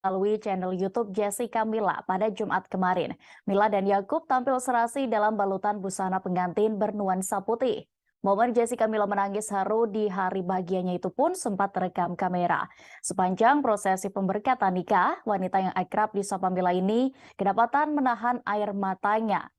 melalui channel YouTube Jessica Mila pada Jumat kemarin. Mila dan Yakub tampil serasi dalam balutan busana pengantin bernuansa putih. Momen Jessica Mila menangis haru di hari bahagianya itu pun sempat terekam kamera. Sepanjang prosesi pemberkatan nikah, wanita yang akrab disapa Mila ini kedapatan menahan air matanya.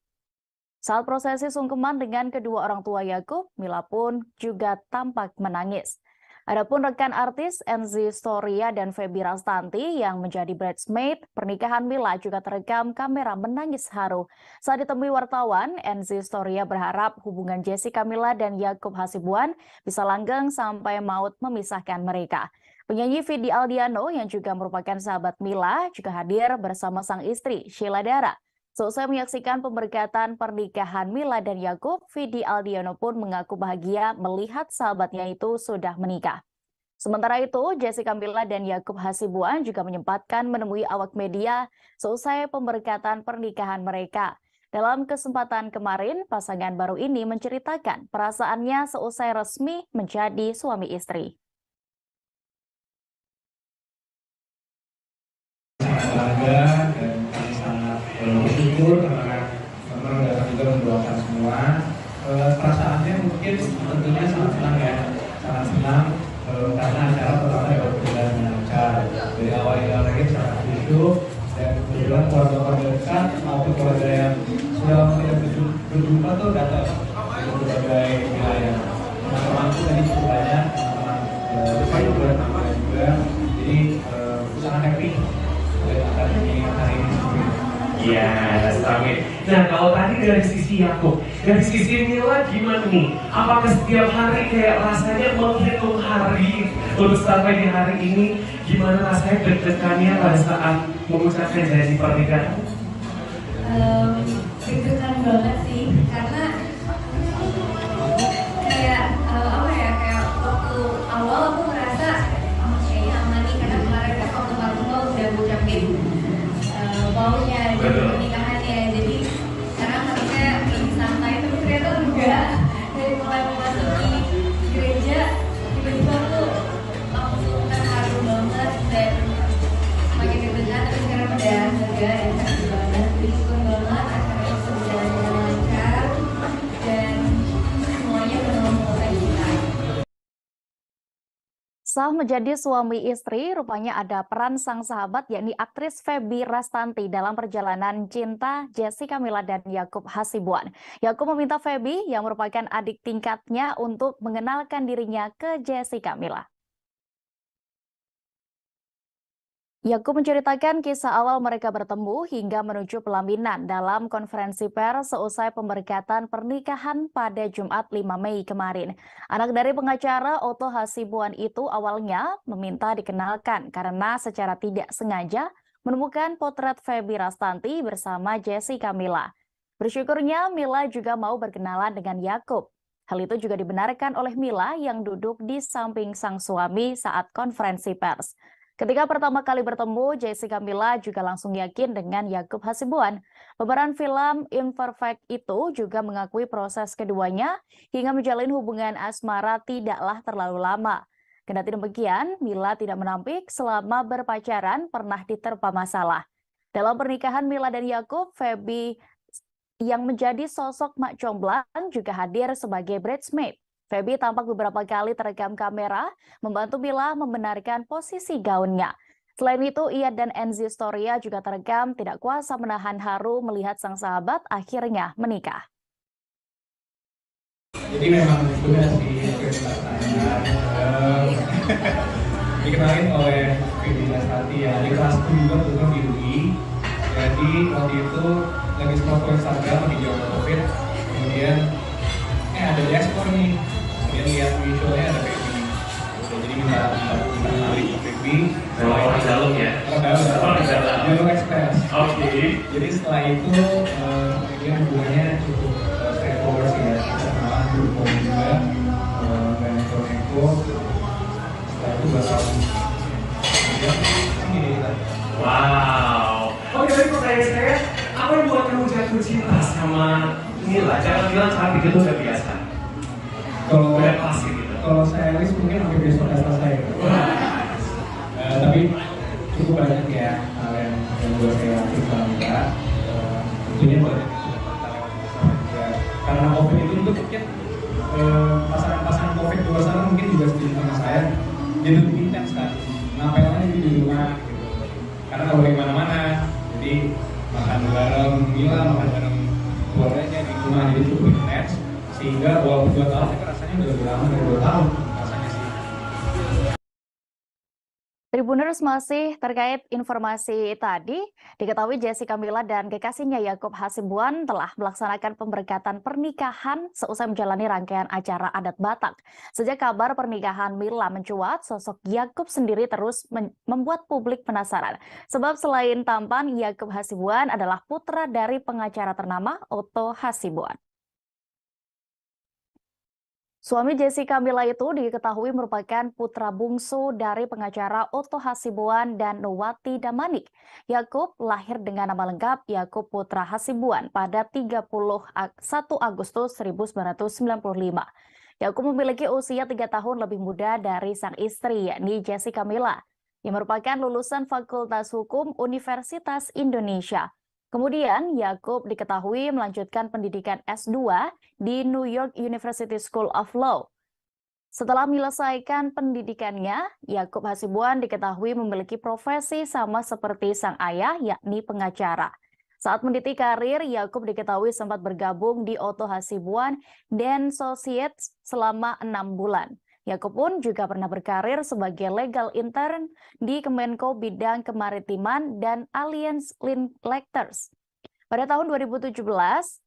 Saat prosesi sungkeman dengan kedua orang tua Yakub, Mila pun juga tampak menangis. Adapun rekan artis Enzy Storia dan Feby Rastanti yang menjadi bridesmaid pernikahan Mila juga terekam kamera menangis haru. Saat ditemui wartawan, Enzy Storia berharap hubungan Jessica Mila dan Yakub Hasibuan bisa langgeng sampai maut memisahkan mereka. Penyanyi Vidi Aldiano yang juga merupakan sahabat Mila juga hadir bersama sang istri Sheila Dara. Selesai menyaksikan pemberkatan pernikahan Mila dan Yakub, Vidi Aldiano pun mengaku bahagia melihat sahabatnya itu sudah menikah. Sementara itu, Jessica Mila dan Yakub Hasibuan juga menyempatkan menemui awak media selesai pemberkatan pernikahan mereka. Dalam kesempatan kemarin, pasangan baru ini menceritakan perasaannya seusai resmi menjadi suami istri. Bangga dan kami sangat bersyukur karena teman-teman datang juga mendoakan semua. Perasaannya mungkin tentunya sangat senang ya, sangat senang karena acara pertama dapat berjalan dengan lancar. Dari awal hingga akhir sangat khusyuk dan kebetulan keluarga-keluarga dekat maupun keluarga yang sudah lama tidak berjumpa tuh datang dari berbagai wilayah. Teman-temanku tadi cukup banyak, teman-teman juga, teman juga. Jadi sangat happy. Iya, amin. Nah, kalau tadi dari sisi Yakub, dari sisi Mila gimana nih? Apakah setiap hari kayak rasanya menghitung hari untuk sampai di hari ini? Gimana rasanya deg-degannya pada saat mengucapkan janji pernikahan? Deg-degan banget sih, karena kayak kayak waktu awal aku ngerasa kayaknya aman nih, karena kemarin kan waktu Mbak udah ngucapin maunya jadi pernikahannya, jadi sekarang harusnya lebih santai, tapi ternyata enggak. Dari mulai memasuki gereja tiba-tiba tuh langsung terharu banget dan makin deg-degan, tapi sekarang udah lega dan happy banget. Bersyukur banget acaranya bisa berjalan dengan lancar dan semuanya benar-benar kita. Sah menjadi suami istri, rupanya ada peran sang sahabat yakni aktris Feby Rastanti dalam perjalanan cinta Jessica Mila dan Yakub Hasibuan. Yakub meminta Feby yang merupakan adik tingkatnya untuk mengenalkan dirinya ke Jessica Mila. Yakub menceritakan kisah awal mereka bertemu hingga menuju pelaminan dalam konferensi pers seusai pemberkatan pernikahan pada Jumat 5 Mei kemarin. Anak dari pengacara Otto Hasibuan itu awalnya meminta dikenalkan karena secara tidak sengaja menemukan potret Feby Rastanti bersama Jessica Mila. Bersyukurnya Mila juga mau berkenalan dengan Yakub. Hal itu juga dibenarkan oleh Mila yang duduk di samping sang suami saat konferensi pers. Ketika pertama kali bertemu, Jessica Mila juga langsung yakin dengan Yakub Hasibuan. Pemeran film Imperfect itu juga mengakui proses keduanya hingga menjalin hubungan asmara tidaklah terlalu lama. Kendati demikian, Mila tidak menampik selama berpacaran pernah diterpa masalah. Dalam pernikahan Mila dan Yakub, Feby yang menjadi sosok mak comblang juga hadir sebagai bridesmaid. Feby tampak beberapa kali terekam kamera membantu Mila membenarkan posisi gaunnya. Selain itu, ia dan Enzy Storia juga terekam tidak kuasa menahan haru melihat sang sahabat akhirnya menikah. Jadi memang benar sih dikenalin oleh Feby Rastanti ya, di kelas juga program di UI. Jadi waktu itu lagi scroll Instagram lagi jauh COVID, kemudian ada di ekspor nih. Kemudian lihat visualnya ada Feby. Jadi minta kenalin ke Feby. Orang dalam ya? Orang dalam. Jalur ekspres. Oke. Jadi setelah itu kemudian hubungannya cukup straightforward sih ya. Kita kenalan dulu juga dan neko. Setelah itu bakal kemudian ini kita. Wow. Oke, tapi pertanyaan saya, apa yang buat kamu jatuh cinta sama Mila? Jangan bilang cantik itu udah biasa. Kalau saya list mungkin hampir besok kata saya. Tapi cukup banyak ya hal yang buat saya bangga. Tentunya banyak yang sudah kita lewati bersama juga. Karena COVID itu mungkin pasangan-pasangan COVID di luar sana mungkin juga setuju sama saya. Jadi lebih intens kan, ngapain aja di rumah gitu. Karena nggak boleh kemana-mana, jadi makan bareng Mila, makan bareng keluarganya di rumah, jadi cukup intens. Sehingga walaupun 2 tahun, tapi rasanya udah lebih lama dari 2 tahun rasanya sih. Tribuners, masih terkait informasi tadi, diketahui Jessica Mila dan kekasihnya Yakub Hasibuan telah melaksanakan pemberkatan pernikahan seusai menjalani rangkaian acara adat Batak. Sejak kabar pernikahan Mila mencuat, sosok Yakub sendiri terus membuat publik penasaran. Sebab selain tampan, Yakub Hasibuan adalah putra dari pengacara ternama Otto Hasibuan. Suami Jessica Mila itu diketahui merupakan putra bungsu dari pengacara Otto Hasibuan dan Nowati Damanik. Yakub lahir dengan nama lengkap Yakub Putra Hasibuan pada 31 Agustus 1995. Yakub memiliki usia 3 tahun lebih muda dari sang istri, yakni Jessica Mila, yang merupakan lulusan Fakultas Hukum Universitas Indonesia. Kemudian, Yakub diketahui melanjutkan pendidikan S2 di New York University School of Law. Setelah menyelesaikan pendidikannya, Yakub Hasibuan diketahui memiliki profesi sama seperti sang ayah, yakni pengacara. Saat meniti karir, Yakub diketahui sempat bergabung di Otto Hasibuan dan Associates selama 6 bulan. Yakub pun juga pernah berkarir sebagai legal intern di Kemenko Bidang Kemaritiman dan Alliance Linkletters. Pada tahun 2017,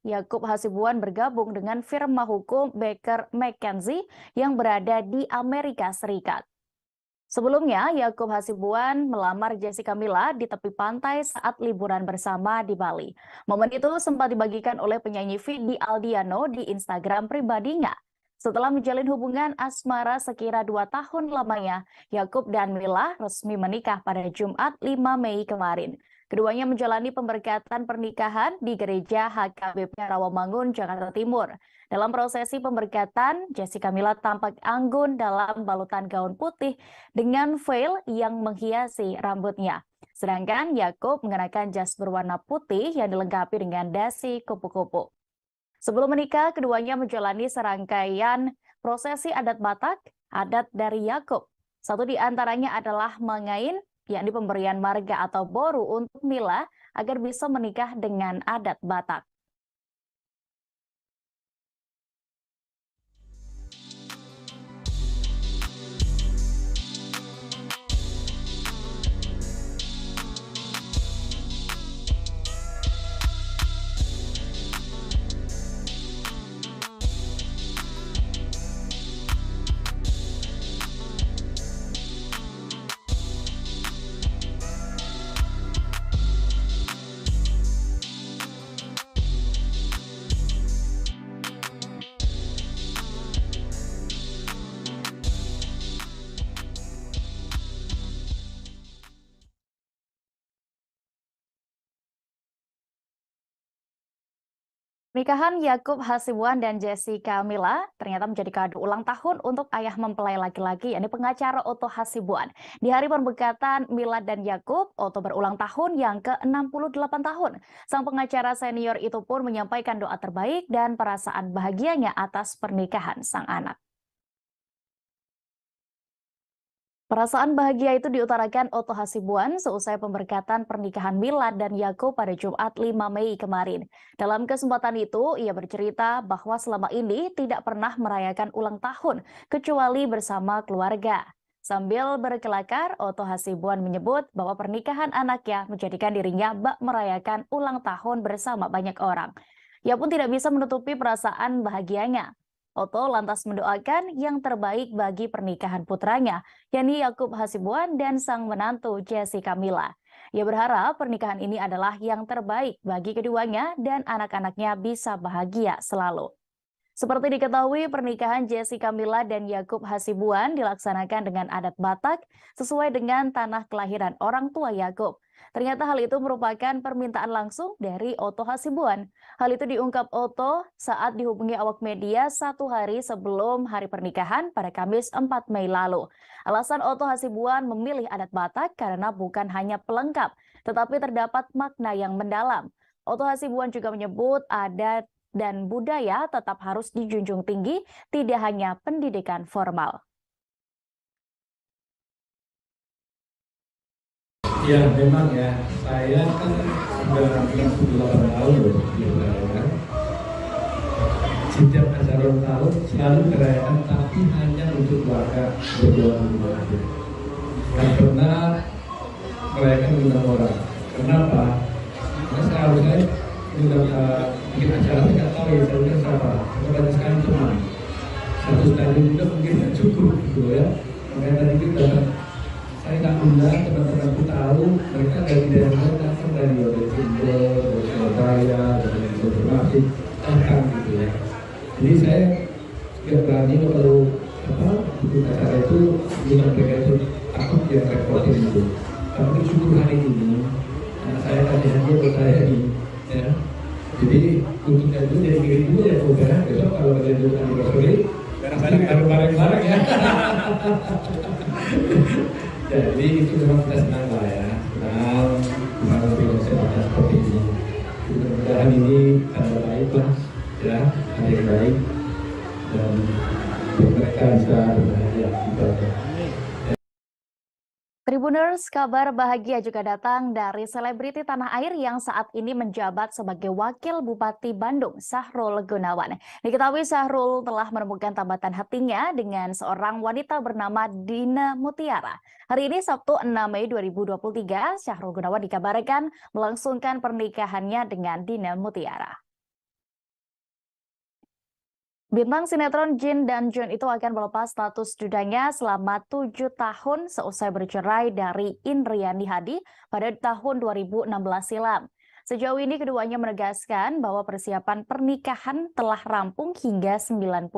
Yakub Hasibuan bergabung dengan firma hukum Baker McKenzie yang berada di Amerika Serikat. Sebelumnya, Yakub Hasibuan melamar Jessica Mila di tepi pantai saat liburan bersama di Bali. Momen itu sempat dibagikan oleh penyanyi Vidi Aldiano di Instagram pribadinya. Setelah menjalin hubungan asmara sekira 2 tahun lamanya, Yakub dan Mila resmi menikah pada Jumat 5 Mei kemarin. Keduanya menjalani pemberkatan pernikahan di Gereja HKBP Rawamangun, Jakarta Timur. Dalam prosesi pemberkatan, Jessica Mila tampak anggun dalam balutan gaun putih dengan veil yang menghiasi rambutnya. Sedangkan Yakub mengenakan jas berwarna putih yang dilengkapi dengan dasi kupu-kupu. Sebelum menikah, keduanya menjalani serangkaian prosesi adat Batak, adat dari Yakub. Satu di antaranya adalah mengain, yakni pemberian marga atau boru untuk Mila agar bisa menikah dengan adat Batak. Pernikahan Yakub Hasibuan dan Jessica Mila ternyata menjadi kado ulang tahun untuk ayah mempelai laki-laki, yakni pengacara Otto Hasibuan. Di hari pemberkatan Mila dan Yakub, Otto berulang tahun yang ke-68 tahun. Sang pengacara senior itu pun menyampaikan doa terbaik dan perasaan bahagianya atas pernikahan sang anak. Perasaan bahagia itu diutarakan Otto Hasibuan seusai pemberkatan pernikahan Mila dan Yakub pada Jumat 5 Mei kemarin. Dalam kesempatan itu, ia bercerita bahwa selama ini tidak pernah merayakan ulang tahun, kecuali bersama keluarga. Sambil berkelakar, Otto Hasibuan menyebut bahwa pernikahan anaknya menjadikan dirinya bak merayakan ulang tahun bersama banyak orang. Ia pun tidak bisa menutupi perasaan bahagianya. Otto lantas mendoakan yang terbaik bagi pernikahan putranya, yakni Yakub Hasibuan dan sang menantu Jessica Mila. Ia berharap pernikahan ini adalah yang terbaik bagi keduanya dan anak-anaknya bisa bahagia selalu. Seperti diketahui, pernikahan Jessica Mila dan Yakub Hasibuan dilaksanakan dengan adat Batak sesuai dengan tanah kelahiran orang tua Yakub. Ternyata hal itu merupakan permintaan langsung dari Otto Hasibuan. Hal itu diungkap Otto saat dihubungi awak media 1 hari sebelum hari pernikahan pada Kamis 4 Mei lalu. Alasan Otto Hasibuan memilih adat Batak karena bukan hanya pelengkap, tetapi terdapat makna yang mendalam. Otto Hasibuan juga menyebut adat dan budaya tetap harus dijunjung tinggi, tidak hanya pendidikan formal. Ya memang ya, saya kan sudah 68 tahun loh di Belanda. Setiap acara ulang tahun selalu merayakan, tapi hanya untuk keluarga berdua aja. Tidak pernah merayakan undang orang. Kenapa? Karena seharusnya undang bikin acara saya nggak tahu ya, saya undang siapa. Saya banyak sekali teman. Satu stadion juga mungkin nggak cukup gitu ya. Makanya tadi kita saya nggak undang teman-temanku tahu mereka dari daerah datang dari Jember, dari Surabaya, dari Informasi datang gitu ya. Jadi saya nggak berani kalau bikin acara itu bilang mereka itu takut dia repotin itu. Tapi bersyukur hari ini karena saya kasih hadiah buat saya ini ya. Jadi untuk itu jadi kirim dulu ya saudara, besok kalau ada yang anniversary bareng-bareng ya. Jadi itu memang kita senang lah ya, senang bisa berbicara seperti ini. Mudah-mudahan ini ada baik lah, ya, ada yang baik dan mereka bisa berbahagia gitu aja. Tribuners, kabar bahagia juga datang dari selebriti tanah air yang saat ini menjabat sebagai Wakil Bupati Bandung, Sahrul Gunawan. Diketahui Sahrul telah menemukan tambatan hatinya dengan seorang wanita bernama Dina Mutiara. Hari ini Sabtu 6 Mei 2023, Sahrul Gunawan dikabarkan melangsungkan pernikahannya dengan Dina Mutiara. Bintang sinetron Jin dan Jun itu akan melepas status dudanya selama 7 tahun seusai bercerai dari Indriani Hadi pada tahun 2016 silam. Sejauh ini keduanya menegaskan bahwa persiapan pernikahan telah rampung hingga 90%.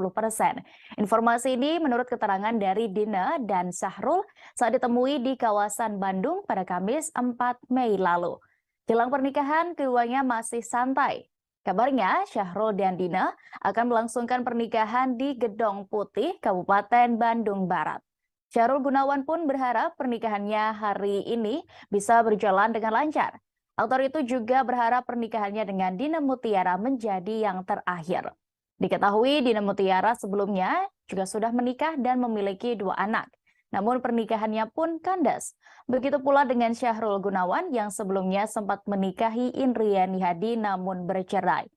Informasi ini menurut keterangan dari Dina dan Sahrul saat ditemui di kawasan Bandung pada Kamis 4 Mei lalu. Jelang pernikahan, keduanya masih santai. Kabarnya, Sahrul dan Dina akan melangsungkan pernikahan di Gedong Putih, Kabupaten Bandung Barat. Sahrul Gunawan pun berharap pernikahannya hari ini bisa berjalan dengan lancar. Aktor itu juga berharap pernikahannya dengan Dina Mutiara menjadi yang terakhir. Diketahui Dina Mutiara sebelumnya juga sudah menikah dan memiliki 2 anak. Namun pernikahannya pun kandas. Begitu pula dengan Sahrul Gunawan yang sebelumnya sempat menikahi Indriani Hadi namun bercerai.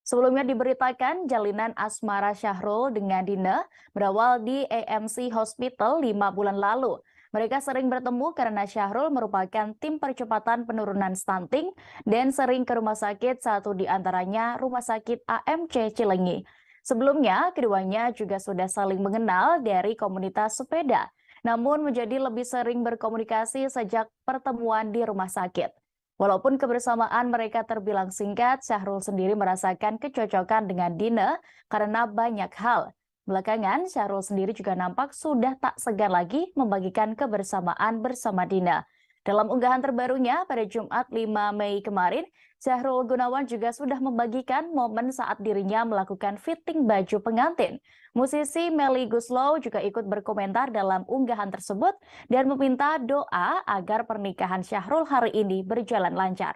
Sebelumnya diberitakan jalinan asmara Sahrul dengan Dina berawal di AMC Hospital 5 bulan lalu. Mereka sering bertemu karena Sahrul merupakan tim percepatan penurunan stunting dan sering ke rumah sakit, satu di antaranya Rumah Sakit AMC Cilenyi. Sebelumnya, keduanya juga sudah saling mengenal dari komunitas sepeda, namun menjadi lebih sering berkomunikasi sejak pertemuan di rumah sakit. Walaupun kebersamaan mereka terbilang singkat, Sahrul sendiri merasakan kecocokan dengan Dina karena banyak hal. Belakangan, Sahrul sendiri juga nampak sudah tak segan lagi membagikan kebersamaan bersama Dina. Dalam unggahan terbarunya pada Jumat 5 Mei kemarin, Sahrul Gunawan juga sudah membagikan momen saat dirinya melakukan fitting baju pengantin. Musisi Melly Goeslaw juga ikut berkomentar dalam unggahan tersebut dan meminta doa agar pernikahan Sahrul hari ini berjalan lancar.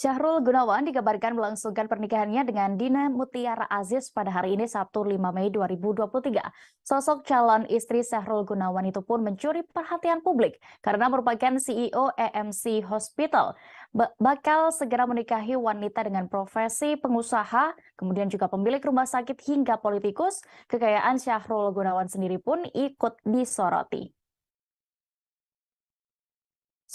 Syahrul Gunawan dikabarkan melangsungkan pernikahannya dengan Dina Mutiara Aziz pada hari ini Sabtu 5 Mei 2023. Sosok calon istri Syahrul Gunawan itu pun mencuri perhatian publik karena merupakan CEO EMC Hospital. Bakal segera menikahi wanita dengan profesi pengusaha, kemudian juga pemilik rumah sakit hingga politikus. Kekayaan Syahrul Gunawan sendiri pun ikut disoroti.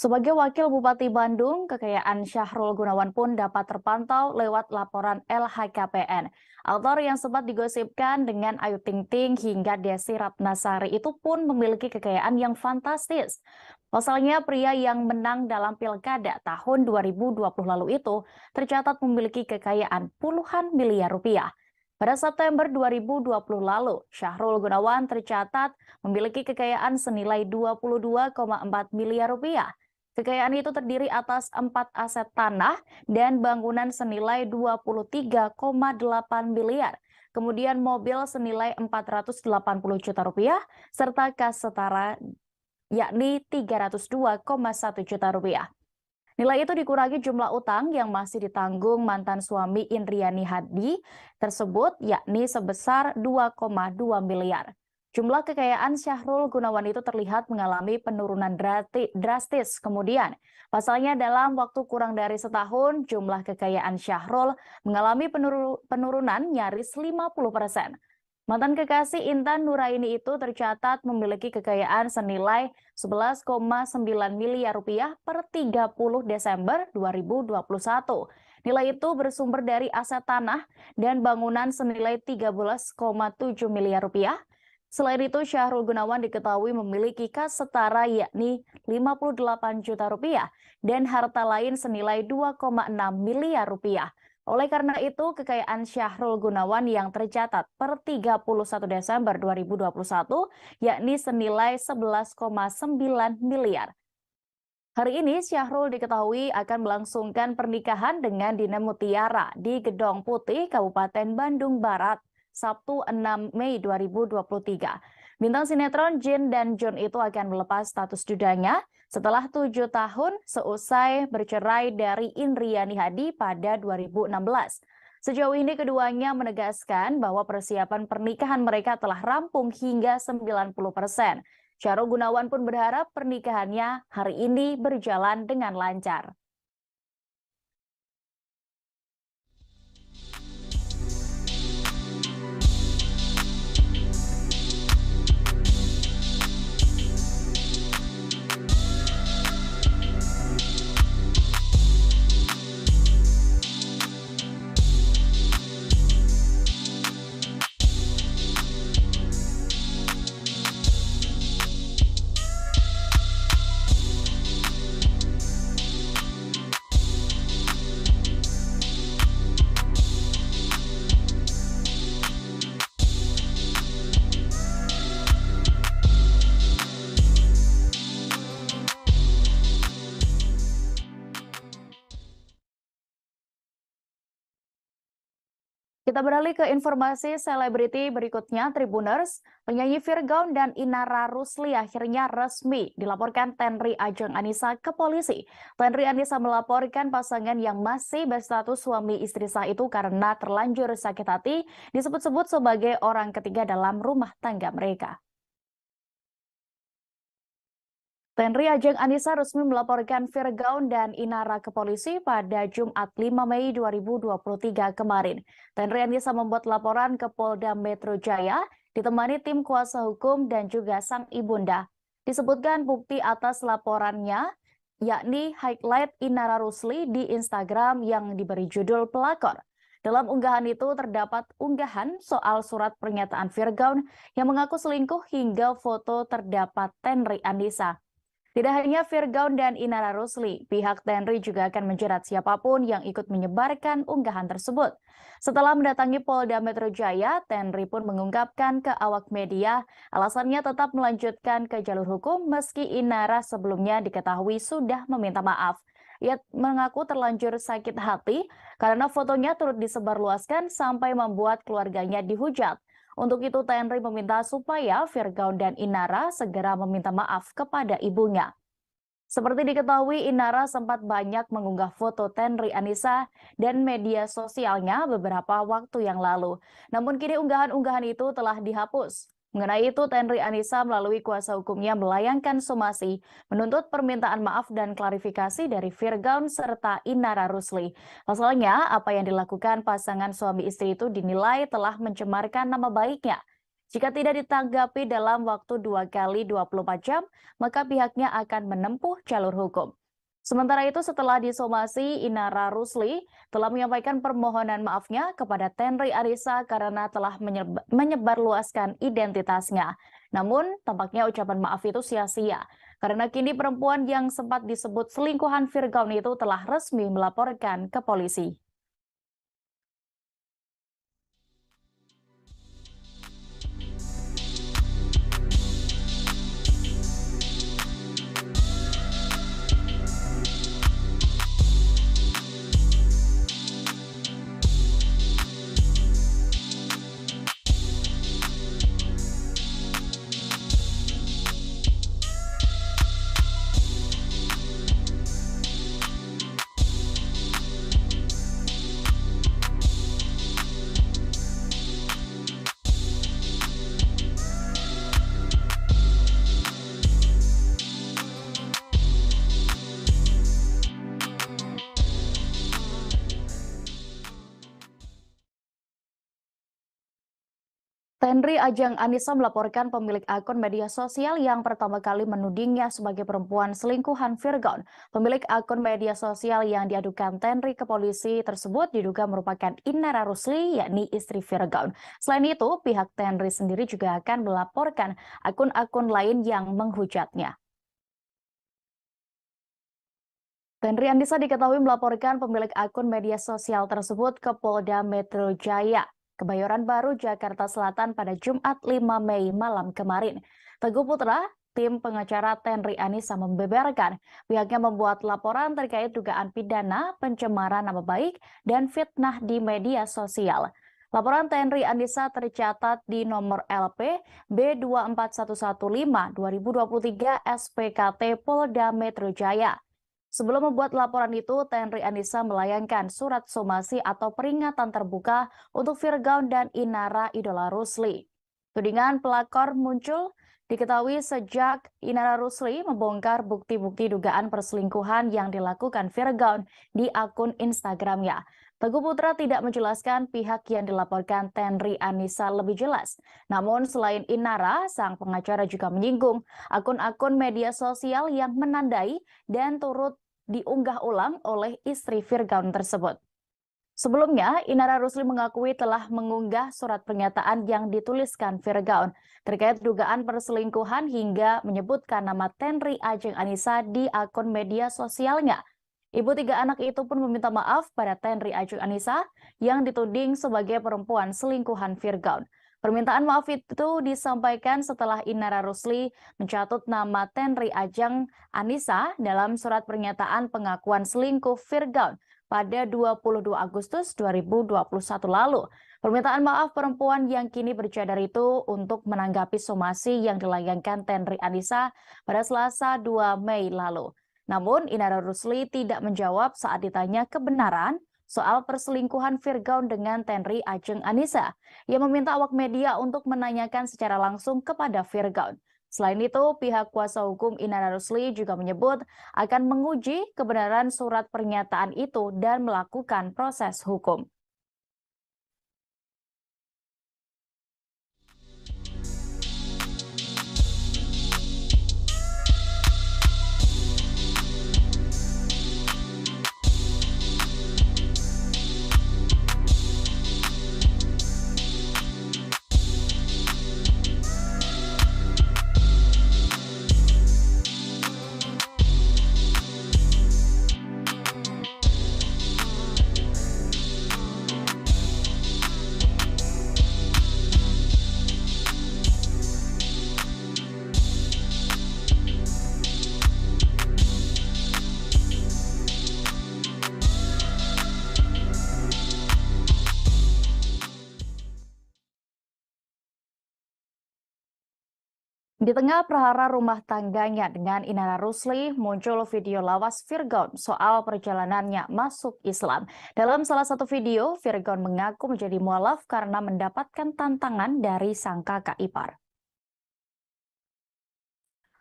Sebagai Wakil Bupati Bandung, kekayaan Syahrul Gunawan pun dapat terpantau lewat laporan LHKPN. Aktor yang sempat digosipkan dengan Ayu Ting Ting hingga Desi Ratnasari itu pun memiliki kekayaan yang fantastis. Pasalnya, pria yang menang dalam pilkada tahun 2020 lalu itu tercatat memiliki kekayaan puluhan miliar rupiah. Pada September 2020 lalu, Syahrul Gunawan tercatat memiliki kekayaan senilai 22,4 miliar rupiah. Kekayaan itu terdiri atas 4 aset tanah dan bangunan senilai 23,8 miliar. Kemudian mobil senilai 480 juta rupiah, serta kas setara yakni 302,1 juta rupiah. Nilai itu dikurangi jumlah utang yang masih ditanggung mantan suami Indriani Hadi tersebut yakni sebesar 2,2 miliar. Jumlah kekayaan Syahrul Gunawan itu terlihat mengalami penurunan drastis. Kemudian, pasalnya dalam waktu kurang dari setahun, jumlah kekayaan Syahrul mengalami penurunan nyaris 50%. Mantan kekasih Intan Nuraini itu tercatat memiliki kekayaan senilai 11,9 miliar rupiah per 30 Desember 2021. Nilai itu bersumber dari aset tanah dan bangunan senilai 13,7 miliar rupiah. Selain itu, Syahrul Gunawan diketahui memiliki kas setara yakni 58 juta rupiah dan harta lain senilai 2,6 miliar rupiah. Oleh karena itu, kekayaan Syahrul Gunawan yang tercatat per 31 Desember 2021 yakni senilai 11,9 miliar. Hari ini Syahrul diketahui akan melangsungkan pernikahan dengan Dina Mutiara di Gedong Putih, Kabupaten Bandung Barat, Sabtu 6 Mei 2023. Bintang sinetron Jin dan John itu akan melepas status dudanya setelah 7 tahun seusai bercerai dari Indriani Hadi pada 2016. Sejauh ini keduanya menegaskan bahwa persiapan pernikahan mereka telah rampung hingga 90%. Syahrul Gunawan pun berharap pernikahannya hari ini berjalan dengan lancar. Kita beralih ke informasi selebriti berikutnya, Tribuners. Penyanyi Virgaun dan Inara Rusli akhirnya resmi dilaporkan Tenri Ajeng Anissa ke polisi. Tenri Anissa melaporkan pasangan yang masih berstatus suami istri sah itu karena terlanjur sakit hati disebut-sebut sebagai orang ketiga dalam rumah tangga mereka. Tenri Ajeng Anissa resmi melaporkan Virgaun dan Inara ke polisi pada Jumat 5 Mei 2023 kemarin. Tenri Anissa membuat laporan ke Polda Metro Jaya ditemani tim kuasa hukum dan juga sang ibunda. Disebutkan bukti atas laporannya yakni highlight Inara Rusli di Instagram yang diberi judul pelakor. Dalam unggahan itu terdapat unggahan soal surat pernyataan Virgaun yang mengaku selingkuh hingga foto terdapat Tenri Anissa. Tidak hanya Virgaun dan Inara Rusli, pihak Tenri juga akan menjerat siapapun yang ikut menyebarkan unggahan tersebut. Setelah mendatangi Polda Metro Jaya, Tenri pun mengungkapkan ke awak media alasannya tetap melanjutkan ke jalur hukum meski Inara sebelumnya diketahui sudah meminta maaf. Ia mengaku terlanjur sakit hati karena fotonya turut disebarluaskan sampai membuat keluarganya dihujat. Untuk itu, Tenri meminta supaya Virgaun dan Inara segera meminta maaf kepada ibunya. Seperti diketahui, Inara sempat banyak mengunggah foto Tenri Anissa dan media sosialnya beberapa waktu yang lalu. Namun kini unggahan-unggahan itu telah dihapus. Mengenai itu, Tenri Anissa melalui kuasa hukumnya melayangkan somasi menuntut permintaan maaf dan klarifikasi dari Virgaun serta Inara Rusli. Pasalnya, apa yang dilakukan pasangan suami istri itu dinilai telah mencemarkan nama baiknya. Jika tidak ditanggapi dalam waktu 2 kali 24 jam, maka pihaknya akan menempuh jalur hukum. Sementara itu, setelah disomasi, Inara Rusli telah menyampaikan permohonan maafnya kepada Tenri Anissa karena telah menyebarluaskan identitasnya. Namun, tampaknya ucapan maaf itu sia-sia, karena kini perempuan yang sempat disebut selingkuhan Virgaun itu telah resmi melaporkan ke polisi. Tenri Ajeng Anissa melaporkan pemilik akun media sosial yang pertama kali menudingnya sebagai perempuan selingkuhan Virgaun. Pemilik akun media sosial yang diadukan Tenri ke polisi tersebut diduga merupakan Inara Rusli, yakni istri Virgaun. Selain itu, pihak Tenri sendiri juga akan melaporkan akun-akun lain yang menghujatnya. Tenri Anissa diketahui melaporkan pemilik akun media sosial tersebut ke Polda Metro Jaya, Kebayoran Baru, Jakarta Selatan pada Jumat 5 Mei malam kemarin. Teguh Putra, tim pengacara Tenri Anissa membeberkan pihaknya membuat laporan terkait dugaan pidana, pencemaran nama baik, dan fitnah di media sosial. Laporan Tenri Anissa tercatat di nomor LP B24115-2023 SPKT Polda Metro Jaya. Sebelum membuat laporan itu, Tenri Anissa melayangkan surat somasi atau peringatan terbuka untuk Virgaun dan Inara Idola Rusli. Tudingan pelakor muncul diketahui sejak Inara Rusli membongkar bukti-bukti dugaan perselingkuhan yang dilakukan Virgaun di akun Instagramnya. Teguh Putra tidak menjelaskan pihak yang dilaporkan Tenri Anissa lebih jelas. Namun selain Inara, sang pengacara juga menyinggung akun-akun media sosial yang menandai dan turut diunggah ulang oleh istri Virgaun tersebut. Sebelumnya, Inara Rusli mengakui telah mengunggah surat pernyataan yang dituliskan Virgaun terkait dugaan perselingkuhan hingga menyebutkan nama Tenri Ajeng Anissa di akun media sosialnya. Ibu 3 anak itu pun meminta maaf pada Tenri Ajeng Anissa yang dituding sebagai perempuan selingkuhan Virgaun. Permintaan maaf itu disampaikan setelah Inara Rusli mencatut nama Tenri Ajeng Anissa dalam surat pernyataan pengakuan selingkuh Virgaun pada 22 Agustus 2021 lalu. Permintaan maaf perempuan yang kini bercadar itu untuk menanggapi somasi yang dilayangkan Tenri Anissa pada Selasa 2 Mei lalu. Namun Inara Rusli tidak menjawab saat ditanya kebenaran soal perselingkuhan Virgaun dengan Tenri Ajeng Anissa. Ia meminta awak media untuk menanyakan secara langsung kepada Virgaun. Selain itu, pihak kuasa hukum Inara Rusli juga menyebut akan menguji kebenaran surat pernyataan itu dan melakukan proses hukum. Di tengah prahara rumah tangganya dengan Inara Rusli, muncul video lawas Virgon soal perjalanannya masuk Islam. Dalam salah satu video, Virgon mengaku menjadi mualaf karena mendapatkan tantangan dari sang kakak ipar.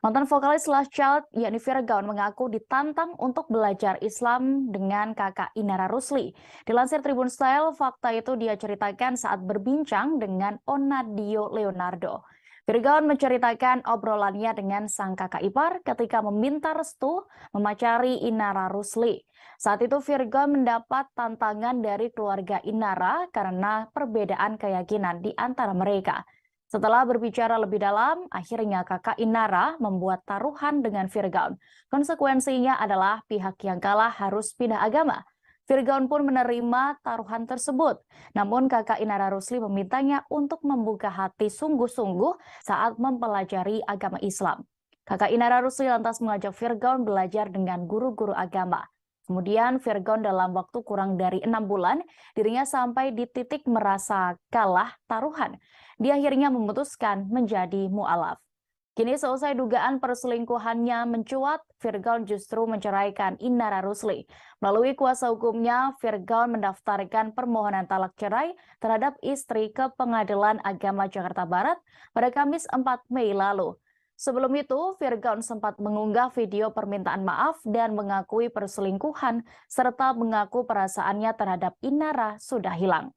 Mantan vokalis Last Child, yakni Virgon, mengaku ditantang untuk belajar Islam dengan kakak Inara Rusli. Dilansir Tribun Style, fakta itu dia ceritakan saat berbincang dengan Onadio Leonardo. Virgon menceritakan obrolannya dengan sang kakak ipar ketika meminta restu memacari Inara Rusli. Saat itu Virgon mendapat tantangan dari keluarga Inara karena perbedaan keyakinan di antara mereka. Setelah berbicara lebih dalam, akhirnya kakak Inara membuat taruhan dengan Virgon. Konsekuensinya adalah pihak yang kalah harus pindah agama. Virgon pun menerima taruhan tersebut. Namun kakak Inara Rusli memintanya untuk membuka hati sungguh-sungguh saat mempelajari agama Islam. Kakak Inara Rusli lantas mengajak Virgon belajar dengan guru-guru agama. Kemudian Virgon dalam waktu kurang dari 6 bulan, dirinya sampai di titik merasa kalah taruhan. Dia akhirnya memutuskan menjadi mu'alaf. Kini selesai dugaan perselingkuhannya mencuat, Virgon justru menceraikan Inara Rusli. Melalui kuasa hukumnya, Virgon mendaftarkan permohonan talak cerai terhadap istri ke Pengadilan Agama Jakarta Barat pada Kamis 4 Mei lalu. Sebelum itu, Virgon sempat mengunggah video permintaan maaf dan mengakui perselingkuhan serta mengaku perasaannya terhadap Inara sudah hilang.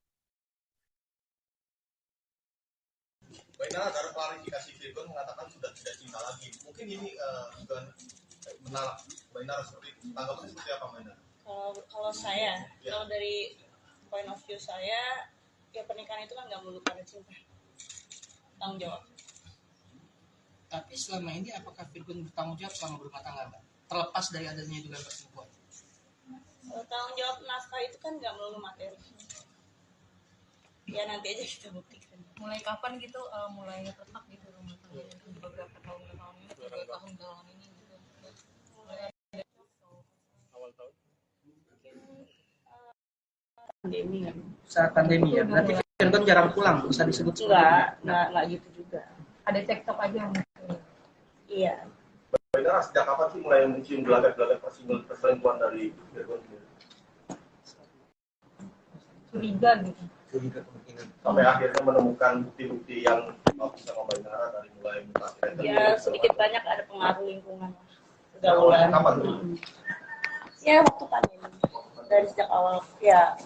Mbak Inara, dalam klarifikasi Virgon mengatakan sudah tidak cinta lagi. Mungkin ini bukan menolak Mbak Inara seperti itu. Tanggapannya seperti apa Mbak Inara? Kalau saya, kalau dari point of view saya, ya pernikahan itu kan nggak melulu karena cinta. Tanggung jawab. Tapi selama ini apakah Virgon bertanggung jawab selama berumah tangga, Mbak? Terlepas dari adanya juga perselingkuhan. Tanggung jawab nafkah itu kan nggak melulu materi. Ya nanti aja kita buktikan. Mulai kapan gitu mulai retak gitu rumah tangga beberapa tahun ke tahun ini, 3 tahun belakangan ini gitu. Awal tahun? Pandemi kan? Saat pandemi ya, berarti Virgon jarang pulang, bisa disebut Enggak gitu juga. Ada cekcok aja mungkin. Iya. Mbak Inara, sejak kapan sih mulai mencium gelagat-gelagat perselingkuhan dari Virgon? Curiga gitu. Sampai akhirnya menemukan bukti-bukti yang bisa Mbak Inara dari mulai mutakhir. Ya sedikit banyak ada pengaruh lingkungan. Udah mulai. Kapan tuh? Ya waktu pandemi. Dari sejak awal ya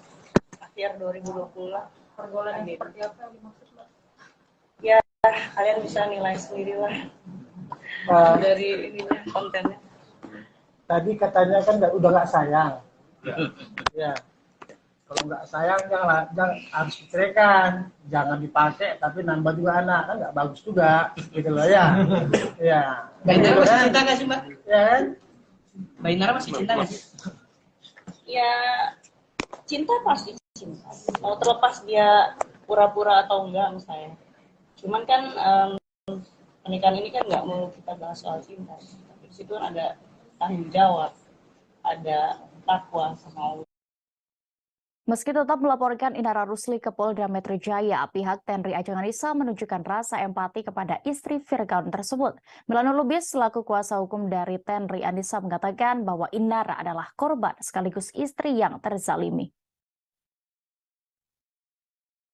akhir 2020 lah. Pergaulan yang seperti apa yang dimaksud, Mbak? Ya kalian bisa nilai sendiri lah dari ininya kontennya. Tadi katanya kan udah nggak sayang. Ya. Kalau nggak sayang jangan harus diceraikan, jangan dipakai tapi nambah juga anak, kan nggak bagus juga gitu loh ya. Ya. Mbak Inara masih cinta nggak sih, Mbak? Ya kan? Mbak Inara masih cinta nggak sih? Ya cinta pasti cinta. Mau terlepas dia pura-pura atau enggak sama saya. Cuman kan pernikahan ini kan nggak mau kita bahas soal cinta. Tapi di situ kan ada tanggung jawab, ada takwa sama Allah. Meski tetap melaporkan Inara Rusli ke Polda Metro Jaya, pihak Tenri Ajeng Anissa menunjukkan rasa empati kepada istri Virgon tersebut. Milano Lubis selaku kuasa hukum dari Tenri Anissa mengatakan bahwa Inara adalah korban sekaligus istri yang terzalimi.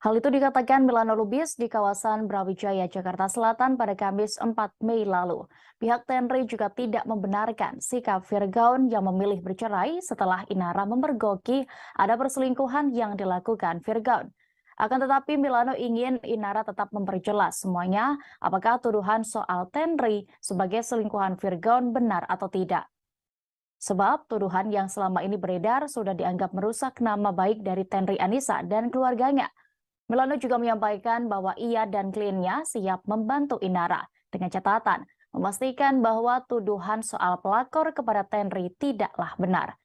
Hal itu dikatakan Milano Lubis di kawasan Brawijaya, Jakarta Selatan pada Kamis 4 Mei lalu. Pihak Tenri juga tidak membenarkan sikap Virgon yang memilih bercerai setelah Inara memergoki ada perselingkuhan yang dilakukan Virgon. Akan tetapi Milano ingin Inara tetap memperjelas semuanya apakah tuduhan soal Tenri sebagai selingkuhan Virgon benar atau tidak. Sebab tuduhan yang selama ini beredar sudah dianggap merusak nama baik dari Tenri Anissa dan keluarganya. Milano juga menyampaikan bahwa ia dan kliennya siap membantu Inara dengan catatan memastikan bahwa tuduhan soal pelakor kepada Tenri tidaklah benar.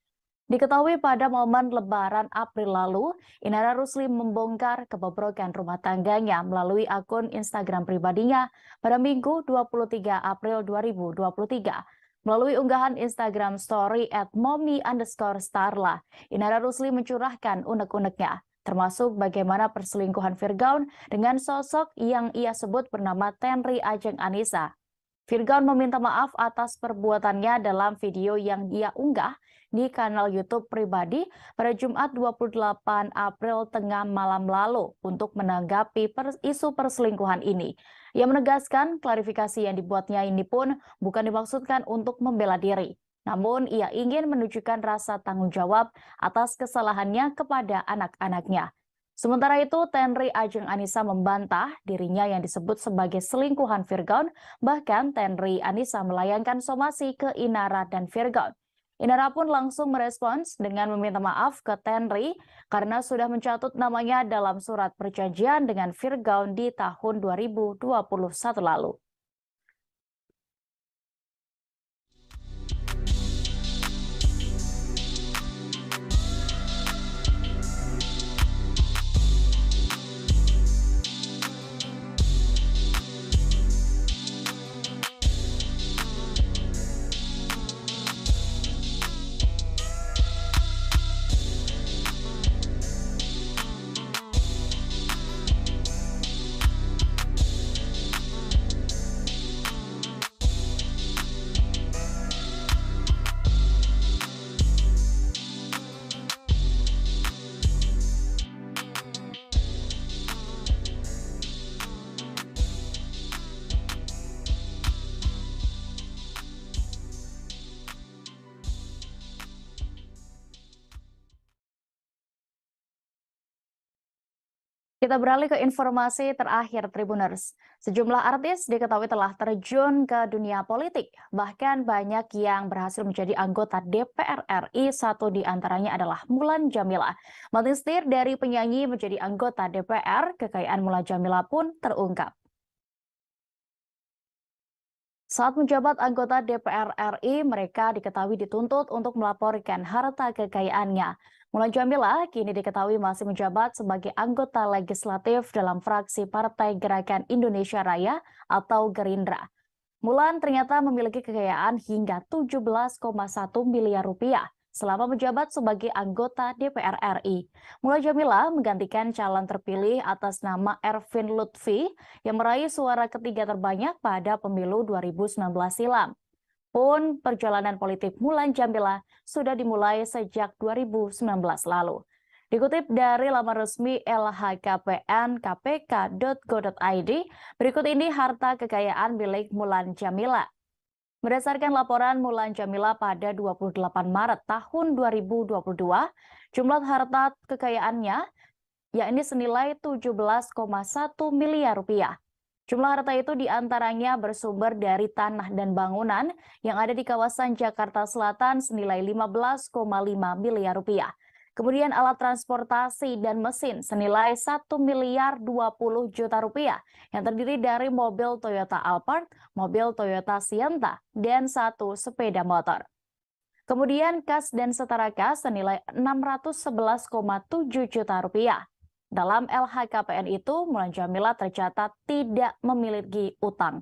Diketahui pada momen Lebaran April lalu, Inara Rusli membongkar kebobrokan rumah tangganya melalui akun Instagram pribadinya pada Minggu 23 April 2023. Melalui unggahan Instagram story @mommy_starla, Inara Rusli mencurahkan unek-uneknya, termasuk bagaimana perselingkuhan Virgon dengan sosok yang ia sebut bernama Tenri Ajeng Anissa. Virgon meminta maaf atas perbuatannya dalam video yang dia unggah di kanal YouTube pribadi pada Jumat 28 April tengah malam lalu untuk menanggapi isu perselingkuhan ini. Ia menegaskan klarifikasi yang dibuatnya ini pun bukan dimaksudkan untuk membela diri. Namun ia ingin menunjukkan rasa tanggung jawab atas kesalahannya kepada anak-anaknya. Sementara itu, Tenri Ajeng Anissa membantah dirinya yang disebut sebagai selingkuhan Virgon, bahkan Tenri Anissa melayangkan somasi ke Inara dan Virgon. Inara pun langsung merespons dengan meminta maaf ke Tenri karena sudah mencatut namanya dalam surat perjanjian dengan Virgon di tahun 2021 lalu. Kita beralih ke informasi terakhir Tribuners. Sejumlah artis diketahui telah terjun ke dunia politik. Bahkan banyak yang berhasil menjadi anggota DPR RI, satu di antaranya adalah Mulan Jameela. Mantan setir dari penyanyi menjadi anggota DPR, kekayaan Mulan Jameela pun terungkap. Saat menjabat anggota DPR RI, mereka diketahui dituntut untuk melaporkan harta kekayaannya. Mulan Jameela kini diketahui masih menjabat sebagai anggota legislatif dalam fraksi Partai Gerakan Indonesia Raya atau Gerindra. Mulan ternyata memiliki kekayaan hingga 17,1 miliar rupiah selama menjabat sebagai anggota DPR RI. Mulan Jameela menggantikan calon terpilih atas nama Ervin Lutfi yang meraih suara ketiga terbanyak pada pemilu 2019 silam. Pun perjalanan politik Mulan Jameela sudah dimulai sejak 2019 lalu. Dikutip dari laman resmi lhkpn.kpk.go.id, berikut ini harta kekayaan milik Mulan Jameela. Berdasarkan laporan Mulan Jameela pada 28 Maret tahun 2022, jumlah harta kekayaannya yakni senilai 17,1 miliar rupiah. Jumlah harta itu diantaranya bersumber dari tanah dan bangunan yang ada di kawasan Jakarta Selatan senilai 15,5 miliar rupiah. Kemudian alat transportasi dan mesin senilai 1 miliar 20 juta rupiah yang terdiri dari mobil Toyota Alphard, mobil Toyota Sienta, dan 1 sepeda motor. Kemudian kas dan setara kas senilai 611,7 juta rupiah. Dalam LHKPN itu, Mulan Jameela tercatat tidak memiliki utang.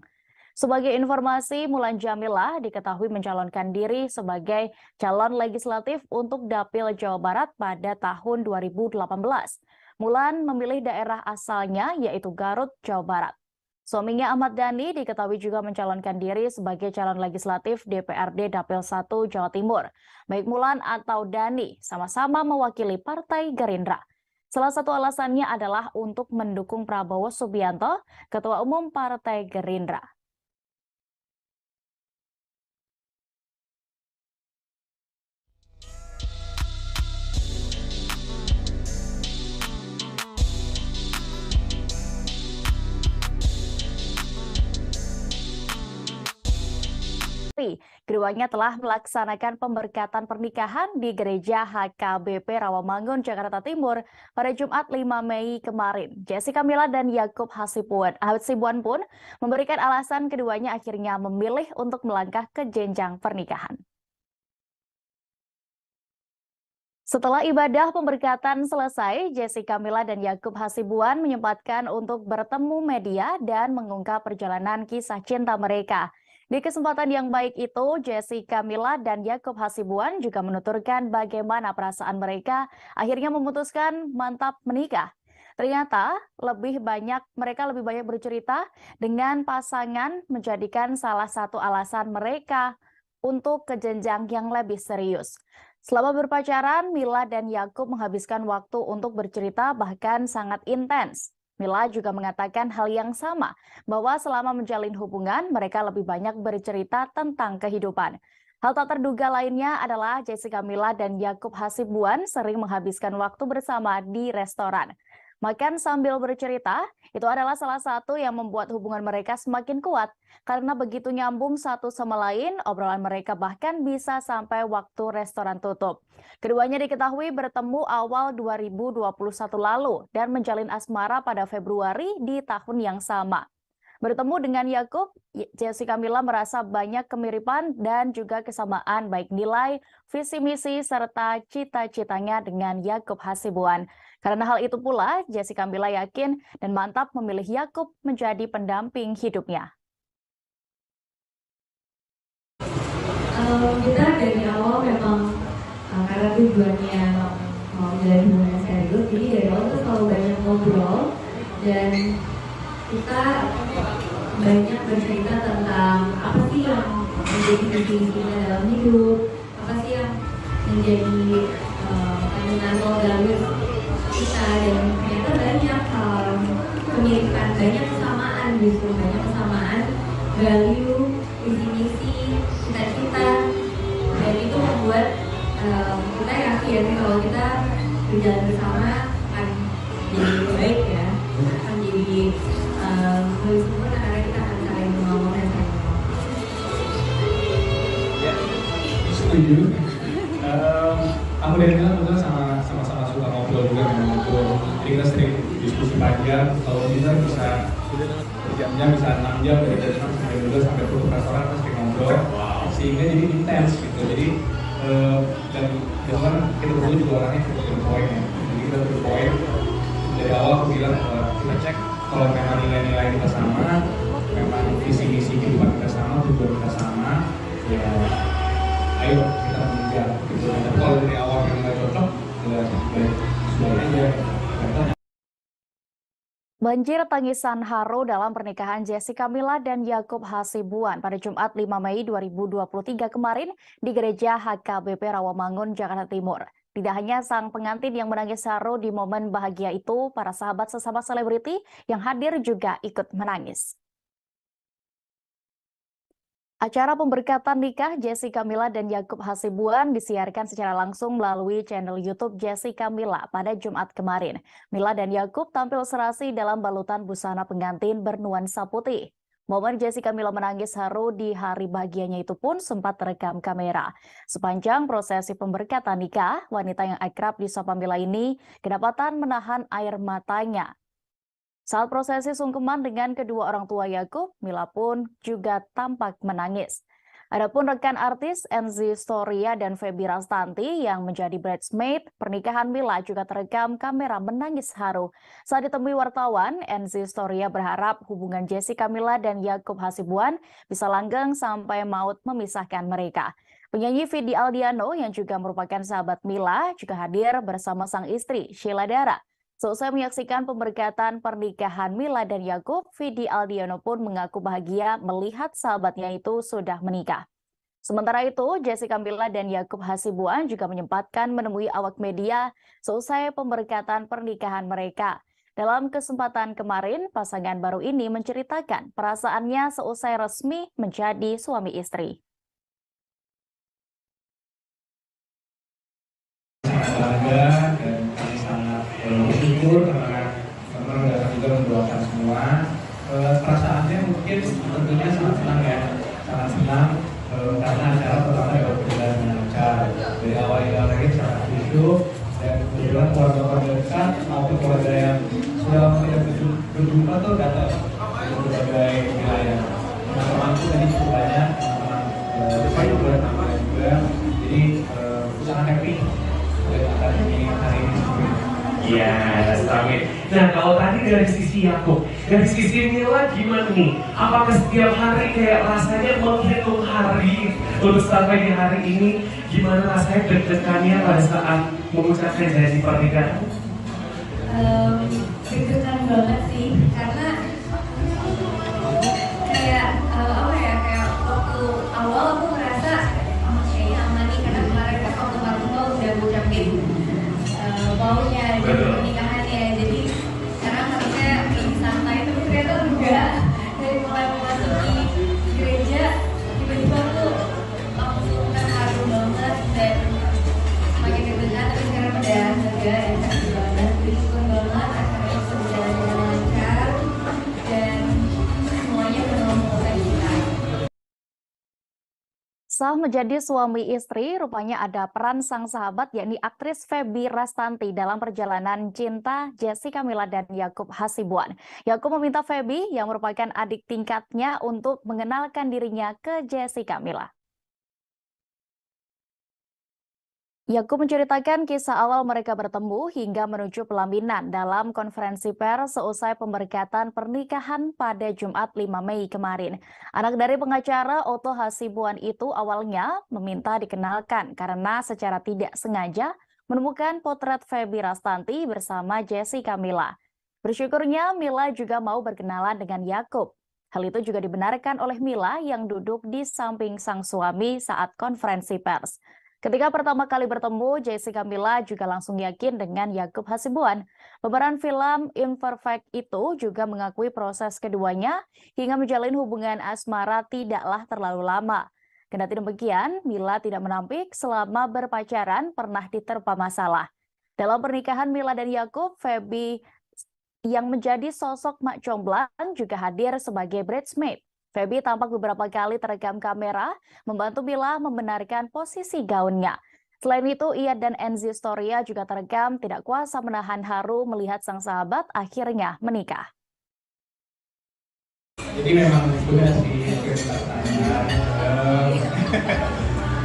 Sebagai informasi, Mulan Jameela diketahui mencalonkan diri sebagai calon legislatif untuk Dapil Jawa Barat pada tahun 2018. Mulan memilih daerah asalnya yaitu Garut, Jawa Barat. Suaminya Ahmad Dhani diketahui juga mencalonkan diri sebagai calon legislatif DPRD Dapil 1 Jawa Timur. Baik Mulan atau Dhani sama-sama mewakili Partai Gerindra. Salah satu alasannya adalah untuk mendukung Prabowo Subianto, Ketua Umum Partai Gerindra. Keduanya telah melaksanakan pemberkatan pernikahan di Gereja HKBP Rawamangun, Jakarta Timur pada Jumat 5 Mei kemarin. Jessica Mila dan Yakub Hasibuan pun memberikan alasan keduanya akhirnya memilih untuk melangkah ke jenjang pernikahan. Setelah ibadah pemberkatan selesai, Jessica Mila dan Yakub Hasibuan menyempatkan untuk bertemu media dan mengungkap perjalanan kisah cinta mereka. Di kesempatan yang baik itu, Jessica Mila dan Yakub Hasibuan juga menuturkan bagaimana perasaan mereka akhirnya memutuskan mantap menikah. Ternyata mereka lebih banyak bercerita dengan pasangan menjadikan salah satu alasan mereka untuk ke jenjang yang lebih serius. Selama berpacaran, Mila dan Yakub menghabiskan waktu untuk bercerita bahkan sangat intens. Mila juga mengatakan hal yang sama, bahwa selama menjalin hubungan, mereka lebih banyak bercerita tentang kehidupan. Hal tak terduga lainnya adalah Jessica Mila dan Yakub Hasibuan sering menghabiskan waktu bersama di restoran. Makan sambil bercerita, itu adalah salah satu yang membuat hubungan mereka semakin kuat. Karena begitu nyambung satu sama lain, obrolan mereka bahkan bisa sampai waktu restoran tutup. Keduanya diketahui bertemu awal 2021 lalu dan menjalin asmara pada Februari di tahun yang sama. Bertemu dengan Yakub, Jessica Mila merasa banyak kemiripan dan juga kesamaan baik nilai, visi misi, serta cita-citanya dengan Yakub Hasibuan. Karena hal itu pula, Jessica Mila yakin dan mantap memilih Yakub menjadi pendamping hidupnya. Kita dari awal memang karena tujuannya mau menjalin hubungan serius, jadi dari awal itu selalu banyak ngobrol dan kita banyak bercerita tentang apa sih yang menjadi visi-misinya dalam hidup, apa sih yang menjadi fundamental values kita, dan ternyata banyak kemiripan, banyak kesamaan, justru banyak kesamaan value, visi-misi, cita-cita, dan itu membuat kita yakin kalau kita berjalan bersama akan jadi lebih baik ya, akan jadi lebih sempurna karena kita akan saling mengomong dan saling mengomong. Ya, setuju. Aku dari Mila betul sama-sama suka ngobrol juga dengan ngobrol. Jadi kita sering diskusi panjang. Kalau bisa berjam-jam, bisa 6 jam dari jam 6 sampai 12 sampai 10 restoran kita sering ngobrol. Sehingga jadi intens gitu. Jadi dan jangan kita berdua juga orangnya cukup to the point ya. Jadi kita to the point. Dari awal aku bilang kita cek kalau memang nilai-nilai kita sama, memang visi-misi kehidupan kita sama, tujuan kita sama, ya ayo kita mengejar gitu. Dan kalau dari awal yang nggak cocok, ya sudah aja. Banjir tangisan haru dalam pernikahan Jessica Mila dan Yakub Hasibuan pada Jumat 5 Mei 2023 kemarin di Gereja HKBP Rawamangun, Jakarta Timur. Tidak hanya sang pengantin yang menangis haru di momen bahagia itu, para sahabat sesama selebriti yang hadir juga ikut menangis. Acara pemberkatan nikah Jessica Mila dan Yakub Hasibuan disiarkan secara langsung melalui channel YouTube Jessica Mila pada Jumat kemarin. Mila dan Yakub tampil serasi dalam balutan busana pengantin bernuansa putih. Momen Jessica Mila menangis haru di hari bahagianya itu pun sempat terekam kamera. Sepanjang prosesi pemberkatan nikah, wanita yang akrab disapa Mila ini kedapatan menahan air matanya. Saat prosesi sungkeman dengan kedua orang tua Yakub, Mila pun juga tampak menangis. Adapun rekan artis Enzi Storia dan Feby Rastanti yang menjadi bridesmaid pernikahan Mila juga terekam kamera menangis haru. Saat ditemui wartawan, Enzi Storia berharap hubungan Jessica Mila dan Yakub Hasibuan bisa langgeng sampai maut memisahkan mereka. Penyanyi Vidi Aldiano yang juga merupakan sahabat Mila juga hadir bersama sang istri Sheila Dara. Selesai menyaksikan pemberkatan pernikahan Mila dan Yakub, Vidi Aldiano pun mengaku bahagia melihat sahabatnya itu sudah menikah. Sementara itu, Jessica Mila dan Yakub Hasibuan juga menyempatkan menemui awak media selesai pemberkatan pernikahan mereka. Dalam kesempatan kemarin, pasangan baru ini menceritakan perasaannya selesai resmi menjadi suami istri. Bangga dan kami sangat bersyukur karena teman-teman datang juga mendoakan semua. Perasaannya mungkin tentunya sangat senang ya, sangat senang karena acara pertama dapat berjalan dengan lancar. Dari awal hingga akhir sangat khusyuk dan kebetulan keluarga-keluarga dekat maupun keluarga yang sudah tidak berjumpa tuh datang dari berbagai wilayah. Teman-temanku tadi cukup banyak, teman-teman saya juga tambahan juga. Jadi sangat happy. Iya, amin. Nah, kalau tadi dari sisi Yakub, dari sisi Mila gimana nih? Apakah setiap hari kayak rasanya menghitung hari untuk sampai di hari ini? Gimana rasanya deg-degannya pada saat mengucapkan janji pernikahan? deg-degan banget sih, karena kayak apa ya, kayak waktu awal aku ngerasa kayaknya aman nih, karena kemarin kan waktu Marvel udah ngucapin baunya di pernikahannya, jadi sekarang harusnya lebih santai, tapi ternyata enggak. Dari mulai memasuki gereja tiba-tiba aku langsung terharu banget dan semakin deg-degan, tapi sekarang udah lega dan happy banget, bersyukur banget akhirnya bisa berjalan dengan lancar dan semuanya penuh sukacita. Sah menjadi suami istri, rupanya ada peran sang sahabat yakni aktris Feby Rastanti dalam perjalanan cinta Jessica Mila dan Yakub Hasibuan. Yakub meminta Feby yang merupakan adik tingkatnya untuk mengenalkan dirinya ke Jessica Mila. Yakub menceritakan kisah awal mereka bertemu hingga menuju pelaminan dalam konferensi pers seusai pemberkatan pernikahan pada Jumat 5 Mei kemarin. Anak dari pengacara Otto Hasibuan itu awalnya meminta dikenalkan karena secara tidak sengaja menemukan potret Feby Rastanti bersama Jessica Mila. Bersyukurnya Mila juga mau berkenalan dengan Yakub. Hal itu juga dibenarkan oleh Mila yang duduk di samping sang suami saat konferensi pers. Ketika pertama kali bertemu, Jessica Mila juga langsung yakin dengan Yakub Hasibuan. Pemeran film Imperfect itu juga mengakui proses keduanya hingga menjalin hubungan asmara tidaklah terlalu lama. Kendati demikian, Mila tidak menampik selama berpacaran pernah diterpa masalah. Dalam pernikahan Mila dan Yakub, Feby yang menjadi sosok mak comblang juga hadir sebagai bridesmaid. Feby tampak beberapa kali terekam kamera membantu Mila membenarkan posisi gaunnya. Selain itu, ia dan Enzi Storia juga terekam tidak kuasa menahan haru melihat sang sahabat akhirnya menikah. Jadi memang sudah sih ceritanya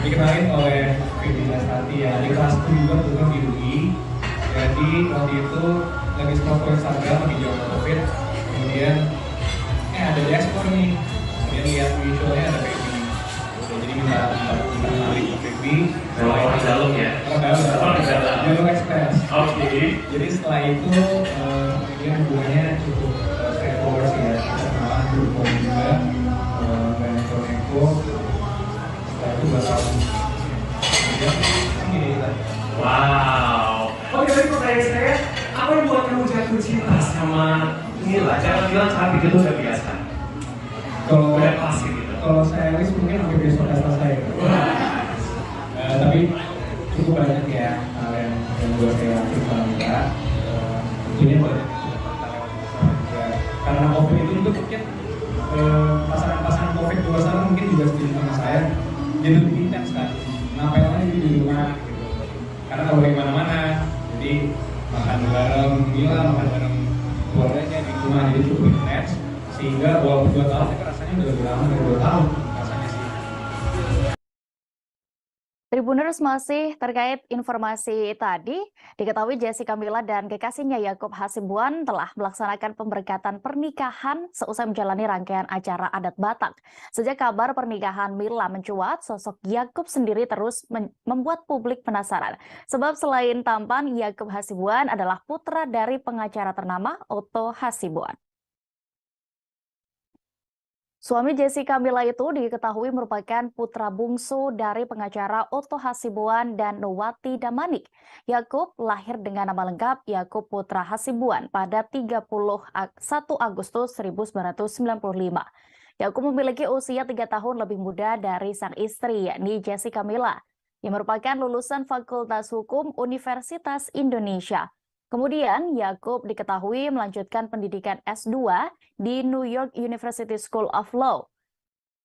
dikenalin oleh Feby Rastanti ya, di kelas 7 juga bukan di UI. Jadi waktu itu lagi scroll Instagram lagi zaman COVID, kemudian ada di ekspor nih. Dia lihat visualnya ada Feby, jadi kita kenalin ke Feby. Orang dalam ya? Orang dalam. Jalur ekspres. Oke. Jadi setelah itu dia hubungannya cukup straightforward sih ya. Kita kenalan berhubung juga, banyak neko. Setelah itu bakal gini kita. Wow. Oke, tapi pertanyaan saya, apa yang buat kamu jatuh cinta sama Mila? Jangan bilang cantik itu udah biasa. Kalau saya list mungkin hampir besok udah selesai. Tapi cukup banyak ya hal yang buat saya cerita juga. Tentunya banyak karena COVID itu mungkin pasangan-pasangan COVID di luar sana mungkin juga setuju sama saya. Jadi lebih intens kan. Ngapain aja di rumah gitu. Karena kalau di mana-mana, jadi makan bareng Mila, makan bareng keluarganya di rumah, jadi cukup intens. Sehingga walaupun 2 tahun, saya rasanya udah lebih lama dari 2 tahun rasanya sih. Tribuners, masih terkait informasi tadi, diketahui Jessica Mila dan kekasihnya Yakub Hasibuan telah melaksanakan pemberkatan pernikahan seusai menjalani rangkaian acara adat Batak. Sejak kabar pernikahan Mila mencuat, sosok Yakub sendiri terus membuat publik penasaran. Sebab selain tampan, Yakub Hasibuan adalah putra dari pengacara ternama Otto Hasibuan. Suami Jessica Mila itu diketahui merupakan putra bungsu dari pengacara Otto Hasibuan dan Nowati Damanik. Yakub lahir dengan nama lengkap Yakub Putra Hasibuan pada 31 Agustus 1995. Yakub memiliki usia 3 tahun lebih muda dari sang istri, yakni Jessica Mila, yang merupakan lulusan Fakultas Hukum Universitas Indonesia. Kemudian, Yakub diketahui melanjutkan pendidikan S2 di New York University School of Law.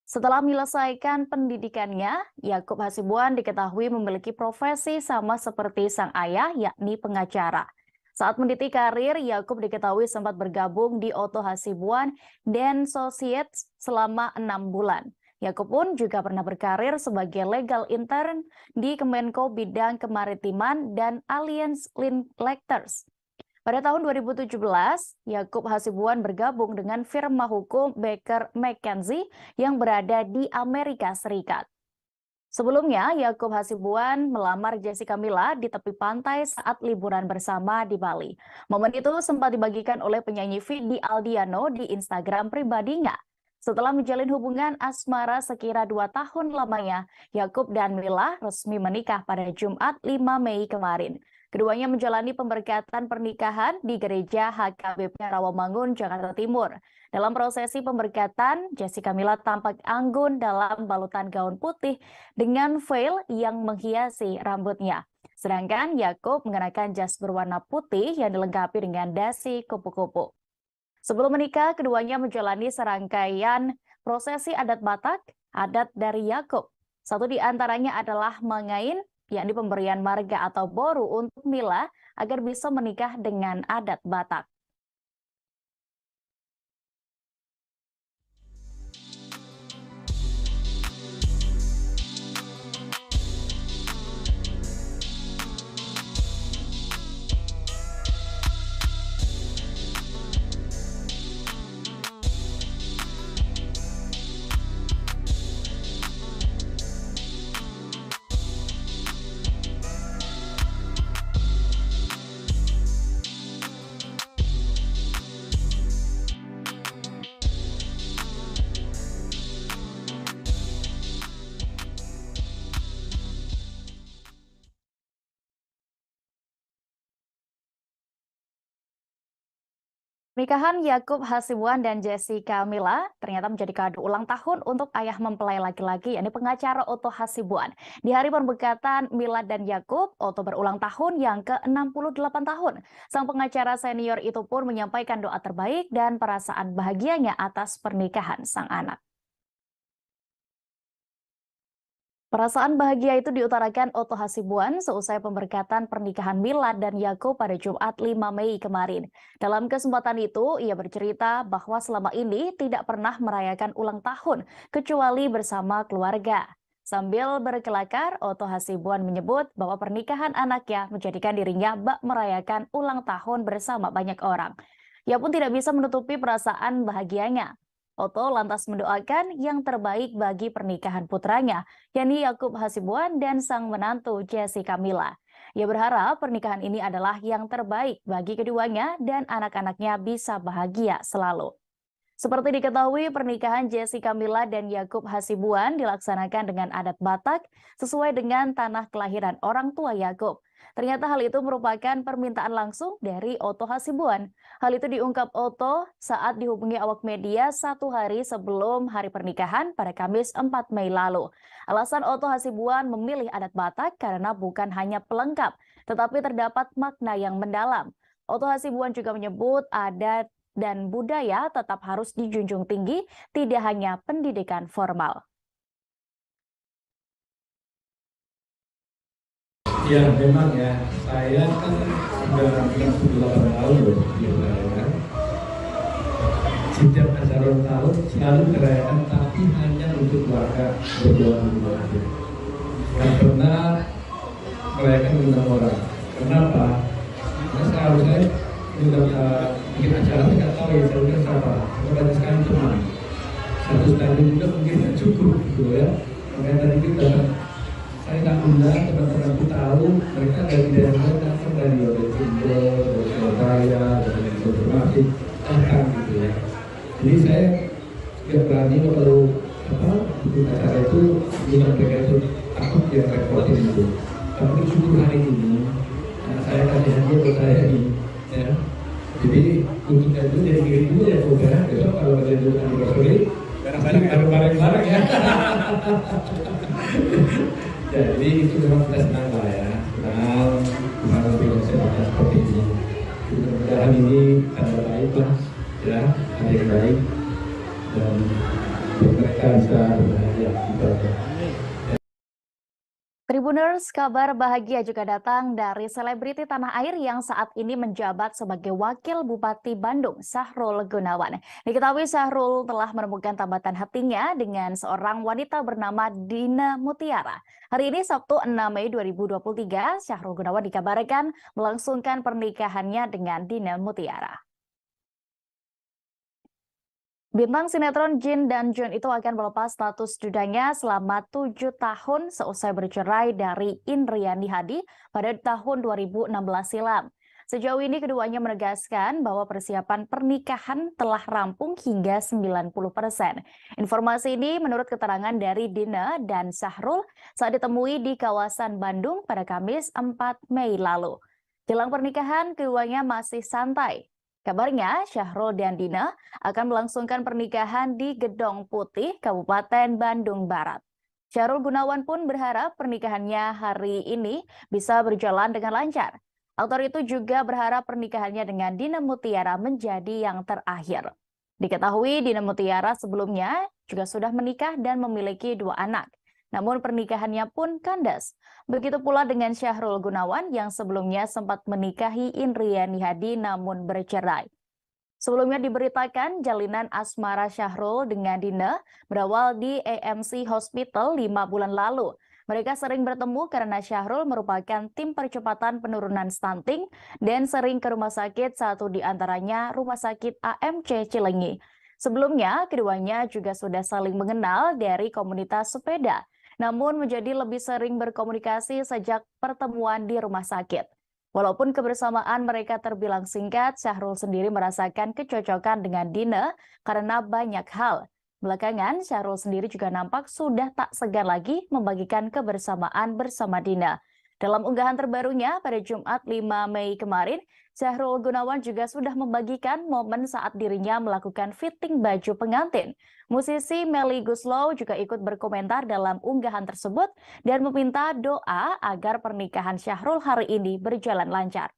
Setelah menyelesaikan pendidikannya, Yakub Hasibuan diketahui memiliki profesi sama seperti sang ayah, yakni pengacara. Saat meniti karir, Yakub diketahui sempat bergabung di Otto Hasibuan and Associates selama 6 bulan. Yakub pun juga pernah berkarir sebagai legal intern di Kemenko Bidang Kemaritiman dan Alliance Linkletters. Pada tahun 2017, Yakub Hasibuan bergabung dengan firma hukum Baker McKenzie yang berada di Amerika Serikat. Sebelumnya, Yakub Hasibuan melamar Jessica Mila di tepi pantai saat liburan bersama di Bali. Momen itu sempat dibagikan oleh penyanyi Vidi Aldiano di Instagram pribadinya. Setelah menjalin hubungan asmara sekira 2 tahun lamanya, Yakub dan Mila resmi menikah pada Jumat 5 Mei kemarin. Keduanya menjalani pemberkatan pernikahan di Gereja HKBP Rawamangun, Jakarta Timur. Dalam prosesi pemberkatan, Jessica Mila tampak anggun dalam balutan gaun putih dengan veil yang menghiasi rambutnya. Sedangkan Yakub mengenakan jas berwarna putih yang dilengkapi dengan dasi kupu-kupu. Sebelum menikah, keduanya menjalani serangkaian prosesi adat Batak, adat dari Yakub. Satu di antaranya adalah mengain, yakni pemberian marga atau boru untuk Mila agar bisa menikah dengan adat Batak. Pernikahan Yakub Hasibuan dan Jessica Mila ternyata menjadi kado ulang tahun untuk ayah mempelai laki-laki, yakni pengacara Otto Hasibuan. Di hari pemberkatan Mila dan Yakub, Otto berulang tahun yang ke-68 tahun. Sang pengacara senior itu pun menyampaikan doa terbaik dan perasaan bahagianya atas pernikahan sang anak. Perasaan bahagia itu diutarakan Otto Hasibuan seusai pemberkatan pernikahan Mila dan Yakub pada Jumat 5 Mei kemarin. Dalam kesempatan itu, ia bercerita bahwa selama ini tidak pernah merayakan ulang tahun, kecuali bersama keluarga. Sambil berkelakar, Otto Hasibuan menyebut bahwa pernikahan anaknya menjadikan dirinya bak merayakan ulang tahun bersama banyak orang. Ia pun tidak bisa menutupi perasaan bahagianya. Otto lantas mendoakan yang terbaik bagi pernikahan putranya, yakni Yakub Hasibuan dan sang menantu Jessica Mila. Ia berharap pernikahan ini adalah yang terbaik bagi keduanya dan anak-anaknya bisa bahagia selalu. Seperti diketahui, pernikahan Jessica Mila dan Yakub Hasibuan dilaksanakan dengan adat Batak sesuai dengan tanah kelahiran orang tua Yakub. Ternyata hal itu merupakan permintaan langsung dari Otto Hasibuan. Hal itu diungkap Otto saat dihubungi awak media 1 hari sebelum hari pernikahan pada Kamis 4 Mei lalu. Alasan Otto Hasibuan memilih adat Batak karena bukan hanya pelengkap, tetapi terdapat makna yang mendalam. Otto Hasibuan juga menyebut adat dan budaya tetap harus dijunjung tinggi, tidak hanya pendidikan formal. Ya memang ya, saya kan sudah 38 tahun loh di Ukraina. Setiap acara ulang tahun selalu dirayakan, tapi hanya untuk keluarga berdua aja. Tidak pernah merayakan undang orang. Kenapa? Karena selalu saya bikin acara tidak tahu ya saya udah siapa. Banyak sekali teman. Satu stadion juga mungkin tidak cukup gitu ya. Makanya tadi kita saya tak undang teman-temanku tahu mereka dari daerah datang dari Jember, dari Surabaya, dari Informasi, datang gitu ya. Jadi saya tidak berani kalau bikin acara itu dengan mereka itu takut dia repotin itu. Tapi bersyukur hari ini, nah, saya kasih hadiah buat saya ini, ya. Jadi untuk itu jadi diri dulu ya, saudara. Besok kalau ada yang anniversary, bareng-bareng ya. Ya, jadi itu memang kita senang lah ya, senang bisa lebih semuanya seperti ini. Mudah-mudahan ini tanda baik lah, ya, ada yang baik dan mereka bisa berbahagia. Tribuners, kabar bahagia juga datang dari selebriti tanah air yang saat ini menjabat sebagai Wakil Bupati Bandung, Sahrul Gunawan. Diketahui Sahrul telah menemukan tambatan hatinya dengan seorang wanita bernama Dina Mutiara. Hari ini Sabtu 6 Mei 2023, Sahrul Gunawan dikabarkan melangsungkan pernikahannya dengan Dina Mutiara. Bintang sinetron Jin dan Jun itu akan melepas status dudanya selama 7 tahun seusai bercerai dari Indriani Hadi pada tahun 2016 silam. Sejauh ini keduanya menegaskan bahwa persiapan pernikahan telah rampung hingga 90%. Informasi ini menurut keterangan dari Dina dan Syahrul saat ditemui di kawasan Bandung pada Kamis 4 Mei lalu. Jelang pernikahan, keduanya masih santai. Kabarnya, Syahrul dan Dina akan melangsungkan pernikahan di Gedong Putih, Kabupaten Bandung Barat. Syahrul Gunawan pun berharap pernikahannya hari ini bisa berjalan dengan lancar. Aktor itu juga berharap pernikahannya dengan Dina Mutiara menjadi yang terakhir. Diketahui Dina Mutiara sebelumnya juga sudah menikah dan memiliki 2 anak. Namun pernikahannya pun kandas. Begitu pula dengan Syahrul Gunawan yang sebelumnya sempat menikahi Indriani Hadi namun bercerai. Sebelumnya diberitakan jalinan asmara Syahrul dengan Dina berawal di AMC Hospital 5 bulan lalu. Mereka sering bertemu karena Syahrul merupakan tim percepatan penurunan stunting dan sering ke rumah sakit, satu di antaranya Rumah Sakit AMC Cilenyi. Sebelumnya, keduanya juga sudah saling mengenal dari komunitas sepeda, namun menjadi lebih sering berkomunikasi sejak pertemuan di rumah sakit. Walaupun kebersamaan mereka terbilang singkat, Syahrul sendiri merasakan kecocokan dengan Dina karena banyak hal. Belakangan, Syahrul sendiri juga nampak sudah tak segan lagi membagikan kebersamaan bersama Dina. Dalam unggahan terbarunya pada Jumat 5 Mei kemarin, Syahrul Gunawan juga sudah membagikan momen saat dirinya melakukan fitting baju pengantin. Musisi Melly Goeslaw juga ikut berkomentar dalam unggahan tersebut dan meminta doa agar pernikahan Syahrul hari ini berjalan lancar.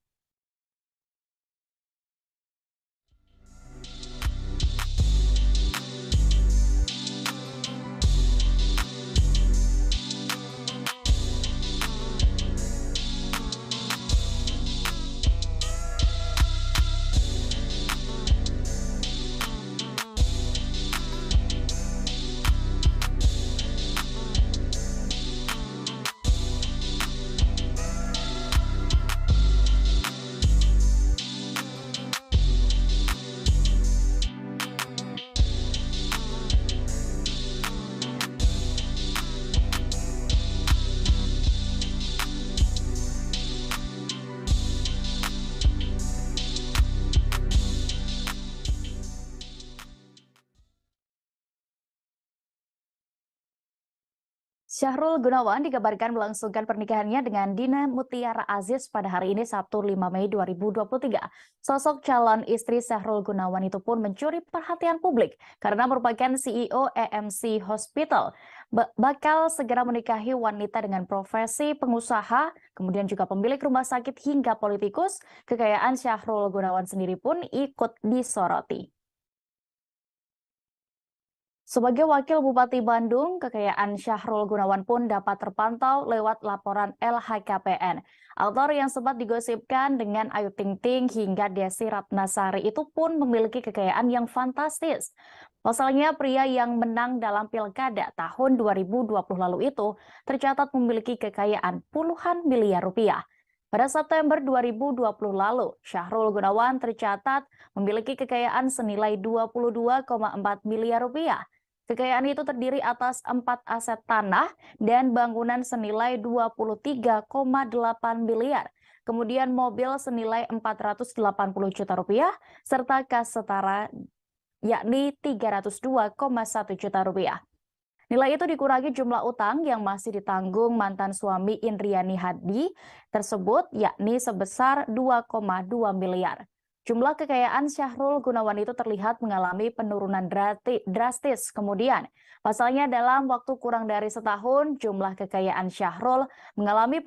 Syahrul Gunawan dikabarkan melangsungkan pernikahannya dengan Dina Mutiara Aziz pada hari ini Sabtu 5 Mei 2023. Sosok calon istri Syahrul Gunawan itu pun mencuri perhatian publik karena merupakan CEO AMC Hospital. Bakal segera menikahi wanita dengan profesi pengusaha, kemudian juga pemilik rumah sakit hingga politikus. Kekayaan Syahrul Gunawan sendiri pun ikut disoroti. Sebagai Wakil Bupati Bandung, kekayaan Syahrul Gunawan pun dapat terpantau lewat laporan LHKPN. Aktor yang sempat digosipkan dengan Ayu Ting Ting hingga Desi Ratnasari itu pun memiliki kekayaan yang fantastis. Pasalnya, pria yang menang dalam pilkada tahun 2020 lalu itu tercatat memiliki kekayaan puluhan miliar rupiah. Pada September 2020 lalu, Syahrul Gunawan tercatat memiliki kekayaan senilai 22,4 miliar rupiah. Kekayaan itu terdiri atas 4 aset tanah dan bangunan senilai 23,8 miliar. Kemudian mobil senilai 480 juta rupiah, serta kas setara yakni 302,1 juta rupiah. Nilai itu dikurangi jumlah utang yang masih ditanggung mantan suami Indriani Hadi tersebut, yakni sebesar 2,2 miliar. Jumlah kekayaan Syahrul Gunawan itu terlihat mengalami penurunan drastis. Kemudian, pasalnya dalam waktu kurang dari setahun, jumlah kekayaan Syahrul mengalami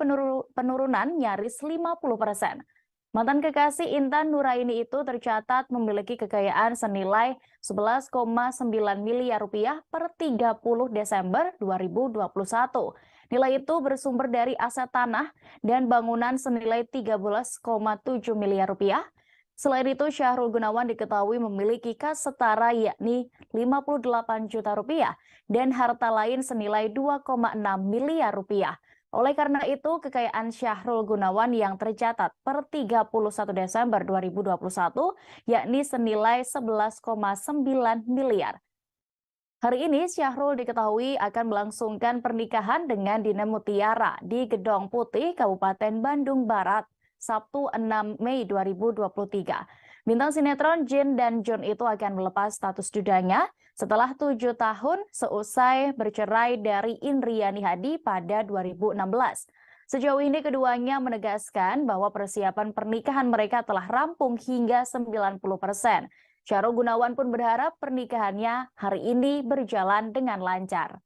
penurunan nyaris 50%. Mantan kekasih Intan Nuraini itu tercatat memiliki kekayaan senilai 11,9 miliar rupiah per 30 Desember 2021. Nilai itu bersumber dari aset tanah dan bangunan senilai 13,7 miliar rupiah. Selain itu, Syahrul Gunawan diketahui memiliki kas setara yakni 58 juta rupiah dan harta lain senilai 2,6 miliar rupiah. Oleh karena itu, kekayaan Syahrul Gunawan yang tercatat per 31 Desember 2021 yakni senilai 11,9 miliar. Hari ini Syahrul diketahui akan melangsungkan pernikahan dengan Dina Mutiara di Gedong Putih, Kabupaten Bandung Barat, Sabtu 6 Mei 2023. Bintang sinetron Jin dan John itu akan melepas status dudanya setelah 7 tahun seusai bercerai dari Indriani Hadi pada 2016. Sejauh ini keduanya menegaskan bahwa persiapan pernikahan mereka telah rampung hingga 90%. Syahrul Gunawan pun berharap pernikahannya hari ini berjalan dengan lancar.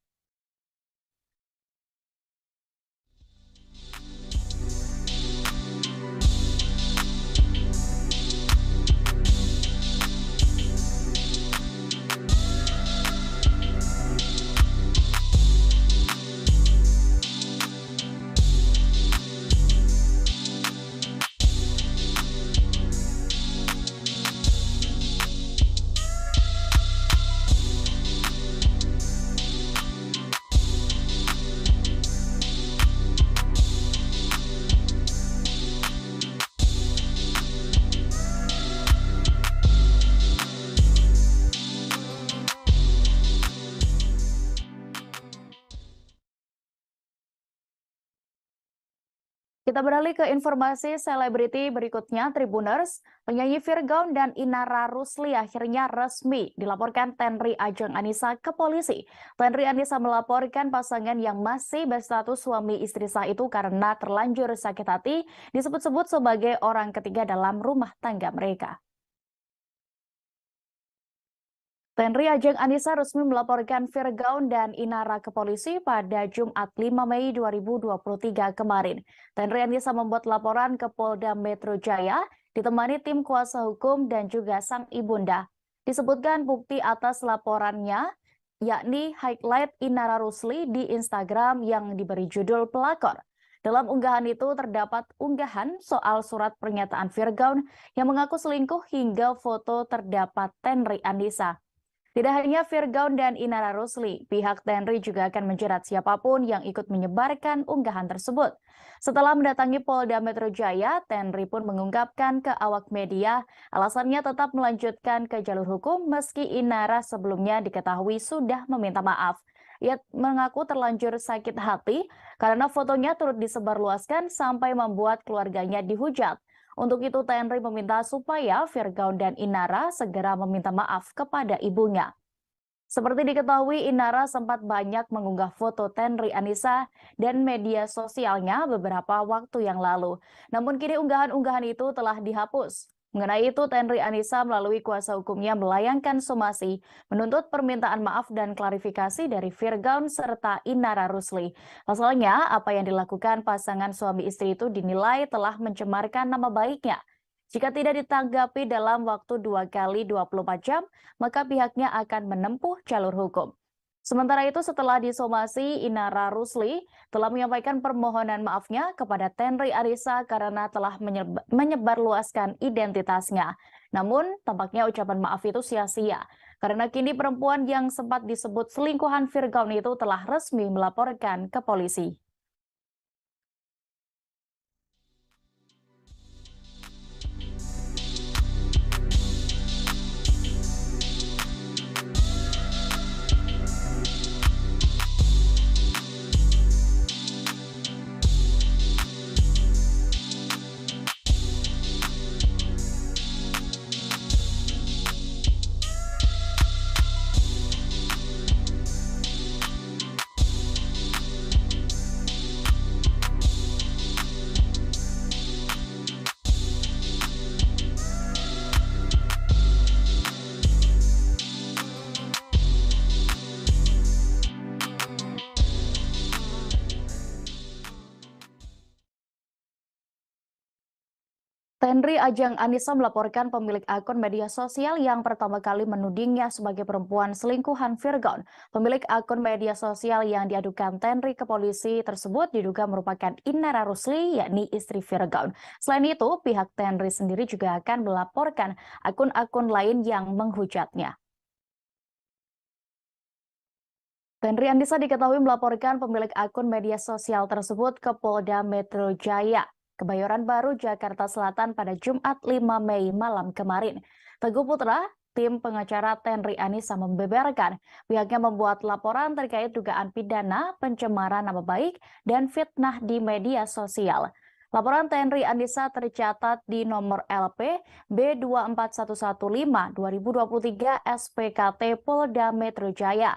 Kita beralih ke informasi selebriti berikutnya, Tribuners. Penyanyi Virgaun dan Inara Rusli akhirnya resmi dilaporkan Tenri Ajeng Anissa ke polisi. Tenri Anissa melaporkan pasangan yang masih berstatus suami istri sah itu karena terlanjur sakit hati disebut-sebut sebagai orang ketiga dalam rumah tangga mereka. Tenri Ajeng Anissa resmi melaporkan Virgaun dan Inara ke polisi pada Jumat 5 Mei 2023 kemarin. Tenri Anissa membuat laporan ke Polda Metro Jaya ditemani tim kuasa hukum dan juga sang ibunda. Disebutkan bukti atas laporannya yakni highlight Inara Rusli di Instagram yang diberi judul pelakor. Dalam unggahan itu terdapat unggahan soal surat pernyataan Virgaun yang mengaku selingkuh hingga foto terdapat Tenri Anissa. Tidak hanya Virgaun dan Inara Rusli, pihak Tenri juga akan menjerat siapapun yang ikut menyebarkan unggahan tersebut. Setelah mendatangi Polda Metro Jaya, Tenri pun mengungkapkan ke awak media alasannya tetap melanjutkan ke jalur hukum meski Inara sebelumnya diketahui sudah meminta maaf. Ia mengaku terlanjur sakit hati karena fotonya turut disebarluaskan sampai membuat keluarganya dihujat. Untuk itu, Tenri meminta supaya Virgaun dan Inara segera meminta maaf kepada ibunya. Seperti diketahui, Inara sempat banyak mengunggah foto Tenri Anissa dan media sosialnya beberapa waktu yang lalu. Namun kini unggahan-unggahan itu telah dihapus. Mengenai itu, Tenri Anissa melalui kuasa hukumnya melayangkan somasi, menuntut permintaan maaf dan klarifikasi dari Virgaun serta Inara Rusli. Pasalnya, apa yang dilakukan pasangan suami istri itu dinilai telah mencemarkan nama baiknya. Jika tidak ditanggapi dalam waktu 2 kali 24 jam, maka pihaknya akan menempuh jalur hukum. Sementara itu, setelah disomasi, Inara Rusli telah menyampaikan permohonan maafnya kepada Tenri Anissa karena telah menyebarluaskan identitasnya. Namun, tampaknya ucapan maaf itu sia-sia, karena kini perempuan yang sempat disebut selingkuhan Virgaun itu telah resmi melaporkan ke polisi. Tenri Ajeng Anissa melaporkan pemilik akun media sosial yang pertama kali menudingnya sebagai perempuan selingkuhan Virgaun. Pemilik akun media sosial yang diadukan Tenri ke polisi tersebut diduga merupakan Inara Rusli, yakni istri Virgaun. Selain itu, pihak Tenri sendiri juga akan melaporkan akun-akun lain yang menghujatnya. Tenri Andisa diketahui melaporkan pemilik akun media sosial tersebut ke Polda Metro Jaya, Kebayoran Baru, Jakarta Selatan pada Jumat 5 Mei malam kemarin. Teguh Putra, tim pengacara Tenri Andisa membeberkan pihaknya membuat laporan terkait dugaan pidana, pencemaran nama baik, dan fitnah di media sosial. Laporan Tenri Andisa tercatat di nomor LP B24115 2023 SPKT Polda Metro Jaya.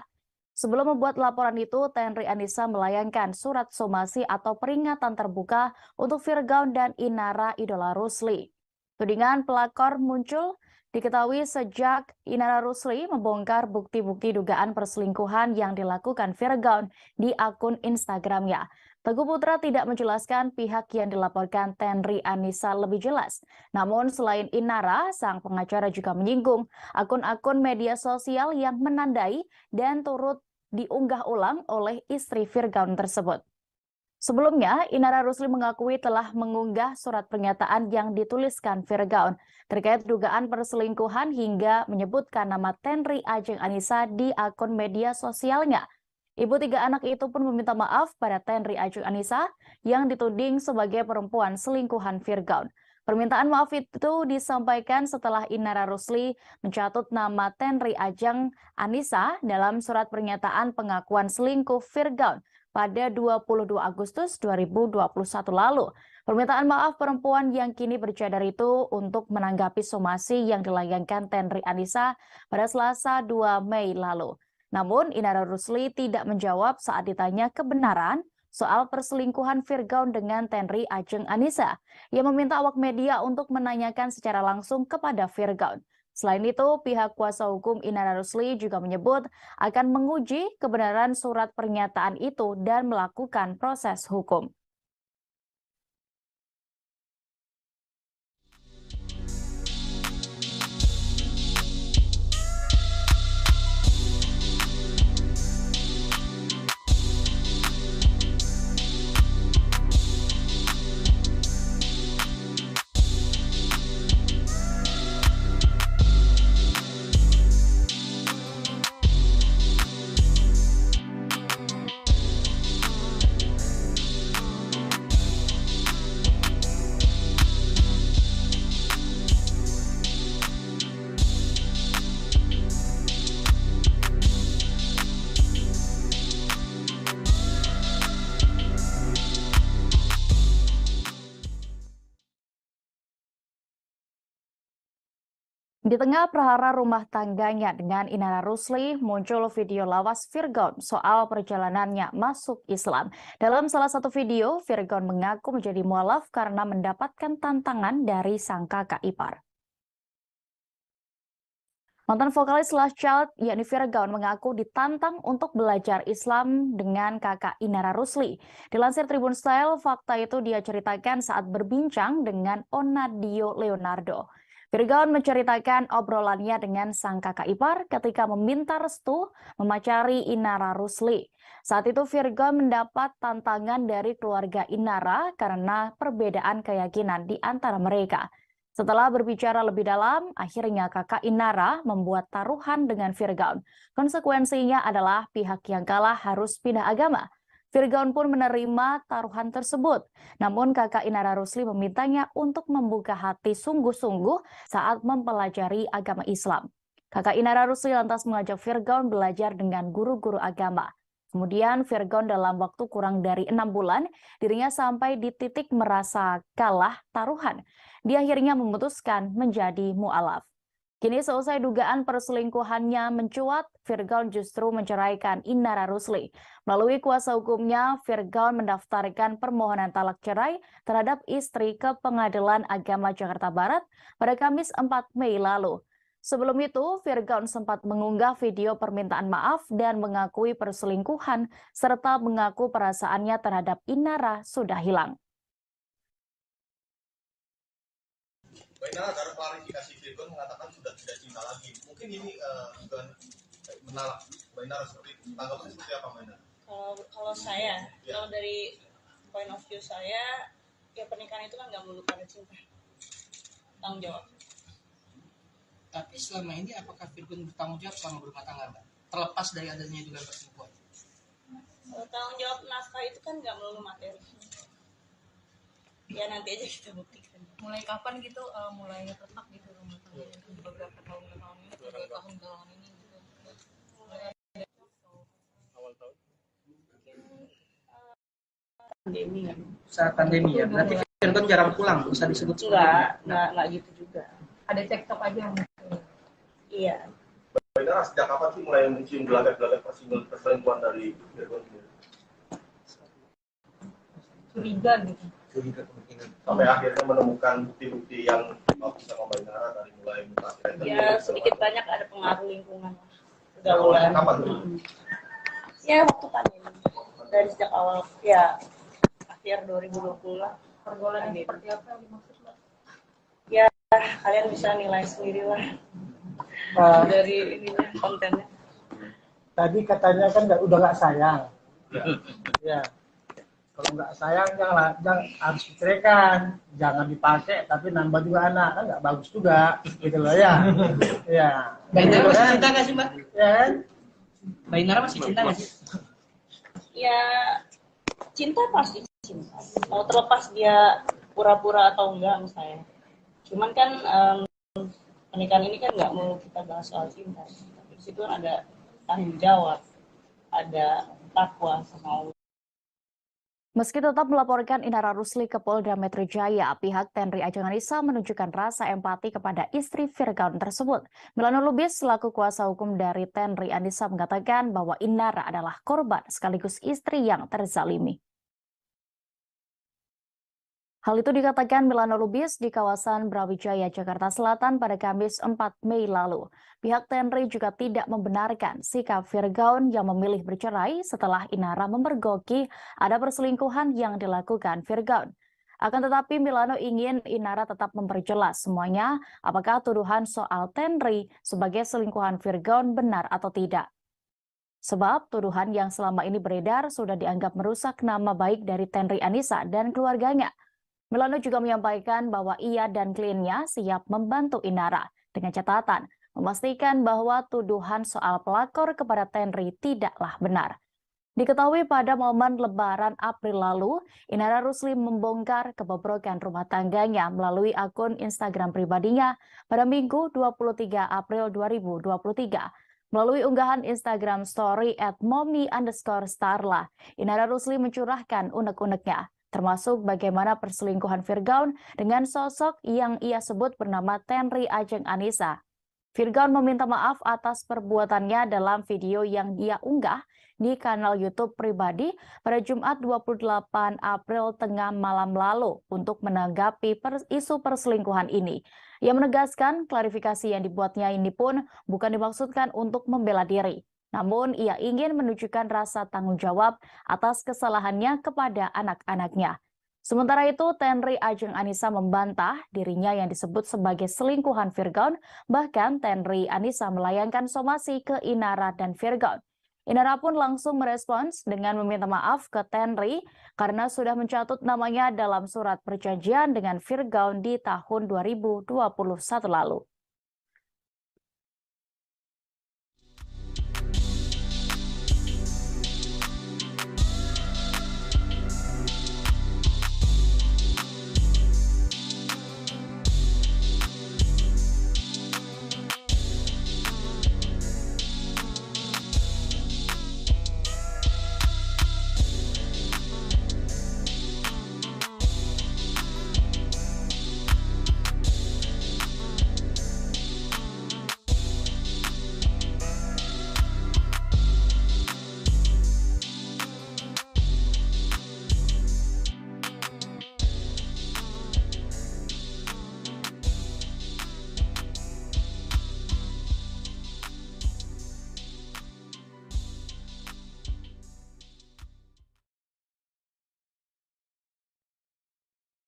Sebelum membuat laporan itu, Tenri Andisa melayangkan surat somasi atau peringatan terbuka untuk Virgaun dan Inara Idola Rusli. Tudingan pelakor muncul diketahui sejak Inara Rusli membongkar bukti-bukti dugaan perselingkuhan yang dilakukan Virgaun di akun Instagramnya. Teguh Putra tidak menjelaskan pihak yang dilaporkan Tenri Andisa lebih jelas. Namun selain Inara, sang pengacara juga menyinggung akun-akun media sosial yang menandai dan turut diunggah ulang oleh istri Virgaun tersebut. Sebelumnya, Inara Rusli mengakui telah mengunggah surat pernyataan yang dituliskan Virgaun terkait dugaan perselingkuhan hingga menyebutkan nama Tenri Ajeng Andisa di akun media sosialnya. Ibu tiga anak itu pun meminta maaf pada Tenri Ajeng Andisa yang dituding sebagai perempuan selingkuhan Virgaun. Permintaan maaf itu disampaikan setelah Inara Rusli mencatut nama Tenri Ajeng Andisa dalam surat pernyataan pengakuan selingkuh Virgaun pada 22 Agustus 2021 lalu. Permintaan maaf perempuan yang kini bercadar itu untuk menanggapi somasi yang dilayangkan Tenri Andisa pada Selasa 2 Mei lalu. Namun Inara Rusli tidak menjawab saat ditanya kebenaran soal perselingkuhan Virgaun dengan Tenri Ajeng Andisa. Ia meminta awak media untuk menanyakan secara langsung kepada Virgaun. Selain itu, pihak kuasa hukum Inara Rusli juga menyebut akan menguji kebenaran surat pernyataan itu dan melakukan proses hukum. Di tengah prahara rumah tangganya dengan Inara Rusli, muncul video lawas Virgaun soal perjalanannya masuk Islam. Dalam salah satu video, Virgaun mengaku menjadi mualaf karena mendapatkan tantangan dari sang kakak ipar. Mantan vokalis Last Child, yakni Virgaun, mengaku ditantang untuk belajar Islam dengan kakak Inara Rusli. Dilansir Tribun Style, fakta itu dia ceritakan saat berbincang dengan Onadio Leonardo. Virgaun menceritakan obrolannya dengan sang kakak ipar ketika meminta restu memacari Inara Rusli. Saat itu Virgaun mendapat tantangan dari keluarga Inara karena perbedaan keyakinan di antara mereka. Setelah berbicara lebih dalam, akhirnya kakak Inara membuat taruhan dengan Virgaun. Konsekuensinya adalah pihak yang kalah harus pindah agama. Virgaun pun menerima taruhan tersebut. Namun kakak Inara Rusli memintanya untuk membuka hati sungguh-sungguh saat mempelajari agama Islam. Kakak Inara Rusli lantas mengajak Virgaun belajar dengan guru-guru agama. Kemudian Virgaun dalam waktu kurang dari 6 bulan, dirinya sampai di titik merasa kalah taruhan. Dia akhirnya memutuskan menjadi mu'alaf. Kini selesai dugaan perselingkuhannya mencuat, Virgaun justru menceraikan Inara Rusli. Melalui kuasa hukumnya, Virgaun mendaftarkan permohonan talak cerai terhadap istri ke Pengadilan Agama Jakarta Barat pada Kamis 4 Mei lalu. Sebelum itu, Virgaun sempat mengunggah video permintaan maaf dan mengakui perselingkuhan serta mengaku perasaannya terhadap Inara sudah hilang. Mbak Inara dalam klarifikasi Virgaun mengatakan sudah tidak cinta lagi. Mungkin ini bukan menolak Mbak Inara seperti itu. Tanggapannya seperti apa Mbak Inara? Kalau saya, kalau dari point of view saya, ya pernikahan itu kan nggak melulu karena cinta. Tanggung jawab. Tapi selama ini apakah Virgaun bertanggung jawab selama berumah tangga, Mbak? Terlepas dari adanya dugaan perselingkuhan? Tanggung jawab nafkah itu kan nggak melulu materi. Ya nanti aja kita buktikan. Mulai kapan gitu mulai retak gitu rumah tangga beberapa tahun ini, 3 tahun belakangan ini gitu. Awal tahun. Pandemi kan. Saat pandemi ya. Berarti Virgon jarang pulang, bisa disebut Enggak gitu juga. Ada cekcok aja mungkin. Iya. Mbak, sejak kapan sih mulai mencium gelagat-gelagat perselingkuhan dari Virgon sendiri? Curiga gitu. Sampai akhirnya menemukan bukti-bukti yang bisa Mbak Inara dari mulai mutasi. Ya sedikit banyak ada pengaruh lingkungan. Pergaulan. Kapan tuh? Ya waktu pandemi. Dari sejak awal ya akhir 2020 lah. Pergaulan yang seperti apa yang dimaksud, Mbak? Ya kalian bisa nilai sendiri lah dari ininya kontennya. Tadi katanya kan udah nggak sayang. Ya. Kalau nggak sayang jangan harus diceraikan, jangan dipakai tapi nambah juga anak, kan nggak bagus juga gitu loh ya. Ya. Mbak Inara masih cinta nggak sih, Mbak? Ya kan? Mbak Inara masih cinta nggak sih? Ya cinta pasti cinta. Mau terlepas dia pura-pura atau enggak misalnya. Cuman kan pernikahan ini kan nggak mau kita bahas soal cinta. Tapi di situ kan ada tanggung jawab, ada takwa sama Allah. Meski tetap melaporkan Inara Rusli ke Polda Metro Jaya, pihak Tenri Ajeng Anissa menunjukkan rasa empati kepada istri Virgon tersebut. Milano Lubis selaku kuasa hukum dari Tenri Anissa mengatakan bahwa Inara adalah korban sekaligus istri yang terzalimi. Hal itu dikatakan Milano Lubis di kawasan Brawijaya, Jakarta Selatan pada Kamis 4 Mei lalu. Pihak Tenri juga tidak membenarkan sikap Virgon yang memilih bercerai setelah Inara memergoki ada perselingkuhan yang dilakukan Virgon. Akan tetapi Milano ingin Inara tetap memperjelas semuanya apakah tuduhan soal Tenri sebagai selingkuhan Virgon benar atau tidak. Sebab tuduhan yang selama ini beredar sudah dianggap merusak nama baik dari Tenri Anissa dan keluarganya. Milano juga menyampaikan bahwa ia dan kliennya siap membantu Inara dengan catatan memastikan bahwa tuduhan soal pelakor kepada Tenri tidaklah benar. Diketahui pada momen Lebaran April lalu, Inara Rusli membongkar kebobrokan rumah tangganya melalui akun Instagram pribadinya pada Minggu 23 April 2023. Melalui unggahan Instagram story @mommy_starla, Inara Rusli mencurahkan unek-uneknya, termasuk bagaimana perselingkuhan Virgon dengan sosok yang ia sebut bernama Tenri Ajeng Anissa. Virgon meminta maaf atas perbuatannya dalam video yang dia unggah di kanal YouTube pribadi pada Jumat 28 April tengah malam lalu untuk menanggapi isu perselingkuhan ini. Ia menegaskan klarifikasi yang dibuatnya ini pun bukan dimaksudkan untuk membela diri. Namun ia ingin menunjukkan rasa tanggung jawab atas kesalahannya kepada anak-anaknya. Sementara itu, Tenri Ajeng Anissa membantah dirinya yang disebut sebagai selingkuhan Virgon, bahkan Tenri Anissa melayangkan somasi ke Inara dan Virgon. Inara pun langsung merespons dengan meminta maaf ke Tenri karena sudah mencatut namanya dalam surat perjanjian dengan Virgon di tahun 2021 lalu.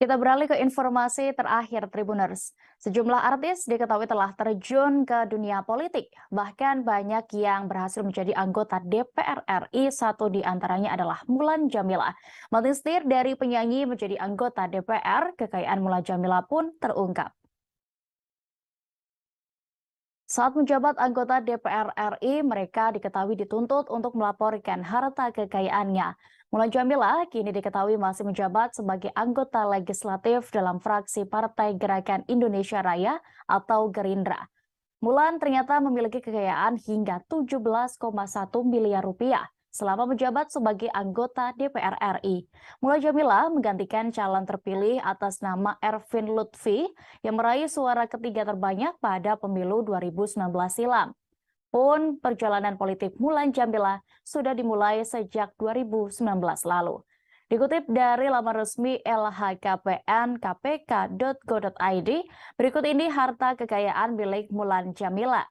Kita beralih ke informasi terakhir Tribuners. Sejumlah artis diketahui telah terjun ke dunia politik. Bahkan banyak yang berhasil menjadi anggota DPR RI, satu di antaranya adalah Mulan Jamila. Mantan setir dari penyanyi menjadi anggota DPR, kekayaan Mulan Jamila pun terungkap. Saat menjabat anggota DPR RI, mereka diketahui dituntut untuk melaporkan harta kekayaannya. Mulan Jameela kini diketahui masih menjabat sebagai anggota legislatif dalam fraksi Partai Gerakan Indonesia Raya atau Gerindra. Mulan ternyata memiliki kekayaan hingga 17,1 miliar rupiah selama menjabat sebagai anggota DPR RI. Mulan Jameela menggantikan calon terpilih atas nama Ervin Lutfi yang meraih suara ketiga terbanyak pada pemilu 2019 silam. Pun perjalanan politik Mulan Jameela sudah dimulai sejak 2019 lalu. Dikutip dari laman resmi lhkpn.kpk.go.id, berikut ini harta kekayaan milik Mulan Jameela.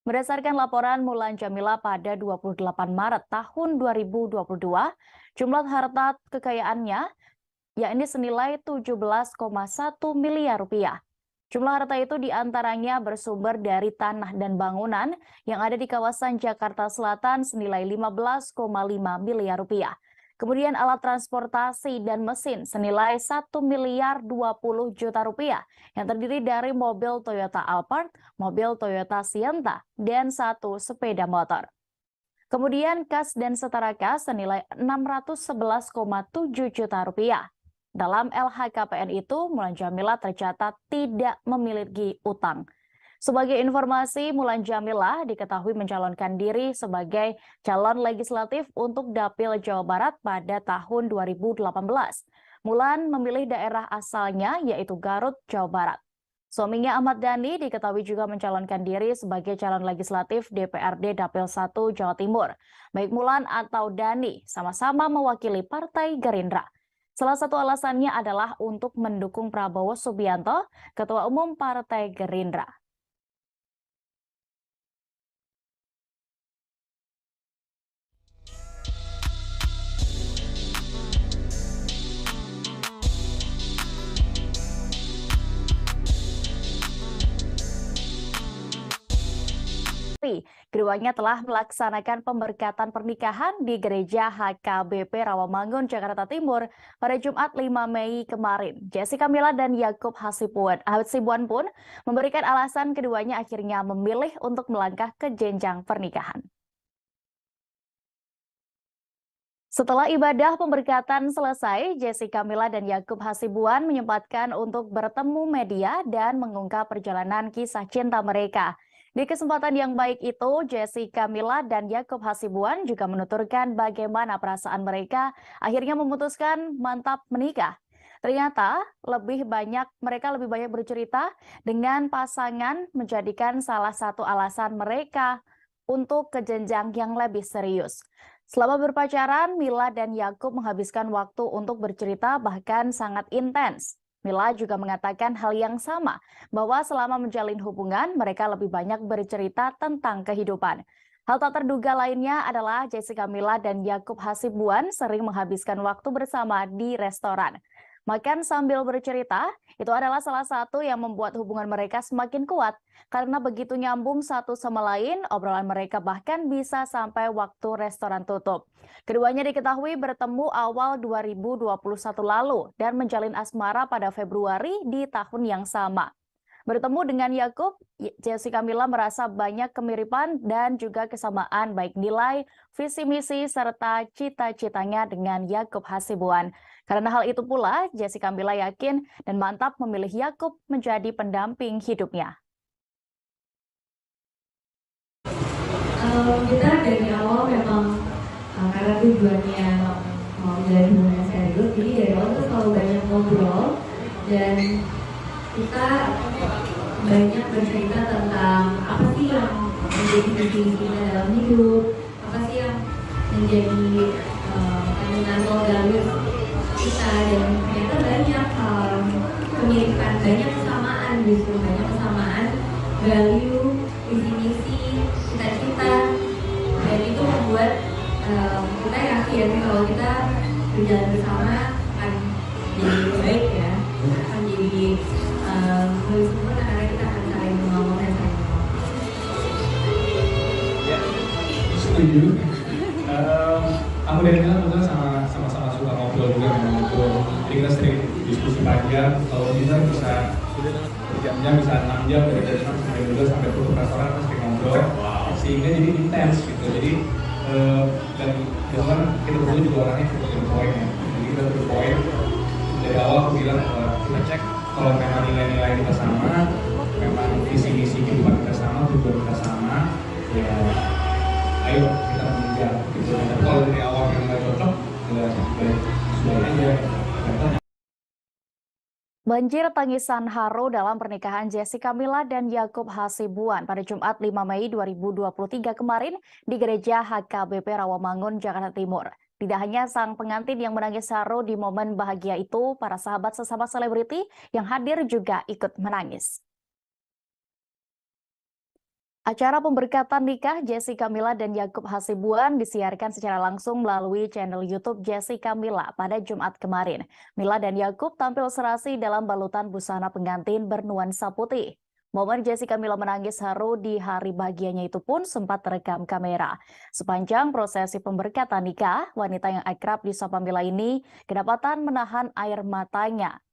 Berdasarkan laporan Mulan Jameela pada 28 Maret tahun 2022, jumlah harta kekayaannya yakni senilai 17,1 miliar rupiah. Jumlah harta itu diantaranya bersumber dari tanah dan bangunan yang ada di kawasan Jakarta Selatan senilai 15,5 miliar rupiah. Kemudian alat transportasi dan mesin senilai 1 miliar 20 juta rupiah yang terdiri dari mobil Toyota Alphard, mobil Toyota Sienta, dan 1 sepeda motor. Kemudian kas dan setara kas senilai 611,7 juta rupiah. Dalam LHKPN itu, Mulan Jameela tercatat tidak memiliki utang. Sebagai informasi, Mulan Jameela diketahui mencalonkan diri sebagai calon legislatif untuk Dapil Jawa Barat pada tahun 2018. Mulan memilih daerah asalnya yaitu Garut, Jawa Barat. Suaminya Ahmad Dhani diketahui juga mencalonkan diri sebagai calon legislatif DPRD Dapil 1 Jawa Timur. Baik Mulan atau Dhani sama-sama mewakili Partai Gerindra. Salah satu alasannya adalah untuk mendukung Prabowo Subianto, Ketua Umum Partai Gerindra. Keduanya telah melaksanakan pemberkatan pernikahan di Gereja HKBP Rawamangun, Jakarta Timur pada Jumat 5 Mei kemarin. Jessica Mila dan Yakub Hasibuan pun memberikan alasan keduanya akhirnya memilih untuk melangkah ke jenjang pernikahan. Setelah ibadah pemberkatan selesai, Jessica Mila dan Yakub Hasibuan menyempatkan untuk bertemu media dan mengungkap perjalanan kisah cinta mereka. Di kesempatan yang baik itu, Jessica Mila dan Yakub Hasibuan juga menuturkan bagaimana perasaan mereka akhirnya memutuskan mantap menikah. Ternyata mereka lebih banyak bercerita dengan pasangan menjadikan salah satu alasan mereka untuk ke jenjang yang lebih serius. Selama berpacaran, Mila dan Yakub menghabiskan waktu untuk bercerita bahkan sangat intens. Mila juga mengatakan hal yang sama, bahwa selama menjalin hubungan, mereka lebih banyak bercerita tentang kehidupan. Hal tak terduga lainnya adalah Jessica Mila dan Yakub Hasibuan sering menghabiskan waktu bersama di restoran. Makan sambil bercerita, itu adalah salah satu yang membuat hubungan mereka semakin kuat. Karena begitu nyambung satu sama lain, obrolan mereka bahkan bisa sampai waktu restoran tutup. Keduanya diketahui bertemu awal 2021 lalu dan menjalin asmara pada Februari di tahun yang sama. Bertemu dengan Yakub, Jessica Mila merasa banyak kemiripan dan juga kesamaan baik nilai, visi misi, serta cita-citanya dengan Yakub Hasibuan. Karena hal itu pula, Jessica Mila yakin dan mantap memilih Yakub menjadi pendamping hidupnya. Kita dari awal memang karena tujuannya mau menjalin hubungan serius, jadi dari awal tuh selalu banyak ngobrol dan kita banyak bercerita tentang apa sih yang menjadi visi kita dalam hidup, apa sih yang menjadi fundamental values kita, dan ternyata banyak kemiripan, banyak kesamaan, justru banyak kesamaan value, visi misi, cita-cita, dan itu membuat kita yakin kalau kita berjalan bersama akan jadi lebih baik ya, akan jadi lebih sempurna karena kita akan saling mengamalkan dan saling Ya, setuju. Aku dan Mila juga sama-sama suka ngobrol juga dengan ngobrol. Jadi kita sering diskusi panjang. Kalau bisa berjam-jam, bisa 6 jam dari jam 6 sampai dari dulu sampai tutup restoran terus sering ngobrol, sehingga jadi intens gitu. Jadi dan kan kita berdua juga orangnya cukup to the point ya. Jadi kita to the point. Dari awal aku bilang kita cek kalau memang nilai-nilai kita sama, memang visi-misi kehidupan kita sama, tujuan kita sama, ya ayo kita mengejar gitu. Dan kalau dari awal yang nggak cocok, ya sudah aja. Banjir tangisan haru dalam pernikahan Jessica Mila dan Yakub Hasibuan pada Jumat 5 Mei 2023 kemarin di Gereja HKBP Rawamangun, Jakarta Timur. Tidak hanya sang pengantin yang menangis haru di momen bahagia itu, para sahabat sesama selebriti yang hadir juga ikut menangis. Acara pemberkatan nikah Jessica Mila dan Yakub Hasibuan disiarkan secara langsung melalui channel YouTube Jessica Mila pada Jumat kemarin. Mila dan Yakub tampil serasi dalam balutan busana pengantin bernuansa putih. Momen Jessica Mila menangis haru di hari bahagianya itu pun sempat terekam kamera. Sepanjang prosesi pemberkatan nikah, wanita yang akrab disapa Mila ini kedapatan menahan air matanya.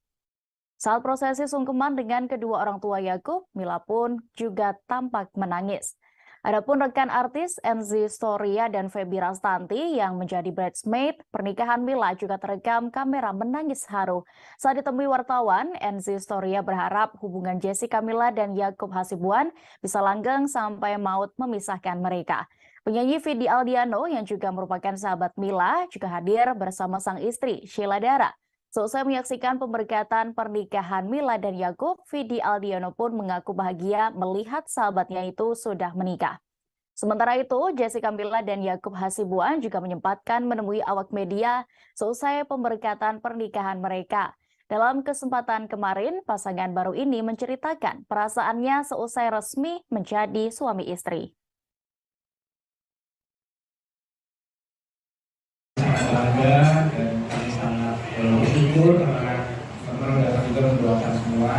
Saat prosesi sungkeman dengan kedua orang tua Yakub, Mila pun juga tampak menangis. Adapun rekan artis Enzy Storia dan Feby Rastanti yang menjadi bridesmaid pernikahan Mila juga terekam kamera menangis haru. Saat ditemui wartawan, Enzy Storia berharap hubungan Jessica Mila dan Yakub Hasibuan bisa langgeng sampai maut memisahkan mereka. Penyanyi Vidi Aldiano yang juga merupakan sahabat Mila juga hadir bersama sang istri Sheila Dara. Selesai menyaksikan pemberkatan pernikahan Mila dan Yakub, Vidi Aldiano pun mengaku bahagia melihat sahabatnya itu sudah menikah. Sementara itu, Jessica Mila dan Yakub Hasibuan juga menyempatkan menemui awak media selesai pemberkatan pernikahan mereka. Dalam kesempatan kemarin, pasangan baru ini menceritakan perasaannya seusai resmi menjadi suami istri. Dan kami sangat bersyukur karena teman-teman datang juga mendoakan semua.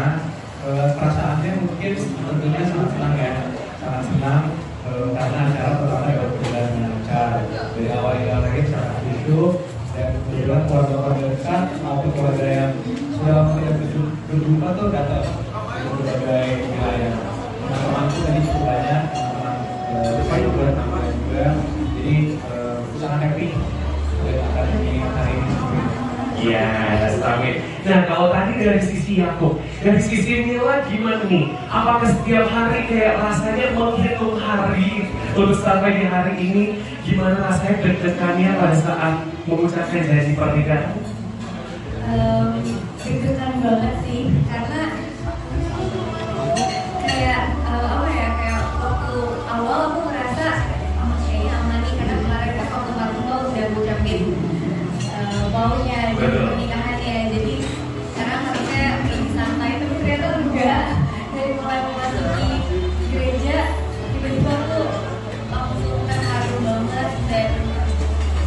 Perasaannya mungkin tentunya sangat senang ya, sangat senang karena acara pertama dapat berjalan dengan lancar. Dari awal hingga akhir sangat khusyuk dan kebetulan keluarga-keluarga dekat maupun keluarga yang sudah lama tidak berjumpa tuh datang dari berbagai wilayah. Teman-temanku tadi cukup banyak, teman-teman juga, jadi sangat happy. Ya, amin. Nah, kalau tadi dari sisi Yakub, dari sisi Mila gimana nih? Apakah setiap hari kayak rasanya menghitung hari untuk sampai di hari ini? Gimana rasanya deg-degannya pada saat mengucapkan janji pernikahan? Deg-degan banget sih, karena kayak kayak waktu awal aku merasa kayaknya aman nih, karena kemarin kan waktu Marvel udah ngucapin baunya jadi pernikahannya, jadi sekarang harusnya lebih santai, tapi ternyata enggak. Dari mulai memasuki gereja tiba-tiba tuh langsung terharu banget dan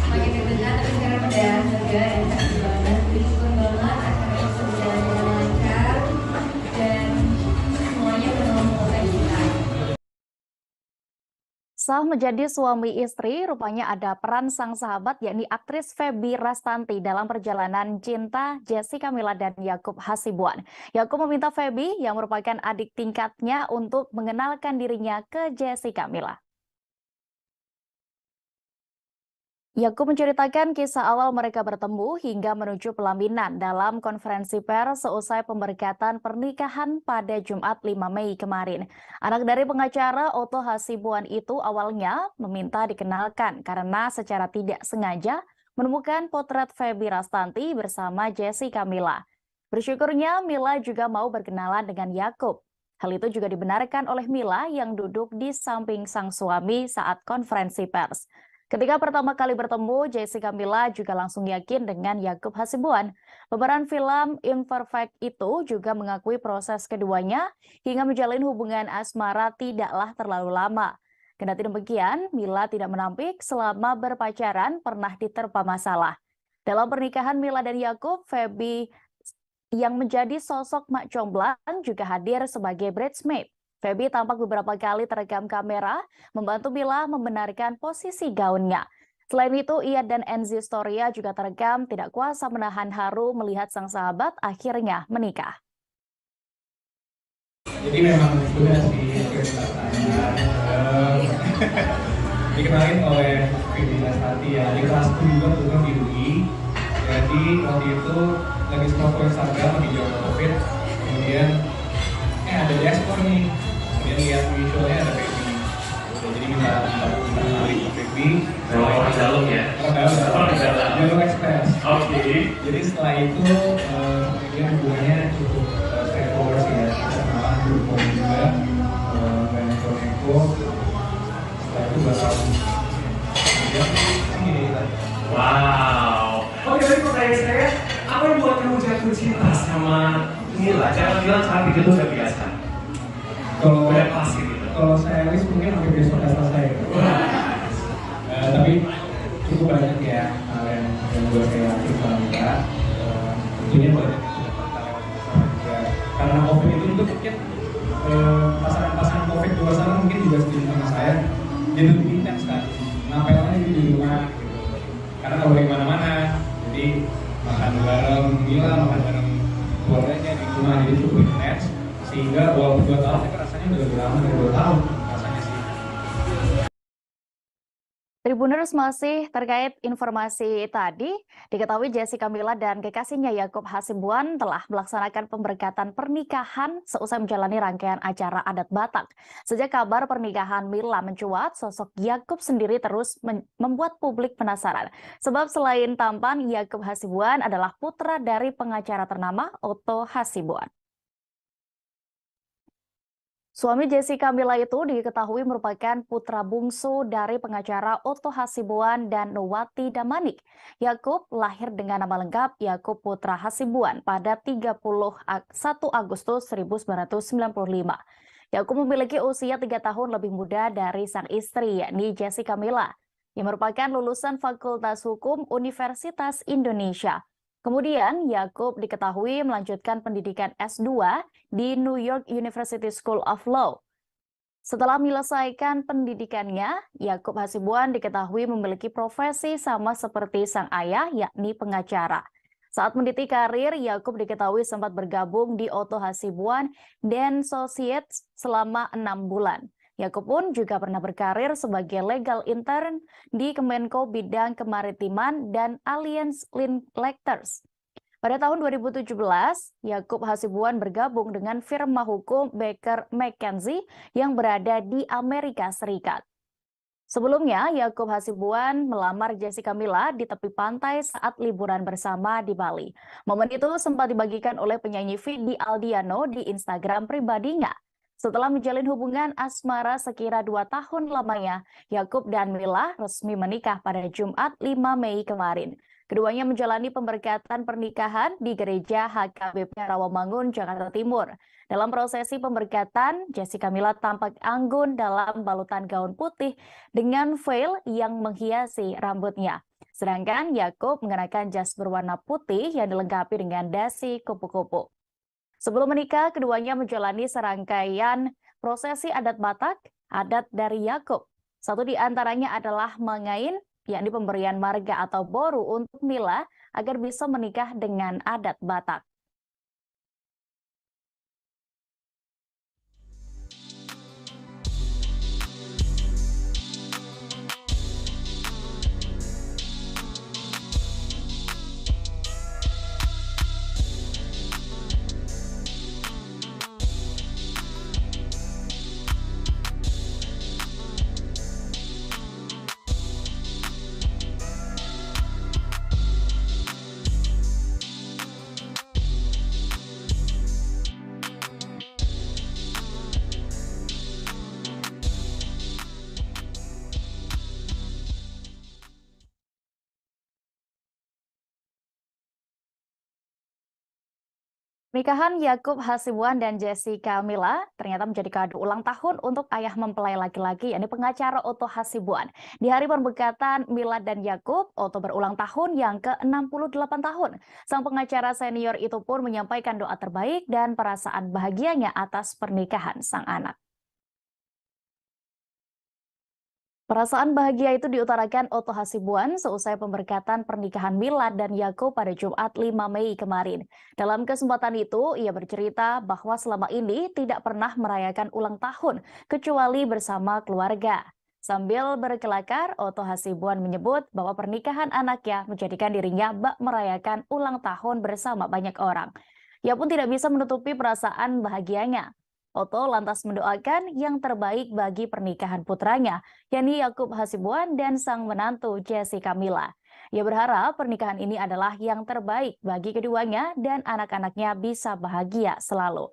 makin deg-degan, tapi sekarang udah lega dan happy banget. Bersyukur banget acaranya berjalan dengan lancar dan semuanya penuh sukacita. Sah menjadi suami istri, rupanya ada peran sang sahabat yakni aktris Feby Rastanti dalam perjalanan cinta Jessica Mila dan Yakub Hasibuan. Yakub meminta Feby yang merupakan adik tingkatnya untuk mengenalkan dirinya ke Jessica Mila. Yakub menceritakan kisah awal mereka bertemu hingga menuju pelaminan dalam konferensi pers seusai pemberkatan pernikahan pada Jumat 5 Mei kemarin. Anak dari pengacara Otto Hasibuan itu awalnya meminta dikenalkan karena secara tidak sengaja menemukan potret Feby Rastanti bersama Jessica Mila. Bersyukurnya Mila juga mau berkenalan dengan Yakub. Hal itu juga dibenarkan oleh Mila yang duduk di samping sang suami saat konferensi pers. Ketika pertama kali bertemu, Jessica Mila juga langsung yakin dengan Yakub Hasibuan. Pemeran film Imperfect itu juga mengakui proses keduanya hingga menjalin hubungan asmara tidaklah terlalu lama. Kendati demikian, Mila tidak menampik selama berpacaran pernah diterpa masalah. Dalam pernikahan Mila dan Yakub, Feby yang menjadi sosok mak comblang juga hadir sebagai bridesmaid. Feby tampak beberapa kali terekam kamera membantu Mila membenarkan posisi gaunnya. Selain itu, ia dan Enzy Storia juga terekam tidak kuasa menahan haru melihat sang sahabat akhirnya menikah. Jadi memang sudah sih prioritas saya dikenalin oleh Fidina Stati ya di kelas juga bukan di UI. Jadi waktu itu lagi scroll Instagram lagi jauh COVID, kemudian ada dashboard nih, kemudian lihat visualnya ada baby. Jadi minta kenalin ke baby. Orang dalam ya? Orang dalam. Jalur ekspres. Oke. Jadi setelah itu kemudian hubungannya cukup straightforward sih ya. Kenalan grup juga, banyak neko. Setelah itu 2 tahun. Kemudian gini tadi. Wow. Oke, tadi pertanyaan saya, apa yang buat kamu jatuh cinta sama Mila? Jangan bilang cantik itu udah biasa. Kalau udah pasti gitu. Kalau saya list mungkin hampir besok udah selesai. Tapi cukup banyak ya hal yang buat saya suka juga. Tentunya banyak juga. Karena COVID itu mungkin pasangan-pasangan COVID di luar sana mungkin juga setuju sama saya. Jadi lebih intens kan. Ngapain aja di rumah. Karena kalau di mana-mana, jadi makan bareng Mila, makan bareng keluarganya di rumah, jadi cukup intens. Sehingga walaupun 2 tahun, tapi rasanya udah lebih lama dari 2 tahun rasanya sih. Tribuners, masih terkait informasi tadi, diketahui Jessica Mila dan kekasihnya Yakub Hasibuan telah melaksanakan pemberkatan pernikahan seusai menjalani rangkaian acara adat Batak. Sejak kabar pernikahan Mila mencuat, sosok Yakub sendiri terus membuat publik penasaran. Sebab selain tampan, Yakub Hasibuan adalah putra dari pengacara ternama Otto Hasibuan. Suami Jessica Mila itu diketahui merupakan putra bungsu dari pengacara Otto Hasibuan dan Nuwati Damanik. Yakub lahir dengan nama lengkap Yakub Putra Hasibuan pada 31 Agustus 1995. Yakub memiliki usia 3 tahun lebih muda dari sang istri, yakni Jessica Mila, yang merupakan lulusan Fakultas Hukum Universitas Indonesia. Kemudian, Yakub diketahui melanjutkan pendidikan S2 di New York University School of Law. Setelah menyelesaikan pendidikannya, Yakub Hasibuan diketahui memiliki profesi sama seperti sang ayah, yakni pengacara. Saat meniti karir, Yakub diketahui sempat bergabung di Otto Hasibuan and Associates selama 6 bulan. Yakub pun juga pernah berkarir sebagai legal intern di Kemenko Bidang Kemaritiman dan Alliance Linkletters. Pada tahun 2017, Yakub Hasibuan bergabung dengan firma hukum Baker McKenzie yang berada di Amerika Serikat. Sebelumnya, Yakub Hasibuan melamar Jessica Mila di tepi pantai saat liburan bersama di Bali. Momen itu sempat dibagikan oleh penyanyi Vidi Aldiano di Instagram pribadinya. Setelah menjalin hubungan asmara sekira 2 tahun lamanya, Yakub dan Mila resmi menikah pada Jumat 5 Mei kemarin. Keduanya menjalani pemberkatan pernikahan di Gereja HKBP Rawamangun, Jakarta Timur. Dalam prosesi pemberkatan, Jessica Mila tampak anggun dalam balutan gaun putih dengan veil yang menghiasi rambutnya. Sedangkan Yakub mengenakan jas berwarna putih yang dilengkapi dengan dasi kupu-kupu. Sebelum menikah, keduanya menjalani serangkaian prosesi adat Batak, adat dari Yakub. Satu di antaranya adalah mengain, yakni pemberian marga atau boru untuk Mila agar bisa menikah dengan adat Batak. Pernikahan Yakub Hasibuan dan Jessica Mila ternyata menjadi kado ulang tahun untuk ayah mempelai laki-laki, yakni pengacara Otto Hasibuan. Di hari pemberkatan Mila dan Yakub, Otto berulang tahun yang ke-68 tahun. Sang pengacara senior itu pun menyampaikan doa terbaik dan perasaan bahagianya atas pernikahan sang anak. Perasaan bahagia itu diutarakan Otto Hasibuan seusai pemberkatan pernikahan Mila dan Yakub pada Jumat 5 Mei kemarin. Dalam kesempatan itu, ia bercerita bahwa selama ini tidak pernah merayakan ulang tahun, kecuali bersama keluarga. Sambil berkelakar, Otto Hasibuan menyebut bahwa pernikahan anaknya menjadikan dirinya bak merayakan ulang tahun bersama banyak orang. Ia pun tidak bisa menutupi perasaan bahagianya. Otto lantas mendoakan yang terbaik bagi pernikahan putranya, yakni Yakub Hasibuan dan sang menantu Jessica Mila. Ia berharap pernikahan ini adalah yang terbaik bagi keduanya dan anak-anaknya bisa bahagia selalu.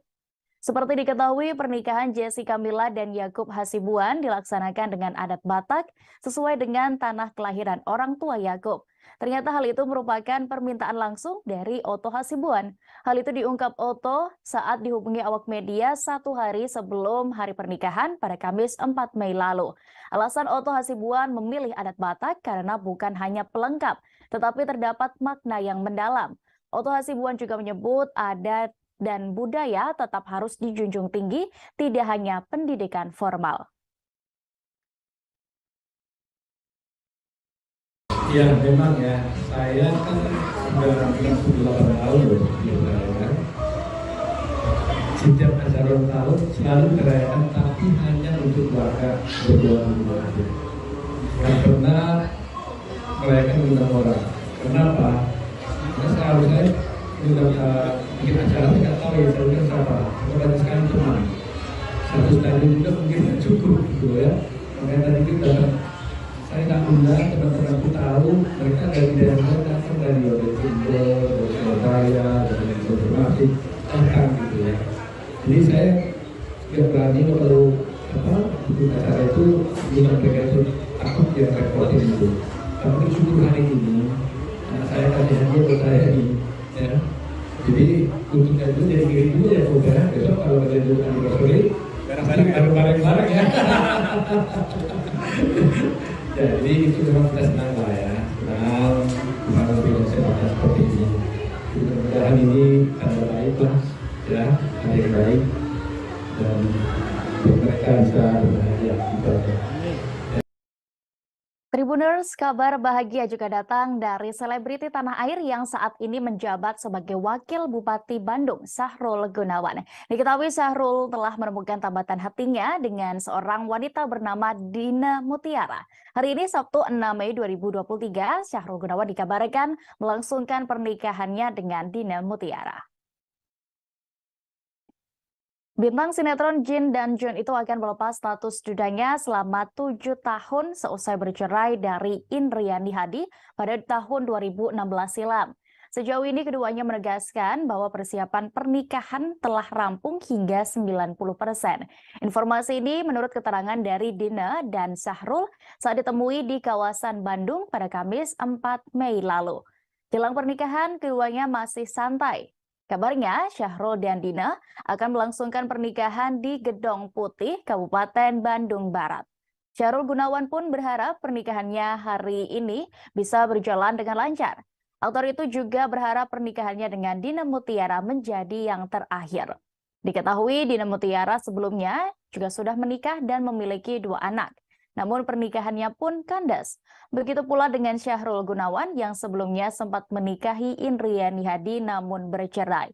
Seperti diketahui, pernikahan Jessica Mila dan Yakub Hasibuan dilaksanakan dengan adat Batak sesuai dengan tanah kelahiran orang tua Yakub. Ternyata hal itu merupakan permintaan langsung dari Otto Hasibuan. Hal itu diungkap Otto saat dihubungi awak media 1 hari sebelum hari pernikahan pada Kamis 4 Mei lalu. Alasan Otto Hasibuan memilih adat Batak karena bukan hanya pelengkap, tetapi terdapat makna yang mendalam. Otto Hasibuan juga menyebut adat dan budaya tetap harus dijunjung tinggi, tidak hanya pendidikan formal. Ya memang ya, saya kan sudah 68 tahun loh di Ukraina. Setiap acara ulang tahun selalu dirayakan, tapi hanya untuk keluarga berdua aja. Nggak pernah merayakan undang orang. Kenapa? Karena seharusnya undang bikin acara saya nggak tahu ya, saya undang siapa. Banyak sekali teman. Satu stadion juga mungkin nggak cukup gitu ya. Makanya tadi kita saya nggak undang teman-temanku tahu mereka dari daerah datang dari Timur, dari Surabaya, dari Informasi, datang gitu ya. Jadi saya nggak berani kalau bikin acara itu dengan mereka itu takut dia repotin itu. Tapi syukur hari ini, saya kasih hadiah buat saya ini, ya. Jadi untuk itu jadi kirim dulu ya saudara. Besok kalau ada dulu anniversary, bareng-bareng ya. Jadi itu memang kita senang lah ya, senang bisa lebih sehat seperti ini. Mudah-mudahan ini ada baik lah, ya, ada yang baik dan mereka bisa berbahagia. Tribuners, kabar bahagia juga datang dari selebriti tanah air yang saat ini menjabat sebagai Wakil Bupati Bandung, Sahrul Gunawan. Diketahui Sahrul telah menemukan tambatan hatinya dengan seorang wanita bernama Dina Mutiara. Hari ini Sabtu 6 Mei 2023, Sahrul Gunawan dikabarkan melangsungkan pernikahannya dengan Dina Mutiara. Bintang sinetron Jin dan Jun itu akan melepas status dudanya selama 7 tahun seusai bercerai dari Indriani Hadi pada tahun 2016 silam. Sejauh ini keduanya menegaskan bahwa persiapan pernikahan telah rampung hingga 90%. Informasi ini menurut keterangan dari Dina dan Sahrul saat ditemui di kawasan Bandung pada Kamis 4 Mei lalu. Jelang pernikahan, keduanya masih santai. Kabarnya, Sahrul dan Dina akan melangsungkan pernikahan di Gedong Putih, Kabupaten Bandung Barat. Sahrul Gunawan pun berharap pernikahannya hari ini bisa berjalan dengan lancar. Aktor itu juga berharap pernikahannya dengan Dina Mutiara menjadi yang terakhir. Diketahui Dina Mutiara sebelumnya juga sudah menikah dan memiliki 2 anak. Namun pernikahannya pun kandas. Begitu pula dengan Sahrul Gunawan yang sebelumnya sempat menikahi Indriani Hadi namun bercerai.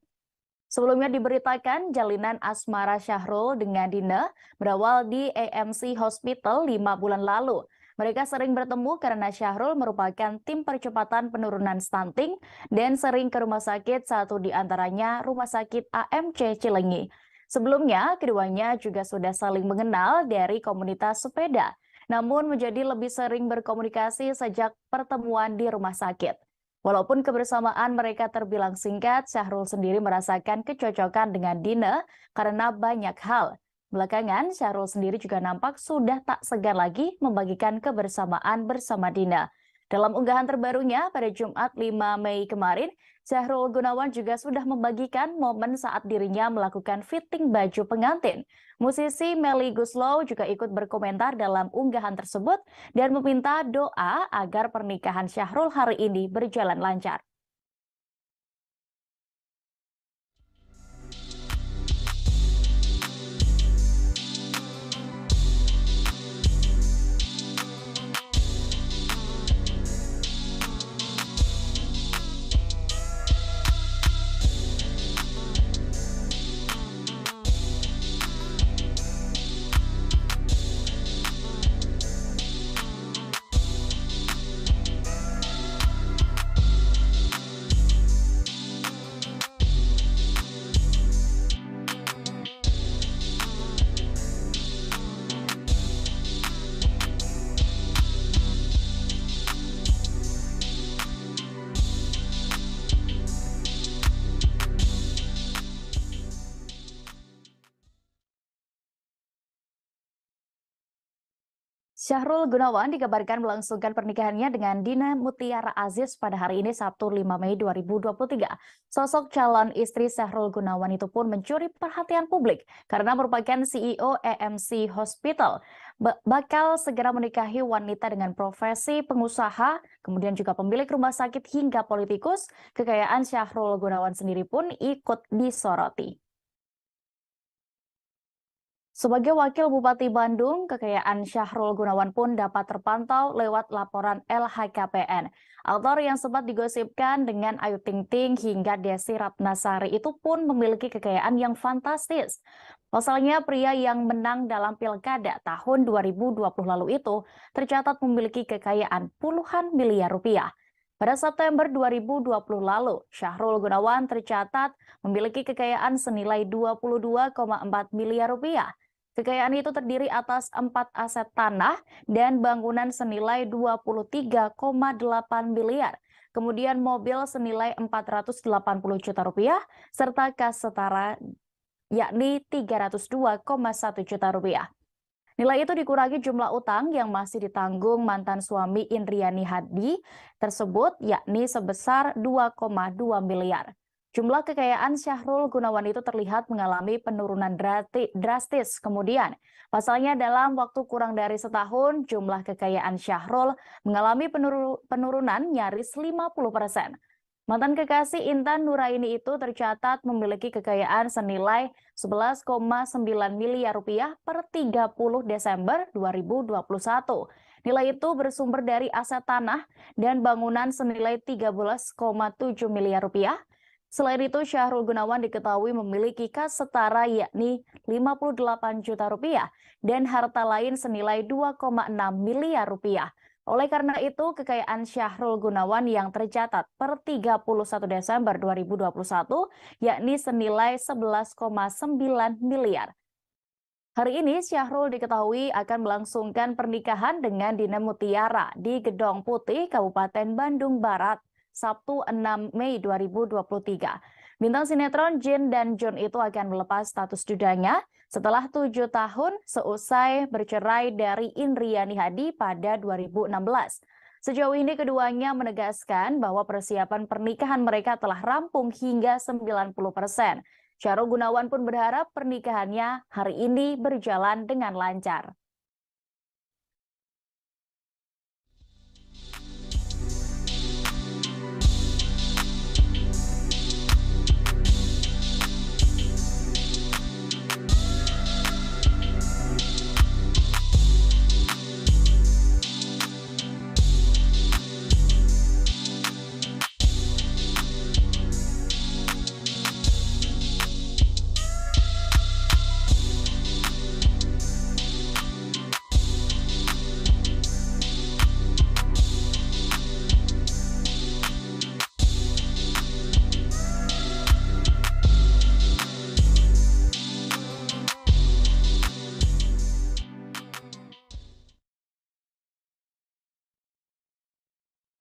Sebelumnya diberitakan jalinan asmara Sahrul dengan Dina berawal di AMC Hospital 5 bulan lalu. Mereka sering bertemu karena Sahrul merupakan tim percepatan penurunan stunting dan sering ke rumah sakit, satu di antaranya Rumah Sakit AMC Cilenyi. Sebelumnya, keduanya juga sudah saling mengenal dari komunitas sepeda, namun menjadi lebih sering berkomunikasi sejak pertemuan di rumah sakit. Walaupun kebersamaan mereka terbilang singkat, Sahrul sendiri merasakan kecocokan dengan Dina karena banyak hal. Belakangan, Sahrul sendiri juga nampak sudah tak segan lagi membagikan kebersamaan bersama Dina. Dalam unggahan terbarunya pada Jumat 5 Mei kemarin, Sahrul Gunawan juga sudah membagikan momen saat dirinya melakukan fitting baju pengantin. Musisi Melly Goeslaw juga ikut berkomentar dalam unggahan tersebut dan meminta doa agar pernikahan Sahrul hari ini berjalan lancar. Syahrul Gunawan dikabarkan melangsungkan pernikahannya dengan Dina Mutiara Aziz pada hari ini Sabtu 5 Mei 2023. Sosok calon istri Syahrul Gunawan itu pun mencuri perhatian publik karena merupakan CEO EMC Hospital. Bakal segera menikahi wanita dengan profesi pengusaha, kemudian juga pemilik rumah sakit hingga politikus. Kekayaan Syahrul Gunawan sendiri pun ikut disoroti. Sebagai Wakil Bupati Bandung, kekayaan Syahrul Gunawan pun dapat terpantau lewat laporan LHKPN. Aktor yang sempat digosipkan dengan Ayu Ting Ting hingga Desi Ratnasari itu pun memiliki kekayaan yang fantastis. Pasalnya, pria yang menang dalam pilkada tahun 2020 lalu itu tercatat memiliki kekayaan puluhan miliar rupiah. Pada September 2020 lalu, Syahrul Gunawan tercatat memiliki kekayaan senilai 22,4 miliar rupiah. Kekayaan itu terdiri atas 4 aset tanah dan bangunan senilai 23,8 miliar. Kemudian mobil senilai 480 juta rupiah, serta kas setara yakni 302,1 juta rupiah. Nilai itu dikurangi jumlah utang yang masih ditanggung mantan suami Indriani Hadi tersebut yakni sebesar 2,2 miliar. Jumlah kekayaan Syahrul Gunawan itu terlihat mengalami penurunan drastis. Kemudian, pasalnya dalam waktu kurang dari setahun, jumlah kekayaan Syahrul mengalami penurunan nyaris 50%. Mantan kekasih Intan Nuraini itu tercatat memiliki kekayaan senilai 11,9 miliar rupiah per 30 Desember 2021. Nilai itu bersumber dari aset tanah dan bangunan senilai 13,7 miliar rupiah. Selain itu, Syahrul Gunawan diketahui memiliki kas setara yakni 58 juta rupiah dan harta lain senilai 2,6 miliar rupiah. Oleh karena itu, kekayaan Syahrul Gunawan yang tercatat per 31 Desember 2021 yakni senilai 11,9 miliar. Hari ini Syahrul diketahui akan melangsungkan pernikahan dengan Dina Mutiara di Gedong Putih, Kabupaten Bandung Barat, Sabtu 6 Mei 2023. Bintang sinetron Jin dan Jun itu akan melepas status dudanya setelah 7 tahun seusai bercerai dari Indriani Hadi pada 2016. Sejauh ini keduanya menegaskan bahwa persiapan pernikahan mereka telah rampung hingga 90%. Syahrul Gunawan pun berharap pernikahannya hari ini berjalan dengan lancar.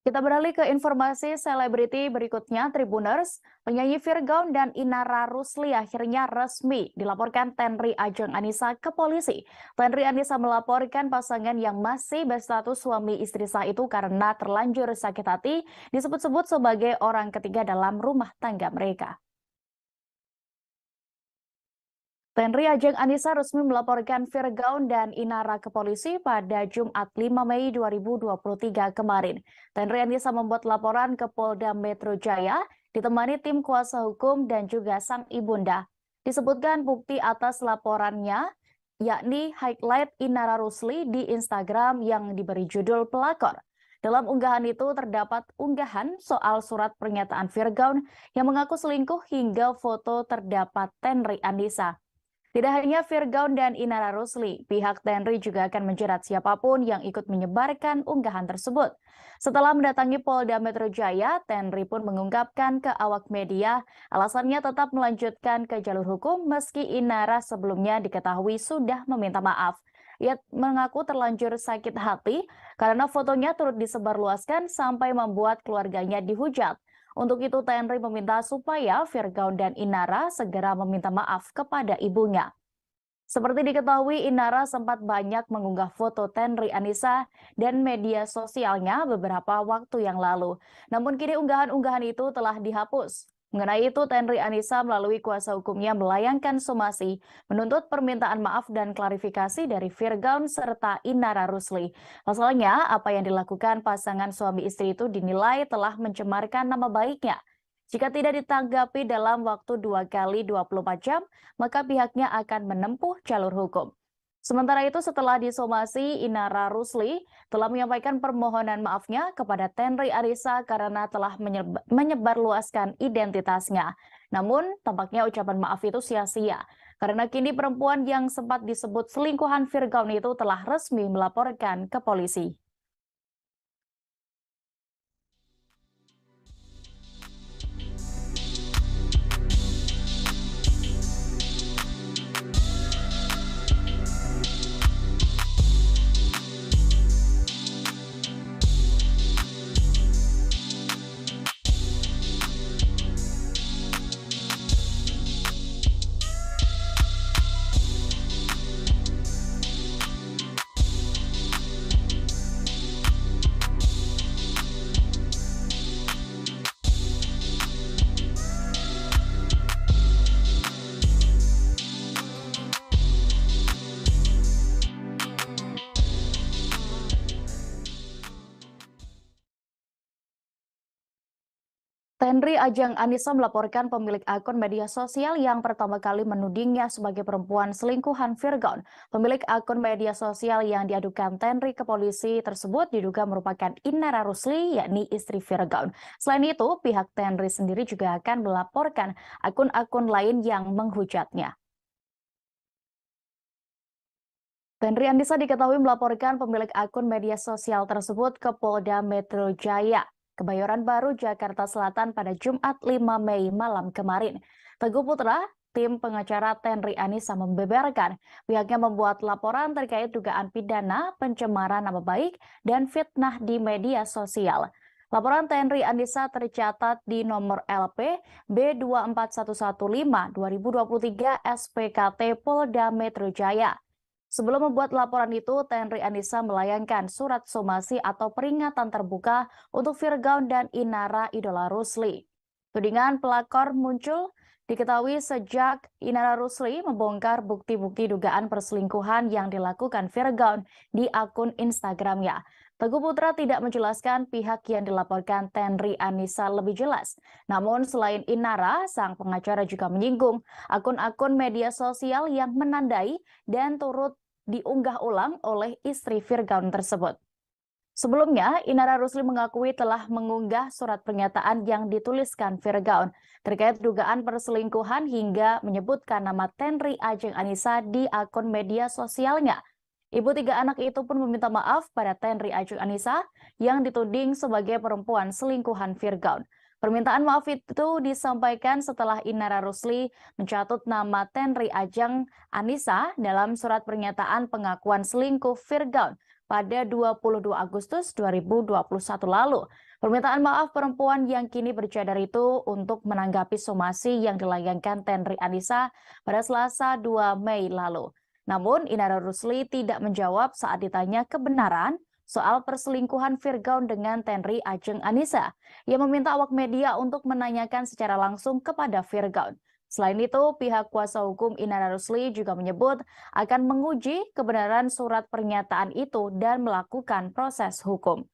Kita beralih ke informasi selebriti berikutnya, Tribuners. Penyanyi Virgaun dan Inara Rusli akhirnya resmi dilaporkan Tenri Ajeng Anissa ke polisi. Tenri Anissa melaporkan pasangan yang masih berstatus suami istri sah itu karena terlanjur sakit hati disebut-sebut sebagai orang ketiga dalam rumah tangga mereka. Tenri Ajeng Anissa resmi melaporkan Virgaun dan Inara ke polisi pada Jumat 5 Mei 2023 kemarin. Tenri Anissa membuat laporan ke Polda Metro Jaya, ditemani tim kuasa hukum dan juga sang ibunda. Disebutkan bukti atas laporannya, yakni highlight Inara Rusli di Instagram yang diberi judul pelakor. Dalam unggahan itu terdapat unggahan soal surat pernyataan Virgaun yang mengaku selingkuh hingga foto terdapat Tenri Anissa. Tidak hanya Virgaun dan Inara Rusli, pihak Tenri juga akan menjerat siapapun yang ikut menyebarkan unggahan tersebut. Setelah mendatangi Polda Metro Jaya, Tenri pun mengungkapkan ke awak media alasannya tetap melanjutkan ke jalur hukum meski Inara sebelumnya diketahui sudah meminta maaf. Ia mengaku terlanjur sakit hati karena fotonya turut disebarluaskan sampai membuat keluarganya dihujat. Untuk itu, Tenri meminta supaya Virgaun dan Inara segera meminta maaf kepada ibunya. Seperti diketahui, Inara sempat banyak mengunggah foto Tenri Anissa dan media sosialnya beberapa waktu yang lalu. Namun kini unggahan-unggahan itu telah dihapus. Mengenai itu, Tenri Anissa melalui kuasa hukumnya melayangkan somasi, menuntut permintaan maaf dan klarifikasi dari Virgaun serta Inara Rusli. Pasalnya, apa yang dilakukan pasangan suami istri itu dinilai telah mencemarkan nama baiknya. Jika tidak ditanggapi dalam waktu 2 kali 24 jam, maka pihaknya akan menempuh jalur hukum. Sementara itu, setelah disomasi, Inara Rusli telah menyampaikan permohonan maafnya kepada Tenri Anissa karena telah menyebarluaskan identitasnya. Namun, tampaknya ucapan maaf itu sia-sia, karena kini perempuan yang sempat disebut selingkuhan Virgaun itu telah resmi melaporkan ke polisi. Tenri Ajeng Anissa melaporkan pemilik akun media sosial yang pertama kali menudingnya sebagai perempuan selingkuhan Virgaun. Pemilik akun media sosial yang diadukan Tenri ke polisi tersebut diduga merupakan Inara Rusli, yakni istri Virgaun. Selain itu, pihak Tenri sendiri juga akan melaporkan akun-akun lain yang menghujatnya. Tenri Anissa diketahui melaporkan pemilik akun media sosial tersebut ke Polda Metro Jaya, Kebayoran Baru, Jakarta Selatan pada Jumat 5 Mei malam kemarin. Teguh Putra, tim pengacara Tenri Anissa membeberkan pihaknya membuat laporan terkait dugaan pidana, pencemaran nama baik, dan fitnah di media sosial. Laporan Tenri Anissa tercatat di nomor LP B24115-2023 SPKT Polda Metro Jaya. Sebelum membuat laporan itu, Tenri Anissa melayangkan surat somasi atau peringatan terbuka untuk Virgaun dan Inara Idola Rusli. Tudingan pelakor muncul diketahui sejak Inara Rusli membongkar bukti-bukti dugaan perselingkuhan yang dilakukan Virgaun di akun Instagramnya. Teguh Putra tidak menjelaskan pihak yang dilaporkan Tenri Anissa lebih jelas. Namun selain Inara, sang pengacara juga menyinggung akun-akun media sosial yang menandai dan turut diunggah ulang oleh istri Virgaun tersebut. Sebelumnya, Inara Rusli mengakui telah mengunggah surat pernyataan yang dituliskan Virgaun terkait dugaan perselingkuhan hingga menyebutkan nama Tenri Ajeng Anissa di akun media sosialnya. Ibu 3 anak itu pun meminta maaf pada Tenri Ajeng Anissa yang dituding sebagai perempuan selingkuhan Virgaun. Permintaan maaf itu disampaikan setelah Inara Rusli mencatut nama Tenri Ajeng Anissa dalam surat pernyataan pengakuan selingkuh Virgaun pada 22 Agustus 2021 lalu. Permintaan maaf perempuan yang kini bercadar itu untuk menanggapi somasi yang dilayangkan Tenri Anissa pada Selasa 2 Mei lalu. Namun Inara Rusli tidak menjawab saat ditanya kebenaran soal perselingkuhan Virgaun dengan Tenri Ajeng Anissa. Ia meminta awak media untuk menanyakan secara langsung kepada Virgaun. Selain itu, pihak kuasa hukum Inara Rusli juga menyebut akan menguji kebenaran surat pernyataan itu dan melakukan proses hukum.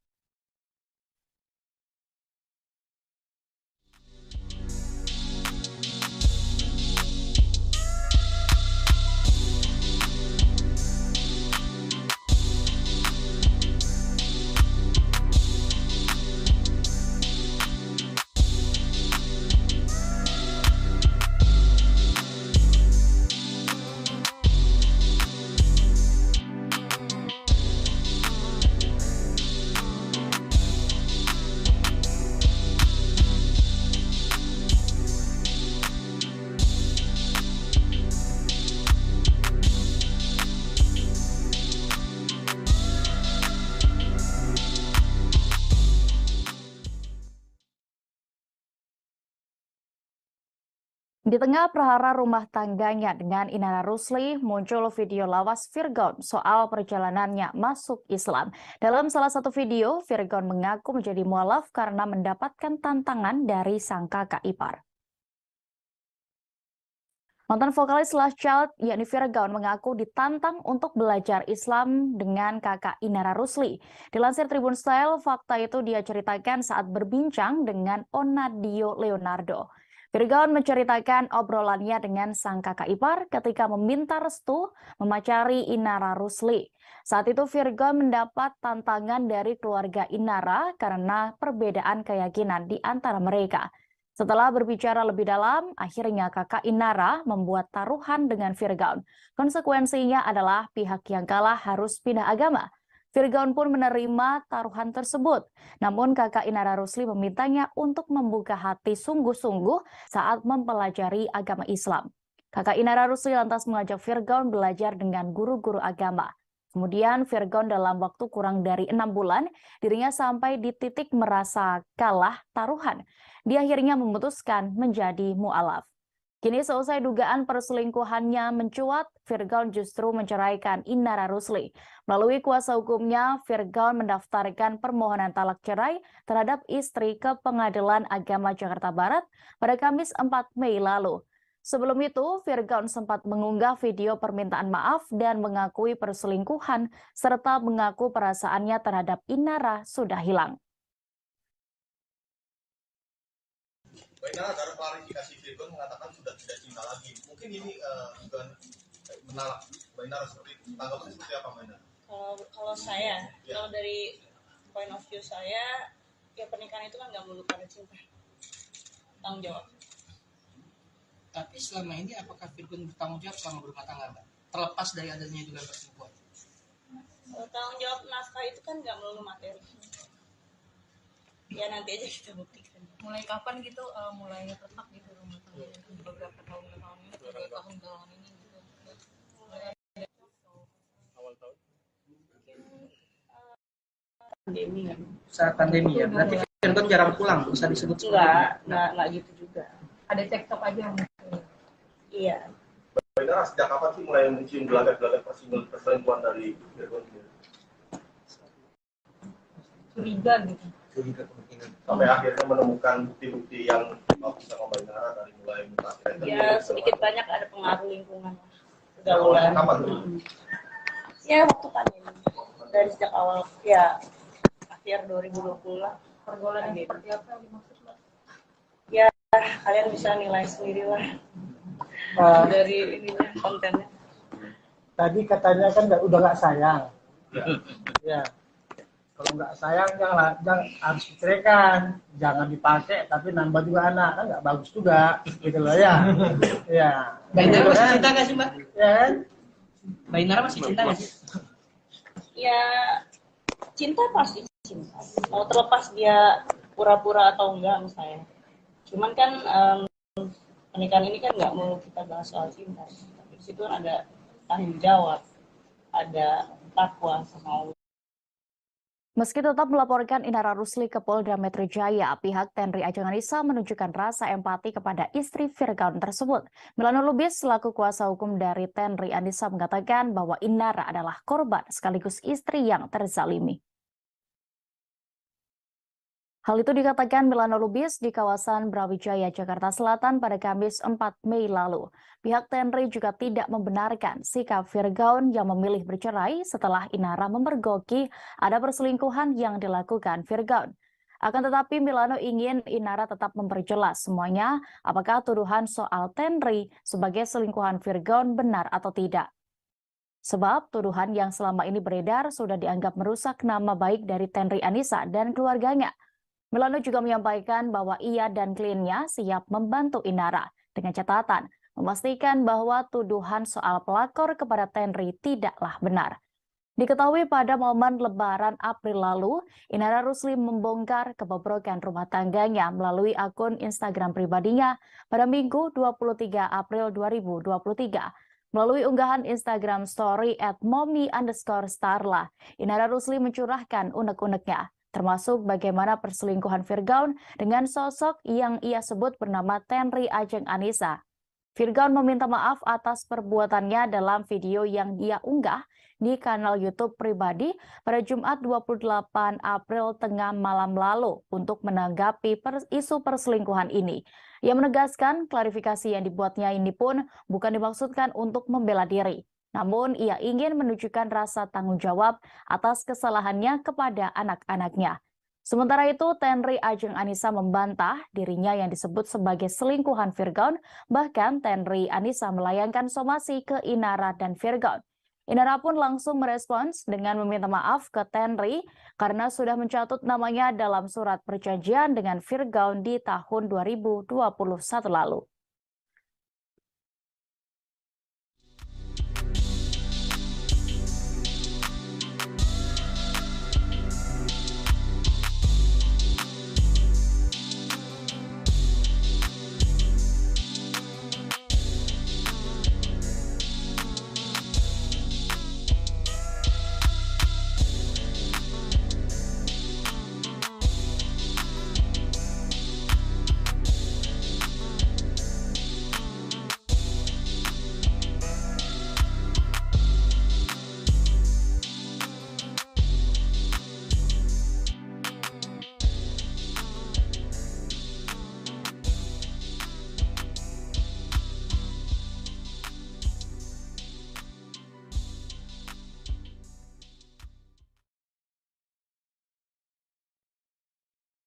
Di tengah prahara rumah tangganya dengan Inara Rusli, muncul video lawas Virgon soal perjalanannya masuk Islam. Dalam salah satu video, Virgon mengaku menjadi mualaf karena mendapatkan tantangan dari sang kakak ipar. Mantan vokalis Last Child, yakni Virgon, mengaku ditantang untuk belajar Islam dengan kakak Inara Rusli. Dilansir Tribun Style, fakta itu dia ceritakan saat berbincang dengan Onadio Leonardo. Virgon menceritakan obrolannya dengan sang kakak ipar ketika meminta restu memacari Inara Rusli. Saat itu Virgon mendapat tantangan dari keluarga Inara karena perbedaan keyakinan di antara mereka. Setelah berbicara lebih dalam, akhirnya kakak Inara membuat taruhan dengan Virgon. Konsekuensinya adalah pihak yang kalah harus pindah agama. Virgon pun menerima taruhan tersebut. Namun kakak Inara Rusli memintanya untuk membuka hati sungguh-sungguh saat mempelajari agama Islam. Kakak Inara Rusli lantas mengajak Virgon belajar dengan guru-guru agama. Kemudian Virgon dalam waktu kurang dari 6 bulan, dirinya sampai di titik merasa kalah taruhan. Dia akhirnya memutuskan menjadi mu'alaf. Kini selesai dugaan perselingkuhannya mencuat, Virgon justru menceraikan Inara Rusli. Melalui kuasa hukumnya, Virgon mendaftarkan permohonan talak cerai terhadap istri ke Pengadilan Agama Jakarta Barat pada Kamis 4 Mei lalu. Sebelum itu, Virgon sempat mengunggah video permintaan maaf dan mengakui perselingkuhan serta mengaku perasaannya terhadap Inara sudah hilang. Mbak Inara, dalam klarifikasi Virgon mengatakan sudah tidak cinta lagi. Mungkin ini juga menolak Mbak Inara tanggapannya seperti apa, Mbak Inara? Kalau saya, kalau dari point of view saya, ya pernikahan itu kan nggak melulu karena cinta. Tanggung jawab. Tapi selama ini apakah Virgon bertanggung jawab selama berumah tangga, Mbak? Terlepas dari adanya juga perselingkuhan. Tanggung jawab nafkah itu kan nggak melulu materi. Ya nanti aja kita buktikan. Mulai kapan gitu mulai retak gitu rumah tangga beberapa tahun ke tahun ini, 2 tahun belakangan ini gitu. Awal tahun. Pandemi kan. Saat pandemi ya. Berarti Virgon jarang pulang, bisa disebut Enggak gitu juga. Ada cekcok aja mungkin. Iya. Mbak Inara, sejak kapan sih mulai mencium gelagat-gelagat perselingkuhan dari Virgon? Curiga gitu. Sampai akhirnya menemukan bukti-bukti yang bisa Mbak Inara dari mulai mutasi. Ya sedikit banyak ada pengaruh lingkungan. Pergaulan. Kapan tuh? Ya waktu pandemi. Dari sejak awal ya akhir 2020 lah. Pergaulan yang seperti apa yang dimaksud, Mbak? Ya kalian bisa nilai sendiri lah dari ininya kontennya. Tadi katanya kan udah nggak sayang. Ya. Kalau nggak sayang jangan harus diceraikan, jangan dipakai tapi nambah juga anak, kan nggak bagus juga gitu loh ya. Ya. Mbak Inara masih cinta nggak sih, Mbak? Ya kan? Mbak Inara masih cinta nggak sih? Ya cinta pasti cinta. Mau terlepas dia pura-pura atau enggak misalnya. Cuman kan pernikahan ini kan nggak mau kita bahas soal cinta. Tapi di situ kan ada tanggung jawab, ada takwa sama Allah. Meski tetap melaporkan Inara Rusli ke Polda Metro Jaya, pihak Tenri Ajeng Anissa menunjukkan rasa empati kepada istri Virgon tersebut. Milano Lubis selaku kuasa hukum dari Tenri Anissa mengatakan bahwa Inara adalah korban sekaligus istri yang terzalimi. Hal itu dikatakan Milano Lubis di kawasan Brawijaya, Jakarta Selatan pada Kamis 4 Mei lalu. Pihak Tenri juga tidak membenarkan sikap Virgon yang memilih bercerai setelah Inara memergoki ada perselingkuhan yang dilakukan Virgon. Akan tetapi Milano ingin Inara tetap memperjelas semuanya apakah tuduhan soal Tenri sebagai selingkuhan Virgon benar atau tidak. Sebab tuduhan yang selama ini beredar sudah dianggap merusak nama baik dari Tenri Anissa dan keluarganya. Milano juga menyampaikan bahwa ia dan kliennya siap membantu Inara dengan catatan memastikan bahwa tuduhan soal pelakor kepada Tenri tidaklah benar. Diketahui pada momen Lebaran April lalu, Inara Rusli membongkar kebobrokan rumah tangganya melalui akun Instagram pribadinya pada Minggu 23 April 2023. Melalui unggahan Instagram story @mommy_starla, Inara Rusli mencurahkan unek-uneknya, termasuk bagaimana perselingkuhan Virgon dengan sosok yang ia sebut bernama Tenri Ajeng Anissa. Virgon meminta maaf atas perbuatannya dalam video yang dia unggah di kanal YouTube pribadi pada Jumat 28 April tengah malam lalu untuk menanggapi isu perselingkuhan ini. Ia menegaskan klarifikasi yang dibuatnya ini pun bukan dimaksudkan untuk membela diri. Namun ia ingin menunjukkan rasa tanggung jawab atas kesalahannya kepada anak-anaknya. Sementara itu, Tenri Ajeng Anissa membantah dirinya yang disebut sebagai selingkuhan Virgon. Bahkan Tenri Anissa melayangkan somasi ke Inara dan Virgon. Inara pun langsung merespons dengan meminta maaf ke Tenri karena sudah mencatut namanya dalam surat perjanjian dengan Virgon di tahun 2021 lalu.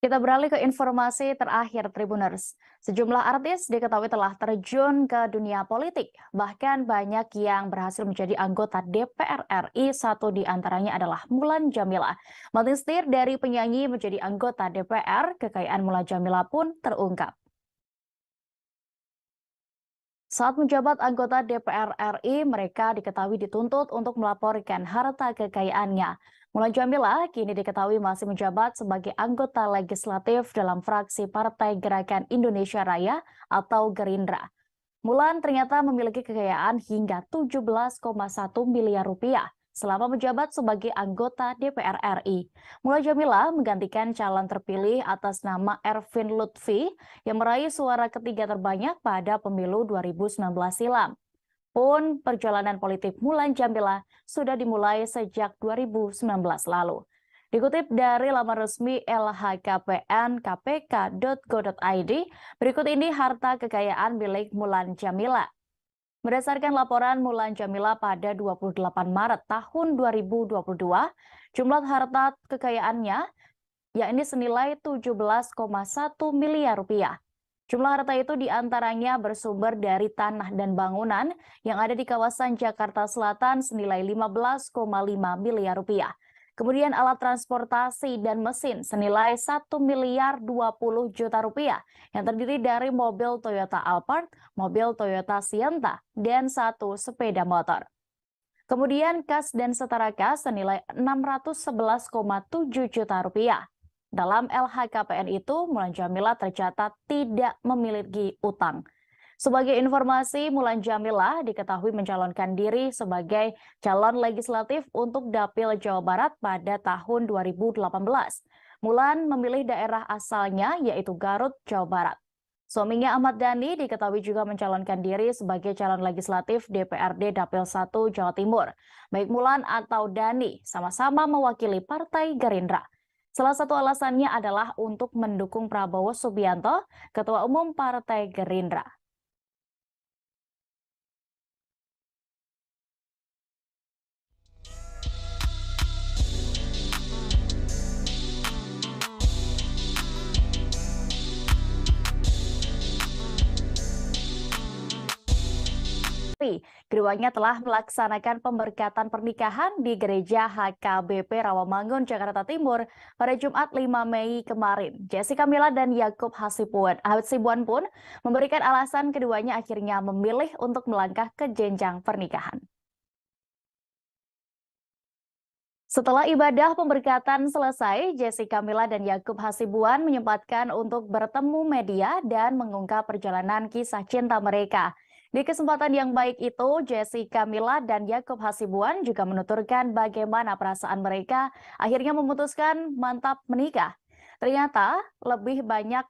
Kita beralih ke informasi terakhir Tribuners. Sejumlah artis diketahui telah terjun ke dunia politik. Bahkan banyak yang berhasil menjadi anggota DPR RI, satu di antaranya adalah Mulan Jameela. Mantan setir dari penyanyi menjadi anggota DPR, kekayaan Mulan Jameela pun terungkap. Saat menjabat anggota DPR RI, mereka diketahui dituntut untuk melaporkan harta kekayaannya. Mulan Jameela kini diketahui masih menjabat sebagai anggota legislatif dalam fraksi Partai Gerakan Indonesia Raya atau Gerindra. Mulan ternyata memiliki kekayaan hingga 17,1 miliar rupiah selama menjabat sebagai anggota DPR RI. Mulan Jameela menggantikan calon terpilih atas nama Ervin Lutfi yang meraih suara ketiga terbanyak pada pemilu 2019 silam. Pun perjalanan politik Mulan Jameela sudah dimulai sejak 2019 lalu. Dikutip dari laman resmi lhkpn.kpk.go.id, berikut ini harta kekayaan milik Mulan Jameela. Berdasarkan laporan Mulan Jameela pada 28 Maret tahun 2022, jumlah harta kekayaannya yakni senilai 17,1 miliar rupiah. Jumlah harta itu diantaranya bersumber dari tanah dan bangunan yang ada di kawasan Jakarta Selatan senilai 15,5 miliar rupiah. Kemudian alat transportasi dan mesin senilai 1 miliar 20 juta rupiah yang terdiri dari mobil Toyota Alphard, mobil Toyota Sienta, dan 1 sepeda motor. Kemudian kas dan setara kas senilai 611,7 juta rupiah. Dalam LHKPN itu, Mulan Jameela tercatat tidak memiliki utang. Sebagai informasi, Mulan Jameela diketahui mencalonkan diri sebagai calon legislatif untuk Dapil Jawa Barat pada tahun 2018. Mulan memilih daerah asalnya yaitu Garut, Jawa Barat. Suaminya Ahmad Dhani diketahui juga mencalonkan diri sebagai calon legislatif DPRD Dapil 1 Jawa Timur. Baik Mulan atau Dhani sama-sama mewakili Partai Gerindra. Salah satu alasannya adalah untuk mendukung Prabowo Subianto, Ketua Umum Partai Gerindra. Keduanya telah melaksanakan pemberkatan pernikahan di Gereja HKBP Rawamangun, Jakarta Timur pada Jumat 5 Mei kemarin. Jessica Mila dan Yakub Hasibuan pun memberikan alasan keduanya akhirnya memilih untuk melangkah ke jenjang pernikahan. Setelah ibadah pemberkatan selesai, Jessica Mila dan Yakub Hasibuan menyempatkan untuk bertemu media dan mengungkap perjalanan kisah cinta mereka. Di kesempatan yang baik itu, Jessica Mila dan Yakub Hasibuan juga menuturkan bagaimana perasaan mereka akhirnya memutuskan mantap menikah. Ternyata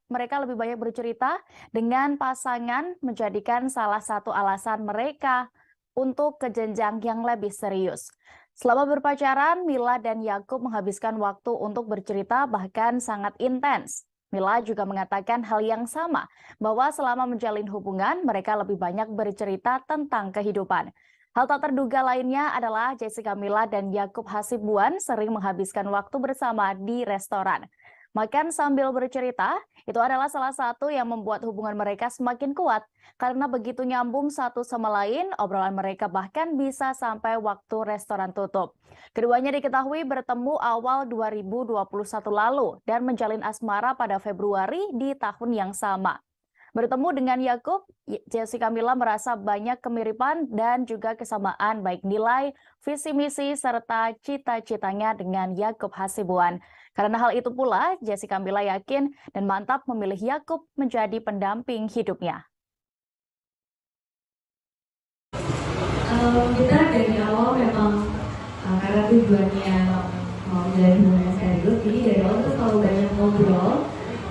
mereka lebih banyak bercerita dengan pasangan menjadikan salah satu alasan mereka untuk ke jenjang yang lebih serius. Selama berpacaran, Mila dan Yakub menghabiskan waktu untuk bercerita bahkan sangat intens. Mila juga mengatakan hal yang sama, bahwa selama menjalin hubungan, mereka lebih banyak bercerita tentang kehidupan. Hal tak terduga lainnya adalah Jessica Mila dan Yakub Hasibuan sering menghabiskan waktu bersama di restoran. Makan sambil bercerita, itu adalah salah satu yang membuat hubungan mereka semakin kuat. Karena begitu nyambung satu sama lain, obrolan mereka bahkan bisa sampai waktu restoran tutup. Keduanya diketahui bertemu awal 2021 lalu dan menjalin asmara pada Februari di tahun yang sama. Bertemu dengan Yakub, Jessica Mila merasa banyak kemiripan dan juga kesamaan baik nilai, visi misi, serta cita-citanya dengan Yakub Hasibuan. Karena hal itu pula, Jessica Mila yakin dan mantap memilih Yakub menjadi pendamping hidupnya. Kita dari awal memang karena tujuannya mau menjalin hubungan serius, jadi dari awal itu selalu banyak ngobrol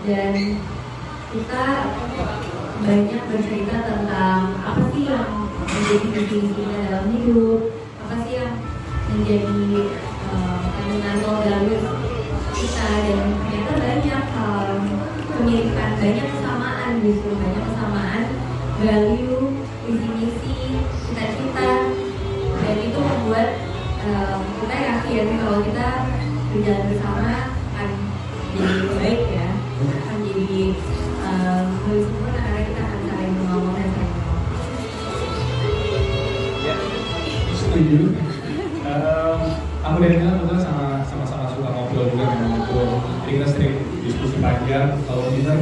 dan kita banyak bercerita tentang apa sih yang menjadi visi kita dalam hidup, apa sih yang menjadi fundamental values kita, dan ternyata banyak kemiripan, banyak kesamaan, justru banyak kesamaan value, visi misi, cita-cita, dan itu membuat kita yakin kalau kita berjalan bersama akan jadi lebih baik ya, akan jadi lebih sempurna karena kita akan saling mengawal dan saling Setuju. Aku dan Mila kebetulan sama-sama suka ngobrol juga memang ngobrol. Jadi kita sering diskusi panjang. Kalau bisa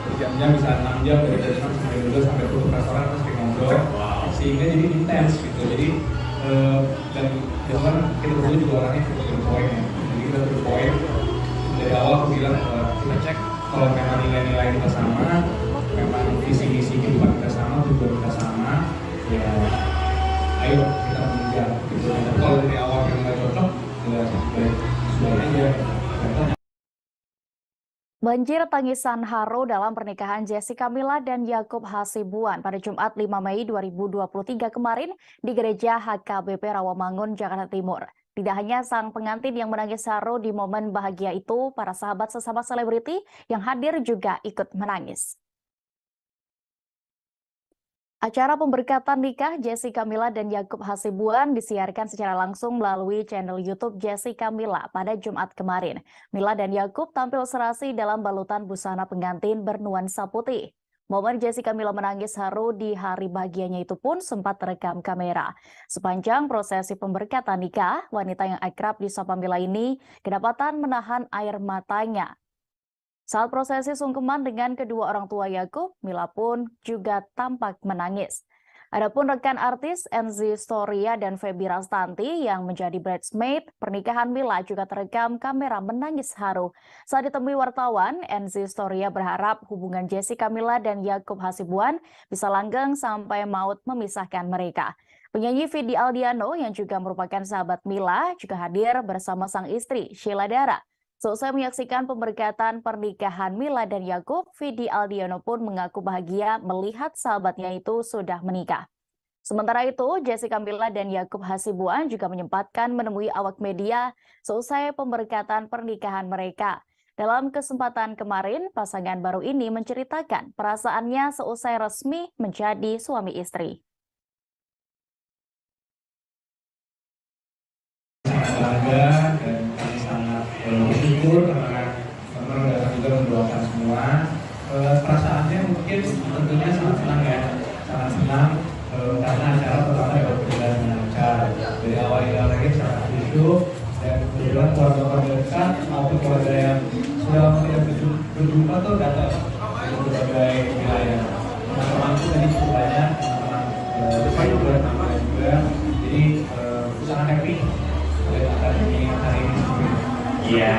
berjam-jam, bisa 6 jam dari restoran sampai dulu sampai tutup restoran kita sering ngobrol. Sehingga jadi intens gitu. Jadi dan kan kita berdua juga orangnya cukup to the point ya. Jadi kita to the point. Dari awal aku bilang kita cek kalau memang nilai-nilai kita sama, memang visi-misi kehidupan kita sama, tujuan kita sama, ya ayo kita mengejar gitu. Dan kalau dari awal yang nggak cocok, ya sudah aja. Banjir tangisan haru dalam pernikahan Jessica Mila dan Yakub Hasibuan pada Jumat 5 Mei 2023 kemarin di Gereja HKBP Rawamangun, Jakarta Timur. Tidak hanya sang pengantin yang menangis haru di momen bahagia itu, para sahabat sesama selebriti yang hadir juga ikut menangis. Acara pemberkatan nikah Jessica Mila dan Yakub Hasibuan disiarkan secara langsung melalui channel YouTube Jessica Mila pada Jumat kemarin. Mila dan Yakub tampil serasi dalam balutan busana pengantin bernuansa putih. Momen Jessica Mila menangis haru di hari bahagianya itu pun sempat terekam kamera. Sepanjang prosesi pemberkatan nikah, wanita yang akrab disapa Mila ini kedapatan menahan air matanya. Saat prosesi sungkeman dengan kedua orang tua Yakub, Mila pun juga tampak menangis. Adapun rekan artis Enzi Storia dan Feby Rastanti yang menjadi bridesmaid pernikahan Mila juga terekam kamera menangis haru. Saat ditemui wartawan, Enzi Storia berharap hubungan Jessica Mila dan Yakub Hasibuan bisa langgeng sampai maut memisahkan mereka. Penyanyi Vidi Aldiano yang juga merupakan sahabat Mila juga hadir bersama sang istri Sheila Dara. Selesai menyaksikan pemberkatan pernikahan Mila dan Yakub, Vidi Aldiano pun mengaku bahagia melihat sahabatnya itu sudah menikah. Sementara itu, Jessica Mila dan Yakub Hasibuan juga menyempatkan menemui awak media selesai pemberkatan pernikahan mereka. Dalam kesempatan kemarin, pasangan baru ini menceritakan perasaannya seusai resmi menjadi suami istri. Bangga dan kami sangat bersyukur karena teman-teman datang juga mendoakan semua. Perasaannya mungkin tentunya sangat senang ya, sangat senang karena acara pertama dapat berjalan dengan lancar. Dari awal hingga akhir sangat khusyuk dan kebetulan keluarga-keluarga dekat maupun keluarga yang sudah lama tidak berjumpa tuh datang dari berbagai wilayah. Teman-teman itu tadi cukup banyak, teman-teman dekat juga, teman-teman juga. Jadi sangat happy. Iya,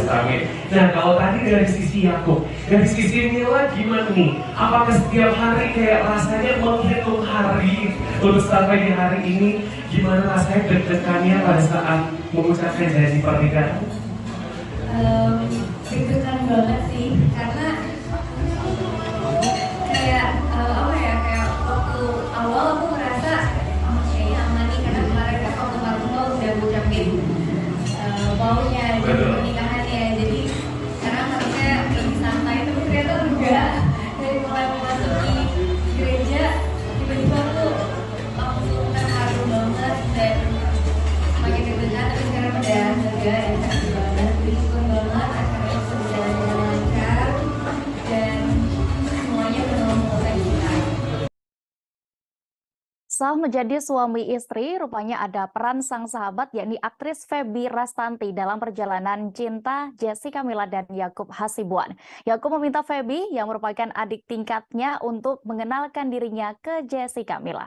amin. Nah, kalau tadi dari sisi Yakub, dari sisi Mila gimana nih? Apakah setiap hari kayak rasanya menghitung hari untuk sampai di hari ini? Gimana rasanya deg-degannya pada saat mengucapkan janji pernikahan? Sah menjadi suami istri, rupanya ada peran sang sahabat yakni aktris Feby Rastanti dalam perjalanan cinta Jessica Mila dan Yakub Hasibuan. Yakub meminta Feby yang merupakan adik tingkatnya untuk mengenalkan dirinya ke Jessica Mila.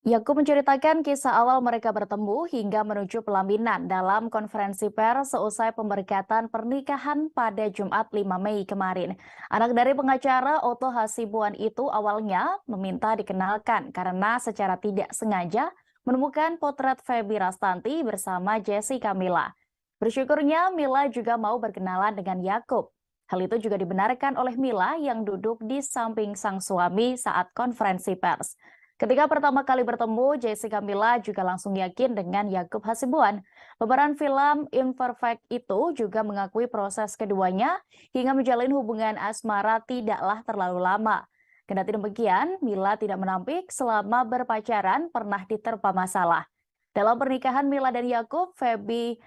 Yakub menceritakan kisah awal mereka bertemu hingga menuju pelaminan dalam konferensi pers seusai pemberkatan pernikahan pada Jumat 5 Mei kemarin. Anak dari pengacara Otto Hasibuan itu awalnya meminta dikenalkan karena secara tidak sengaja menemukan potret Feby Rastanti bersama Jessica Mila. Bersyukurnya Mila juga mau berkenalan dengan Yakub. Hal itu juga dibenarkan oleh Mila yang duduk di samping sang suami saat konferensi pers. Ketika pertama kali bertemu, Jessica Mila juga langsung yakin dengan Yakub Hasibuan. Pemeran film Imperfect itu juga mengakui proses keduanya hingga menjalin hubungan asmara tidaklah terlalu lama. Kendati demikian, Mila tidak menampik selama berpacaran pernah diterpa masalah. Dalam pernikahan Mila dan Yakub, Feby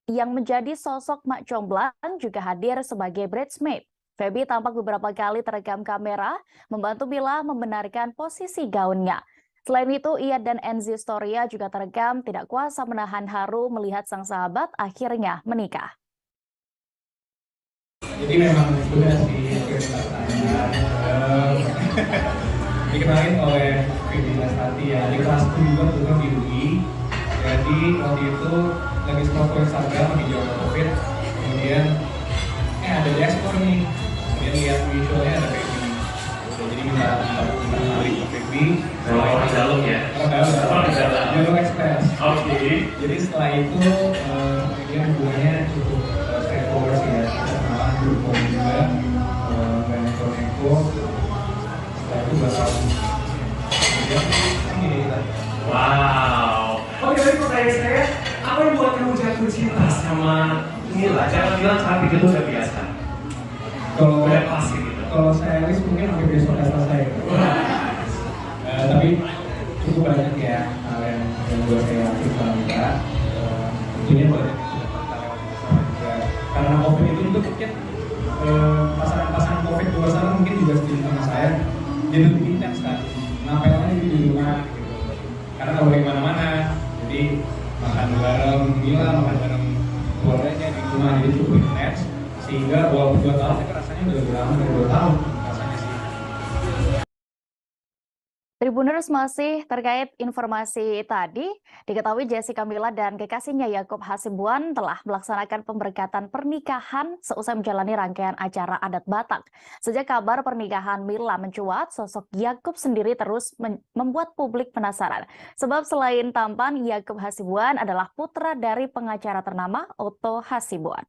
yang menjadi sosok mak comblang juga hadir sebagai bridesmaid. Feby tampak beberapa kali terekam kamera membantu Mila membenarkan posisi gaunnya. Selain itu, ia dan Enzi Storia juga terekam tidak kuasa menahan haru melihat sang sahabat akhirnya menikah. Jadi memang sudah sih dikenalin oleh Feby Rastanti ya di kelas 2 juga di UI. Jadi waktu itu lagi scroll Instagram lagi zaman COVID, kemudian ada dashboard nih. Kemudian lihat visualnya ada Feby. Jadi kita kenalin ke Feby. Orang dalam ya? Orang dalam. Jalur ekspres. Oke. Jadi setelah itu kemudian hubungannya cukup straightforward sih ya. Kita kenalan dulu juga, banyak neko. Setelah itu bakal kemudian ini kita. Wow. Oke, tadi pertanyaan saya, apa yang buat kamu jatuh cinta sama Mila? Jangan bilang cantik itu udah biasa. Kalau saya list mungkin sampai besok nggak selesai. Tapi cukup banyak ya hal yang buat saya suka juga. Tentunya banyak juga karena COVID itu mungkin pasangan COVID di luar sana mungkin juga setuju sama saya. Jadi lebih intens kan, ngapain aja di rumah gitu. Karena kalau di mana-mana, jadi makan bareng Mila, makan bareng keluarganya di rumah, jadi cukup intens. Sehingga walaupun 2 tahun, tapi rasanya udah lebih lama dari 2 tahun rasanya sih. Tribuners, masih terkait informasi tadi, diketahui Jessica Mila dan kekasihnya Yakub Hasibuan telah melaksanakan pemberkatan pernikahan seusai menjalani rangkaian acara adat Batak. Sejak kabar pernikahan Mila mencuat, sosok Yakub sendiri terus membuat publik penasaran. Sebab selain tampan, Yakub Hasibuan adalah putra dari pengacara ternama Otto Hasibuan.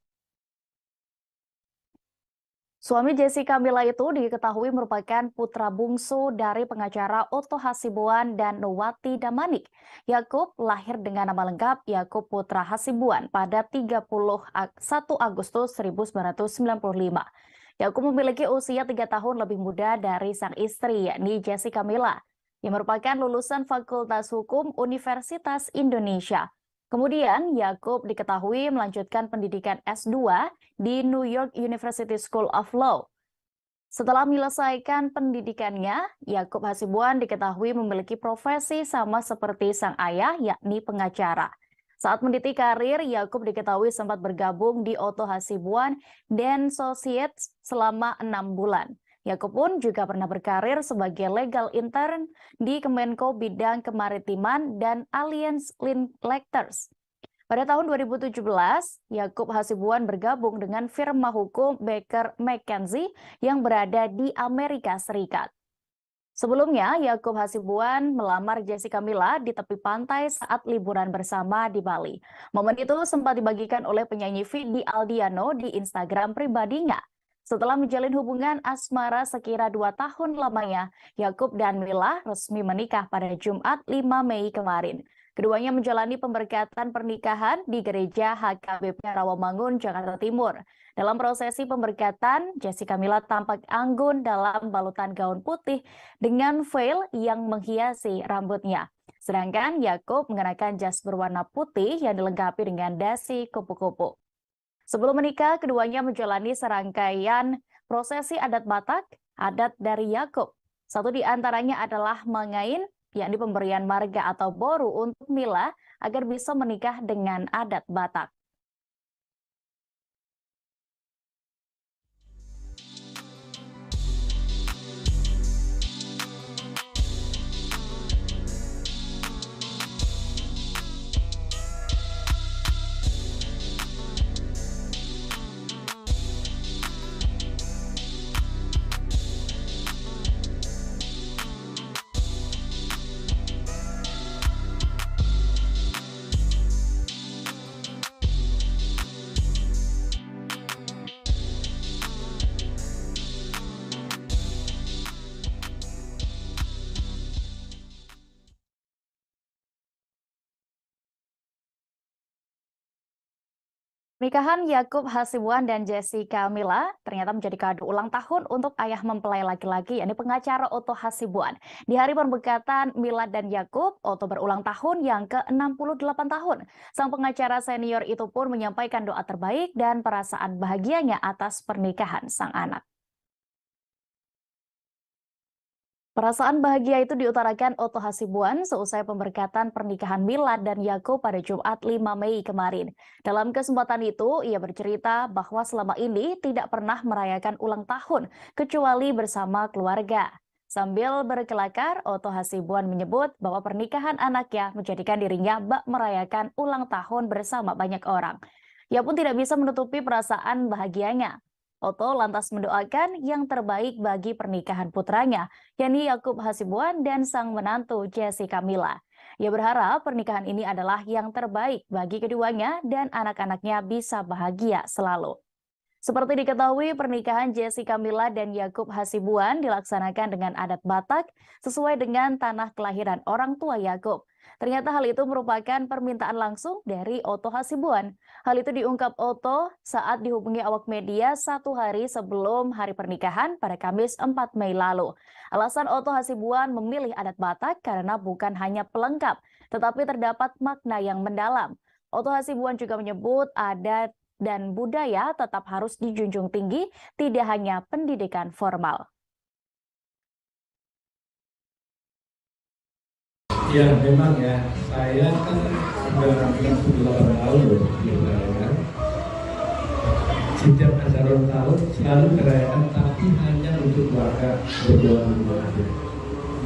Suami Jessica Mila itu diketahui merupakan putra bungsu dari pengacara Otto Hasibuan dan Nowati Damanik. Yakub lahir dengan nama lengkap Yakub Putra Hasibuan pada 31 Agustus 1995. Yakub memiliki usia 3 tahun lebih muda dari sang istri, yakni Jessica Mila, yang merupakan lulusan Fakultas Hukum Universitas Indonesia. Kemudian, Yakub diketahui melanjutkan pendidikan S2 di New York University School of Law. Setelah menyelesaikan pendidikannya, Yakub Hasibuan diketahui memiliki profesi sama seperti sang ayah, yakni pengacara. Saat meniti karir, Yakub diketahui sempat bergabung di Otto Hasibuan dan Associates selama 6 bulan. Yakub pun juga pernah berkarir sebagai legal intern di Kemenko Bidang Kemaritiman dan Alliance Linkletters. Pada tahun 2017, Yakub Hasibuan bergabung dengan firma hukum Baker McKenzie yang berada di Amerika Serikat. Sebelumnya, Yakub Hasibuan melamar Jessica Mila di tepi pantai saat liburan bersama di Bali. Momen itu sempat dibagikan oleh penyanyi Vidi Aldiano di Instagram pribadinya. Setelah menjalin hubungan asmara sekira 2 tahun lamanya, Yakub dan Mila resmi menikah pada Jumat 5 Mei kemarin. Keduanya menjalani pemberkatan pernikahan di Gereja HKBP Rawamangun, Jakarta Timur. Dalam prosesi pemberkatan, Jessica Mila tampak anggun dalam balutan gaun putih dengan veil yang menghiasi rambutnya. Sedangkan Yakub mengenakan jas berwarna putih yang dilengkapi dengan dasi kupu-kupu. Sebelum menikah, keduanya menjalani serangkaian prosesi adat Batak, adat dari Yakub. Satu di antaranya adalah mengain, yakni pemberian marga atau boru untuk Mila agar bisa menikah dengan adat Batak. Pernikahan Yakub Hasibuan dan Jessica Mila ternyata menjadi kado ulang tahun untuk ayah mempelai laki-laki, yakni pengacara Otto Hasibuan. Di hari pemberkatan Mila dan Yakub, Otto berulang tahun yang ke-68 tahun. Sang pengacara senior itu pun menyampaikan doa terbaik dan perasaan bahagianya atas pernikahan sang anak. Perasaan bahagia itu diutarakan Otto Hasibuan seusai pemberkatan pernikahan Mila dan Yakub pada Jumat 5 Mei kemarin. Dalam kesempatan itu, ia bercerita bahwa selama ini tidak pernah merayakan ulang tahun, kecuali bersama keluarga. Sambil berkelakar, Otto Hasibuan menyebut bahwa pernikahan anaknya menjadikan dirinya bak merayakan ulang tahun bersama banyak orang. Ia pun tidak bisa menutupi perasaan bahagianya. Otto lantas mendoakan yang terbaik bagi pernikahan putranya, yakni Yakub Hasibuan dan sang menantu Jessica Mila. Ia berharap pernikahan ini adalah yang terbaik bagi keduanya dan anak-anaknya bisa bahagia selalu. Seperti diketahui, pernikahan Jessica Mila dan Yakub Hasibuan dilaksanakan dengan adat Batak sesuai dengan tanah kelahiran orang tua Yakub. Ternyata hal itu merupakan permintaan langsung dari Otto Hasibuan. Hal itu diungkap Otto saat dihubungi awak media 1 hari sebelum hari pernikahan pada Kamis 4 Mei lalu. Alasan Otto Hasibuan memilih adat Batak karena bukan hanya pelengkap, tetapi terdapat makna yang mendalam. Otto Hasibuan juga menyebut adat dan budaya tetap harus dijunjung tinggi, tidak hanya pendidikan formal. Ya memang ya, saya kan sudah 68 tahun loh di Ukraina. Setiap acara ulang tahun selalu dirayakan, tapi hanya untuk keluarga berdua aja.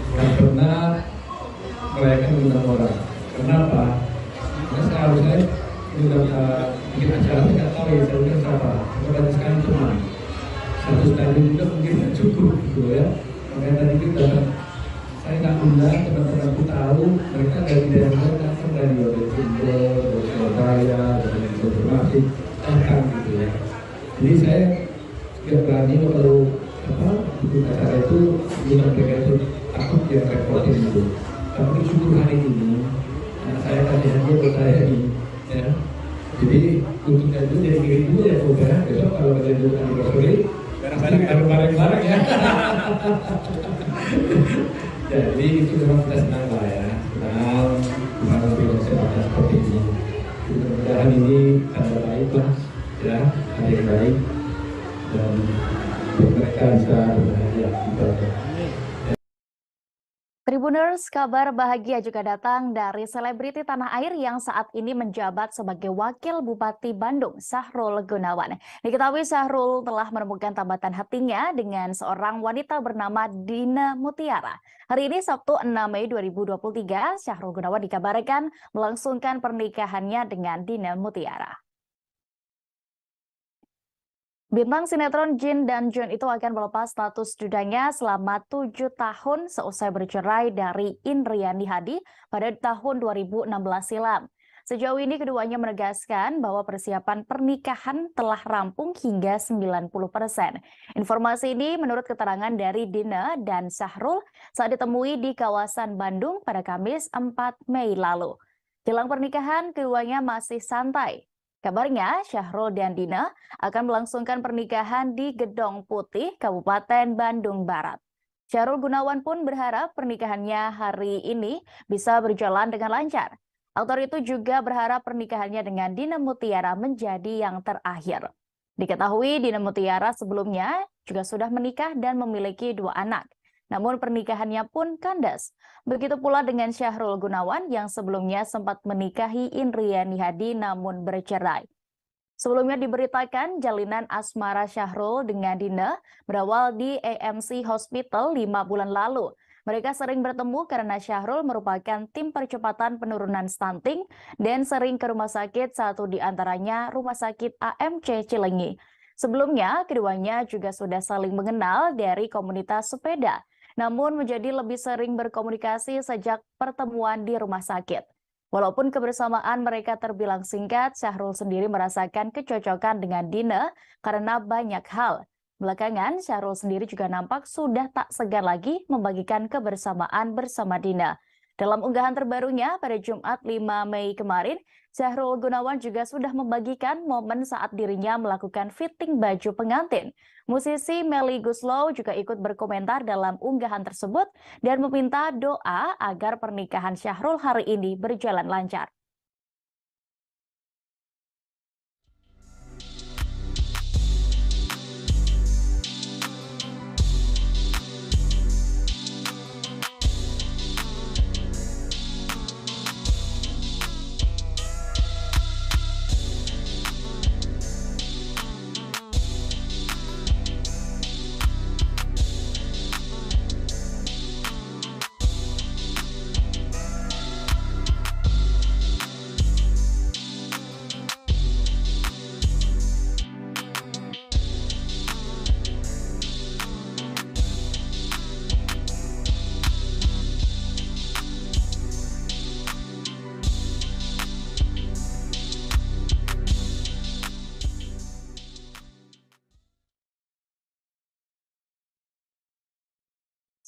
Nggak pernah merayakan undang orang. Kenapa? Karena seharusnya ini udah bikin acara, saya nggak tahu ya, saya udah siapa. Saya banyak sekali teman. 1 stadion juga mungkin nggak cukup gitu ya. Makanya tadi kita saya nggak undang teman-temanku tahu mereka dari daerah datang dari Jember, dari Surabaya, dari Informasi, datang gitu ya. Jadi saya tidak berani kalau bikin acara itu bilang mereka itu takut dia repotin gitu. Tapi syukur hari ini saya kasih hadiah buat saya ini, ya. Jadi untuk itu jadi kirim dulu ya Bu ya. Besok kalau ada yang anniversary, bareng-bareng ya. Jadi itu memang kita senang lah ya, senang bisa lebih kesempatan seperti ini. Mudah-mudahan ini ada baik lah, ya, ada yang baik dan mereka bisa berbahagia. Tribuners, kabar bahagia juga datang dari selebriti tanah air yang saat ini menjabat sebagai Wakil Bupati Bandung, Sahrul Gunawan. Diketahui Sahrul telah menemukan tambatan hatinya dengan seorang wanita bernama Dina Mutiara. Hari ini Sabtu 6 Mei 2023, Sahrul Gunawan dikabarkan melangsungkan pernikahannya dengan Dina Mutiara. Bintang sinetron Jin dan Jun itu akan melepas status dudanya selama 7 tahun seusai bercerai dari Indriani Hadi pada tahun 2016 silam. Sejauh ini keduanya menegaskan bahwa persiapan pernikahan telah rampung hingga 90%. Informasi ini menurut keterangan dari Dina dan Sahrul saat ditemui di kawasan Bandung pada Kamis 4 Mei lalu. Jelang pernikahan, keduanya masih santai. Kabarnya, Sahrul dan Dina akan melangsungkan pernikahan di Gedong Putih, Kabupaten Bandung Barat. Sahrul Gunawan pun berharap pernikahannya hari ini bisa berjalan dengan lancar. Aktor itu juga berharap pernikahannya dengan Dina Mutiara menjadi yang terakhir. Diketahui Dina Mutiara sebelumnya juga sudah menikah dan memiliki 2 anak. namun pernikahannya pun kandas. Begitu pula dengan Syahrul Gunawan yang sebelumnya sempat menikahi Indriani Hadi namun bercerai. Sebelumnya diberitakan jalinan asmara Syahrul dengan Dina berawal di AMC Hospital 5 bulan lalu. Mereka sering bertemu karena Syahrul merupakan tim percepatan penurunan stunting dan sering ke rumah sakit, satu di antaranya Rumah Sakit AMC Cilenyi. Sebelumnya, keduanya juga sudah saling mengenal dari komunitas sepeda, namun menjadi lebih sering berkomunikasi sejak pertemuan di rumah sakit. Walaupun kebersamaan mereka terbilang singkat, Syahrul sendiri merasakan kecocokan dengan Dina karena banyak hal. Belakangan, Syahrul sendiri juga nampak sudah tak segan lagi membagikan kebersamaan bersama Dina. Dalam unggahan terbarunya pada Jumat 5 Mei kemarin, Syahrul Gunawan juga sudah membagikan momen saat dirinya melakukan fitting baju pengantin. Musisi Melly Goeslaw juga ikut berkomentar dalam unggahan tersebut dan meminta doa agar pernikahan Syahrul hari ini berjalan lancar.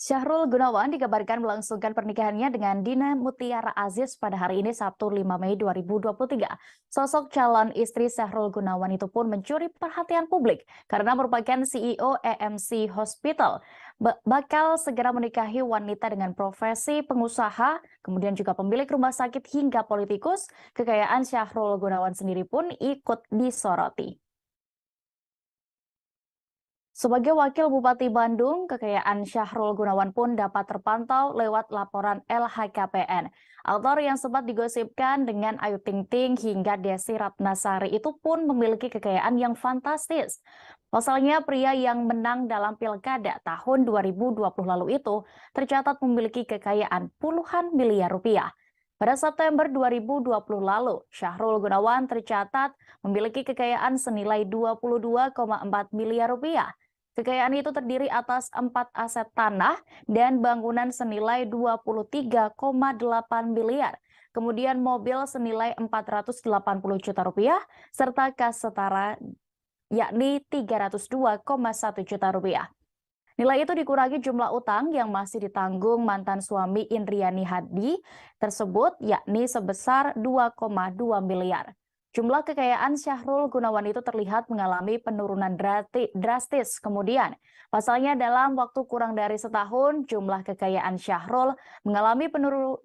Syahrul Gunawan dikabarkan melangsungkan pernikahannya dengan Dina Mutiara Aziz pada hari ini Sabtu 5 Mei 2023. Sosok calon istri Syahrul Gunawan itu pun mencuri perhatian publik karena merupakan CEO AMC Hospital. Bakal segera menikahi wanita dengan profesi pengusaha, kemudian juga pemilik rumah sakit hingga politikus. Kekayaan Syahrul Gunawan sendiri pun ikut disoroti. Sebagai Wakil Bupati Bandung, kekayaan Syahrul Gunawan pun dapat terpantau lewat laporan LHKPN. Aktor yang sempat digosipkan dengan Ayu Ting Ting hingga Desi Ratnasari itu pun memiliki kekayaan yang fantastis. Pasalnya, pria yang menang dalam Pilkada tahun 2020 lalu itu tercatat memiliki kekayaan puluhan miliar rupiah. Pada September 2020 lalu, Syahrul Gunawan tercatat memiliki kekayaan senilai 22,4 miliar rupiah. Kekayaan itu terdiri atas 4 aset tanah dan bangunan senilai 23,8 miliar. Kemudian mobil senilai 480 juta rupiah, serta kas setara yakni 302,1 juta rupiah. Nilai itu dikurangi jumlah utang yang masih ditanggung mantan suami Indriani Hadi tersebut, yakni sebesar 2,2 miliar. Jumlah kekayaan Syahrul Gunawan itu terlihat mengalami penurunan drastis. Kemudian, pasalnya dalam waktu kurang dari setahun, jumlah kekayaan Syahrul mengalami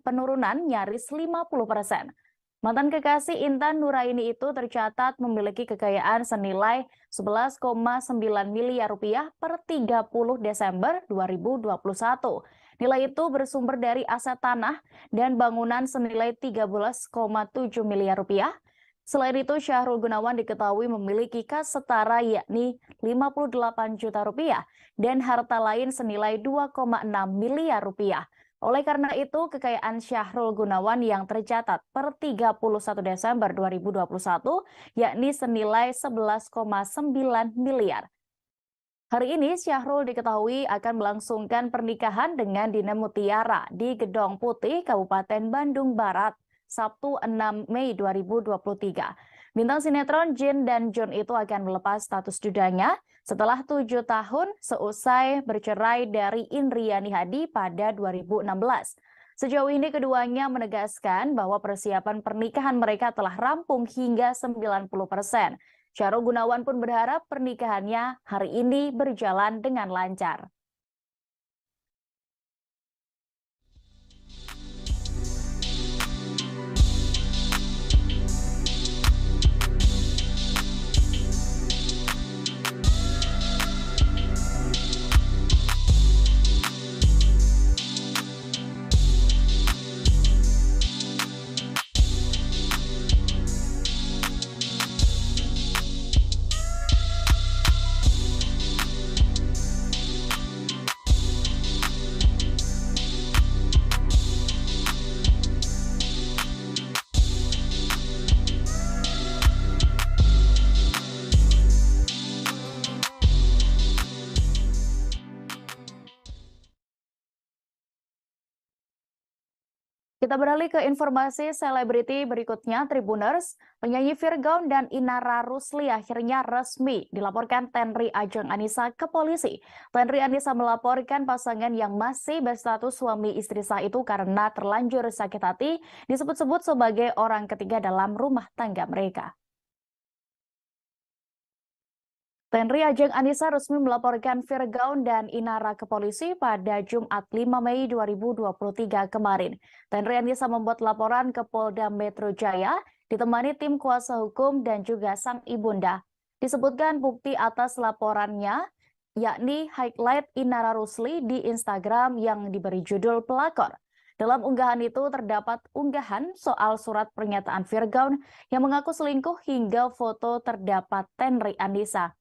penurunan nyaris 50%. Mantan kekasih Intan Nuraini itu tercatat memiliki kekayaan senilai 11,9 miliar rupiah per 30 Desember 2021. Nilai itu bersumber dari aset tanah dan bangunan senilai 13,7 miliar rupiah. Selain itu, Syahrul Gunawan diketahui memiliki kas setara yakni 58 juta rupiah dan harta lain senilai 2,6 miliar rupiah. Oleh karena itu, kekayaan Syahrul Gunawan yang tercatat per 31 Desember 2021 yakni senilai 11,9 miliar. Hari ini Syahrul diketahui akan melangsungkan pernikahan dengan Dina Mutiara di Gedong Putih, Kabupaten Bandung Barat, Sabtu 6 Mei 2023. Bintang sinetron Jin dan John itu akan melepas status dudanya setelah 7 tahun seusai bercerai dari Indriani Hadi pada 2016. Sejauh ini keduanya menegaskan bahwa persiapan pernikahan mereka telah rampung hingga 90%. Syahrul Gunawan pun berharap pernikahannya hari ini berjalan dengan lancar. Kita beralih ke informasi selebriti berikutnya, Tribuners. Penyanyi Virgaun dan Inara Rusli akhirnya resmi dilaporkan Tenri Ajeng Anissa ke polisi. Tenri Anissa melaporkan pasangan yang masih berstatus suami istri sah itu karena terlanjur sakit hati, disebut-sebut sebagai orang ketiga dalam rumah tangga mereka. Tenri Ajeng Anissa resmi melaporkan Virgaun dan Inara ke polisi pada Jumat 5 Mei 2023 kemarin. Tenri Anissa membuat laporan ke Polda Metro Jaya, ditemani tim kuasa hukum dan juga sang ibunda. Disebutkan bukti atas laporannya, yakni highlight Inara Rusli di Instagram yang diberi judul pelakor. Dalam unggahan itu terdapat unggahan soal surat pernyataan Virgaun yang mengaku selingkuh hingga foto terdapat Tenri Anissa.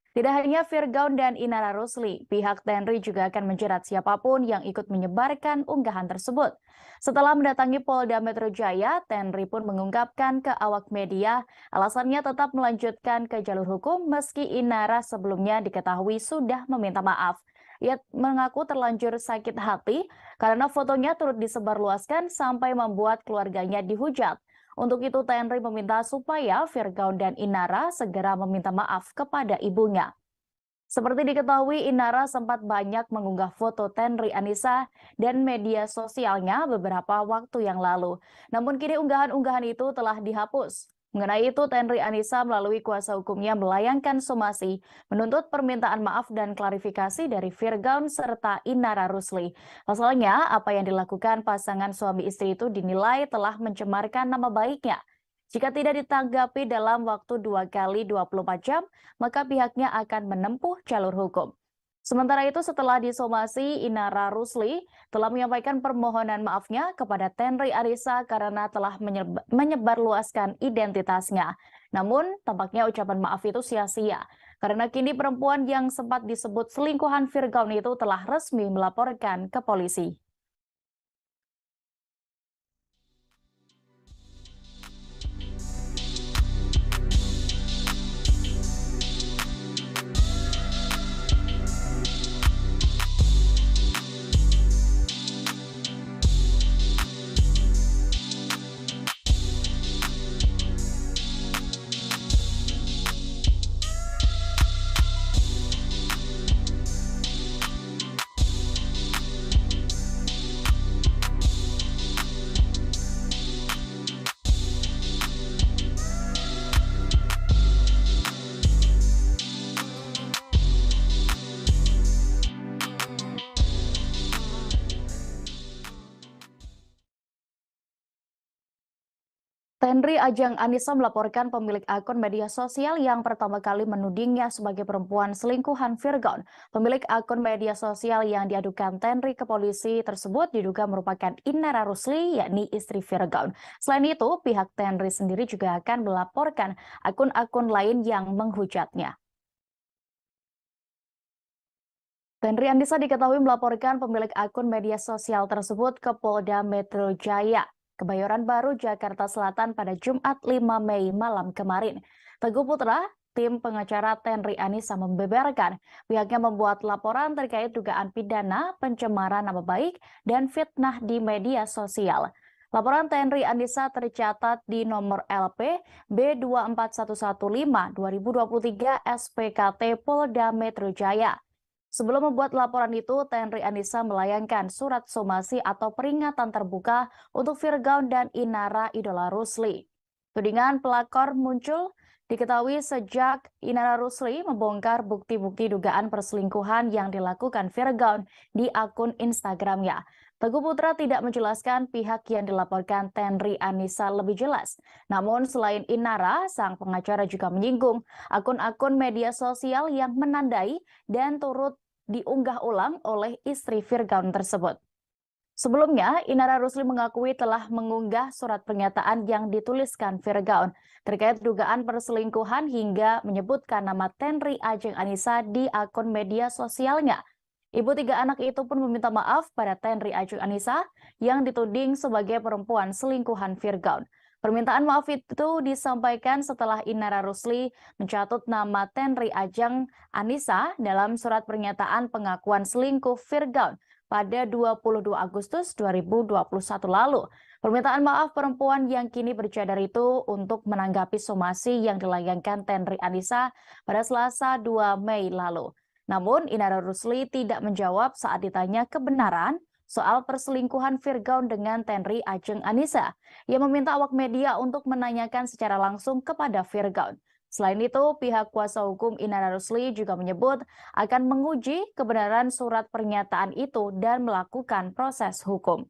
Tidak hanya Virgaun dan Inara Rusli, pihak Tenri juga akan menjerat siapapun yang ikut menyebarkan unggahan tersebut. Setelah mendatangi Polda Metro Jaya, Tenri pun mengungkapkan ke awak media alasannya tetap melanjutkan ke jalur hukum meski Inara sebelumnya diketahui sudah meminta maaf. Ia mengaku terlanjur sakit hati karena fotonya turut disebarluaskan sampai membuat keluarganya dihujat. Untuk itu, Tenri meminta supaya Virgaun dan Inara segera meminta maaf kepada ibunya. Seperti diketahui, Inara sempat banyak mengunggah foto Tenri Anissa dan media sosialnya beberapa waktu yang lalu. Namun kini unggahan-unggahan itu telah dihapus. Mengenai itu, Tenri Anissa melalui kuasa hukumnya melayangkan somasi, menuntut permintaan maaf dan klarifikasi dari Virgaun serta Inara Rusli. Pasalnya, apa yang dilakukan pasangan suami istri itu dinilai telah mencemarkan nama baiknya. Jika tidak ditanggapi dalam waktu 2 kali 24 jam, maka pihaknya akan menempuh jalur hukum. Sementara itu, setelah disomasi, Inara Rusli telah menyampaikan permohonan maafnya kepada Tenri Anissa karena telah menyebarluaskan identitasnya. Namun, tampaknya ucapan maaf itu sia-sia, karena kini perempuan yang sempat disebut selingkuhan Virgaun itu telah resmi melaporkan ke polisi. Tenri Ajeng Anissa melaporkan pemilik akun media sosial yang pertama kali menudingnya sebagai perempuan selingkuhan Virgaun. Pemilik akun media sosial yang diadukan Tenri ke polisi tersebut diduga merupakan Inara Rusli, yakni istri Virgaun. Selain itu, pihak Tenri sendiri juga akan melaporkan akun-akun lain yang menghujatnya. Tenri Anissa diketahui melaporkan pemilik akun media sosial tersebut ke Polda Metro Jaya, Kebayoran Baru, Jakarta Selatan pada Jumat 5 Mei malam kemarin. Teguh Putra, tim pengacara Tenri Anissa membeberkan pihaknya membuat laporan terkait dugaan pidana, pencemaran nama baik, dan fitnah di media sosial. Laporan Tenri Anissa tercatat di nomor LP B24115-2023 SPKT Polda Metro Jaya. Sebelum membuat laporan itu, Tenri Anissa melayangkan surat somasi atau peringatan terbuka untuk Virgaun dan Inara Idola Rusli. Tudingan pelakor muncul diketahui sejak Inara Rusli membongkar bukti-bukti dugaan perselingkuhan yang dilakukan Virgaun di akun Instagramnya. Teguh Putra tidak menjelaskan pihak yang dilaporkan Tenri Anissa lebih jelas. Namun selain Inara, sang pengacara juga menyinggung akun-akun media sosial yang menandai dan turut diunggah ulang oleh istri Virgaun tersebut. Sebelumnya, Inara Rusli mengakui telah mengunggah surat pernyataan yang dituliskan Virgaun terkait dugaan perselingkuhan hingga menyebutkan nama Tenri Ajeng Anissa di akun media sosialnya. Ibu 3 anak itu pun meminta maaf pada Tenri Ajeng Anissa yang dituding sebagai perempuan selingkuhan Virgaun. Permintaan maaf itu disampaikan setelah Inara Rusli mencatut nama Tenri Ajeng Anissa dalam surat pernyataan pengakuan selingkuh Virgaun pada 22 Agustus 2021 lalu. Permintaan maaf perempuan yang kini bercadar itu untuk menanggapi somasi yang dilayangkan Tenri Anissa pada Selasa 2 Mei lalu. Namun, Inara Rusli tidak menjawab saat ditanya kebenaran soal perselingkuhan Virgaun dengan Tenri Ajeng Anissa. Ia meminta awak media untuk menanyakan secara langsung kepada Virgaun. Selain itu, pihak kuasa hukum Inara Rusli juga menyebut akan menguji kebenaran surat pernyataan itu dan melakukan proses hukum.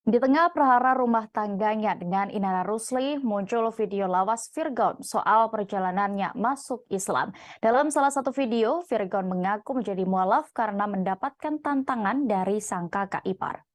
Di tengah prahara rumah tangganya dengan Inara Rusli, muncul video lawas Virgaun soal perjalanannya masuk Islam. Dalam salah satu video, Virgaun mengaku menjadi mualaf karena mendapatkan tantangan dari sang kakak ipar.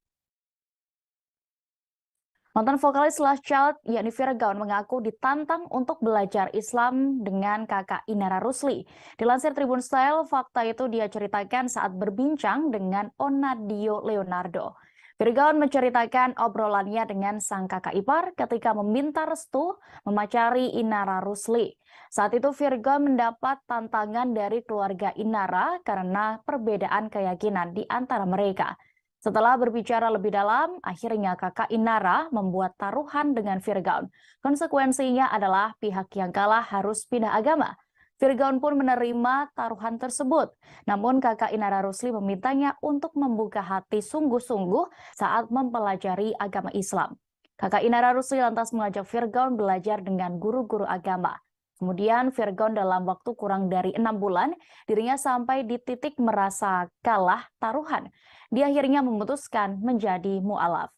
Mantan vokalis Last Child, yakni Virgaun, mengaku ditantang untuk belajar Islam dengan kakak Inara Rusli. Dilansir Tribun Style, fakta itu dia ceritakan saat berbincang dengan Onadio Leonardo. Virgaun menceritakan obrolannya dengan sang kakak ipar ketika meminta restu memacari Inara Rusli. Saat itu Virgaun mendapat tantangan dari keluarga Inara karena perbedaan keyakinan di antara mereka. Setelah berbicara lebih dalam, akhirnya kakak Inara membuat taruhan dengan Virgaun. Konsekuensinya adalah pihak yang kalah harus pindah agama. Virgaun pun menerima taruhan tersebut. Namun kakak Inara Rusli memintanya untuk membuka hati sungguh-sungguh saat mempelajari agama Islam. Kakak Inara Rusli lantas mengajak Virgaun belajar dengan guru-guru agama. Kemudian Virgaun dalam waktu kurang dari 6 bulan, dirinya sampai di titik merasa kalah taruhan. Dia akhirnya memutuskan menjadi mu'alaf.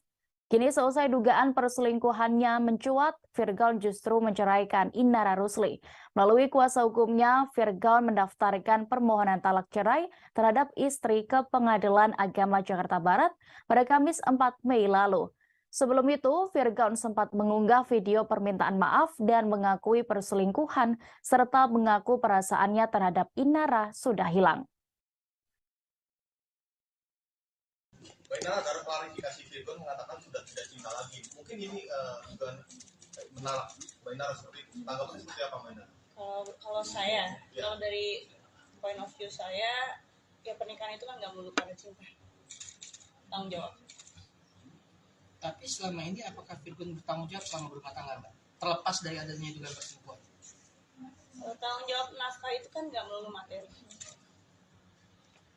Kini selesai dugaan perselingkuhannya mencuat, Virgaun justru menceraikan Inara Rusli. Melalui kuasa hukumnya, Virgaun mendaftarkan permohonan talak cerai terhadap istri ke Pengadilan Agama Jakarta Barat pada Kamis 4 Mei lalu. Sebelum itu, Virgaun sempat mengunggah video permintaan maaf dan mengakui perselingkuhan serta mengaku perasaannya terhadap Inara sudah hilang. Mbak Inara, dalam klarifikasi Virgaun mengatakan sudah tidak cinta lagi. Mungkin ini juga menolak Mbak Inara seperti itu. Tanggapannya seperti apa, Mbak Inara? Kalau saya, kalau dari point of view saya, ya pernikahan itu kan nggak melulu karena cinta. Tanggung jawab. Tapi selama ini apakah Virgaun bertanggung jawab selama berumah tangga, Mbak? Terlepas dari adanya juga perselingkuhan. Tanggung jawab nafkah itu kan nggak melulu materi.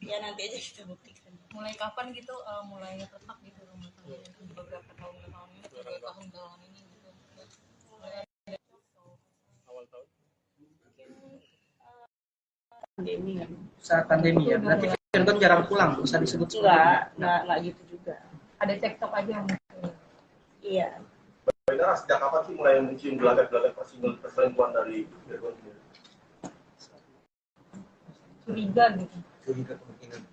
Ya nanti aja kita buktikan. Mulai kapan gitu mulainya retak gitu rumah tangga beberapa tahun ke tahun ini, 3 tahun belakangan ini gitu. Awal tahun? Pandemi kan. Saat pandemi ya, berarti Virgaun jarang pulang, bisa disebut Enggak gitu juga. Ada cekcok aja mungkin. Iya. Mbak Inara, sejak kapan sih mulai mencium gelagat-gelagat perselingkuhan dari Virgaun? Curiga gitu.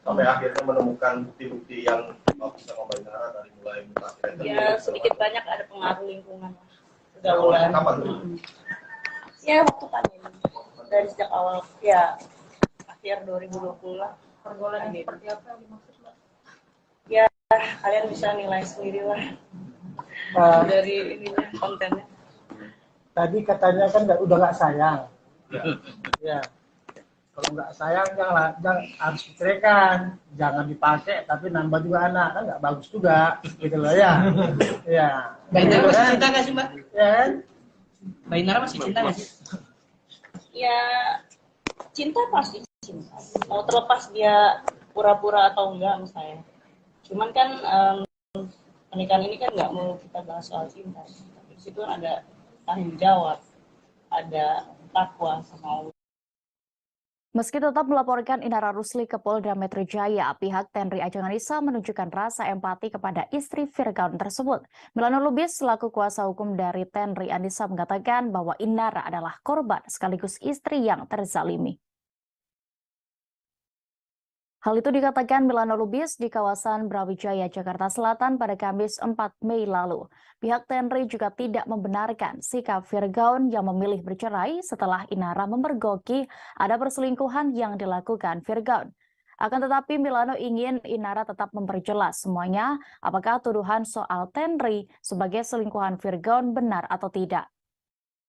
Sampai akhirnya menemukan bukti-bukti yang bisa Mbak Inara dari mulai mutasi. Ya sedikit banyak ada pengaruh lingkungan. Sudah mulai. Kapan tuh? Ya waktu pandemi. Dari sejak awal ya akhir 2020 lah. Pergaulan yang seperti apa yang dimaksud, Mbak? Ya kalian bisa nilai sendiri lah dari ininya kontennya. Tadi katanya kan udah nggak sayang. Ya. Kalau nggak sayang jangan harus diceraikan, jangan dipakai tapi nambah juga anak, kan nggak bagus juga gitu loh ya. Ya. Mbak Inara masih cinta nggak sih, Mbak? Ya kan? Mbak Inara masih cinta nggak sih? Ya cinta pasti cinta. Mau terlepas dia pura-pura atau enggak misalnya. Cuman kan pernikahan ini kan nggak mau kita bahas soal cinta. Tapi di situ kan ada tanggung jawab, ada takwa sama Allah. Meski tetap melaporkan Inara Rusli ke Polda Metro Jaya, pihak Tenri Ajeng Anissa menunjukkan rasa empati kepada istri Virgaun tersebut. Milano Lubis selaku kuasa hukum dari Tenri Anissa mengatakan bahwa Inara adalah korban sekaligus istri yang terzalimi. Hal itu dikatakan Milano Lubis di kawasan Brawijaya, Jakarta Selatan pada Kamis 4 Mei lalu. Pihak Tenri juga tidak membenarkan sikap Virgaun yang memilih bercerai setelah Inara memergoki ada perselingkuhan yang dilakukan Virgaun. Akan tetapi Milano ingin Inara tetap memperjelas semuanya apakah tuduhan soal Tenri sebagai selingkuhan Virgaun benar atau tidak.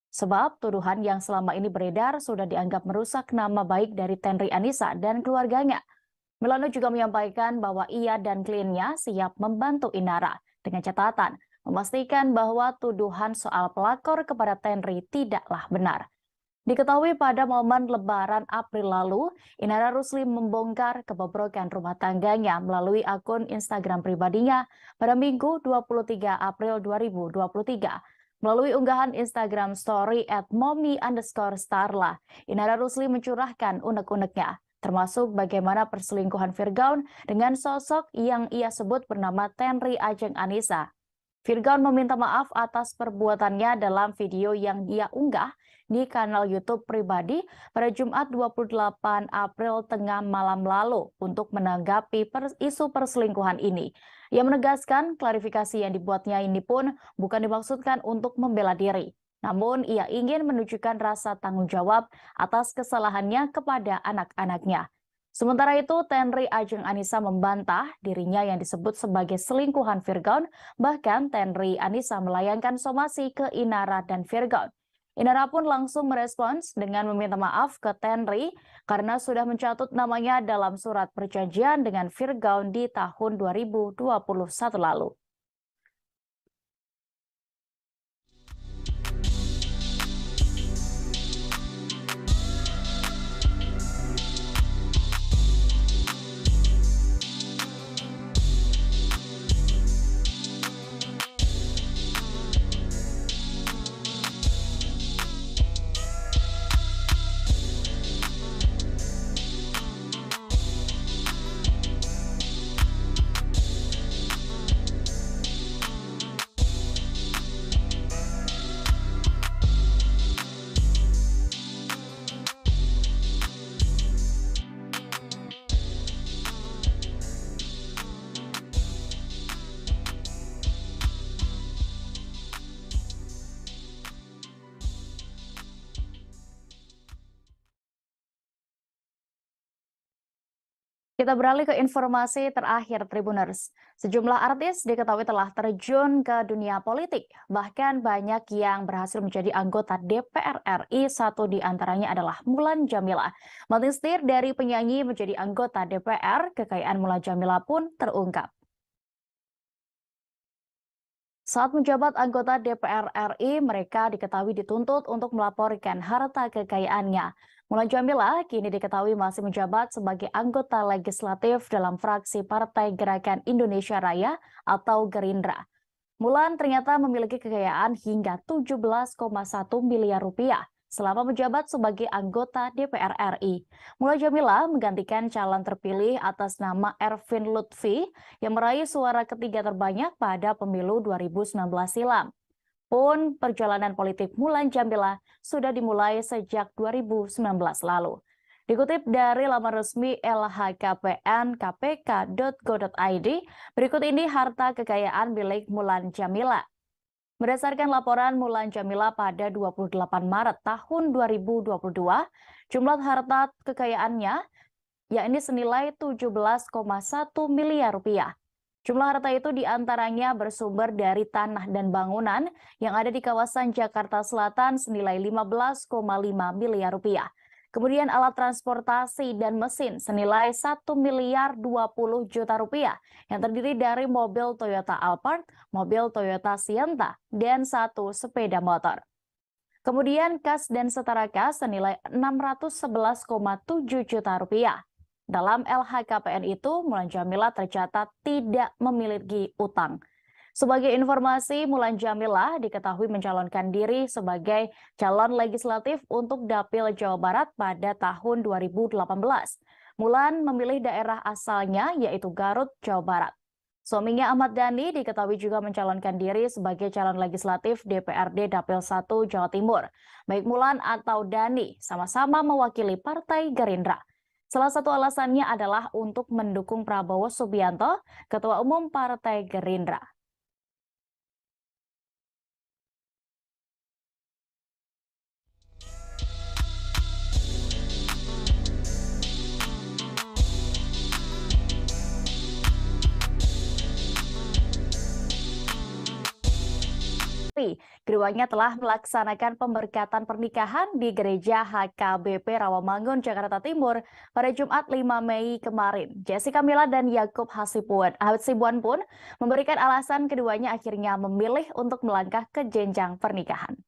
Sebab tuduhan yang selama ini beredar sudah dianggap merusak nama baik dari Tenri Anissa dan keluarganya. Milano juga menyampaikan bahwa ia dan kliennya siap membantu Inara dengan catatan memastikan bahwa tuduhan soal pelakor kepada Tenri tidaklah benar. Diketahui pada momen Lebaran April lalu, Inara Rusli membongkar kebobrokan rumah tangganya melalui akun Instagram pribadinya pada Minggu 23 April 2023. Melalui unggahan Instagram story @mommy_starla, Inara Rusli mencurahkan unek-uneknya, termasuk bagaimana perselingkuhan Virgaun dengan sosok yang ia sebut bernama Tenri Ajeng Anissa. Virgaun meminta maaf atas perbuatannya dalam video yang dia unggah di kanal YouTube pribadi pada Jumat 28 April tengah malam lalu untuk menanggapi isu perselingkuhan ini. Ia menegaskan klarifikasi yang dibuatnya ini pun bukan dimaksudkan untuk membela diri. Namun ia ingin menunjukkan rasa tanggung jawab atas kesalahannya kepada anak-anaknya. Sementara itu, Tenri Ajeng Anissa membantah dirinya yang disebut sebagai selingkuhan Virgaun, bahkan Tenri Anissa melayangkan somasi ke Inara dan Virgaun. Inara pun langsung merespons dengan meminta maaf ke Tenri karena sudah mencatut namanya dalam surat perjanjian dengan Virgaun di tahun 2021 lalu. Kita beralih ke informasi terakhir Tribuners. Sejumlah artis diketahui telah terjun ke dunia politik. Bahkan banyak yang berhasil menjadi anggota DPR RI, satu di antaranya adalah Mulan Jameela. Mantan setir dari penyanyi menjadi anggota DPR, kekayaan Mulan Jameela pun terungkap. Saat menjabat anggota DPR RI, mereka diketahui dituntut untuk melaporkan harta kekayaannya. Mulan Jameela kini diketahui masih menjabat sebagai anggota legislatif dalam fraksi Partai Gerakan Indonesia Raya atau Gerindra. Mulan ternyata memiliki kekayaan hingga 17,1 miliar rupiah selama menjabat sebagai anggota DPR RI. Mulan Jameela menggantikan calon terpilih atas nama Ervin Lutfi yang meraih suara ketiga terbanyak pada pemilu 2019 silam. Pun perjalanan politik Mulan Jameela sudah dimulai sejak 2019 lalu. Dikutip dari laman resmi lhkpn.kpk.go.id, berikut ini harta kekayaan milik Mulan Jameela. Berdasarkan laporan Mulan Jameela pada 28 Maret tahun 2022, jumlah harta kekayaannya yakni senilai 17,1 miliar rupiah. Jumlah harta itu diantaranya bersumber dari tanah dan bangunan yang ada di kawasan Jakarta Selatan senilai 15,5 miliar rupiah. Kemudian alat transportasi dan mesin senilai 1 miliar 20 juta rupiah yang terdiri dari mobil Toyota Alphard, mobil Toyota Sienta, dan 1 sepeda motor. Kemudian kas dan setara kas senilai 611,7 juta rupiah. Dalam LHKPN itu, Mulan Jameela tercatat tidak memiliki utang. Sebagai informasi, Mulan Jameela diketahui mencalonkan diri sebagai calon legislatif untuk Dapil Jawa Barat pada tahun 2018. Mulan memilih daerah asalnya yaitu Garut, Jawa Barat. Suaminya Ahmad Dhani diketahui juga mencalonkan diri sebagai calon legislatif DPRD Dapil 1 Jawa Timur. Baik Mulan atau Dhani sama-sama mewakili Partai Gerindra. Salah satu alasannya adalah untuk mendukung Prabowo Subianto, Ketua Umum Partai Gerindra. Keduanya telah melaksanakan pemberkatan pernikahan di Gereja HKBP Rawamangun, Jakarta Timur pada Jumat 5 Mei kemarin. Jessica Mila dan Yakub Hasibuan pun memberikan alasan keduanya akhirnya memilih untuk melangkah ke jenjang pernikahan.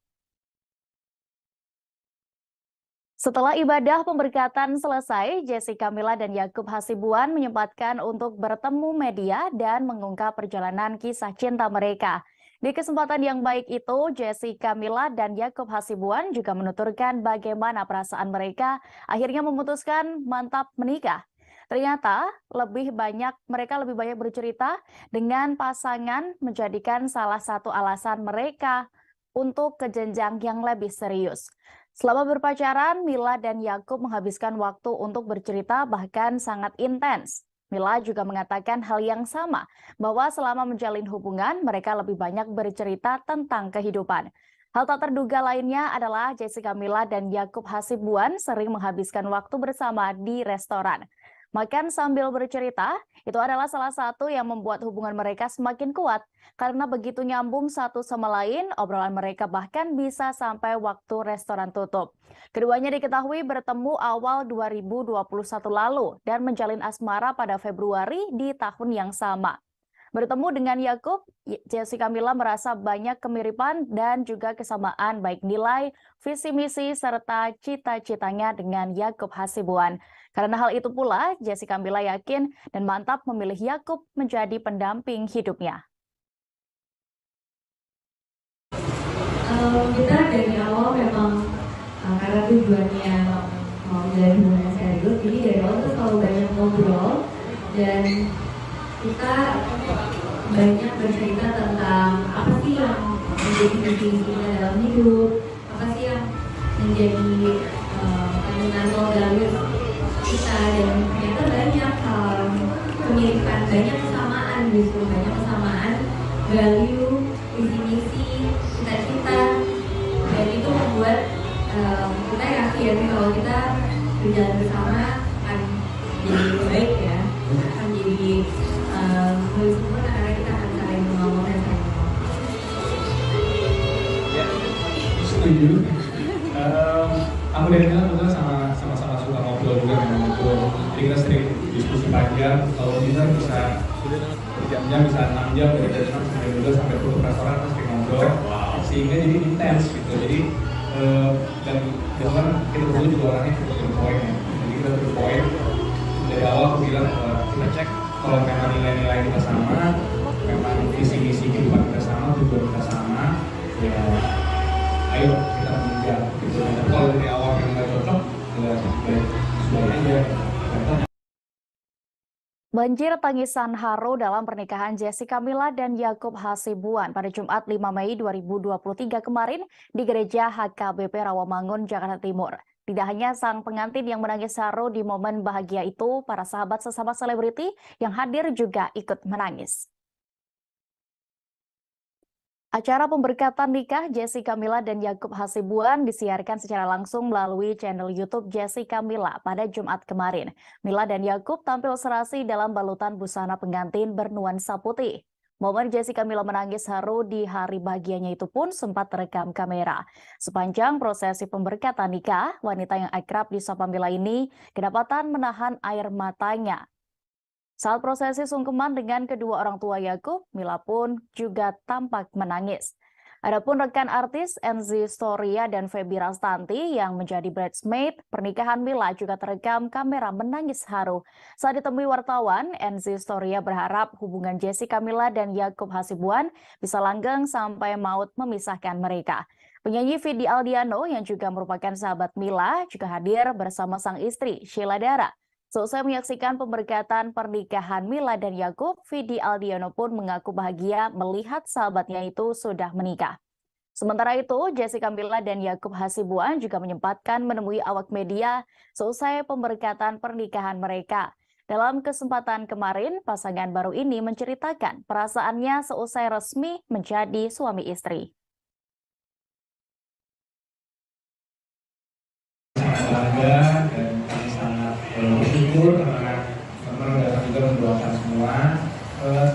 Setelah ibadah pemberkatan selesai, Jessica Mila dan Yakub Hasibuan menyempatkan untuk bertemu media dan mengungkap perjalanan kisah cinta mereka. Di kesempatan yang baik itu, Jessica Mila dan Yakub Hasibuan juga menuturkan bagaimana perasaan mereka akhirnya memutuskan mantap menikah. Ternyata mereka lebih banyak bercerita dengan pasangan menjadikan salah satu alasan mereka untuk ke jenjang yang lebih serius. Selama berpacaran, Mila dan Yakub menghabiskan waktu untuk bercerita bahkan sangat intens. Mila juga mengatakan hal yang sama, bahwa selama menjalin hubungan, mereka lebih banyak bercerita tentang kehidupan. Hal tak terduga lainnya adalah Jessica Mila dan Yakub Hasibuan sering menghabiskan waktu bersama di restoran. Makan sambil bercerita, itu adalah salah satu yang membuat hubungan mereka semakin kuat. Karena begitu nyambung satu sama lain, obrolan mereka bahkan bisa sampai waktu restoran tutup. Keduanya diketahui bertemu awal 2021 lalu dan menjalin asmara pada Februari di tahun yang sama. Bertemu dengan Yakub, Jessica Mila merasa banyak kemiripan dan juga kesamaan baik nilai, visi misi, serta cita-citanya dengan Yakub Hasibuan. Karena hal itu pula, Jessica Mila yakin dan mantap memilih Yakub menjadi pendamping hidupnya. Kita dari awal memang karena tujuannya mau menjalin hubungan serius, jadi dari awal tuh selalu banyak ngobrol dan kita banyak bercerita tentang apa sih yang menjadi visi kita dalam hidup, apa sih yang menjadi kandungan garis kita, dan ternyata banyak kemiripan, banyak kesamaan, justru banyak kesamaan value, visi misi, cita-cita, dan itu membuat kita yakin kalau kita berjalan bersama akan jadi lebih baik ya, akan jadi lebih sempurna karena kita akan saling mengomong dan saling mengomong. Ya, setuju. Aku dan Mila juga sama-sama suka ngobrol juga dengan ngobrol. Jadi kita sering diskusi panjang. Kalau bisa berjam-jam, bisa 6 jam dari jam 6 sampai 12 sampai ke restoran kita sering ngobrol. Sehingga jadi intens gitu. Jadi dan kita berdua juga orangnya cukup berpoin ya. Jadi kita berpoin dari awal aku bilang kita cek kalau memang nilai-nilai kita sama, memang visi-misi kehidupan kita sama, tujuan kita sama, ya ayo kita mengejar gitu. Dan kalau dari awal yang nggak cocok, ya sudah aja. Banjir tangisan haru dalam pernikahan Jessica Mila dan Yakub Hasibuan pada Jumat 5 Mei 2023 kemarin di Gereja HKBP Rawamangun, Jakarta Timur. Tidak hanya sang pengantin yang menangis haru di momen bahagia itu, para sahabat sesama selebriti yang hadir juga ikut menangis. Acara pemberkatan nikah Jessica Mila dan Yakub Hasibuan disiarkan secara langsung melalui channel YouTube Jessica Mila pada Jumat kemarin. Mila dan Yakub tampil serasi dalam balutan busana pengantin bernuansa putih. Momen Jessica Mila menangis haru di hari bahagianya itu pun sempat terekam kamera. Sepanjang prosesi pemberkatan nikah, wanita yang akrab disapa Mila ini kedapatan menahan air matanya. Saat prosesi sungkeman dengan kedua orang tua Yakub, Mila pun juga tampak menangis. Adapun rekan artis Enzy Storia dan Feby Rastanti yang menjadi bridesmaid pernikahan Mila juga terekam kamera menangis haru. Saat ditemui wartawan, Enzy Storia berharap hubungan Jessica Mila dan Yakub Hasibuan bisa langgeng sampai maut memisahkan mereka. Penyanyi Vidi Aldiano yang juga merupakan sahabat Mila juga hadir bersama sang istri Sheila Dara. Selesai menyaksikan pemberkatan pernikahan Mila dan Yakub, Vidi Aldiano pun mengaku bahagia melihat sahabatnya itu sudah menikah. Sementara itu, Jessica Mila dan Yakub Hasibuan juga menyempatkan menemui awak media selesai pemberkatan pernikahan mereka. Dalam kesempatan kemarin, pasangan baru ini menceritakan perasaannya selesai resmi menjadi suami istri. Bangga dan kami sangat bersyukur karena teman-teman datang juga mendoakan semua.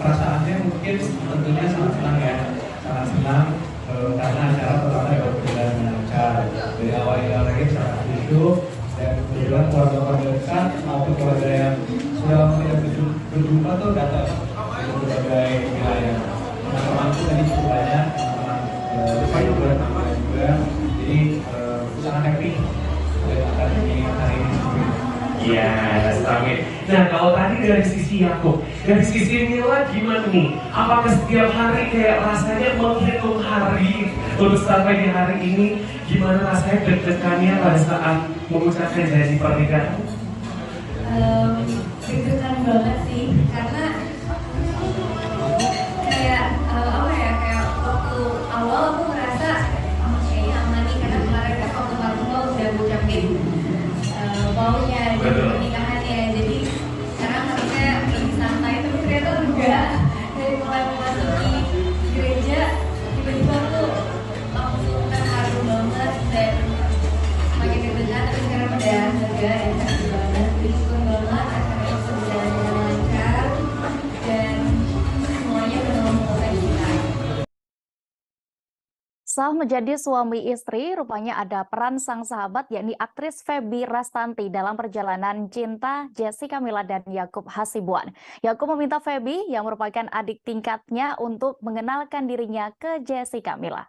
Perasaannya mungkin tentunya sangat senang ya, sangat senang karena acara pertama dapat berjalan dengan lancar. Dari awal hingga akhir sangat khusyuk dan kebetulan keluarga dekat maupun keluarga yang sudah tidak berjumpa tuh datang dari berbagai wilayah. Teman-temanku tadi cukup banyak, teman-teman juga, jadi sangat happy. Iya, amin. Nah, kalau tadi dari sisi Yakub, dari sisi Mila gimana nih? Apakah setiap hari kayak rasanya menghitung hari untuk sampai di hari ini? Gimana rasanya deg-degannya pada saat mengucapkan janji pernikahan? Deg-degan banget sih, karena kayak kayak waktu awal aku ngerasa kayaknya aman nih, karena kemarin kan waktu Marvel udah ngucapin maunya di pernikahannya, jadi sekarang harusnya lebih santai, tapi ternyata enggak. Dari mulai memasuki gereja tiba-tiba aku langsung terharu banget dan semakin deg-degan, tapi sekarang udah lega dan happy banget, bersyukur banget acaranya berjalan dengan lancar dan semuanya benar memulai kita. Sah menjadi suami istri, rupanya ada peran sang sahabat yakni aktris Feby Rastanti dalam perjalanan cinta Jessica Mila dan Yakub Hasibuan. Yakub meminta Feby yang merupakan adik tingkatnya untuk mengenalkan dirinya ke Jessica Mila.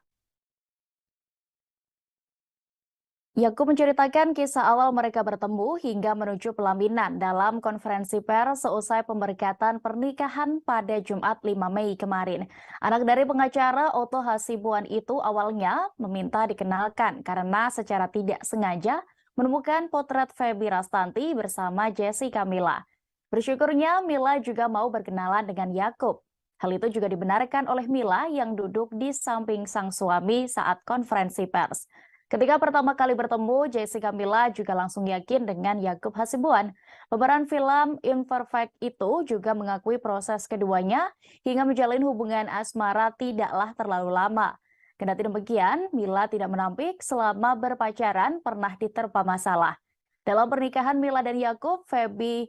Yakub menceritakan kisah awal mereka bertemu hingga menuju pelaminan dalam konferensi pers seusai pemberkatan pernikahan pada Jumat 5 Mei kemarin. Anak dari pengacara Otto Hasibuan itu awalnya meminta dikenalkan karena secara tidak sengaja menemukan potret Feby Rastanti bersama Jessica Mila. Bersyukurnya Mila juga mau berkenalan dengan Yakub. Hal itu juga dibenarkan oleh Mila yang duduk di samping sang suami saat konferensi pers. Ketika pertama kali bertemu, Jessica Mila juga langsung yakin dengan Yakub Hasibuan. Pemeran film Imperfect itu juga mengakui proses keduanya hingga menjalin hubungan asmara tidaklah terlalu lama. Kendati demikian, Mila tidak menampik selama berpacaran pernah diterpa masalah. Dalam pernikahan Mila dan Yakub, Feby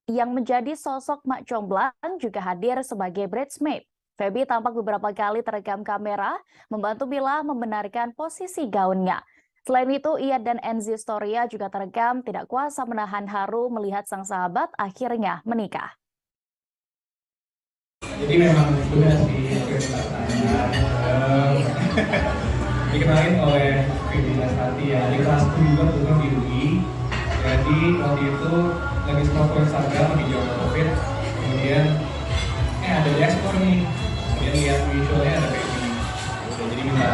yang menjadi sosok mak comblang juga hadir sebagai bridesmaid. Feby tampak beberapa kali terekam kamera membantu Mila membenarkan posisi gaunnya. Selain itu, ia dan Enzy Storia juga terekam tidak kuasa menahan haru melihat sang sahabat akhirnya menikah. Jadi memang sudah sih dikenalin oleh Feby Rastanti ya, di kelas juga bukan di UI. Jadi waktu itu lagi scroll Instagram lagi jauh COVID, kemudian ada di ekspor nih. Dia lihat videonya ada Feby, jadi minta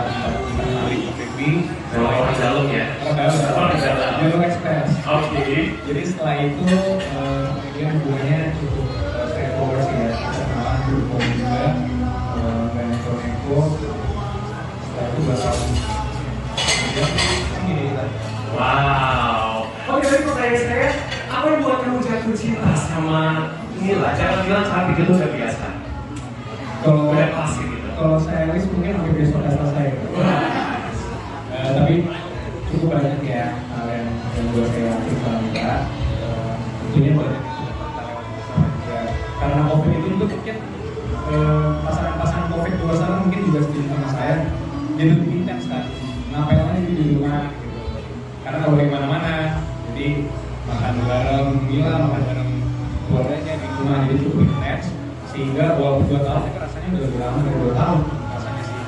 kenalin ke Feby. Orang dalam ya? Orang dalam. Jalur ekspres. Oke. Jadi setelah itu dia hubungannya cukup straightforward sih ya. Kita kenalan dulu juga, nggak neko-neko. Setelah itu 2 tahun kemudian ini kita. Wow. Oke, tadi pertanyaan saya, apa yang buat kamu jatuh cinta sama Mila? Jangan bilang cantik itu udah biasa. Kalau saya list mungkin hampir besok udah selesai. Tapi cukup banyak ya hal yang buat saya aktif sama Mila. Tentunya banyak juga karena COVID itu mungkin pasangan-pasangan COVID di luar sana mungkin juga setuju sama saya. Jadi lebih intens kan. Ngapain aja di rumah gitu. Karena nggak boleh kemana-mana. Jadi makan bareng Mila, makan bareng keluarganya di rumah, jadi cukup intens. Sehingga walaupun 2 tahun, tapi rasanya udah lebih lama dari 2 tahun rasanya sih.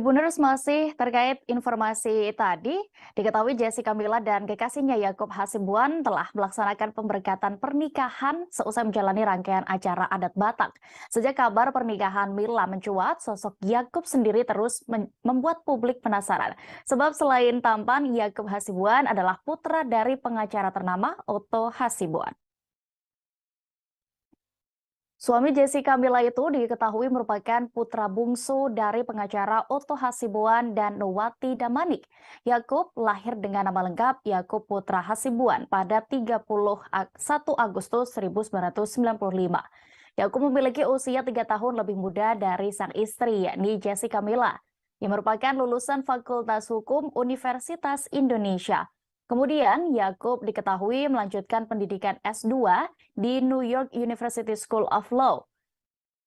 Tribuners masih terkait informasi tadi, diketahui Jessica Mila dan kekasihnya Yakob Hasibuan telah melaksanakan pemberkatan pernikahan seusai menjalani rangkaian acara adat Batak. Sejak kabar pernikahan Mila mencuat, sosok Yakob sendiri terus membuat publik penasaran. Sebab selain tampan, Yakob Hasibuan adalah putra dari pengacara ternama Otto Hasibuan. Suami Jessica Mila itu diketahui merupakan putra bungsu dari pengacara Otto Hasibuan dan Nuwati Damanik. Yakob lahir dengan nama lengkap Yakob Putra Hasibuan pada 31 Agustus 1995. Yakob memiliki usia 3 tahun lebih muda dari sang istri, yakni Jessica Mila, yang merupakan lulusan Fakultas Hukum Universitas Indonesia. Kemudian, Yakob diketahui melanjutkan pendidikan S2 di New York University School of Law.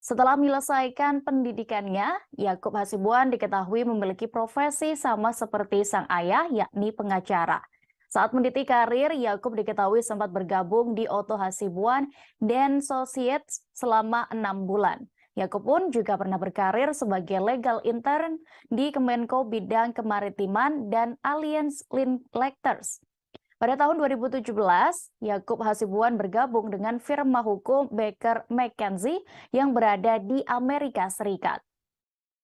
Setelah menyelesaikan pendidikannya, Yakob Hasibuan diketahui memiliki profesi sama seperti sang ayah, yakni pengacara. Saat meniti karir, Yakob diketahui sempat bergabung di Otto Hasibuan dan Associates selama 6 bulan. Yakob pun juga pernah berkarir sebagai legal intern di Kemenko Bidang Kemaritiman dan Alliance Linkletters. Pada tahun 2017, Yakob Hasibuan bergabung dengan firma hukum Baker McKenzie yang berada di Amerika Serikat.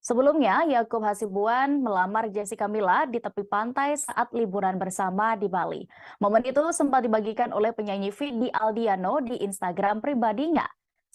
Sebelumnya, Yakob Hasibuan melamar Jessica Mila di tepi pantai saat liburan bersama di Bali. Momen itu sempat dibagikan oleh penyanyi Vidi Aldiano di Instagram pribadinya.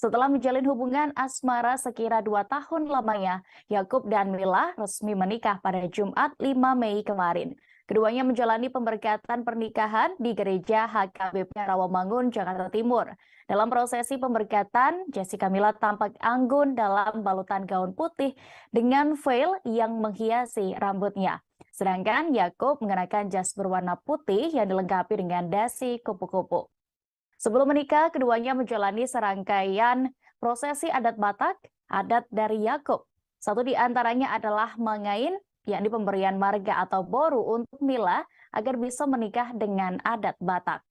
Setelah menjalin hubungan asmara sekira 2 tahun lamanya, Yakob dan Mila resmi menikah pada Jumat 5 Mei kemarin. Keduanya menjalani pemberkatan pernikahan di Gereja HKBP Rawamangun, Jakarta Timur. Dalam prosesi pemberkatan, Jessica Mila tampak anggun dalam balutan gaun putih dengan veil yang menghiasi rambutnya. Sedangkan Yakob mengenakan jas berwarna putih yang dilengkapi dengan dasi kupu-kupu. Sebelum menikah, keduanya menjalani serangkaian prosesi adat Batak, adat dari Yakob. Satu di antaranya adalah mengain, yakni pemberian marga atau boru untuk Mila agar bisa menikah dengan adat Batak.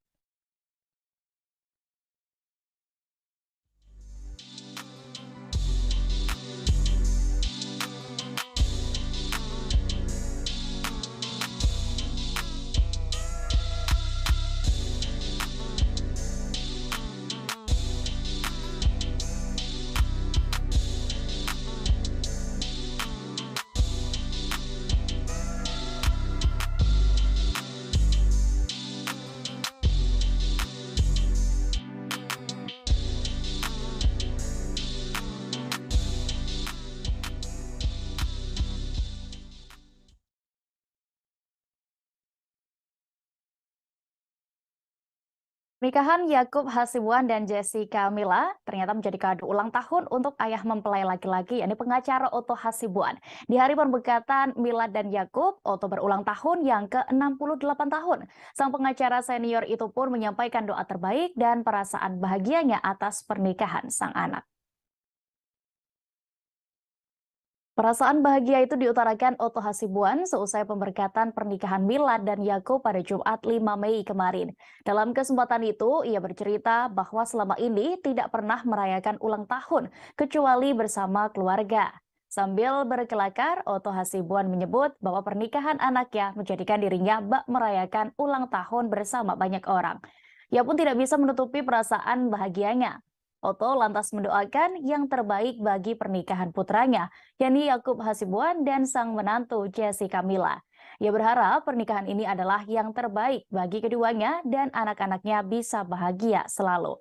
Pernikahan Yakob Hasibuan dan Jessica Mila ternyata menjadi kado ulang tahun untuk ayah mempelai laki-laki, yakni pengacara Otto Hasibuan. Di hari pemberkatan Mila dan Yakob, Otto berulang tahun yang ke-68 tahun. Sang pengacara senior itu pun menyampaikan doa terbaik dan perasaan bahagianya atas pernikahan sang anak. Perasaan bahagia itu diutarakan Otto Hasibuan seusai pemberkatan pernikahan Mila dan Yakob pada Jumat 5 Mei kemarin. Dalam kesempatan itu, ia bercerita bahwa selama ini tidak pernah merayakan ulang tahun, kecuali bersama keluarga. Sambil berkelakar, Otto Hasibuan menyebut bahwa pernikahan anaknya menjadikan dirinya bak merayakan ulang tahun bersama banyak orang. Ia pun tidak bisa menutupi perasaan bahagianya. Otto lantas mendoakan yang terbaik bagi pernikahan putranya, yakni Yakob Hasibuan dan sang menantu Jessica Mila. Ia berharap pernikahan ini adalah yang terbaik bagi keduanya dan anak-anaknya bisa bahagia selalu.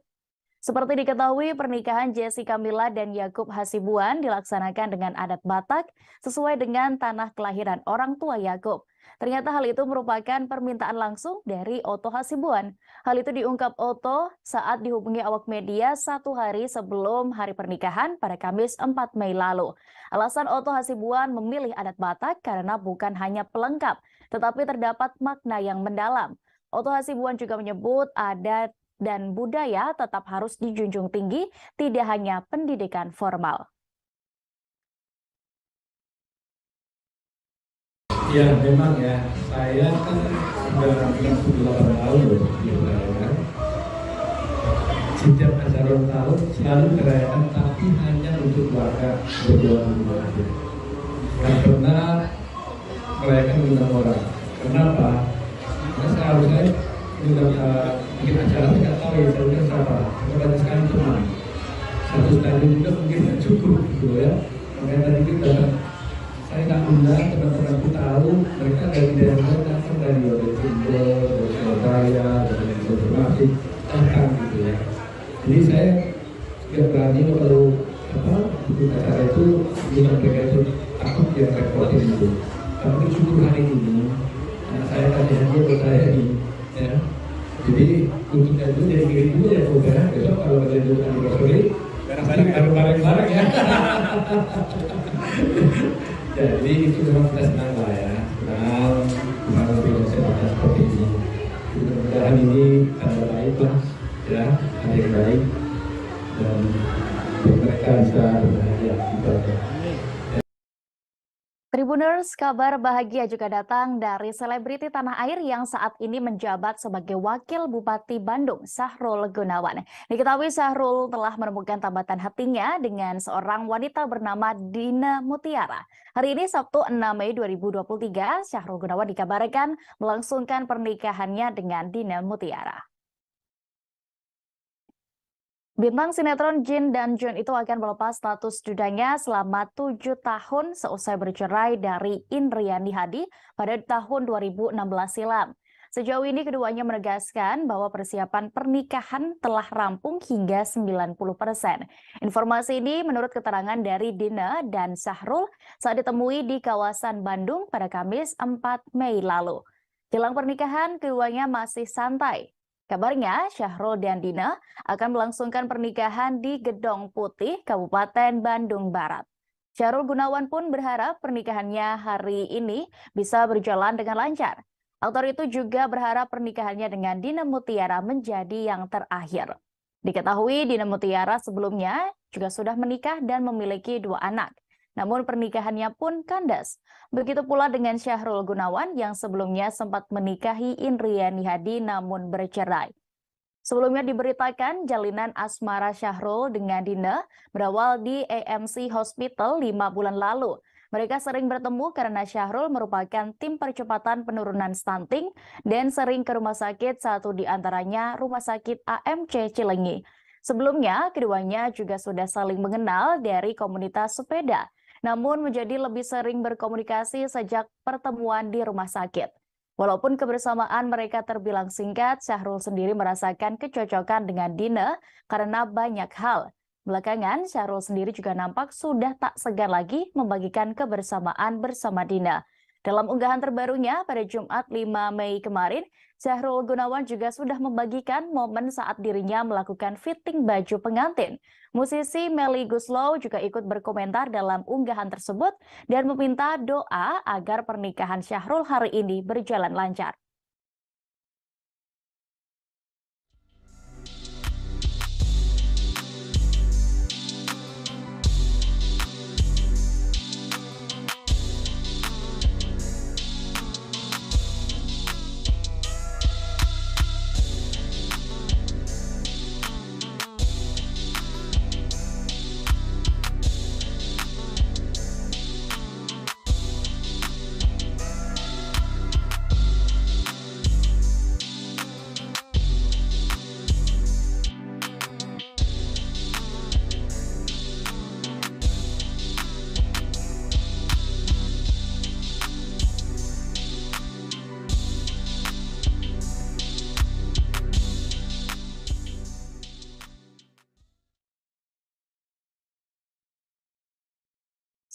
Seperti diketahui, pernikahan Jessica Mila dan Yakob Hasibuan dilaksanakan dengan adat Batak sesuai dengan tanah kelahiran orang tua Yakob. Ternyata hal itu merupakan permintaan langsung dari Otto Hasibuan. Hal itu diungkap Otto saat dihubungi awak media 1 hari sebelum hari pernikahan pada Kamis 4 Mei lalu. Alasan Otto Hasibuan memilih adat Batak karena bukan hanya pelengkap, tetapi terdapat makna yang mendalam. Otto Hasibuan juga menyebut adat dan budaya tetap harus dijunjung tinggi, tidak hanya pendidikan formal. Ya memang ya, saya kan sudah 68 tahun loh di merayakan. Setiap acara ulang tahun selalu merayakan, tapi hanya untuk keluarga berdua aja. nggak pernah mereka mengundang orang. Kenapa? Karena seharusnya mengundang bikin acara saya nggak tahu ya saya undang siapa. Karena banyak sekali teman. Satu stadion juga mungkin nggak cukup gitu ya. Makanya tadi kita saya nggak undang teman-temanku tahu mereka dari daerah datang dari Indo, dari Surabaya, dari Informasi datang gitu ya. Jadi saya nggak berani kalau bikin acara itu bilang mereka itu takut dia repotin itu. Tapi syukur hari ini anak saya tadi hadiah buat saya ini ya. Jadi untuk itu jadi kirim dulu ya program besok kalau ada dulu anniversary bareng-bareng ya. Jadi itu memang kita senang lah ya, senang bisa lebih kesempatan seperti ini. Mudah-mudahan ini ada baik lah ya, ada yang baik dan mereka bisa berbahagia. Tribuners, kabar bahagia juga datang dari selebriti tanah air yang saat ini menjabat sebagai Wakil Bupati Bandung, Sahrul Gunawan. Diketahui Sahrul telah menemukan tambatan hatinya dengan seorang wanita bernama Dina Mutiara. Hari ini Sabtu 6 Mei 2023, Sahrul Gunawan dikabarkan melangsungkan pernikahannya dengan Dina Mutiara. Bintang sinetron Jin dan Jun itu akan melepas status dudanya selama 7 tahun seusai bercerai dari Indriani Hadi pada tahun 2016 silam. Sejauh ini keduanya menegaskan bahwa persiapan pernikahan telah rampung hingga 90%. Informasi ini menurut keterangan dari Dina dan Sahrul saat ditemui di kawasan Bandung pada Kamis 4 Mei lalu. Jelang pernikahan, keduanya masih santai. Kabarnya, Sahrul dan Dina akan melangsungkan pernikahan di Gedong Putih, Kabupaten Bandung Barat. Sahrul Gunawan pun berharap pernikahannya hari ini bisa berjalan dengan lancar. Aktor itu juga berharap pernikahannya dengan Dina Mutiara menjadi yang terakhir. Diketahui Dina Mutiara sebelumnya juga sudah menikah dan memiliki 2 anak. Namun pernikahannya pun kandas. Begitu pula dengan Sahrul Gunawan yang sebelumnya sempat menikahi Indriani Hadi namun bercerai. Sebelumnya diberitakan jalinan asmara Sahrul dengan Dina berawal di AMC Hospital 5 bulan lalu. Mereka sering bertemu karena Sahrul merupakan tim percepatan penurunan stunting dan sering ke rumah sakit, satu di antaranya Rumah Sakit AMC Cilenyi. Sebelumnya, keduanya juga sudah saling mengenal dari komunitas sepeda, namun menjadi lebih sering berkomunikasi sejak pertemuan di rumah sakit. Walaupun kebersamaan mereka terbilang singkat, Sahrul sendiri merasakan kecocokan dengan Dina karena banyak hal. Belakangan, Sahrul sendiri juga nampak sudah tak segan lagi membagikan kebersamaan bersama Dina. Dalam unggahan terbarunya pada Jumat 5 Mei kemarin, Sahrul Gunawan juga sudah membagikan momen saat dirinya melakukan fitting baju pengantin. Musisi Melly Goeslaw juga ikut berkomentar dalam unggahan tersebut dan meminta doa agar pernikahan Sahrul hari ini berjalan lancar.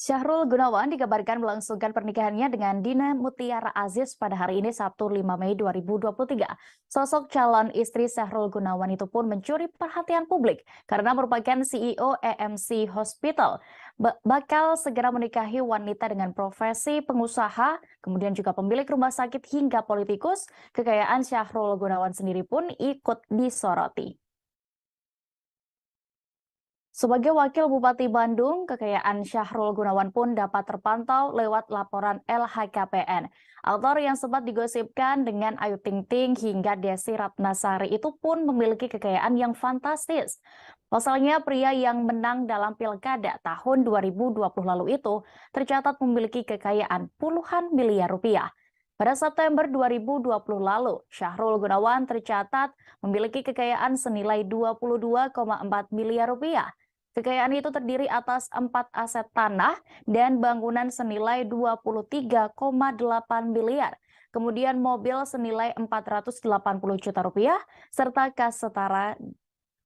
Sahrul Gunawan dikabarkan melangsungkan pernikahannya dengan Dina Mutiara Aziz pada hari ini Sabtu 5 Mei 2023. Sosok calon istri Sahrul Gunawan itu pun mencuri perhatian publik karena merupakan CEO AMC Hospital. Bakal segera menikahi wanita dengan profesi pengusaha, kemudian juga pemilik rumah sakit hingga politikus. Kekayaan Sahrul Gunawan sendiri pun ikut disoroti. Sebagai Wakil Bupati Bandung, kekayaan Syahrul Gunawan pun dapat terpantau lewat laporan LHKPN. Aktor yang sempat digosipkan dengan Ayu Ting Ting hingga Desi Ratnasari itu pun memiliki kekayaan yang fantastis. Pasalnya, pria yang menang dalam Pilkada tahun 2020 lalu itu tercatat memiliki kekayaan puluhan miliar rupiah. Pada September 2020 lalu, Syahrul Gunawan tercatat memiliki kekayaan senilai 22,4 miliar rupiah. Kekayaan itu terdiri atas 4 aset tanah dan bangunan senilai 23,8 miliar. Kemudian mobil senilai 480 juta rupiah, serta kas setara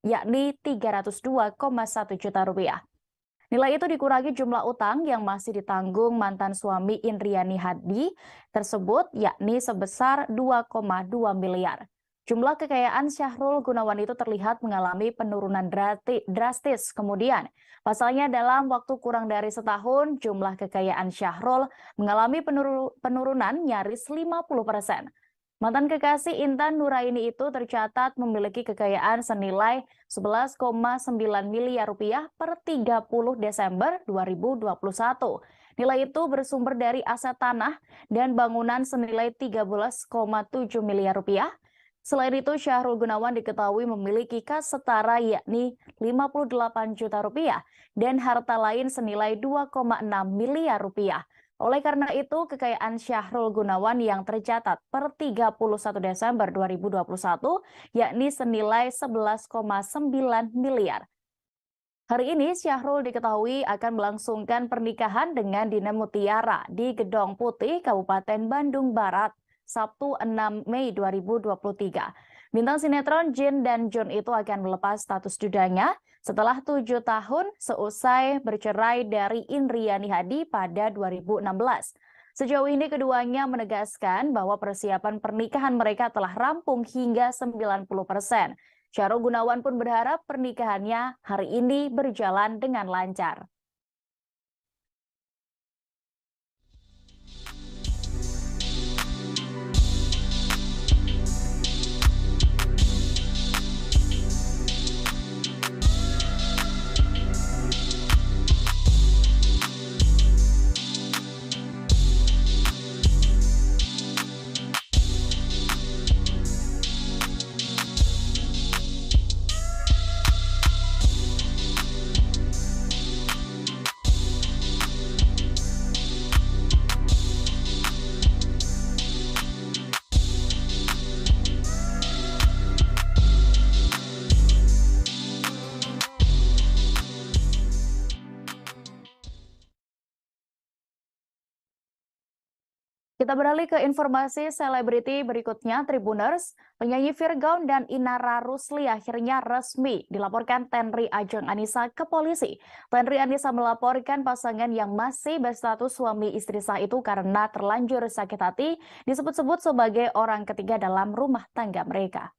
yakni 302,1 juta rupiah. Nilai itu dikurangi jumlah utang yang masih ditanggung mantan suami Indriani Hadi tersebut yakni sebesar 2,2 miliar. Jumlah kekayaan Syahrul Gunawan itu terlihat mengalami penurunan drastis. Kemudian, pasalnya dalam waktu kurang dari setahun, jumlah kekayaan Syahrul mengalami penurunan nyaris 50%. Mantan kekasih Intan Nuraini itu tercatat memiliki kekayaan senilai 11,9 miliar rupiah per 30 Desember 2021. Nilai itu bersumber dari aset tanah dan bangunan senilai 13,7 miliar rupiah. Selain itu, Syahrul Gunawan diketahui memiliki kas setara yakni 58 juta rupiah dan harta lain senilai 2,6 miliar rupiah. Oleh karena itu, kekayaan Syahrul Gunawan yang tercatat per 31 Desember 2021 yakni senilai 11,9 miliar. Hari ini Syahrul diketahui akan melangsungkan pernikahan dengan Dina Mutiara di Gedong Putih, Kabupaten Bandung Barat, Sabtu 6 Mei 2023. Bintang sinetron Jin dan Jun itu akan melepas status dudanya setelah 7 tahun seusai bercerai dari Indriani Hadi pada 2016. Sejauh ini keduanya menegaskan bahwa persiapan pernikahan mereka telah rampung hingga 90%. Syahrul Gunawan pun berharap pernikahannya hari ini berjalan dengan lancar. Kita beralih ke informasi selebriti berikutnya, Tribuners. Penyanyi Virgaun dan Inara Rusli akhirnya resmi dilaporkan Tenri Ajeng Anissa ke polisi. Tenri Anissa melaporkan pasangan yang masih berstatus suami istri sah itu karena terlanjur sakit hati disebut-sebut sebagai orang ketiga dalam rumah tangga mereka.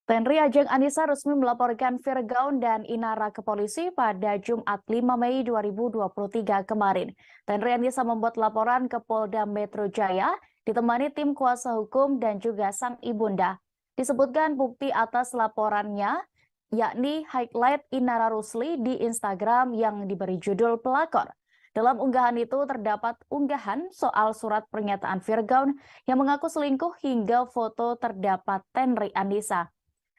Tenri Ajeng Anissa resmi melaporkan Virgaun dan Inara ke polisi pada Jumat 5 Mei 2023 kemarin. Tenri Anissa membuat laporan ke Polda Metro Jaya, ditemani tim kuasa hukum dan juga sang ibunda. Disebutkan bukti atas laporannya, yakni highlight Inara Rusli di Instagram yang diberi judul pelakor. Dalam unggahan itu terdapat unggahan soal surat pernyataan Virgaun yang mengaku selingkuh hingga foto terdapat Tenri Anissa.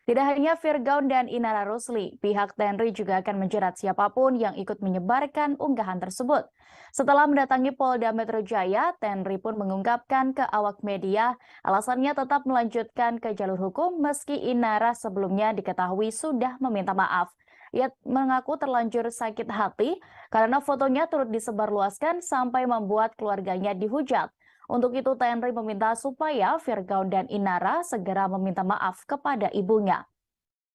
Tidak hanya Virgaun dan Inara Rusli, pihak Tenri juga akan menjerat siapapun yang ikut menyebarkan unggahan tersebut. Setelah mendatangi Polda Metro Jaya, Tenri pun mengungkapkan ke awak media alasannya tetap melanjutkan ke jalur hukum meski Inara sebelumnya diketahui sudah meminta maaf. Ia mengaku terlanjur sakit hati karena fotonya turut disebarluaskan sampai membuat keluarganya dihujat. Untuk itu, Tenri meminta supaya Virgaun dan Inara segera meminta maaf kepada ibunya.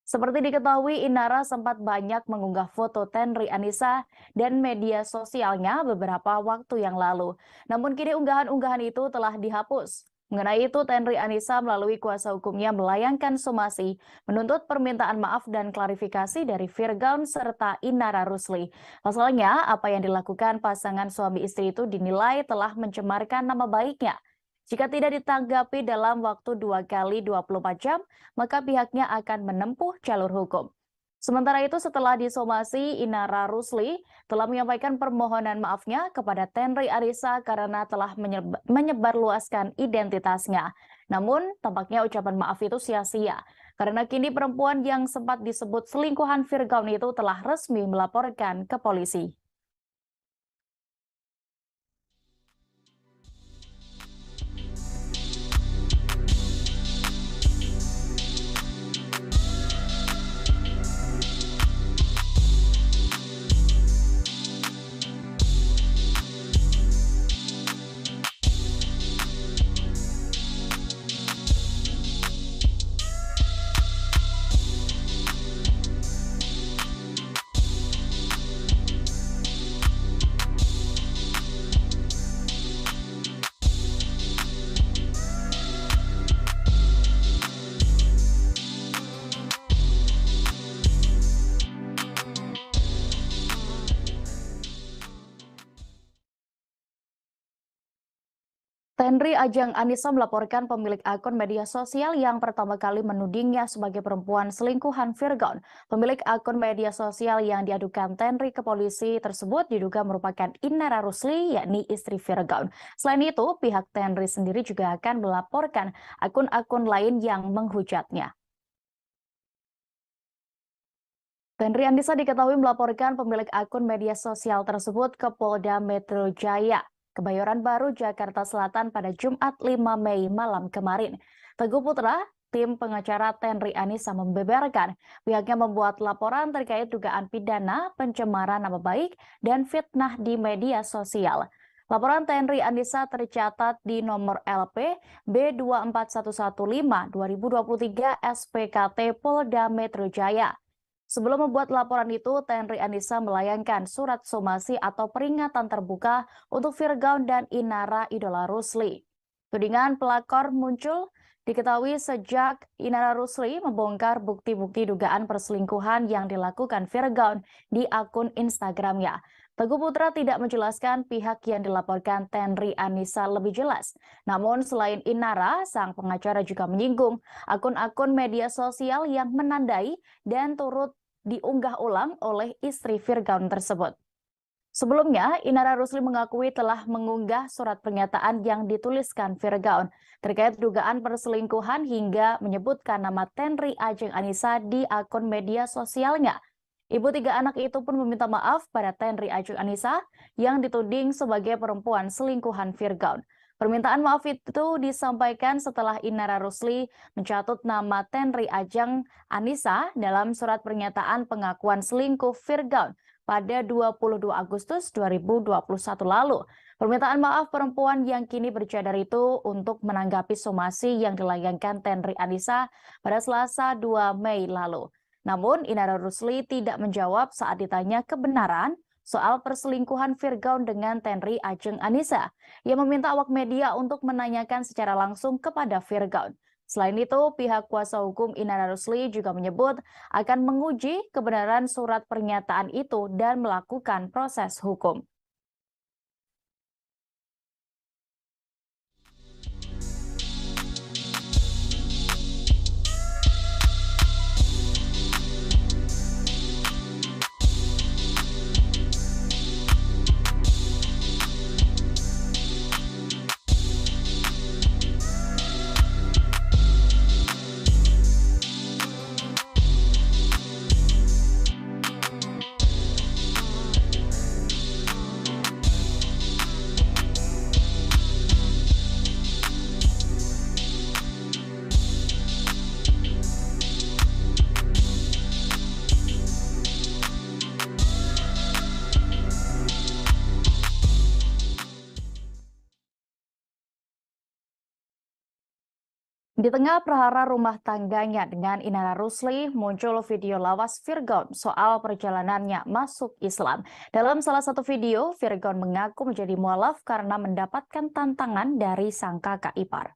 Seperti diketahui, Inara sempat banyak mengunggah foto Tenri Anissa dan media sosialnya beberapa waktu yang lalu. Namun kini unggahan-unggahan itu telah dihapus. Mengenai itu, Tenri Anissa melalui kuasa hukumnya melayangkan somasi, menuntut permintaan maaf dan klarifikasi dari Virgaun serta Inara Rusli. Pasalnya, apa yang dilakukan pasangan suami istri itu dinilai telah mencemarkan nama baiknya. Jika tidak ditanggapi dalam waktu 2 kali 24 jam, maka pihaknya akan menempuh jalur hukum. Sementara itu, setelah disomasi, Inara Rusli telah menyampaikan permohonan maafnya kepada Tenri Arisa karena telah menyebarluaskan identitasnya. Namun, tampaknya ucapan maaf itu sia-sia, karena kini perempuan yang sempat disebut selingkuhan Virgaun itu telah resmi melaporkan ke polisi. Tenri Ajeng Anissa melaporkan pemilik akun media sosial yang pertama kali menudingnya sebagai perempuan selingkuhan Virgaun. Pemilik akun media sosial yang diadukan Tenri ke polisi tersebut diduga merupakan Inara Rusli, yakni istri Virgaun. Selain itu, pihak Tenri sendiri juga akan melaporkan akun-akun lain yang menghujatnya. Tenri Anissa diketahui melaporkan pemilik akun media sosial tersebut ke Polda Metro Jaya, Kebayoran Baru, Jakarta Selatan pada Jumat 5 Mei malam kemarin. Teguh Putra, tim pengacara Tenri Anissa membeberkan pihaknya membuat laporan terkait dugaan pidana, pencemaran nama baik, dan fitnah di media sosial. Laporan Tenri Anissa tercatat di nomor LP B24115-2023 SPKT Polda Metro Jaya. Sebelum membuat laporan itu, Tenri Anissa melayangkan surat somasi atau peringatan terbuka untuk Virgaun dan Inara Idola Rusli. Tudingan pelakor muncul diketahui sejak Inara Rusli membongkar bukti-bukti dugaan perselingkuhan yang dilakukan Virgaun di akun Instagramnya. Teguh Putra tidak menjelaskan pihak yang dilaporkan Tenri Anissa lebih jelas. Namun selain Inara, sang pengacara juga menyinggung akun-akun media sosial yang menandai dan turut diunggah ulang oleh istri Virgaun tersebut. Sebelumnya, Inara Rusli mengakui telah mengunggah surat pernyataan yang dituliskan Virgaun terkait dugaan perselingkuhan hingga menyebutkan nama Tenri Ajeng Anissa di akun media sosialnya. Ibu 3 anak itu pun meminta maaf pada Tenri Ajeng Anissa yang dituding sebagai perempuan selingkuhan Virgaun. Permintaan maaf itu disampaikan setelah Inara Rusli mencatut nama Tenri Ajeng Anissa dalam surat pernyataan pengakuan selingkuh Virgaun pada 22 Agustus 2021 lalu. Permintaan maaf perempuan yang kini bercadar itu untuk menanggapi somasi yang dilayangkan Tenri Anissa pada Selasa 2 Mei lalu. Namun Inara Rusli tidak menjawab saat ditanya kebenaran soal perselingkuhan Virgaun dengan Tenri Ajeng Anissa. Ia meminta awak media untuk menanyakan secara langsung kepada Virgaun. Selain itu, pihak kuasa hukum Inara Rusli juga menyebut akan menguji kebenaran surat pernyataan itu dan melakukan proses hukum. Di tengah prahara rumah tangganya dengan Inara Rusli, muncul video lawas Virgaun soal perjalanannya masuk Islam. Dalam salah satu video, Virgaun mengaku menjadi mualaf karena mendapatkan tantangan dari sang kakak ipar.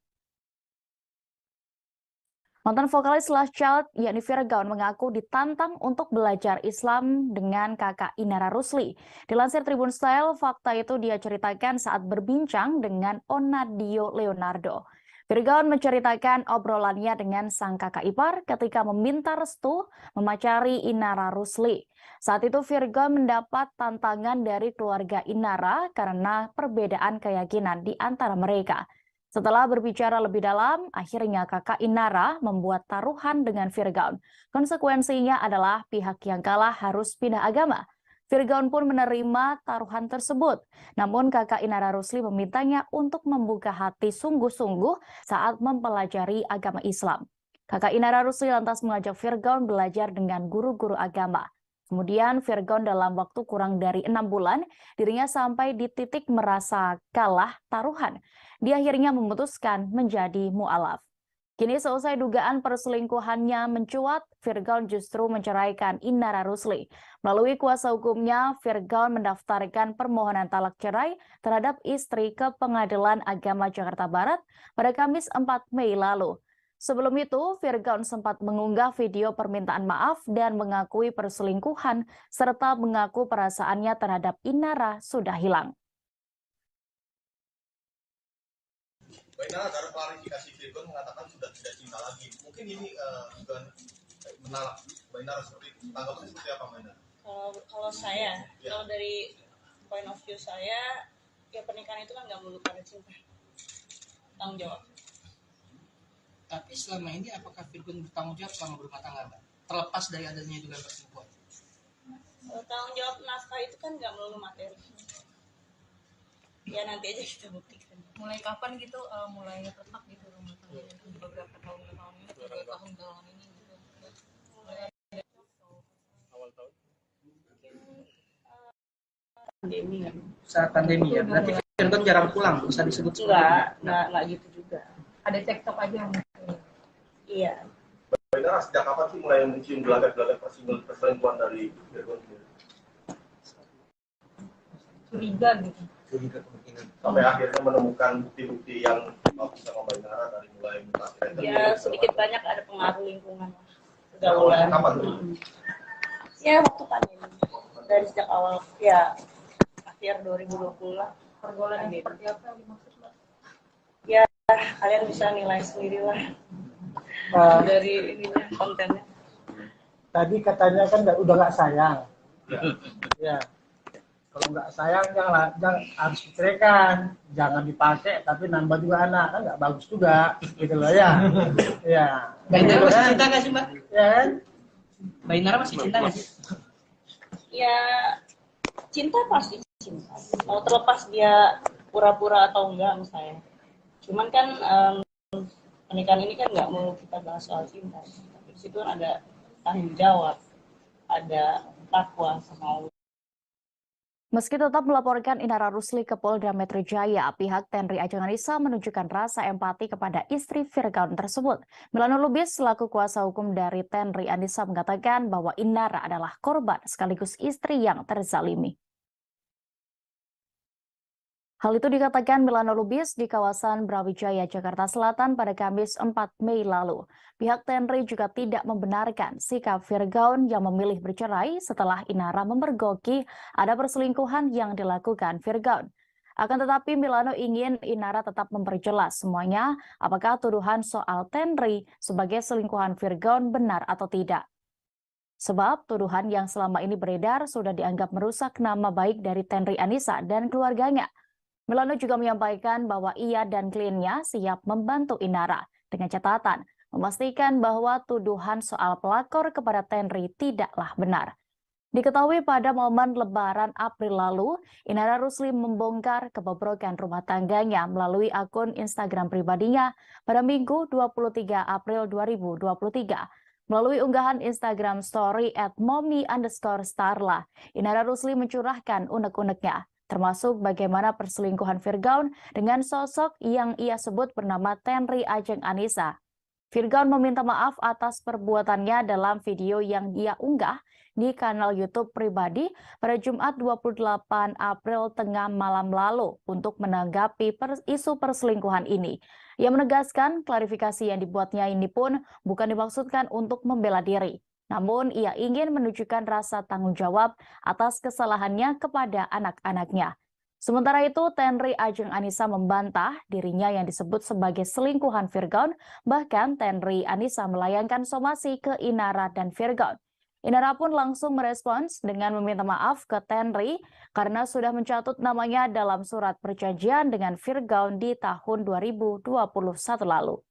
Mantan vokalis Last Child, yakni Virgaun, mengaku ditantang untuk belajar Islam dengan kakak Inara Rusli. Dilansir Tribun Style, fakta itu dia ceritakan saat berbincang dengan Onadio Leonardo. Virgaun menceritakan obrolannya dengan sang kakak ipar ketika meminta restu memacari Inara Rusli. Saat itu Virgaun mendapat tantangan dari keluarga Inara karena perbedaan keyakinan di antara mereka. Setelah berbicara lebih dalam, akhirnya kakak Inara membuat taruhan dengan Virgaun. Konsekuensinya adalah pihak yang kalah harus pindah agama. Virgaun pun menerima taruhan tersebut. Namun kakak Inara Rusli memintanya untuk membuka hati sungguh-sungguh saat mempelajari agama Islam. Kakak Inara Rusli lantas mengajak Virgaun belajar dengan guru-guru agama. Kemudian Virgaun dalam waktu kurang dari 6 bulan, dirinya sampai di titik merasa kalah taruhan. Dia akhirnya memutuskan menjadi mu'alaf. Kini selesai dugaan perselingkuhannya mencuat, Virgaun justru menceraikan Inara Rusli. Melalui kuasa hukumnya, Virgaun mendaftarkan permohonan talak cerai terhadap istri ke Pengadilan Agama Jakarta Barat pada Kamis 4 Mei lalu. Sebelum itu, Virgaun sempat mengunggah video permintaan maaf dan mengakui perselingkuhan serta mengaku perasaannya terhadap Inara sudah hilang. Mbak Inara dalam klarifikasi Virgaun mengatakan sudah tidak cinta lagi. Mungkin ini bukan menalak Mbak Inara seperti itu. Tanggapannya seperti apa Mbak Inara? Kalau saya, kalau dari point of view saya, ya pernikahan itu kan nggak melulu karena cinta. Tanggung jawab. Tapi selama ini apakah Virgaun bertanggung jawab selama berumah tangga, Mbak? Terlepas dari adanya dugaan perselingkuhan. Tanggung jawab nafkah itu kan nggak melulu materi. Ya nanti aja kita buktikan. Mulai kapan gitu mulai retak gitu rumah tangga beberapa tahun belakangan ini, 3 tahun belakangan ini gitu. Awal tahun. Pandemi kan. Saat pandemi ya. Berarti Virgaun jarang pulang, bisa disebut Enggak gitu juga. Ada cekcok aja. Iya. Mbak Inara sejak kapan sih mulai mencium gelagat-gelagat perselingkuhan dari Virgaun sendiri? Curiga gitu. Sampai akhirnya menemukan bukti-bukti yang bisa Mbak Inara dari mulai mutasi. Ya sedikit banyak ada pengaruh lingkungan. Pergaulan. Kapan tuh? Ya waktu pandemi. Dari sejak awal ya akhir 2020 lah. Pergaulan yang seperti apa dimaksud, Mbak? Ya kalian bisa nilai sendiri lah dari ininya kontennya. Tadi katanya kan udah nggak sayang. Ya. Kalau nggak sayang jangan harus diceraikan, jangan dipakai tapi nambah juga anak, kan nggak bagus juga gitu loh ya. Ya. Mbak Inara masih cinta nggak sih, Mbak? Ya kan? Mbak Inara masih cinta nggak sih? Ya cinta pasti cinta. Mau terlepas dia pura-pura atau enggak misalnya. Cuman kan pernikahan ini kan nggak mau kita bahas soal cinta. Tapi di situ kan ada tanggung jawab, ada takwa sama Allah. Meski tetap melaporkan Inara Rusli ke Polda Metro Jaya, pihak Tenri Ajeng Anissa menunjukkan rasa empati kepada istri Virgaun tersebut. Milano Lubis selaku kuasa hukum dari Tenri Anissa mengatakan bahwa Inara adalah korban sekaligus istri yang terzalimi. Hal itu dikatakan Milano Lubis di kawasan Brawijaya, Jakarta Selatan pada Kamis 4 Mei lalu. Pihak Tenri juga tidak membenarkan sikap Virgaun yang memilih bercerai setelah Inara memergoki ada perselingkuhan yang dilakukan Virgaun. Akan tetapi Milano ingin Inara tetap memperjelas semuanya apakah tuduhan soal Tenri sebagai selingkuhan Virgaun benar atau tidak. Sebab tuduhan yang selama ini beredar sudah dianggap merusak nama baik dari Tenri Anissa dan keluarganya. Milano juga menyampaikan bahwa ia dan kliennya siap membantu Inara dengan catatan memastikan bahwa tuduhan soal pelakor kepada Tenri tidaklah benar. Diketahui pada momen Lebaran April lalu, Inara Rusli membongkar kebobrokan rumah tangganya melalui akun Instagram pribadinya pada Minggu 23 April 2023. Melalui unggahan Instagram story @mommy_starla, Inara Rusli mencurahkan unek-uneknya, termasuk bagaimana perselingkuhan Virgaun dengan sosok yang ia sebut bernama Tenri Ajeng Anissa. Virgon meminta maaf atas perbuatannya dalam video yang dia unggah di kanal YouTube pribadi pada Jumat 28 April tengah malam lalu untuk menanggapi isu perselingkuhan ini. Ia menegaskan klarifikasi yang dibuatnya ini pun bukan dimaksudkan untuk membela diri. Namun ia ingin menunjukkan rasa tanggung jawab atas kesalahannya kepada anak-anaknya. Sementara itu, Tenri Ajeng Anissa membantah dirinya yang disebut sebagai selingkuhan Virgon. Bahkan Tenri Anissa melayangkan somasi ke Inara dan Virgon. Inara pun langsung merespons dengan meminta maaf ke Tenri karena sudah mencatut namanya dalam surat perjanjian dengan Virgon di tahun 2021 lalu.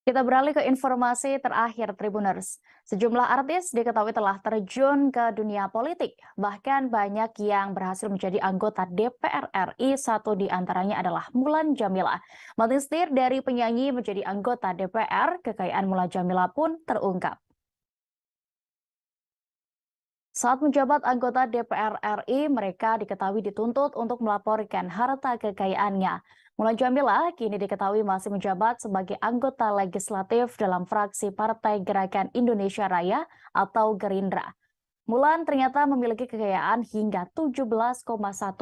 Kita beralih ke informasi terakhir Tribuners. Sejumlah artis diketahui telah terjun ke dunia politik. Bahkan banyak yang berhasil menjadi anggota DPR RI, satu di antaranya adalah Mulan Jameela. Mantan setir dari penyanyi menjadi anggota DPR, kekayaan Mulan Jameela pun terungkap. Saat menjabat anggota DPR RI, mereka diketahui dituntut untuk melaporkan harta kekayaannya. Mulan Jameela kini diketahui masih menjabat sebagai anggota legislatif dalam fraksi Partai Gerakan Indonesia Raya atau Gerindra. Mulan ternyata memiliki kekayaan hingga 17,1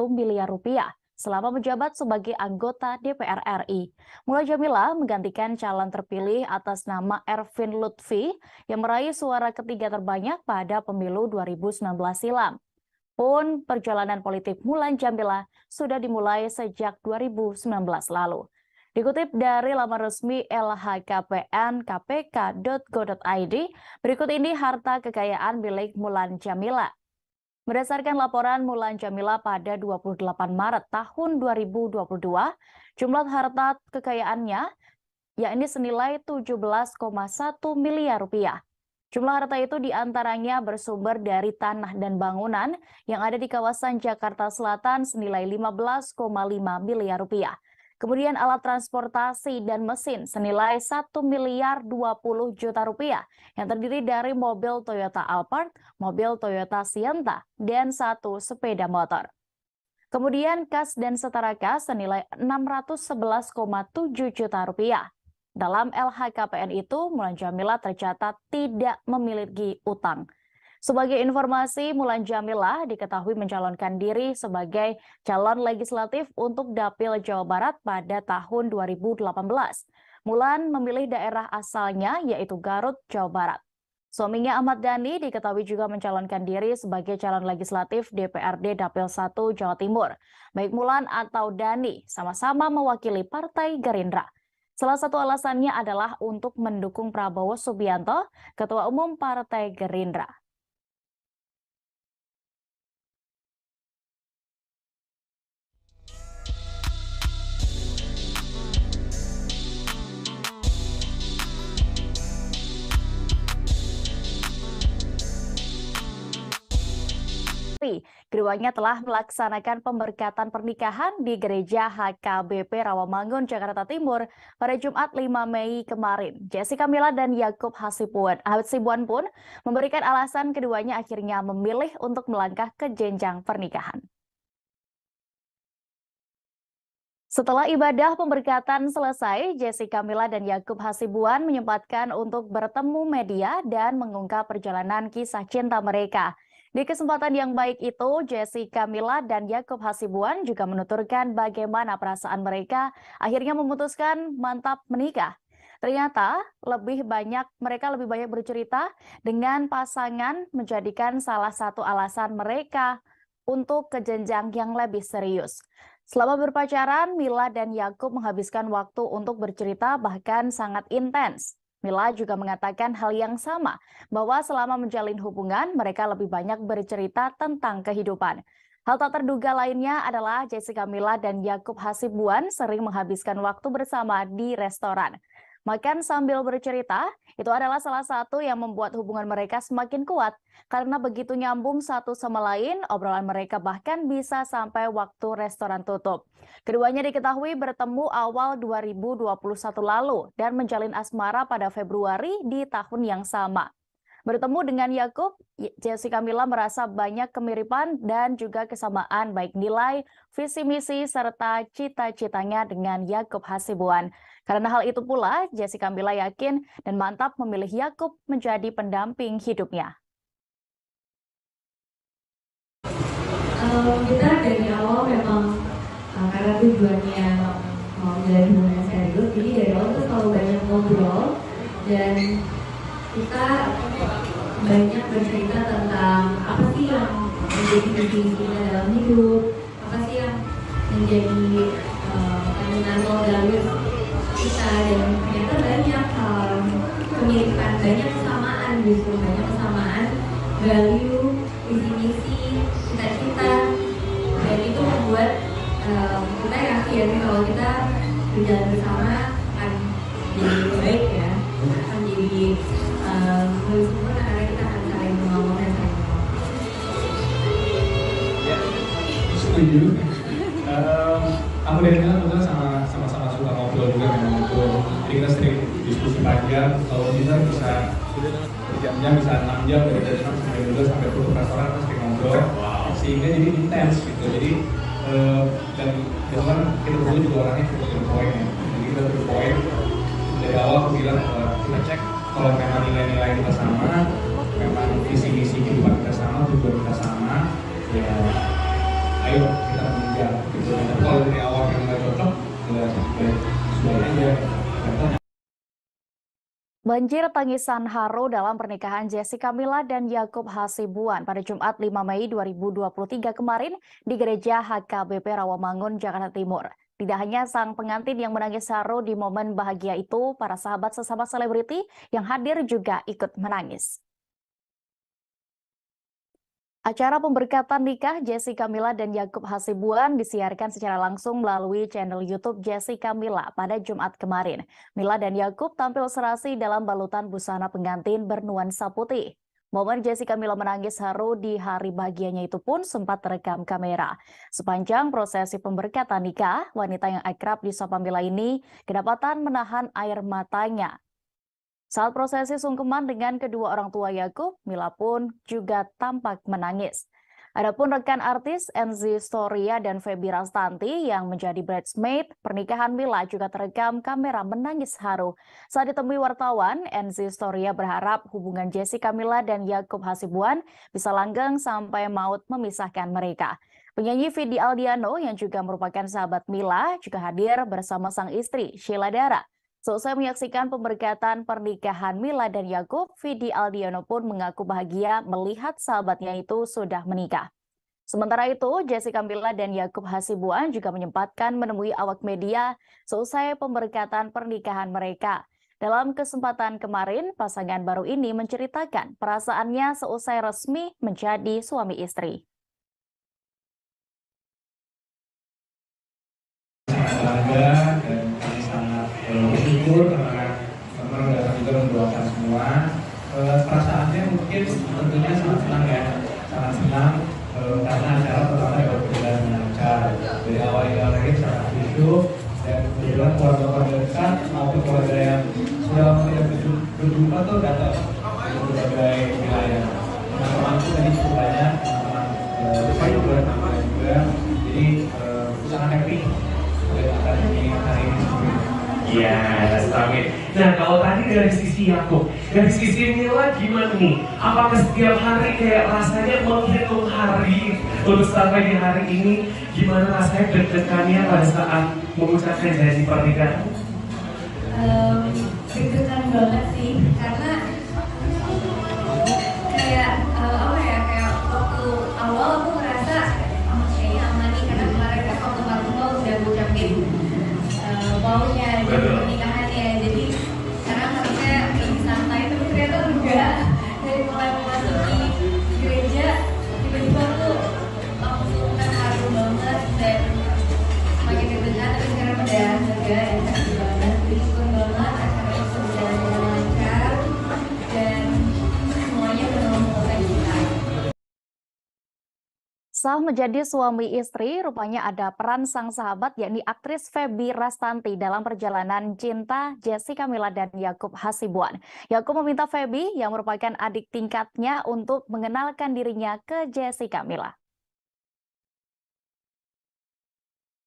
miliar rupiah selama menjabat sebagai anggota DPR RI. Mulan Jameela menggantikan calon terpilih atas nama Ervin Lutfi yang meraih suara ketiga terbanyak pada pemilu 2019 silam. Pun perjalanan politik Mulan Jameela sudah dimulai sejak 2019 lalu. Dikutip dari laman resmi lhkpn.kpk.go.id, berikut ini harta kekayaan milik Mulan Jameela. Berdasarkan laporan Mulan Jameela pada 28 Maret tahun 2022, jumlah harta kekayaannya yakni senilai 17,1 miliar rupiah. Jumlah harta itu diantaranya bersumber dari tanah dan bangunan yang ada di kawasan Jakarta Selatan senilai 15,5 miliar rupiah. Kemudian alat transportasi dan mesin senilai 1 miliar 20 juta rupiah yang terdiri dari mobil Toyota Alphard, mobil Toyota Sienta, dan 1 sepeda motor. Kemudian kas dan setara kas senilai 611,7 juta rupiah. Dalam LHKPN itu, Mulan Jameela tercatat tidak memiliki utang. Sebagai informasi, Mulan Jameela diketahui mencalonkan diri sebagai calon legislatif untuk Dapil Jawa Barat pada tahun 2018. Mulan memilih daerah asalnya yaitu Garut, Jawa Barat. Suaminya Ahmad Dhani diketahui juga mencalonkan diri sebagai calon legislatif DPRD Dapil 1 Jawa Timur. Baik Mulan atau Dhani sama-sama mewakili Partai Gerindra. Salah satu alasannya adalah untuk mendukung Prabowo Subianto, Ketua Umum Partai Gerindra. Keduanya telah melaksanakan pemberkatan pernikahan di Gereja HKBP Rawamangun, Jakarta Timur pada Jumat 5 Mei kemarin. Jessica Mila dan Yakub Hasibuan pun memberikan alasan keduanya akhirnya memilih untuk melangkah ke jenjang pernikahan. Setelah ibadah pemberkatan selesai, Jessica Mila dan Yakub Hasibuan menyempatkan untuk bertemu media dan mengungkap perjalanan kisah cinta mereka. Di kesempatan yang baik itu, Jessica Mila dan Yakub Hasibuan juga menuturkan bagaimana perasaan mereka akhirnya memutuskan mantap menikah. Ternyata mereka lebih banyak bercerita dengan pasangan menjadikan salah satu alasan mereka untuk ke jenjang yang lebih serius. Selama berpacaran, Mila dan Yakub menghabiskan waktu untuk bercerita bahkan sangat intens. Mila juga mengatakan hal yang sama, bahwa selama menjalin hubungan, mereka lebih banyak bercerita tentang kehidupan. Hal tak terduga lainnya adalah Jessica Mila dan Yakub Hasibuan sering menghabiskan waktu bersama di restoran. Makan sambil bercerita, itu adalah salah satu yang membuat hubungan mereka semakin kuat. Karena begitu nyambung satu sama lain, obrolan mereka bahkan bisa sampai waktu restoran tutup. Keduanya diketahui bertemu awal 2021 lalu dan menjalin asmara pada Februari di tahun yang sama. Bertemu dengan Yakub, Jessica Mila merasa banyak kemiripan dan juga kesamaan baik nilai, visi misi, serta cita-citanya dengan Yakub Hasibuan. Karena hal itu pula, Jessica Mila yakin dan mantap memilih Yakub menjadi pendamping hidupnya. Kita dari awal memang karena tujuannya mau menjalin hubungan serius, jadi dari awal itu selalu banyak ngobrol dan kita banyak bercerita tentang apa sih yang menjadi visi kita dalam hidup, apa sih yang menjadi fundamental values kita, dan ternyata banyak kemiripan, banyak kesamaan, justru banyak kesamaan value, visi misi, cita-cita, dan itu membuat kita yakin kalau kita berjalan bersama akan jadi lebih baik ya, akan jadi lebih sempurna karena kita akan saling mengamalkan dan Setuju. Aku dan Mila juga sama-sama suka ngobrol juga dengan ngobrol. Jadi kita sering diskusi panjang. Kalau kita bisa jam-jam, bisa 6 jam dari jam 6 sampai 12 sampai ke restoran terus sering ngobrol. Sehingga jadi intens gitu. Jadi dan kan kita berdua juga orangnya cukup berpoin ya. Jadi kita berpoin dari awal aku bilang kita cek kalau memang nilai-nilai kita sama, memang visi misi kehidupan kita sama, tujuan kita sama, ya ayo kita mengejar gitu. Dan kalau dari awal yang nggak cocok, ya sudah aja. Banjir tangisan haru dalam pernikahan Jessica Mila dan Yakub Hasibuan pada Jumat 5 Mei 2023 kemarin di Gereja HKBP Rawamangun, Jakarta Timur. Tidak hanya sang pengantin yang menangis haru di momen bahagia itu, para sahabat sesama selebriti yang hadir juga ikut menangis. Acara pemberkatan nikah Jessica Mila dan Yakub Hasibuan disiarkan secara langsung melalui channel YouTube Jessica Mila pada Jumat kemarin. Mila dan Yakub tampil serasi dalam balutan busana pengantin bernuansa putih. Momen Jessica Mila menangis haru di hari bahagianya itu pun sempat terekam kamera. Sepanjang prosesi pemberkatan nikah, wanita yang akrab disapa Mila ini kedapatan menahan air matanya. Saat prosesi sungkeman dengan kedua orang tua Yakub, Mila pun juga tampak menangis. Adapun rekan artis Enzi Storia dan Feby Rastanti yang menjadi bridesmaid pernikahan Mila juga terekam kamera menangis haru. Saat ditemui wartawan, Enzi Storia berharap hubungan Jessica Mila dan Yakub Hasibuan bisa langgeng sampai maut memisahkan mereka. Penyanyi Vidi Aldiano yang juga merupakan sahabat Mila juga hadir bersama sang istri Sheila Dara. Selesai menyaksikan pemberkatan pernikahan Mila dan Yakub, Vidi Aldiano pun mengaku bahagia melihat sahabatnya itu sudah menikah. Sementara itu, Jessica Mila dan Yakub Hasibuan juga menyempatkan menemui awak media selesai pemberkatan pernikahan mereka. Dalam kesempatan kemarin, pasangan baru ini menceritakan perasaannya seusai resmi menjadi suami istri. Bangga dan kami sangat bersyukur karena teman-teman datang juga mendoakan semua. Perasaannya mungkin tentunya sangat senang ya, sangat senang karena acara pertama dapat berjalan dengan lancar. Dari awal hingga akhir sangat khusyuk dan kebetulan keluarga-keluarga dekat maupun keluarga yang sudah lama tidak berjumpa tuh datang dari berbagai wilayah. Teman-temanku tadi cukup banyak, teman-teman saya juga jadi sangat happy. Iya, amin. Nah, kalau tadi dari sisi Yakub, dari sisi Mila gimana nih? Apakah setiap hari kayak rasanya menghitung hari untuk sampai di hari ini? Gimana rasanya deg-degannya pada saat mengucapkan janji pernikahan? keren banget sih, karena kayak apa ya, kayak waktu awal aku ngerasa kayaknya aman nih, karena kemarin kan waktu Marvel udah ngucapin baunya dan pernikahannya, jadi sekarang harusnya lebih santai, tapi ternyata enggak. Dari mulai memasuki gereja tiba-tiba tuh langsung terharu banget dan semakin deg-degan, tapi sekarang udah lega dan happy banget. Bersyukur banget acaranya berjalan dengan lancar dan semuanya penuh sukacita. Sah menjadi suami istri, rupanya ada peran sang sahabat yakni aktris Feby Rastanti dalam perjalanan cinta Jessica Mila dan Yakub Hasibuan. Yakub meminta Feby yang merupakan adik tingkatnya untuk mengenalkan dirinya ke Jessica Mila.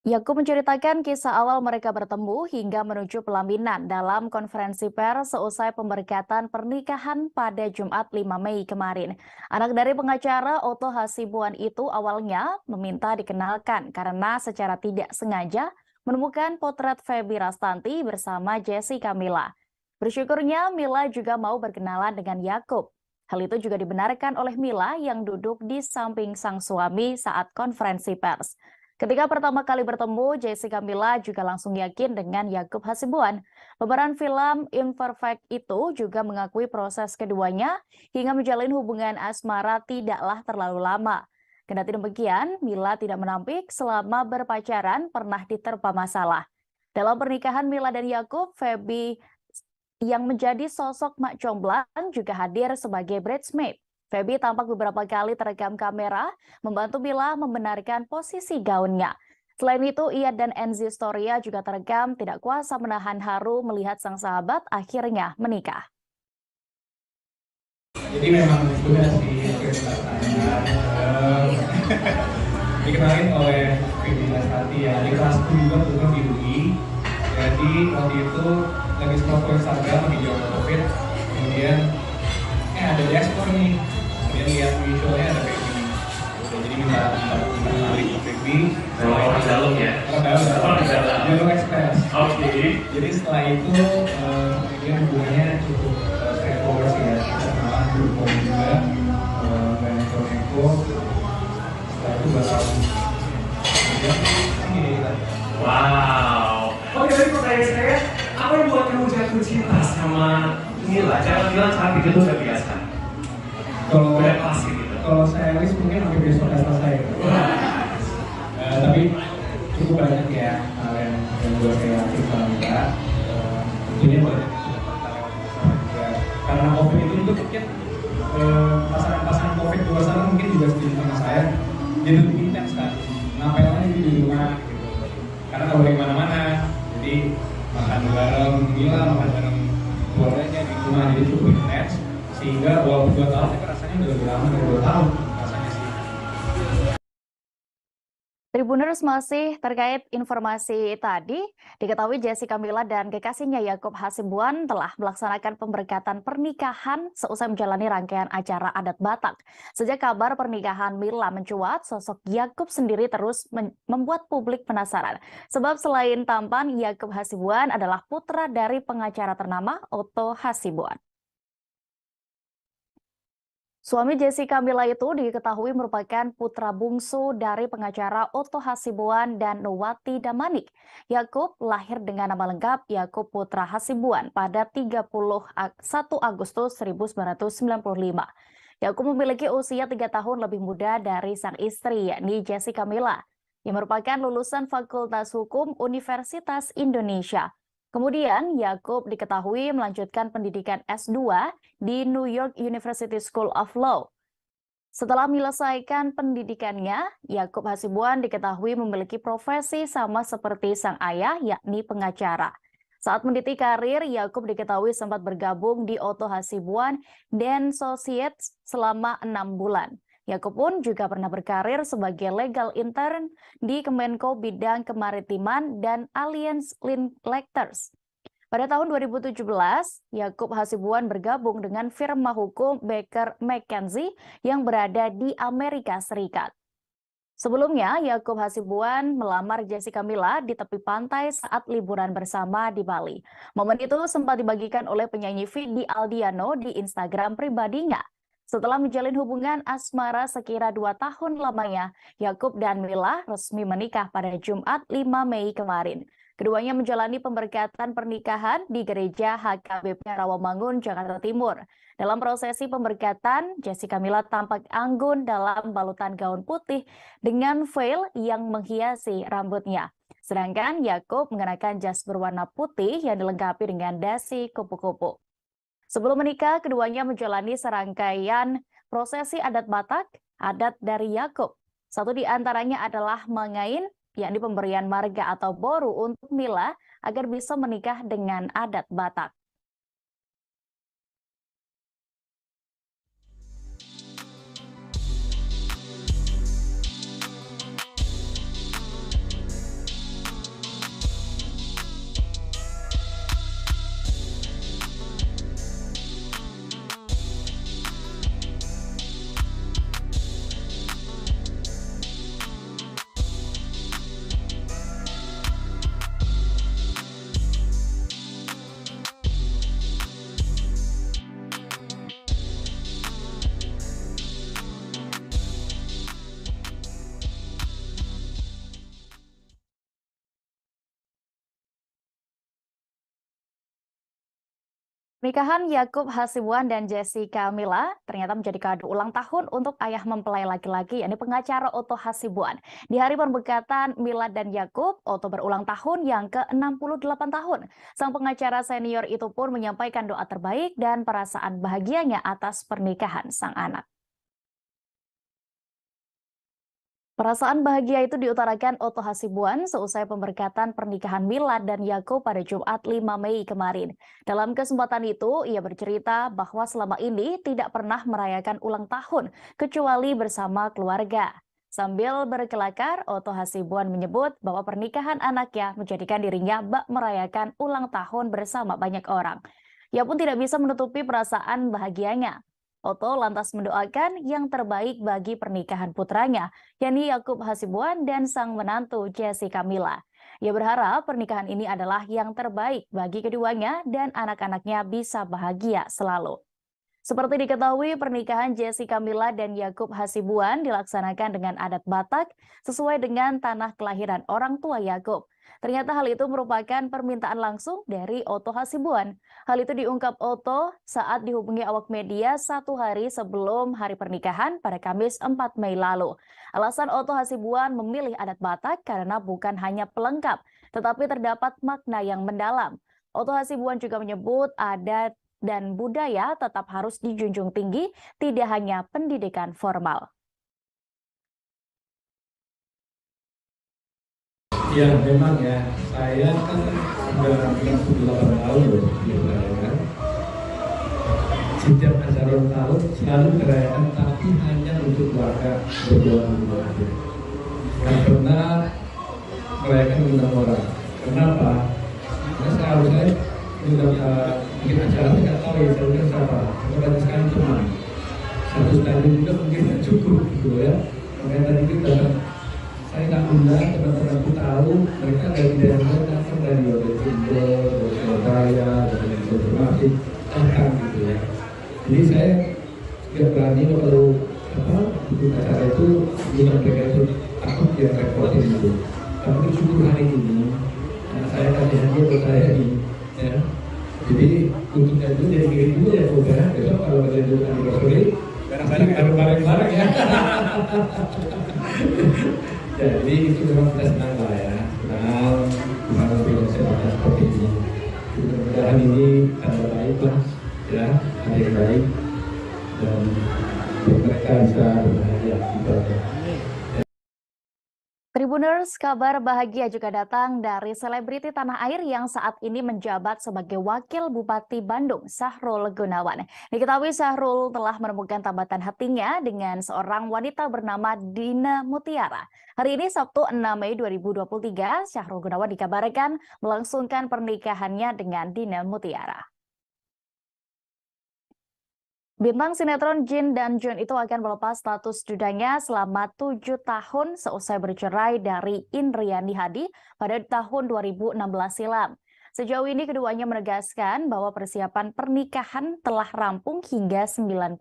Yakub menceritakan kisah awal mereka bertemu hingga menuju pelaminan dalam konferensi pers seusai pemberkatan pernikahan pada Jumat 5 Mei kemarin. Anak dari pengacara Otto Hasibuan itu awalnya meminta dikenalkan karena secara tidak sengaja menemukan potret Feby Rastanti bersama Jessica Mila. Bersyukurnya Mila juga mau berkenalan dengan Yakub. Hal itu juga dibenarkan oleh Mila yang duduk di samping sang suami saat konferensi pers. Ketika pertama kali bertemu, Jessica Mila juga langsung yakin dengan Yakub Hasibuan. Pemeran film Imperfect itu juga mengakui proses keduanya hingga menjalin hubungan asmara tidaklah terlalu lama. Kendati demikian, Mila tidak menampik selama berpacaran pernah diterpa masalah. Dalam pernikahan Mila dan Yakub, Feby yang menjadi sosok mak comblang juga hadir sebagai bridesmaid. Feby tampak beberapa kali terekam kamera membantu Mila membenarkan posisi gaunnya. Selain itu, ia dan Enzi Storia juga terekam tidak kuasa menahan haru melihat sang sahabat akhirnya menikah. Jadi memang sudah sih cerita saya dikenalin oleh Feby Rastanti ya, di kelas juga bukan di UI. Jadi waktu itu lagi scroll Instagram lagi jauh COVID, kemudian ada di ekspor nih. Dia lihat visualnya ada kayak gini. Jadi minta kenalin ke Feby. Orang dalam ya? Orang dalam. Jalur ekspres. Oke. Jadi setelah itu kemudian hubungannya cukup straightforward sih ya. Kita kenalan dulu juga dan neko. Setelah itu 2 tahun. Kemudian gini kita. Wow. Oke, tadi pertanyaan saya, apa yang buat kamu jatuh cinta sama Mila? Jangan bilang cantik itu udah biasa. Kalau saya list mungkin hampir besok udah selesai. Tapi cukup banyak ya hal yang buat saya yakin sama Mila. Tentunya banyak juga karena COVID itu mungkin pasangan-pasangan COVID di luar sana mungkin juga setuju sama saya. Jadi lebih intens kan. Ngapain aja di rumah gitu. Karena kalau di mana-mana, jadi makan bareng Mila, makan bareng keluarganya di rumah, jadi cukup intens. Sehingga walaupun 2 tahun, tapi rasanya udah lebih lama dari 2 tahun rasanya sih. Tribuners, masih terkait informasi tadi, diketahui Jessica Mila dan kekasihnya Yakub Hasibuan telah melaksanakan pemberkatan pernikahan seusai menjalani rangkaian acara adat Batak. Sejak kabar pernikahan Mila mencuat, sosok Yakub sendiri terus membuat publik penasaran. Sebab selain tampan, Yakub Hasibuan adalah putra dari pengacara ternama Otto Hasibuan. Suami Jessica Mila itu diketahui merupakan putra bungsu dari pengacara Otto Hasibuan dan Nuwati Damanik. Yakub lahir dengan nama lengkap Yakub Putra Hasibuan pada 31 Agustus 1995. Yakub memiliki usia 3 tahun lebih muda dari sang istri, yakni Jessica Mila, yang merupakan lulusan Fakultas Hukum Universitas Indonesia. Kemudian, Yakub diketahui melanjutkan pendidikan S2 di New York University School of Law. Setelah menyelesaikan pendidikannya, Yakub Hasibuan diketahui memiliki profesi sama seperti sang ayah, yakni pengacara. Saat meniti karir, Yakub diketahui sempat bergabung di Otto Hasibuan and Associates selama 6 bulan. Yakub pun juga pernah berkarir sebagai legal intern di Kemenko Bidang Kemaritiman dan Alliance Linklater. Pada tahun 2017, Yakub Hasibuan bergabung dengan firma hukum Baker McKenzie yang berada di Amerika Serikat. Sebelumnya, Yakub Hasibuan melamar Jessica Mila di tepi pantai saat liburan bersama di Bali. Momen itu sempat dibagikan oleh penyanyi Vidi Aldiano di Instagram pribadinya. Setelah menjalin hubungan asmara sekira 2 tahun lamanya, Yakub dan Mila resmi menikah pada Jumat 5 Mei kemarin. Keduanya menjalani pemberkatan pernikahan di Gereja HKBP Rawamangun, Jakarta Timur. Dalam prosesi pemberkatan, Jessica Mila tampak anggun dalam balutan gaun putih dengan veil yang menghiasi rambutnya. Sedangkan Yakub mengenakan jas berwarna putih yang dilengkapi dengan dasi kupu-kupu. Sebelum menikah, keduanya menjalani serangkaian prosesi adat Batak, adat dari Yakub. Satu di antaranya adalah mengain, yakni pemberian marga atau boru untuk Mila agar bisa menikah dengan adat Batak. Pernikahan Yakub Hasibuan dan Jessica Mila ternyata menjadi kado ulang tahun untuk ayah mempelai laki-laki, yakni pengacara Otto Hasibuan. Di hari pemberkatan Mila dan Yakub, Otto berulang tahun yang ke-68 tahun. Sang pengacara senior itu pun menyampaikan doa terbaik dan perasaan bahagianya atas pernikahan sang anak. Perasaan bahagia itu diutarakan Otto Hasibuan seusai pemberkatan pernikahan Mila dan Yakub pada Jumat 5 Mei kemarin. Dalam kesempatan itu, ia bercerita bahwa selama ini tidak pernah merayakan ulang tahun, kecuali bersama keluarga. Sambil berkelakar, Otto Hasibuan menyebut bahwa pernikahan anaknya menjadikan dirinya bak merayakan ulang tahun bersama banyak orang. Ia pun tidak bisa menutupi perasaan bahagianya. Otto lantas mendoakan yang terbaik bagi pernikahan putranya, yakni Yakub Hasibuan dan sang menantu Jessica Mila. Ia berharap pernikahan ini adalah yang terbaik bagi keduanya dan anak-anaknya bisa bahagia selalu. Seperti diketahui, pernikahan Jessica Mila dan Yakub Hasibuan dilaksanakan dengan adat Batak sesuai dengan tanah kelahiran orang tua Yakub. Ternyata hal itu merupakan permintaan langsung dari Otto Hasibuan. Hal itu diungkap Otto saat dihubungi awak media 1 hari sebelum hari pernikahan pada Kamis 4 Mei lalu. Alasan Otto Hasibuan memilih adat Batak karena bukan hanya pelengkap, tetapi terdapat makna yang mendalam. Otto Hasibuan juga menyebut adat dan budaya tetap harus dijunjung tinggi, tidak hanya pendidikan formal. Ya memang ya, saya kan sudah 68 tahun loh di Belanda. Setiap acara ulang tahun selalu dirayakan, tapi hanya untuk keluarga berdua aja. Nggak pernah merayakan undang orang. Kenapa? Karena seharusnya undang bikin acara saya nggak tahu ya, saya undang siapa. Banyak sekali teman. Satu stadion juga mungkin nggak cukup gitu ya. Makanya tadi kita saya nggak undang teman-temanku tahu mereka dari daerah datang dari Timur, dari Surabaya, dari informasi datang gitu ya. Jadi saya nggak berani kalau bikin acara itu bukan mereka itu takut dia repotin itu. Tapi syukur hari ini, saya kasih hadiah buat saya ini, ya. Jadi untuk itu jadi kirim dulu ya program besok kalau kalian dulu anniversary bareng-bareng ya. Jadi itu memang kita senang lah ya, senang bisa mengambil banyak seperti ini. Mudah-mudahan ini ada baik lah, ya, ada yang baik dan mereka bisa berbahagia gitu aja. Tribuners, kabar bahagia juga datang dari selebriti tanah air yang saat ini menjabat sebagai Wakil Bupati Bandung, Sahrul Gunawan. Diketahui Sahrul telah menemukan tambatan hatinya dengan seorang wanita bernama Dina Mutiara. Hari ini Sabtu 6 Mei 2023, Sahrul Gunawan dikabarkan melangsungkan pernikahannya dengan Dina Mutiara. Bintang sinetron Jin dan Jun itu akan melepas status dudanya selama 7 tahun seusai bercerai dari Indriani Hadi pada tahun 2016 silam. Sejauh ini keduanya menegaskan bahwa persiapan pernikahan telah rampung hingga 90%.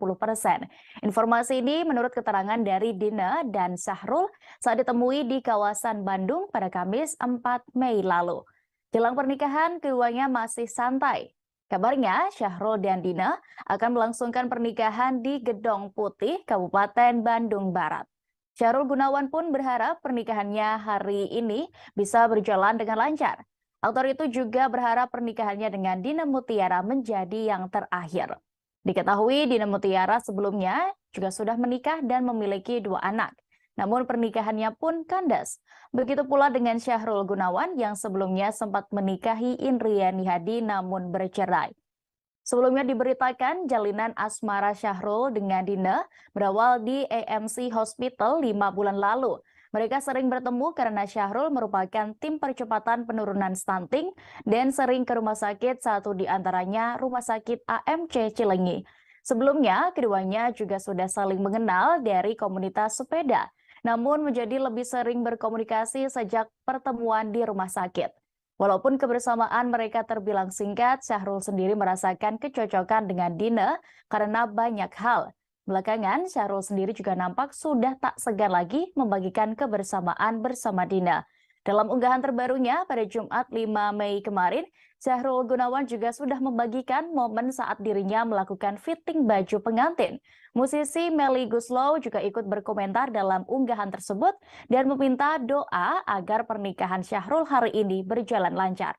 Informasi ini menurut keterangan dari Dina dan Syahrul saat ditemui di kawasan Bandung pada Kamis 4 Mei lalu. Jelang pernikahan, keduanya masih santai. Kabarnya, Syahrul dan Dina akan melangsungkan pernikahan di Gedong Putih, Kabupaten Bandung Barat. Syahrul Gunawan pun berharap pernikahannya hari ini bisa berjalan dengan lancar. Aktor itu juga berharap pernikahannya dengan Dina Mutiara menjadi yang terakhir. Diketahui Dina Mutiara sebelumnya juga sudah menikah dan memiliki 2 anak. Namun pernikahannya pun kandas. Begitu pula dengan Syahrul Gunawan yang sebelumnya sempat menikahi Indriani Hadi namun bercerai. Sebelumnya diberitakan jalinan asmara Syahrul dengan Dina berawal di AMC Hospital 5 bulan lalu. Mereka sering bertemu karena Syahrul merupakan tim percepatan penurunan stunting dan sering ke rumah sakit, satu di antaranya Rumah Sakit AMC Cilenyi. Sebelumnya, keduanya juga sudah saling mengenal dari komunitas sepeda, namun menjadi lebih sering berkomunikasi sejak pertemuan di rumah sakit. Walaupun kebersamaan mereka terbilang singkat, Syahrul sendiri merasakan kecocokan dengan Dina karena banyak hal. Belakangan, Syahrul sendiri juga nampak sudah tak segan lagi membagikan kebersamaan bersama Dina. Dalam unggahan terbarunya pada Jumat 5 Mei kemarin, Syahrul Gunawan juga sudah membagikan momen saat dirinya melakukan fitting baju pengantin. Musisi Melly Goeslaw juga ikut berkomentar dalam unggahan tersebut dan meminta doa agar pernikahan Syahrul hari ini berjalan lancar.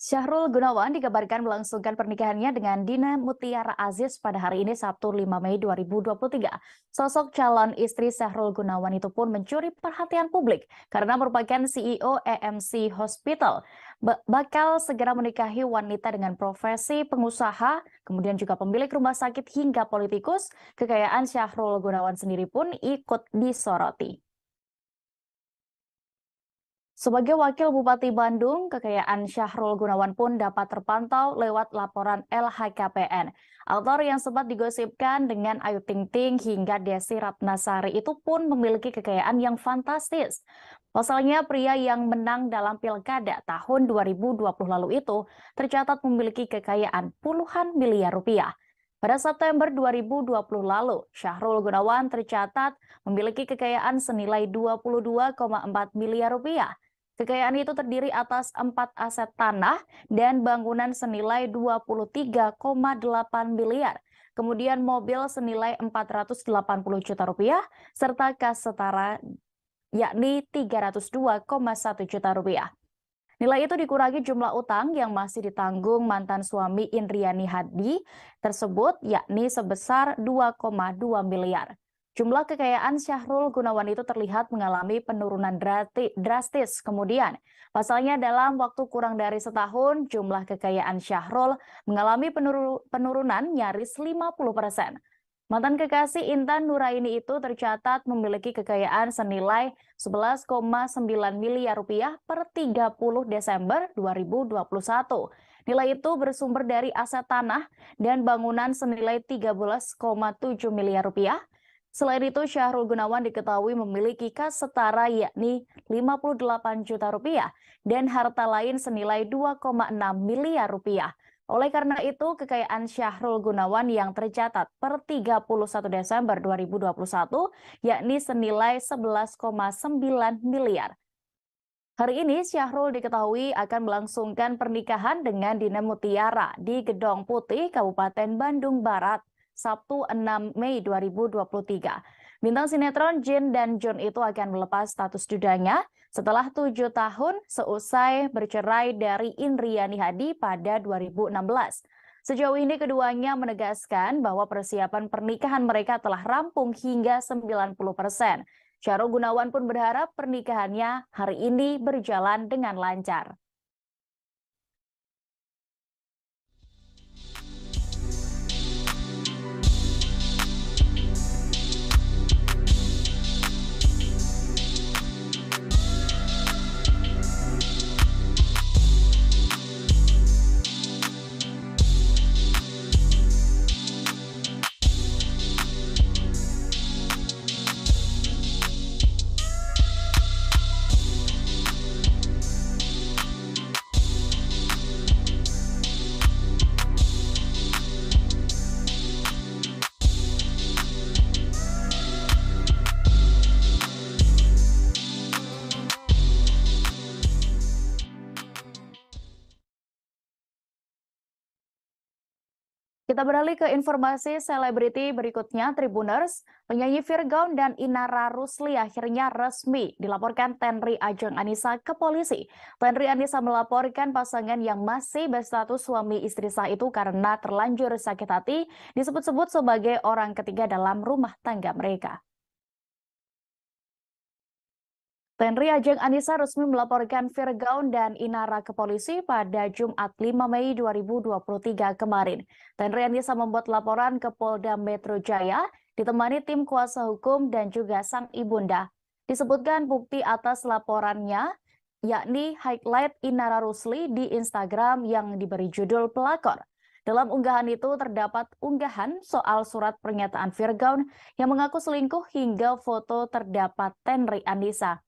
Syahrul Gunawan dikabarkan melangsungkan pernikahannya dengan Dina Mutiara Aziz pada hari ini Sabtu 5 Mei 2023. Sosok calon istri Syahrul Gunawan itu pun mencuri perhatian publik karena merupakan CEO AMC Hospital. Bakal segera menikahi wanita dengan profesi pengusaha, kemudian juga pemilik rumah sakit hingga politikus. Kekayaan Syahrul Gunawan sendiri pun ikut disoroti. Sebagai Wakil Bupati Bandung, kekayaan Syahrul Gunawan pun dapat terpantau lewat laporan LHKPN. Aktor yang sempat digosipkan dengan Ayu Ting Ting hingga Desi Ratnasari itu pun memiliki kekayaan yang fantastis. Pasalnya, pria yang menang dalam Pilkada tahun 2020 lalu itu tercatat memiliki kekayaan puluhan miliar rupiah. Pada September 2020 lalu, Syahrul Gunawan tercatat memiliki kekayaan senilai 22,4 miliar rupiah. Kekayaan itu terdiri atas 4 aset tanah dan bangunan senilai 23,8 miliar. Kemudian mobil senilai 480 juta rupiah, serta kas setara yakni 302,1 juta rupiah. Nilai itu dikurangi jumlah utang yang masih ditanggung mantan suami Indriani Hadi tersebut yakni sebesar 2,2 miliar. Jumlah kekayaan Syahrul Gunawan itu terlihat mengalami penurunan drastis. Kemudian, pasalnya dalam waktu kurang dari setahun, jumlah kekayaan Syahrul mengalami penurunan nyaris 50%. Mantan kekasih Intan Nuraini itu tercatat memiliki kekayaan senilai 11,9 miliar rupiah per 30 Desember 2021. Nilai itu bersumber dari aset tanah dan bangunan senilai 13,7 miliar rupiah. Selain itu, Syahrul Gunawan diketahui memiliki kas setara yakni 58 juta rupiah dan harta lain senilai 2,6 miliar rupiah. Oleh karena itu, kekayaan Syahrul Gunawan yang tercatat per 31 Desember 2021 yakni senilai 11,9 miliar. Hari ini Syahrul diketahui akan melangsungkan pernikahan dengan Dina Mutiara di Gedong Putih, Kabupaten Bandung Barat, Sabtu 6 Mei 2023. Bintang sinetron Jin dan Jun itu akan melepas status dudanya setelah 7 tahun seusai bercerai dari Indriani Hadi pada 2016. Sejauh ini keduanya menegaskan bahwa persiapan pernikahan mereka telah rampung hingga 90%. Syahrul Gunawan pun berharap pernikahannya hari ini berjalan dengan lancar. Kita beralih ke informasi selebriti berikutnya, Tribuners. Penyanyi Virgaun dan Inara Rusli akhirnya resmi dilaporkan Tenri Ajeng Anissa ke polisi. Tenri Anissa melaporkan pasangan yang masih berstatus suami istri sah itu karena terlanjur sakit hati disebut-sebut sebagai orang ketiga dalam rumah tangga mereka. Tenri Ajeng Anissa resmi melaporkan Virgaun dan Inara ke polisi pada Jumat 5 Mei 2023 kemarin. Tenri Anissa membuat laporan ke Polda Metro Jaya ditemani tim kuasa hukum dan juga sang ibunda. Disebutkan bukti atas laporannya yakni highlight Inara Rusli di Instagram yang diberi judul pelakor. Dalam unggahan itu terdapat unggahan soal surat pernyataan Virgaun yang mengaku selingkuh hingga foto terdapat Tenri Anissa.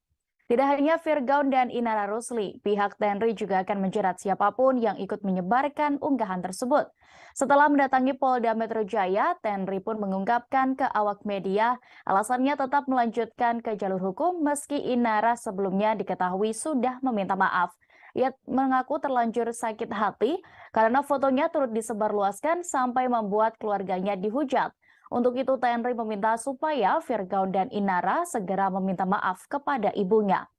Tidak hanya Virgaun dan Inara Rusli, pihak Tenri juga akan menjerat siapapun yang ikut menyebarkan unggahan tersebut. Setelah mendatangi Polda Metro Jaya, Tenri pun mengungkapkan ke awak media alasannya tetap melanjutkan ke jalur hukum meski Inara sebelumnya diketahui sudah meminta maaf. Ia mengaku terlanjur sakit hati karena fotonya turut disebarluaskan sampai membuat keluarganya dihujat. Untuk itu, Tenri meminta supaya Virgaun dan Inara segera meminta maaf kepada ibunya.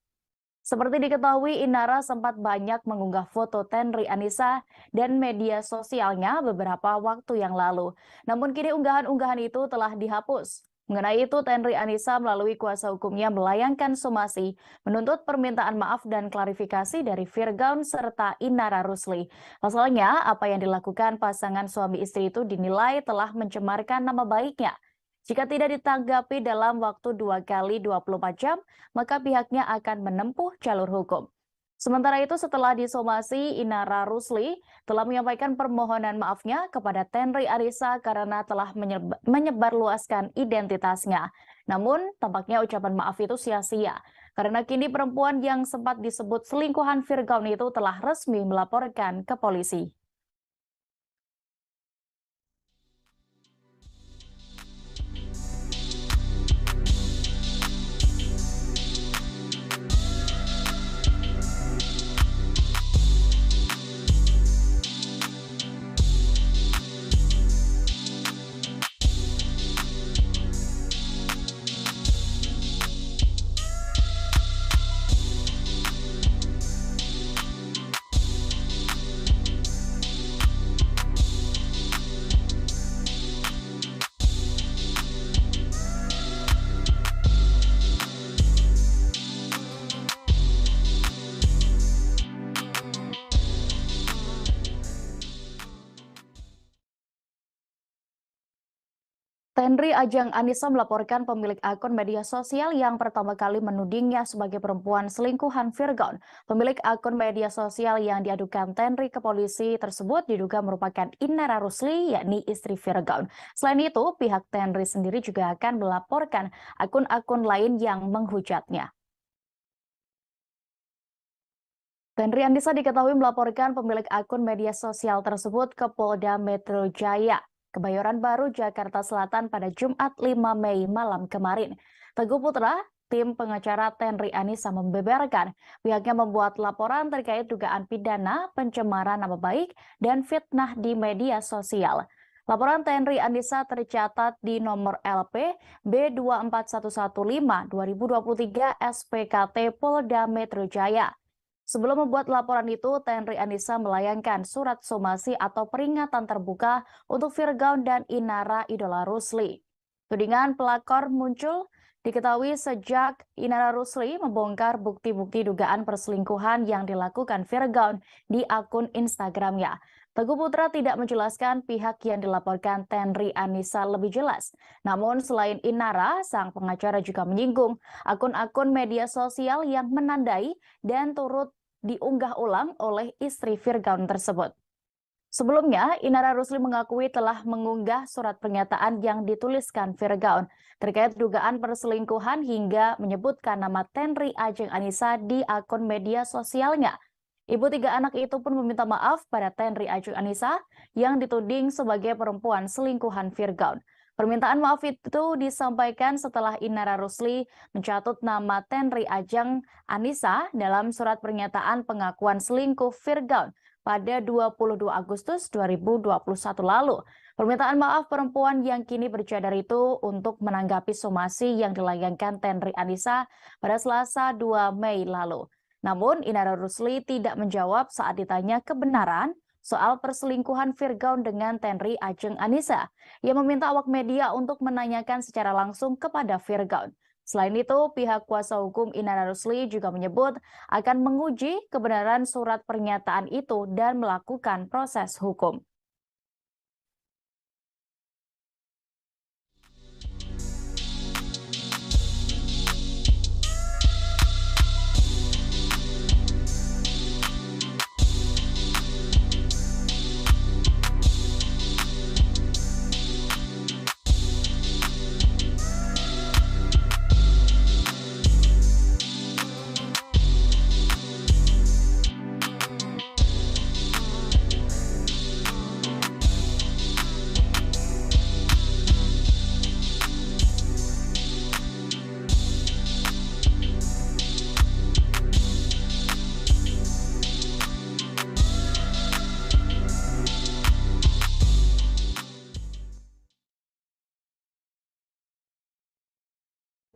Seperti diketahui, Inara sempat banyak mengunggah foto Tenri Anissa dan media sosialnya beberapa waktu yang lalu. Namun kini unggahan-unggahan itu telah dihapus. Mengenai itu, Tenri Anissa melalui kuasa hukumnya melayangkan somasi, menuntut permintaan maaf dan klarifikasi dari Virgaun serta Inara Rusli. Pasalnya, apa yang dilakukan pasangan suami istri itu dinilai telah mencemarkan nama baiknya. Jika tidak ditanggapi dalam waktu 2 kali 24 jam, maka pihaknya akan menempuh jalur hukum. Sementara itu, setelah disomasi, Inara Rusli telah menyampaikan permohonan maafnya kepada Tenri Anissa karena telah menyebarluaskan identitasnya. Namun, tampaknya ucapan maaf itu sia-sia, karena kini perempuan yang sempat disebut selingkuhan Virgaun itu telah resmi melaporkan ke polisi. Tenri Ajeng Anissa melaporkan pemilik akun media sosial yang pertama kali menudingnya sebagai perempuan selingkuhan Virgaun. Pemilik akun media sosial yang diadukan Tenri ke polisi tersebut diduga merupakan Inara Rusli, yakni istri Virgaun. Selain itu, pihak Tenri sendiri juga akan melaporkan akun-akun lain yang menghujatnya. Tenri Andisa diketahui melaporkan pemilik akun media sosial tersebut ke Polda Metro Jaya, Kebayoran Baru, Jakarta Selatan pada Jumat 5 Mei malam kemarin. Teguh Putra, tim pengacara Tenri Andisa membeberkan pihaknya membuat laporan terkait dugaan pidana, pencemaran nama baik, dan fitnah di media sosial. Laporan Tenri Andisa tercatat di nomor LP B24115 2023 SPKT Polda Metro Jaya. Sebelum membuat laporan itu, Tenri Andisa melayangkan surat somasi atau peringatan terbuka untuk Firgaun dan Inara Idola Rusli. Tudingan pelakor muncul diketahui sejak Inara Rusli membongkar bukti-bukti dugaan perselingkuhan yang dilakukan Firgaun di akun Instagramnya. Teguh Putra tidak menjelaskan pihak yang dilaporkan Tenri Andisa lebih jelas. Namun selain Inara, sang pengacara juga menyinggung akun-akun media sosial yang menandai dan turut diunggah ulang oleh istri Firgaun tersebut. Sebelumnya, Inara Rusli mengakui telah mengunggah surat pernyataan yang dituliskan Firgaun terkait dugaan perselingkuhan hingga menyebutkan nama Tenri Ajeng Andisa di akun media sosialnya. Ibu tiga anak itu pun meminta maaf pada Tenri Ajeng Andisa yang dituding sebagai perempuan selingkuhan Firgaun. Permintaan maaf itu disampaikan setelah Inara Rusli mencatut nama Tenri Ajeng Andisa dalam surat pernyataan pengakuan selingkuh Firgaun pada 22 Agustus 2021 lalu. Permintaan maaf perempuan yang kini bercadar itu untuk menanggapi somasi yang dilayangkan Tenri Andisa pada Selasa 2 Mei lalu. Namun Inara Rusli tidak menjawab saat ditanya kebenaran soal perselingkuhan Firgaun dengan Tenri Ajeng Andisa. Ia meminta awak media untuk menanyakan secara langsung kepada Firgaun. Selain itu, pihak kuasa hukum Inara Rusli juga menyebut akan menguji kebenaran surat pernyataan itu dan melakukan proses hukum.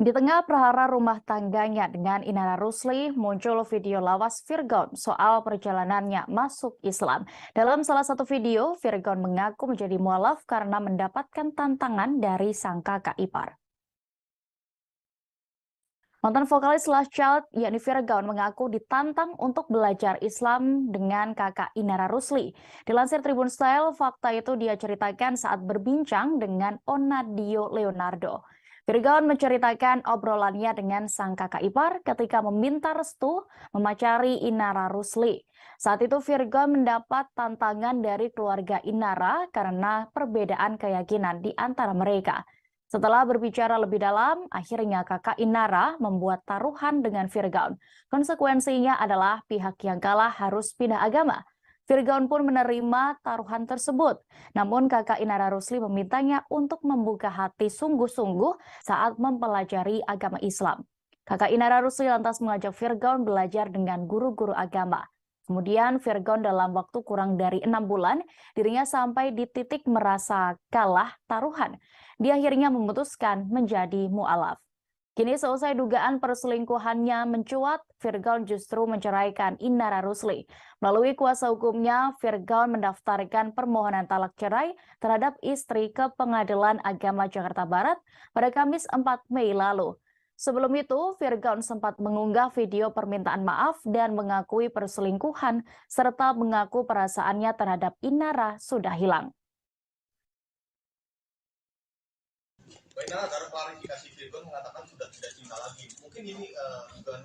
Di tengah prahara rumah tangganya dengan Inara Rusli, muncul video lawas Firgaun soal perjalanannya masuk Islam. Dalam salah satu video, Firgaun mengaku menjadi mualaf karena mendapatkan tantangan dari sang kakak ipar. Mantan vokalis Last Child, yakni Firgaun, mengaku ditantang untuk belajar Islam dengan kakak Inara Rusli. Dilansir Tribun Style, fakta itu dia ceritakan saat berbincang dengan Onadio Leonardo. Firgaun menceritakan obrolannya dengan sang kakak ipar ketika meminta restu memacari Inara Rusli. Saat itu Firgaun mendapat tantangan dari keluarga Inara karena perbedaan keyakinan di antara mereka. Setelah berbicara lebih dalam, akhirnya kakak Inara membuat taruhan dengan Firgaun. Konsekuensinya adalah pihak yang kalah harus pindah agama. Firgaun pun menerima taruhan tersebut. Namun kakak Inara Rusli memintanya untuk membuka hati sungguh-sungguh saat mempelajari agama Islam. Kakak Inara Rusli lantas mengajak Firgaun belajar dengan guru-guru agama. Kemudian Firgaun dalam waktu kurang dari 6 bulan, dirinya sampai di titik merasa kalah taruhan. Dia akhirnya memutuskan menjadi mu'alaf. Kini selesai dugaan perselingkuhannya mencuat, Firgaun justru menceraikan Inara Rusli. Melalui kuasa hukumnya, Firgaun mendaftarkan permohonan talak cerai terhadap istri ke Pengadilan Agama Jakarta Barat pada Kamis 4 Mei lalu. Sebelum itu, Firgaun sempat mengunggah video permintaan maaf dan mengakui perselingkuhan serta mengaku perasaannya terhadap Inara sudah hilang. Mbak Inara dalam klarifikasi Firgaun mengatakan sudah tidak cinta lagi. Mungkin ini juga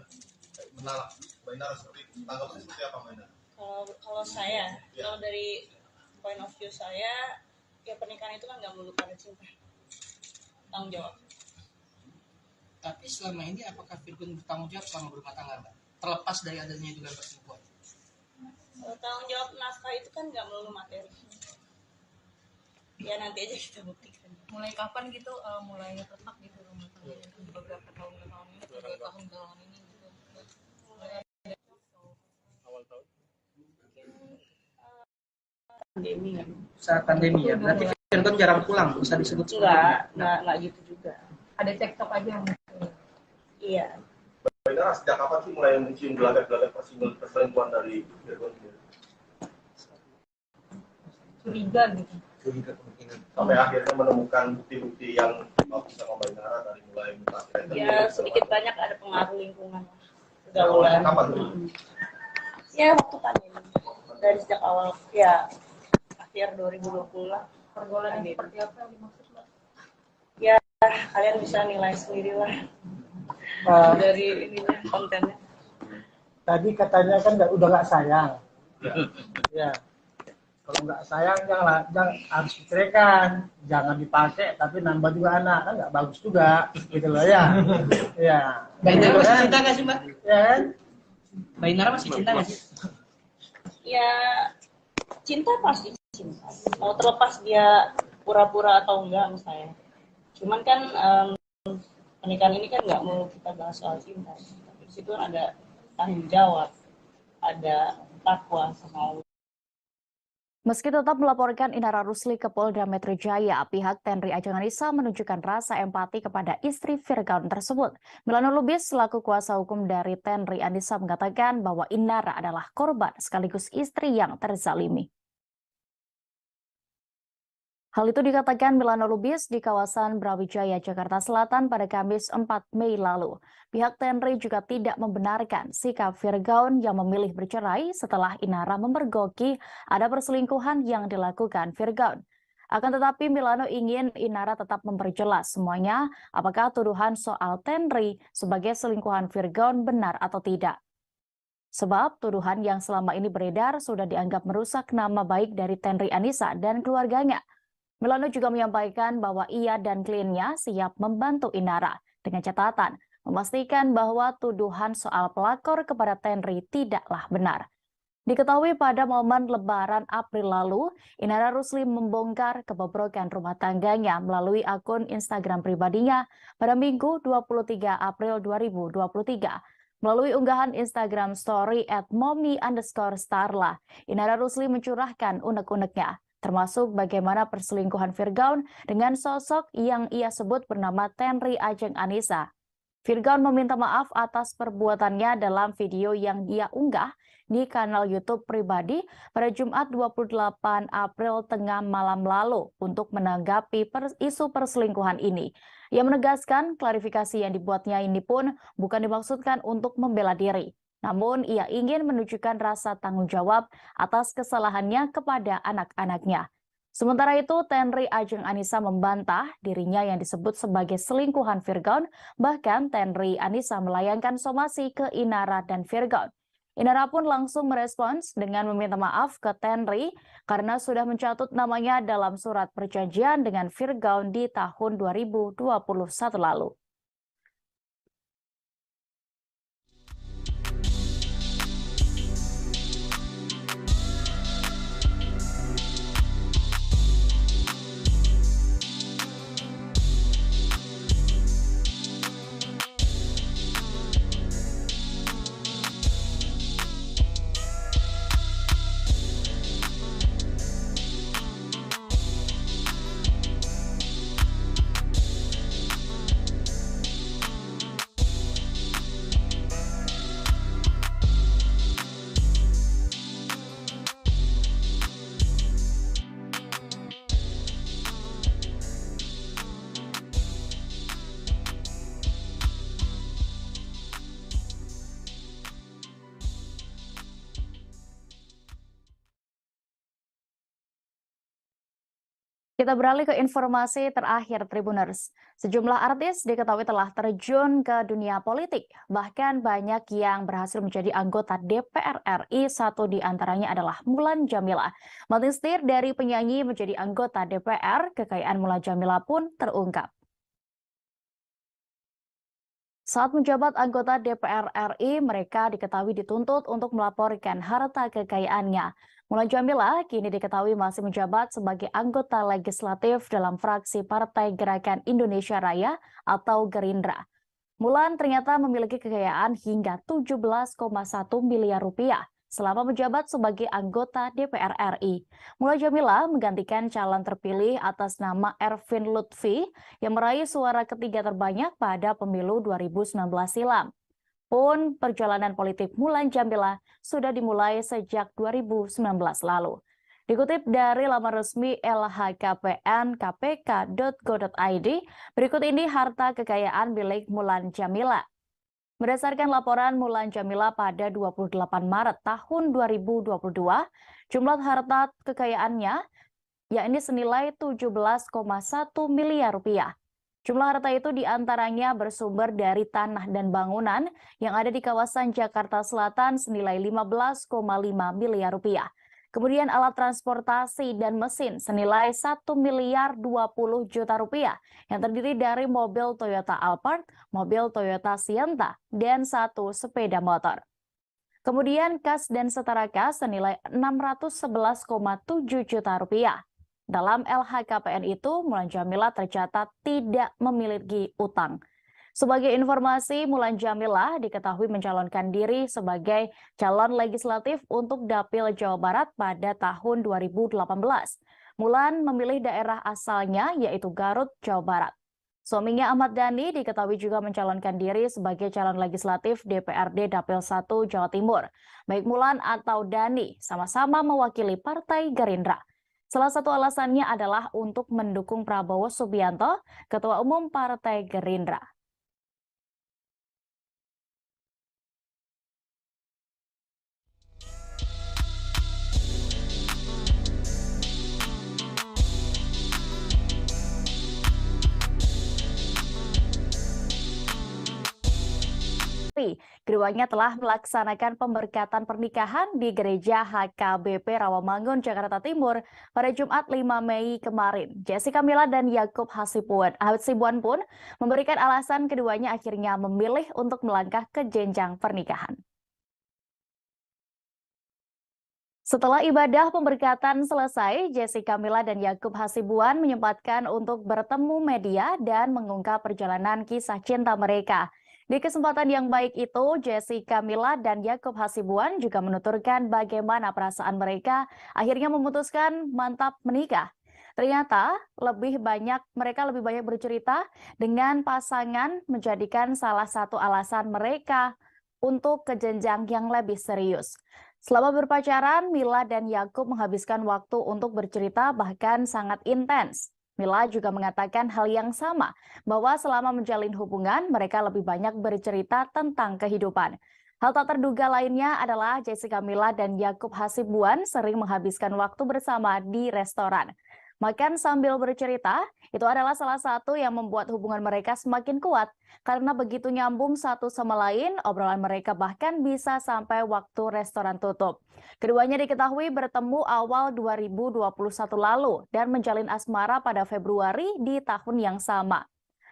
menolak Mbak Inara tanggapannya seperti apa Mbak Inara? Kalau saya, kalau dari point of view saya, ya pernikahan itu kan nggak melulu karena cinta. Tanggung jawab. Tapi selama ini apakah Firgaun bertanggung jawab selama berumah tangga, Mbak? Terlepas dari adanya dugaan perselingkuhan? Tanggung jawab nafkah itu kan nggak melulu materi. Ya nanti aja kita buktikan. Mulai kapan gitu mulai retak gitu rumah tangga beberapa tahun belakangan ini atau 2 tahun belakangan ini gitu? Awal tahun. Pandemi kan? Saat pandemi ya. Berarti Virgon jarang pulang, bisa disebut Nggak gitu juga. Ada cekcok aja mungkin. Iya. Mbak Ina, sejak kapan sih mulai mencium gelagat-gelagat perselingkuhan dari Virgon? Curiga gitu. Curiga kemungkinan. Sampai akhirnya menemukan bukti-bukti yang bisa Mbak Ina dari mulai mutasi. Ya sedikit banyak ada pengaruh lingkungan. Pergaulan. Kapan tuh? Ya waktu pandemi. Dari sejak awal ya akhir 2020 lah. Pergaulan yang seperti apa yang dimaksud, Mbak? Ya kalian bisa nilai sendiri lah dari ininya kontennya. Tadi katanya kan udah nggak sayang. Ya. Kalau nggak sayang jangan harus diceraikan, jangan dipakai tapi nambah juga anak, kan nggak bagus juga gitu loh ya. Ya. Mbak Inara masih cinta nggak sih, Mbak? Ya kan? Mbak Inara masih cinta nggak sih? Ya cinta pasti cinta. Mau terlepas dia pura-pura atau enggak misalnya. Cuman kan pernikahan ini kan nggak mau kita bahas soal cinta. Tapi di situ kan ada tanggung jawab, ada takwa sama Allah. Meski tetap melaporkan Inara Rusli ke Polda Metro Jaya, pihak Tenri Ajeng Anissa menunjukkan rasa empati kepada istri Virgon tersebut. Milano Lubis selaku kuasa hukum dari Tenri Anissa mengatakan bahwa Inara adalah korban sekaligus istri yang terzalimi. Hal itu dikatakan Milano Lubis di kawasan Brawijaya, Jakarta Selatan pada Kamis 4 Mei lalu. Pihak Tenri juga tidak membenarkan sikap Virgon yang memilih bercerai setelah Inara memergoki ada perselingkuhan yang dilakukan Virgon. Akan tetapi Milano ingin Inara tetap memperjelas semuanya apakah tuduhan soal Tenri sebagai selingkuhan Virgon benar atau tidak. Sebab tuduhan yang selama ini beredar sudah dianggap merusak nama baik dari Tenri Anissa dan keluarganya. Milano juga menyampaikan bahwa ia dan kliennya siap membantu Inara dengan catatan memastikan bahwa tuduhan soal pelakor kepada Tenri tidaklah benar. Diketahui pada momen Lebaran April lalu, Inara Rusli membongkar kebobrokan rumah tangganya melalui akun Instagram pribadinya pada Minggu 23 April 2023. Melalui unggahan Instagram story @mommy_starla, Inara Rusli mencurahkan unek-uneknya, termasuk bagaimana perselingkuhan Virgon dengan sosok yang ia sebut bernama Tenri Ajeng Anissa. Virgon meminta maaf atas perbuatannya dalam video yang dia unggah di kanal YouTube pribadi pada Jumat 28 April tengah malam lalu untuk menanggapi isu perselingkuhan ini. Ia menegaskan klarifikasi yang dibuatnya ini pun bukan dimaksudkan untuk membela diri. Namun ia ingin menunjukkan rasa tanggung jawab atas kesalahannya kepada anak-anaknya. Sementara itu, Tenri Ajeng Anissa membantah dirinya yang disebut sebagai selingkuhan Virgon, bahkan Tenri Anissa melayangkan somasi ke Inara dan Virgon. Inara pun langsung merespons dengan meminta maaf ke Tenri karena sudah mencatut namanya dalam surat perjanjian dengan Virgon di tahun 2021 lalu. Kita beralih ke informasi terakhir Tribuners. Sejumlah artis diketahui telah terjun ke dunia politik. Bahkan banyak yang berhasil menjadi anggota DPR RI, satu di antaranya adalah Mulan Jameela. Mantan setir dari penyanyi menjadi anggota DPR, kekayaan Mulan Jameela pun terungkap. Saat menjabat anggota DPR RI, mereka diketahui dituntut untuk melaporkan harta kekayaannya. Mulan Jamila kini diketahui masih menjabat sebagai anggota legislatif dalam fraksi Partai Gerakan Indonesia Raya atau Gerindra. Mulan ternyata memiliki kekayaan hingga 17,1 miliar rupiah selama menjabat sebagai anggota DPR RI. Mulan Jamila menggantikan calon terpilih atas nama Ervin Lutfi yang meraih suara ketiga terbanyak pada pemilu 2019 silam. Pun perjalanan politik Mulan Jamila sudah dimulai sejak 2019 lalu. Dikutip dari laman resmi lhkpn.kpk.go.id, berikut ini harta kekayaan milik Mulan Jamila. Berdasarkan laporan Mulan Jamila pada 28 Maret tahun 2022, jumlah harta kekayaannya yakni senilai 17,1 miliar rupiah. Jumlah harta itu diantaranya bersumber dari tanah dan bangunan yang ada di kawasan Jakarta Selatan senilai 15,5 miliar rupiah. Kemudian alat transportasi dan mesin senilai 1 miliar 20 juta rupiah yang terdiri dari mobil Toyota Alphard, mobil Toyota Sienta, dan 1 sepeda motor. Kemudian kas dan setara kas senilai 611,7 juta rupiah. Dalam LHKPN itu, Mulan Jamila tercatat tidak memiliki utang. Sebagai informasi, Mulan Jamila diketahui mencalonkan diri sebagai calon legislatif untuk Dapil Jawa Barat pada tahun 2018. Mulan memilih daerah asalnya yaitu Garut, Jawa Barat. Suaminya Ahmad Dhani diketahui juga mencalonkan diri sebagai calon legislatif DPRD Dapil 1 Jawa Timur. Baik Mulan atau Dhani sama-sama mewakili Partai Gerindra. Salah satu alasannya adalah untuk mendukung Prabowo Subianto, Ketua Umum Partai Gerindra. Keduanya telah melaksanakan pemberkatan pernikahan di Gereja HKBP Rawamangun, Jakarta Timur pada Jumat 5 Mei kemarin. Jessica Mila dan Yakub Hasibuan pun memberikan alasan keduanya akhirnya memilih untuk melangkah ke jenjang pernikahan. Setelah ibadah pemberkatan selesai, Jessica Mila dan Yakub Hasibuan menyempatkan untuk bertemu media dan mengungkap perjalanan kisah cinta mereka. Di kesempatan yang baik itu, Jessica Mila dan Yakub Hasibuan juga menuturkan bagaimana perasaan mereka akhirnya memutuskan mantap menikah. Ternyata mereka lebih banyak bercerita dengan pasangan menjadikan salah satu alasan mereka untuk ke jenjang yang lebih serius. Selama berpacaran, Mila dan Yakub menghabiskan waktu untuk bercerita bahkan sangat intens. Mila juga mengatakan hal yang sama, bahwa selama menjalin hubungan, mereka lebih banyak bercerita tentang kehidupan. Hal tak terduga lainnya adalah Jessica Mila dan Yakub Hasibuan sering menghabiskan waktu bersama di restoran. Makan sambil bercerita, itu adalah salah satu yang membuat hubungan mereka semakin kuat. Karena begitu nyambung satu sama lain, obrolan mereka bahkan bisa sampai waktu restoran tutup. Keduanya diketahui bertemu awal 2021 lalu dan menjalin asmara pada Februari di tahun yang sama.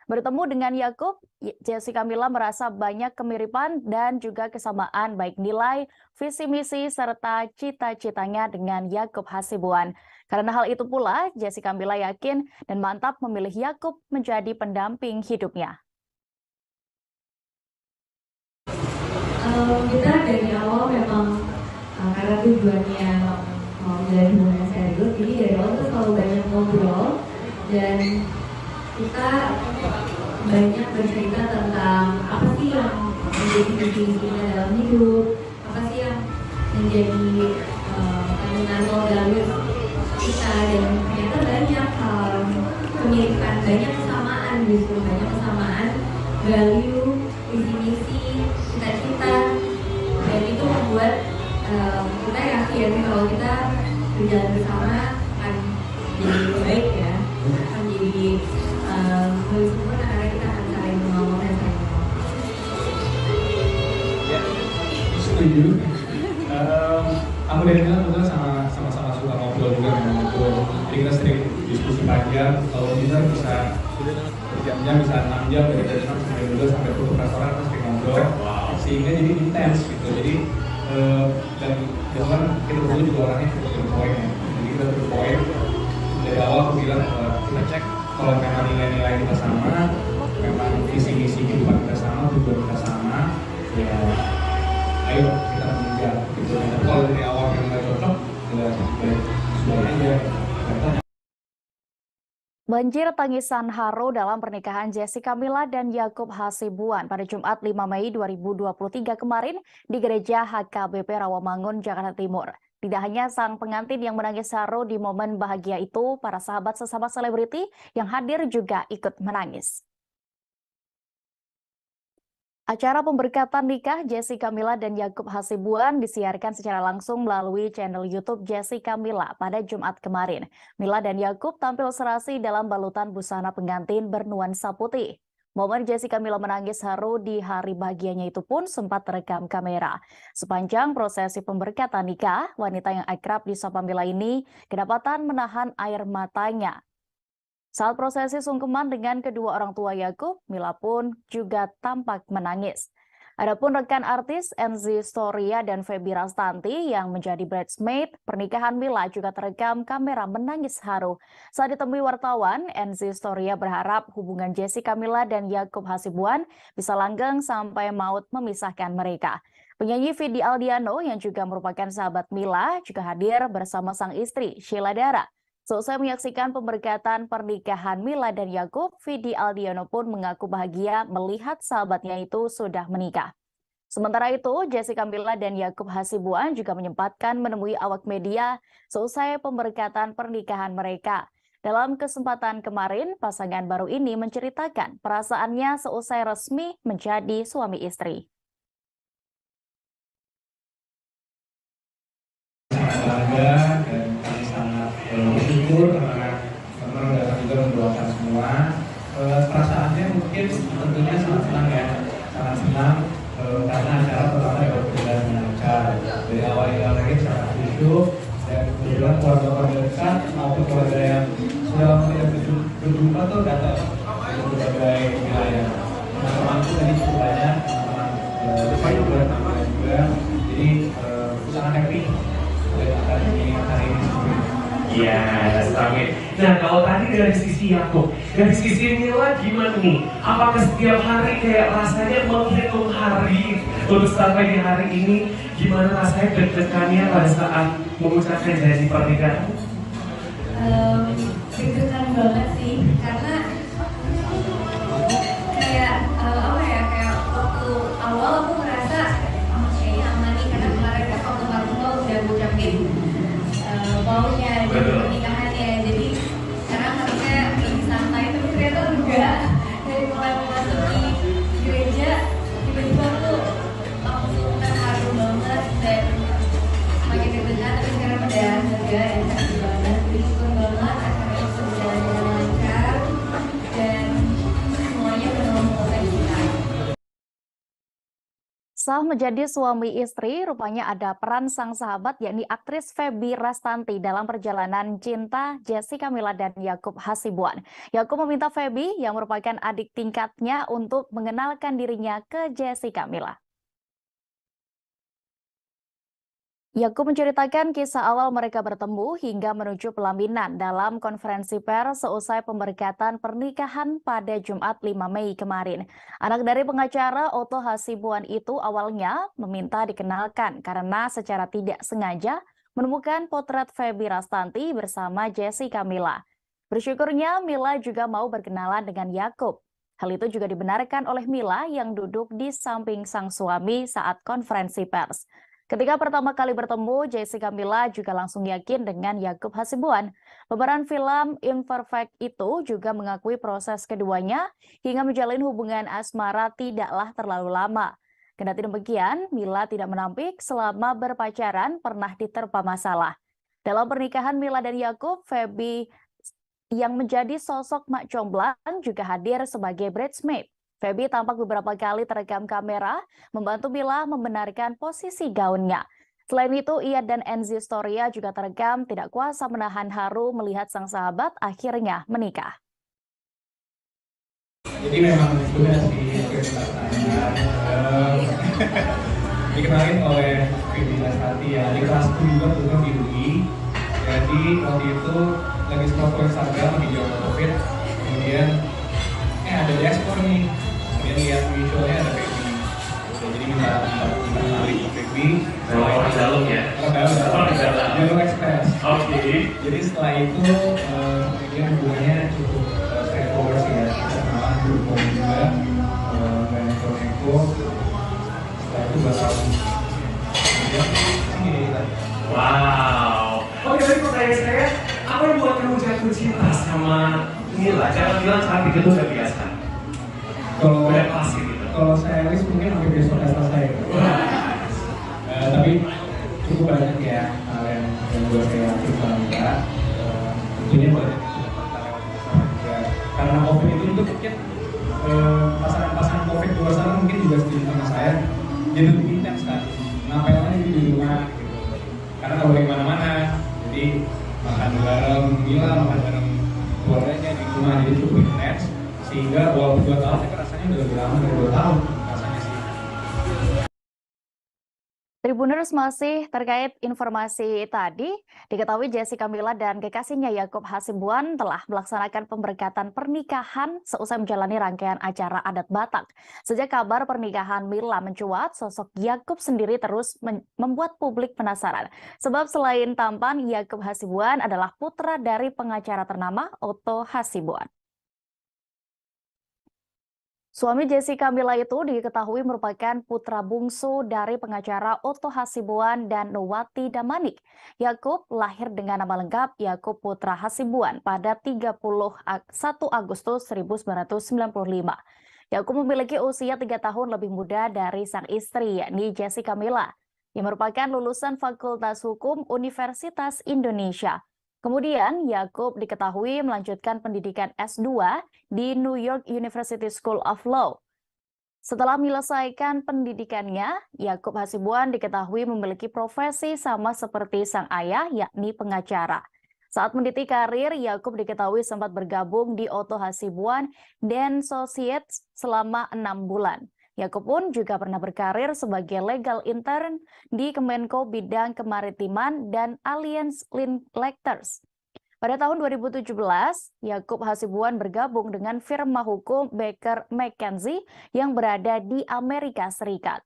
Bertemu dengan Yakub, Jessica Mila merasa banyak kemiripan dan juga kesamaan baik nilai, visi misi, serta cita-citanya dengan Yakub Hasibuan. Karena hal itu pula, Jessica Mila yakin dan mantap memilih Yakub menjadi pendamping hidupnya. Kita dari awal memang karena tujuannya mau menjalin hubungan serius, jadi dari awal itu selalu banyak ngobrol dan kita banyak bercerita tentang apa sih yang menjadi visi kita dalam hidup, apa sih yang menjadi kandungan dalam kita, dan ternyata banyak kemiripan, banyak kesamaan justru, banyak kesamaan value, visi misi, cita-cita, dan itu membuat kita yakin kalau kita berjalan bersama akan jadi lebih baik ya, akan jadi lebih sempurna karena kita akan saling mengawal dan saling mengawal. Ya, setuju. Aku dan Mila kebetulan sama-sama suka ngobrol juga dengan ngobrol. Jadi kita sering diskusi panjang. Kalau bisa berjam-jam diskusinya bisa 6 jam dari jam 6 sampai 12 sampai tutup restoran terus ngobrol, sehingga jadi intens gitu. Jadi dan kan kita berdua juga orangnya cukup to the point ya. Jadi kita to the point dari awal aku bilang kita cek kalau memang nilai-nilai kita sama, memang visi-misi kehidupan kita sama, tujuan kita sama, ya ayo kita mengejar gitu. Tapi kalau dari awal yang nggak cocok, ya sudah aja. Banjir tangisan haru dalam pernikahan Jessica Mila dan Yakub Hasibuan pada Jumat 5 Mei 2023 kemarin di Gereja HKBP Rawamangun, Jakarta Timur. Tidak hanya sang pengantin yang menangis haru di momen bahagia itu, para sahabat sesama selebriti yang hadir juga ikut menangis. Acara pemberkatan nikah Jessica Mila dan Yakub Hasibuan disiarkan secara langsung melalui channel YouTube Jessica Mila pada Jumat kemarin. Mila dan Yakub tampil serasi dalam balutan busana pengantin bernuansa putih. Momen Jessica Mila menangis haru di hari bahagianya itu pun sempat terekam kamera. Sepanjang prosesi pemberkatan nikah, wanita yang akrab disapa Mila ini kedapatan menahan air matanya. Saat prosesi sungkeman dengan kedua orang tua Yakub, Mila pun juga tampak menangis. Adapun rekan artis Enzi Storia dan Feby Rastanti yang menjadi bridesmaid pernikahan Mila juga terekam kamera menangis haru. Saat ditemui wartawan, Enzi Storia berharap hubungan Jessica Mila dan Yakub Hasibuan bisa langgeng sampai maut memisahkan mereka. Penyanyi Vidi Aldiano yang juga merupakan sahabat Mila juga hadir bersama sang istri Sheila Dara. Selesai menyaksikan pemberkatan pernikahan Mila dan Yakub, Vidi Aldiano pun mengaku bahagia melihat sahabatnya itu sudah menikah. Sementara itu, Jessica Mila dan Yakub Hasibuan juga menyempatkan menemui awak media selesai pemberkatan pernikahan mereka. Dalam kesempatan kemarin, pasangan baru ini menceritakan perasaannya seusai resmi menjadi suami istri. Bangga dan kami sangat bersyukur karena teman-teman datang juga mendoakan semua. Perasaannya mungkin tentunya sangat senang ya, sangat senang karena acara pertama dapat berjalan dengan lancar. Dari awal hingga akhir sangat khusyuk dan kebetulan keluarga-keluarga dekat maupun keluarga yang sudah lama tidak berjumpa tuh datang dari berbagai wilayah. Teman-temanku tadi cukup banyak, teman-teman depan juga, teman-teman juga. Jadi sangat happy. Iya, amin. Nah, kalau tadi dari sisi Yakub, dari sisi Mila gimana nih? Apakah setiap hari kayak rasanya menghitung hari untuk sampai di hari ini? Gimana rasanya deg-degannya pada saat mengucapkan janji pernikahan? Deg-degan banget sih, karena kayak kayak waktu awal aku ngerasa kayaknya aman nih, karena kemarin kan waktu Marungo udah ngucapin maunya jadi pernikahannya, jadi sekarang harusnya lebih santai, tapi ternyata enggak. Dari mulai memasuki gereja tiba-tiba tuh langsung terharu banget dan semakin deg-degan, tapi sekarang udah lega dan sakit banget. Bersyukur banget acaranya sudah berjalan dengan lancar dan semuanya benar-benar kita. Sah menjadi suami istri, rupanya ada peran sang sahabat yakni aktris Feby Rastanti dalam perjalanan cinta Jessica Mila dan Yakub Hasibuan. Yakub meminta Feby yang merupakan adik tingkatnya untuk mengenalkan dirinya ke Jessica Mila. Yakub menceritakan kisah awal mereka bertemu hingga menuju pelaminan dalam konferensi pers seusai pemberkatan pernikahan pada Jumat 5 Mei kemarin. Anak dari pengacara Otto Hasibuan itu awalnya meminta dikenalkan karena secara tidak sengaja menemukan potret Feby Rastanti bersama Jessica Mila. Bersyukurnya Mila juga mau berkenalan dengan Yakub. Hal itu juga dibenarkan oleh Mila yang duduk di samping sang suami saat konferensi pers. Ketika pertama kali bertemu, Jessica Mila juga langsung yakin dengan Yakub Hasibuan. Pemeran film Imperfect itu juga mengakui proses keduanya hingga menjalin hubungan asmara tidaklah terlalu lama. Kendati demikian, Mila tidak menampik selama berpacaran pernah diterpa masalah. Dalam pernikahan Mila dan Yakub, Feby yang menjadi sosok mak comblang juga hadir sebagai bridesmaid. Feby tampak beberapa kali terekam kamera membantu Mila membenarkan posisi gaunnya. Selain itu, ia dan Enzi Storia juga terekam tidak kuasa menahan haru melihat sang sahabat akhirnya menikah. Jadi memang sudah sih prioritas saya dikenalin oleh Fitri Sati ya di kelas 7 juga program di UI. Jadi waktu itu lagi scroll Instagram di zaman COVID, kemudian ada dashboard nih, kemudian lihat visualnya ada Fitri. Jadi kita kenalin ke Fitri. Orang dalam ya? Orang dalam. Jalur ekspres. Oke. Jadi setelah itu kemudian hubungannya cukup straightforward sih ya. Kita kenalan dulu juga dan neko. Setelah itu 2 tahun. Kemudian ini kita. Wow. Oke, tadi pertanyaan saya, apa yang buat kamu jatuh cinta sama Mila? Jangan bilang cantik itu udah biasa. Kalau udah pasti gitu. Kalau saya list mungkin hampir besok selesai. Tapi cukup banyak ya hal yang buat saya cinta juga. Tentunya banyak juga. Karena COVID itu mungkin pasangan-pasangan COVID di luar sana mungkin juga setuju sama saya. Jadi lebih intens kan. Ngapain aja di rumah gitu. Karena kalau di mana-mana, jadi makan bareng Mila, makan bareng keluarganya di rumah, jadi cukup intens. Sehingga walaupun 2 tahun, tapi rasanya udah lebih lama dari 2 tahun rasanya sih. Tribuners, masih terkait informasi tadi, diketahui Jessica Mila dan kekasihnya Yakub Hasibuan telah melaksanakan pemberkatan pernikahan seusai menjalani rangkaian acara adat Batak. Sejak kabar pernikahan Mila mencuat, sosok Yakub sendiri terus membuat publik penasaran. Sebab selain tampan, Yakub Hasibuan adalah putra dari pengacara ternama Otto Hasibuan. Suami Jessica Mila itu diketahui merupakan putra bungsu dari pengacara Otto Hasibuan dan Nuwati Damanik. Yakub lahir dengan nama lengkap Yakub Putra Hasibuan pada 31 Agustus 1995. Yakub memiliki usia 3 tahun lebih muda dari sang istri, yakni Jessica Mila, yang merupakan lulusan Fakultas Hukum Universitas Indonesia. Kemudian, Yakub diketahui melanjutkan pendidikan S2 di New York University School of Law. Setelah menyelesaikan pendidikannya, Yakub Hasibuan diketahui memiliki profesi sama seperti sang ayah, yakni pengacara. Saat meniti karir, Yakub diketahui sempat bergabung di Otto Hasibuan and Associates selama 6 bulan. Yakub pun juga pernah berkarir sebagai legal intern di Kemenko Bidang Kemaritiman dan Alliance Linkletters. Pada tahun 2017, Yakub Hasibuan bergabung dengan firma hukum Baker McKenzie yang berada di Amerika Serikat.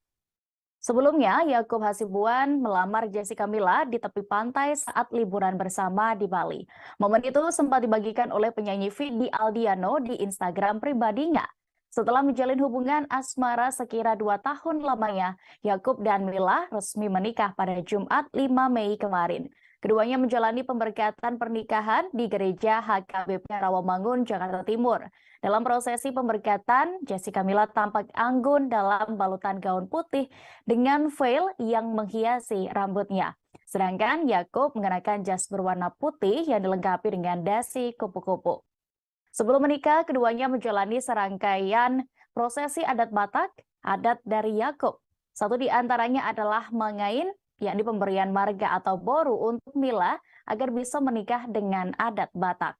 Sebelumnya, Yakub Hasibuan melamar Jessica Mila di tepi pantai saat liburan bersama di Bali. Momen itu sempat dibagikan oleh penyanyi Vidi Aldiano di Instagram pribadinya. Setelah menjalin hubungan asmara sekira 2 tahun lamanya, Yakub dan Mila resmi menikah pada Jumat 5 Mei kemarin. Keduanya menjalani pemberkatan pernikahan di Gereja HKBP Rawamangun, Jakarta Timur. Dalam prosesi pemberkatan, Jessica Mila tampak anggun dalam balutan gaun putih dengan veil yang menghiasi rambutnya. Sedangkan Yakub mengenakan jas berwarna putih yang dilengkapi dengan dasi kupu-kupu. Sebelum menikah, keduanya menjalani serangkaian prosesi adat Batak, adat dari Yakub. Satu di antaranya adalah mengain, yakni pemberian marga atau boru untuk Mila agar bisa menikah dengan adat Batak.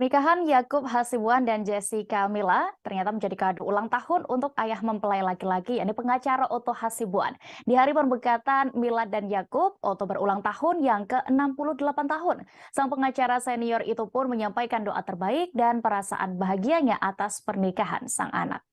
Pernikahan Yakub Hasibuan dan Jessica Mila ternyata menjadi kado ulang tahun untuk ayah mempelai laki-laki, yakni pengacara Otto Hasibuan. Di hari pemberkatan Mila dan Yakub, Otto berulang tahun yang ke-68 tahun. Sang pengacara senior itu pun menyampaikan doa terbaik dan perasaan bahagianya atas pernikahan sang anak.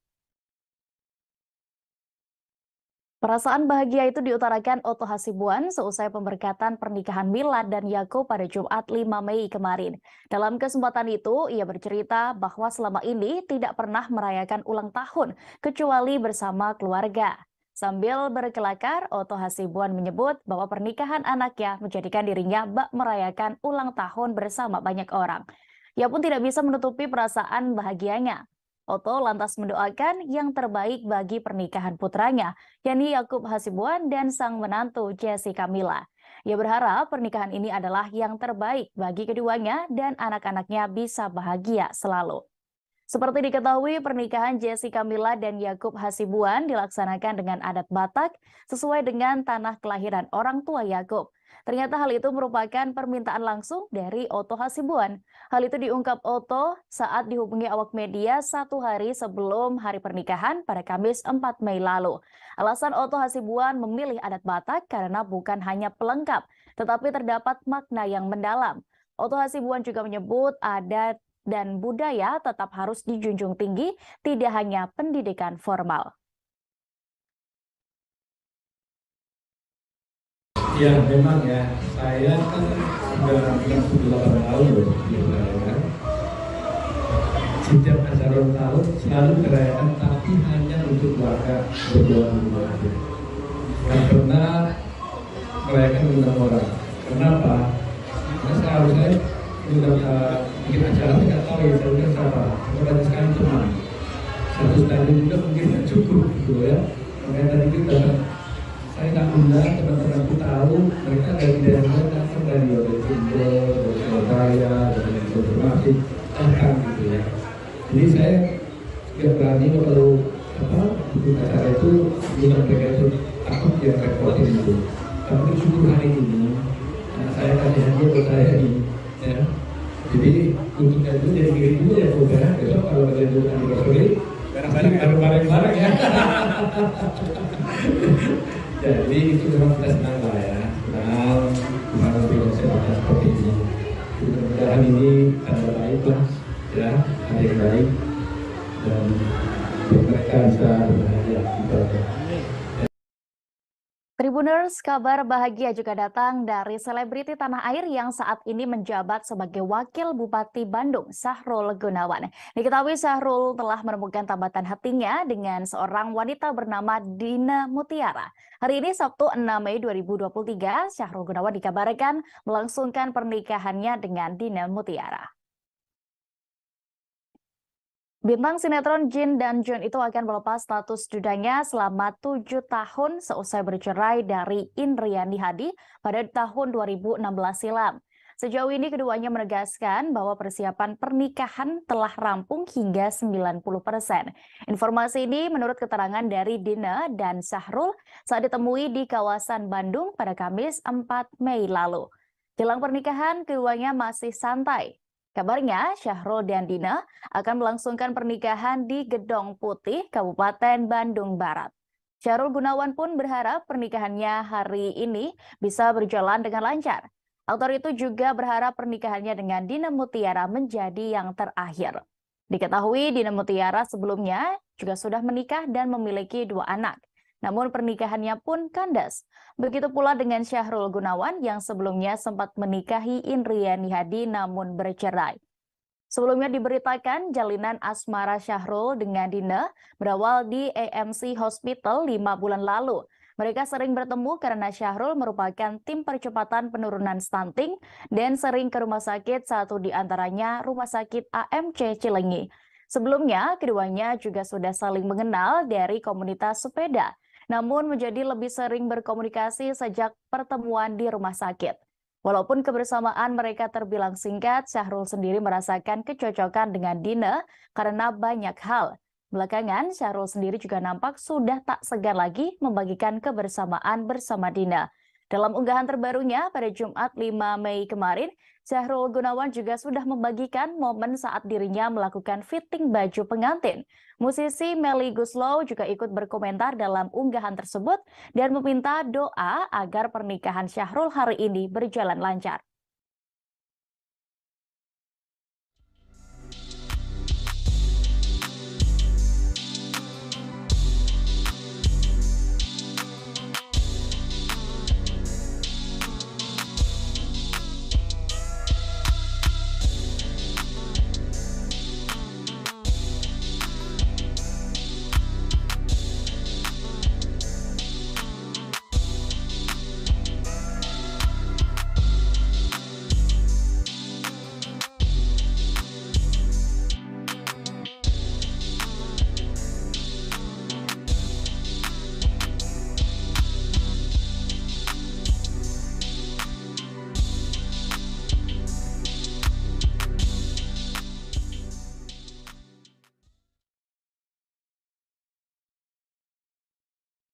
Perasaan bahagia itu diutarakan Otto Hasibuan seusai pemberkatan pernikahan Mila dan Yakub pada Jumat 5 Mei kemarin. Dalam kesempatan itu, ia bercerita bahwa selama ini tidak pernah merayakan ulang tahun, kecuali bersama keluarga. Sambil berkelakar, Otto Hasibuan menyebut bahwa pernikahan anaknya menjadikan dirinya bak merayakan ulang tahun bersama banyak orang. Ia pun tidak bisa menutupi perasaan bahagianya. Otto lantas mendoakan yang terbaik bagi pernikahan putranya, yakni Yakub Hasibuan dan sang menantu Jessica Mila. Ia berharap pernikahan ini adalah yang terbaik bagi keduanya dan anak-anaknya bisa bahagia selalu. Seperti diketahui, pernikahan Jessica Mila dan Yakub Hasibuan dilaksanakan dengan adat Batak sesuai dengan tanah kelahiran orang tua Yakub. Ternyata hal itu merupakan permintaan langsung dari Otto Hasibuan. Hal itu diungkap Otto saat dihubungi awak media 1 hari sebelum hari pernikahan pada Kamis 4 Mei lalu. Alasan Otto Hasibuan memilih adat Batak karena bukan hanya pelengkap, tetapi terdapat makna yang mendalam. Otto Hasibuan juga menyebut adat dan budaya tetap harus dijunjung tinggi, tidak hanya pendidikan formal. Ya memang ya, saya kan sudah 68 tahun loh di Ukraina. Setiap acara ulang tahun selalu dirayakan, tapi hanya untuk keluarga berdua aja. Nggak pernah merayakan undang orang. Kenapa? Karena seharusnya ini udah bikin acara, saya nggak tahu ya, saya udah siapa. Saya banyak sekali teman. Satu stadion juga mungkin nggak cukup gitu ya. Makanya tadi kita saya nggak undang teman-temanku tahu mereka dari daerah datang dari Jember, dari Surabaya, dari Banjarmasin, datang gitu ya. Jadi saya nggak berani kalau bikin acara itu bilang mereka itu takut dia repotin itu. Tapi bersyukur hari ini saya kasih hadiah buat saya ini, ya. Jadi untuk itu jadi kirim dulu ya saudara. Besok kalau ada yang anniversary, bareng-bareng ya. Jadi itu memang kita senang lah ya, senang bisa berbicara seperti ini. Mudah-mudahan ini ada baik lah, ya, ada yang baik dan mereka bisa berbahagia. Tribuners, kabar bahagia juga datang dari selebriti tanah air yang saat ini menjabat sebagai Wakil Bupati Bandung, Sahrul Gunawan. Diketahui Sahrul telah menemukan tambatan hatinya dengan seorang wanita bernama Dina Mutiara. Hari ini Sabtu 6 Mei 2023, Sahrul Gunawan dikabarkan melangsungkan pernikahannya dengan Dina Mutiara. Bintang sinetron Jin dan Jun itu akan melepas status dudanya selama 7 tahun seusai bercerai dari Indriani Hadi pada tahun 2016 silam. Sejauh ini keduanya menegaskan bahwa persiapan pernikahan telah rampung hingga 90%. Informasi ini menurut keterangan dari Dina dan Sahrul saat ditemui di kawasan Bandung pada Kamis 4 Mei lalu. Jelang pernikahan, keduanya masih santai. Kabarnya, Sahrul dan Dina akan melangsungkan pernikahan di Gedong Putih, Kabupaten Bandung Barat. Sahrul Gunawan pun berharap pernikahannya hari ini bisa berjalan dengan lancar. Aktor itu juga berharap pernikahannya dengan Dina Mutiara menjadi yang terakhir. Diketahui Dina Mutiara sebelumnya juga sudah menikah dan memiliki 2 anak. Namun pernikahannya pun kandas. Begitu pula dengan Sahrul Gunawan yang sebelumnya sempat menikahi Indriani Hadi namun bercerai. Sebelumnya diberitakan jalinan asmara Sahrul dengan Dina berawal di AMC Hospital 5 bulan lalu. Mereka sering bertemu karena Sahrul merupakan tim percepatan penurunan stunting dan sering ke rumah sakit, satu di antaranya Rumah Sakit AMC Cilenyi. Sebelumnya, keduanya juga sudah saling mengenal dari komunitas sepeda, namun menjadi lebih sering berkomunikasi sejak pertemuan di rumah sakit. Walaupun kebersamaan mereka terbilang singkat, Sahrul sendiri merasakan kecocokan dengan Dina karena banyak hal. Belakangan, Sahrul sendiri juga nampak sudah tak segan lagi membagikan kebersamaan bersama Dina. Dalam unggahan terbarunya pada Jumat 5 Mei kemarin, Sahrul Gunawan juga sudah membagikan momen saat dirinya melakukan fitting baju pengantin. Musisi Melly Goeslaw juga ikut berkomentar dalam unggahan tersebut dan meminta doa agar pernikahan Sahrul hari ini berjalan lancar.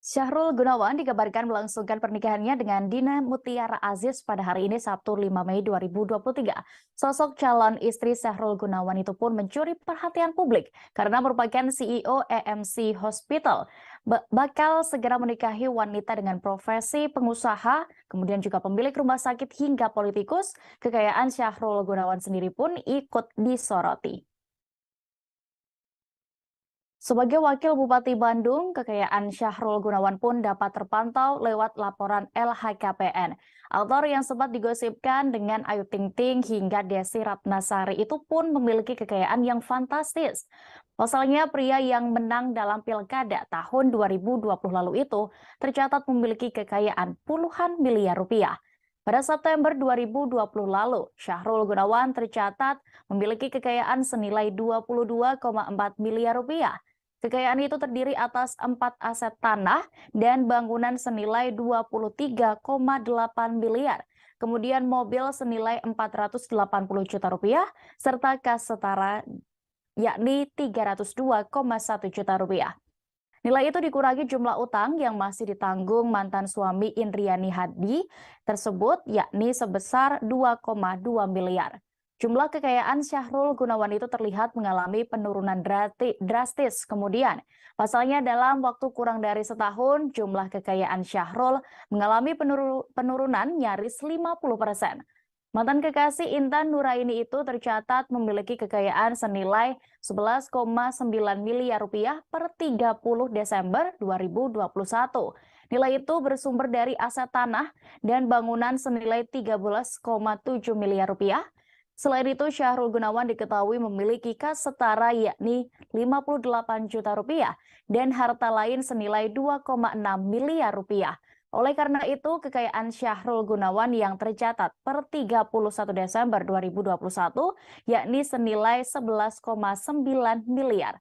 Syahrul Gunawan dikabarkan melangsungkan pernikahannya dengan Dina Mutiara Aziz pada hari ini Sabtu 5 Mei 2023. Sosok calon istri Syahrul Gunawan itu pun mencuri perhatian publik karena merupakan CEO EMC Hospital. Bakal segera menikahi wanita dengan profesi pengusaha, kemudian juga pemilik rumah sakit hingga politikus. Kekayaan Syahrul Gunawan sendiri pun ikut disoroti. Sebagai Wakil Bupati Bandung, kekayaan Syahrul Gunawan pun dapat terpantau lewat laporan LHKPN. Aktor yang sempat digosipkan dengan Ayu Ting Ting hingga Desi Ratnasari itu pun memiliki kekayaan yang fantastis. Pasalnya, pria yang menang dalam pilkada tahun 2020 lalu itu tercatat memiliki kekayaan puluhan miliar rupiah. Pada September 2020 lalu, Syahrul Gunawan tercatat memiliki kekayaan senilai 22,4 miliar rupiah. Kekayaan itu terdiri atas 4 aset tanah dan bangunan senilai 23,8 miliar. Kemudian mobil senilai 480 juta rupiah, serta kas setara yakni 302,1 juta rupiah. Nilai itu dikurangi jumlah utang yang masih ditanggung mantan suami Indriani Hadi tersebut yakni sebesar 2,2 miliar. Jumlah kekayaan Syahrul Gunawan itu terlihat mengalami penurunan drastis. Kemudian, pasalnya dalam waktu kurang dari setahun, jumlah kekayaan Syahrul mengalami penurunan nyaris 50%. Mantan kekasih Intan Nuraini itu tercatat memiliki kekayaan senilai 11,9 miliar rupiah per 30 Desember 2021. Nilai itu bersumber dari aset tanah dan bangunan senilai 13,7 miliar rupiah. Selain itu, Syahrul Gunawan diketahui memiliki kas setara yakni 58 juta rupiah dan harta lain senilai 2,6 miliar rupiah. Oleh karena itu, kekayaan Syahrul Gunawan yang tercatat per 31 Desember 2021 yakni senilai 11,9 miliar.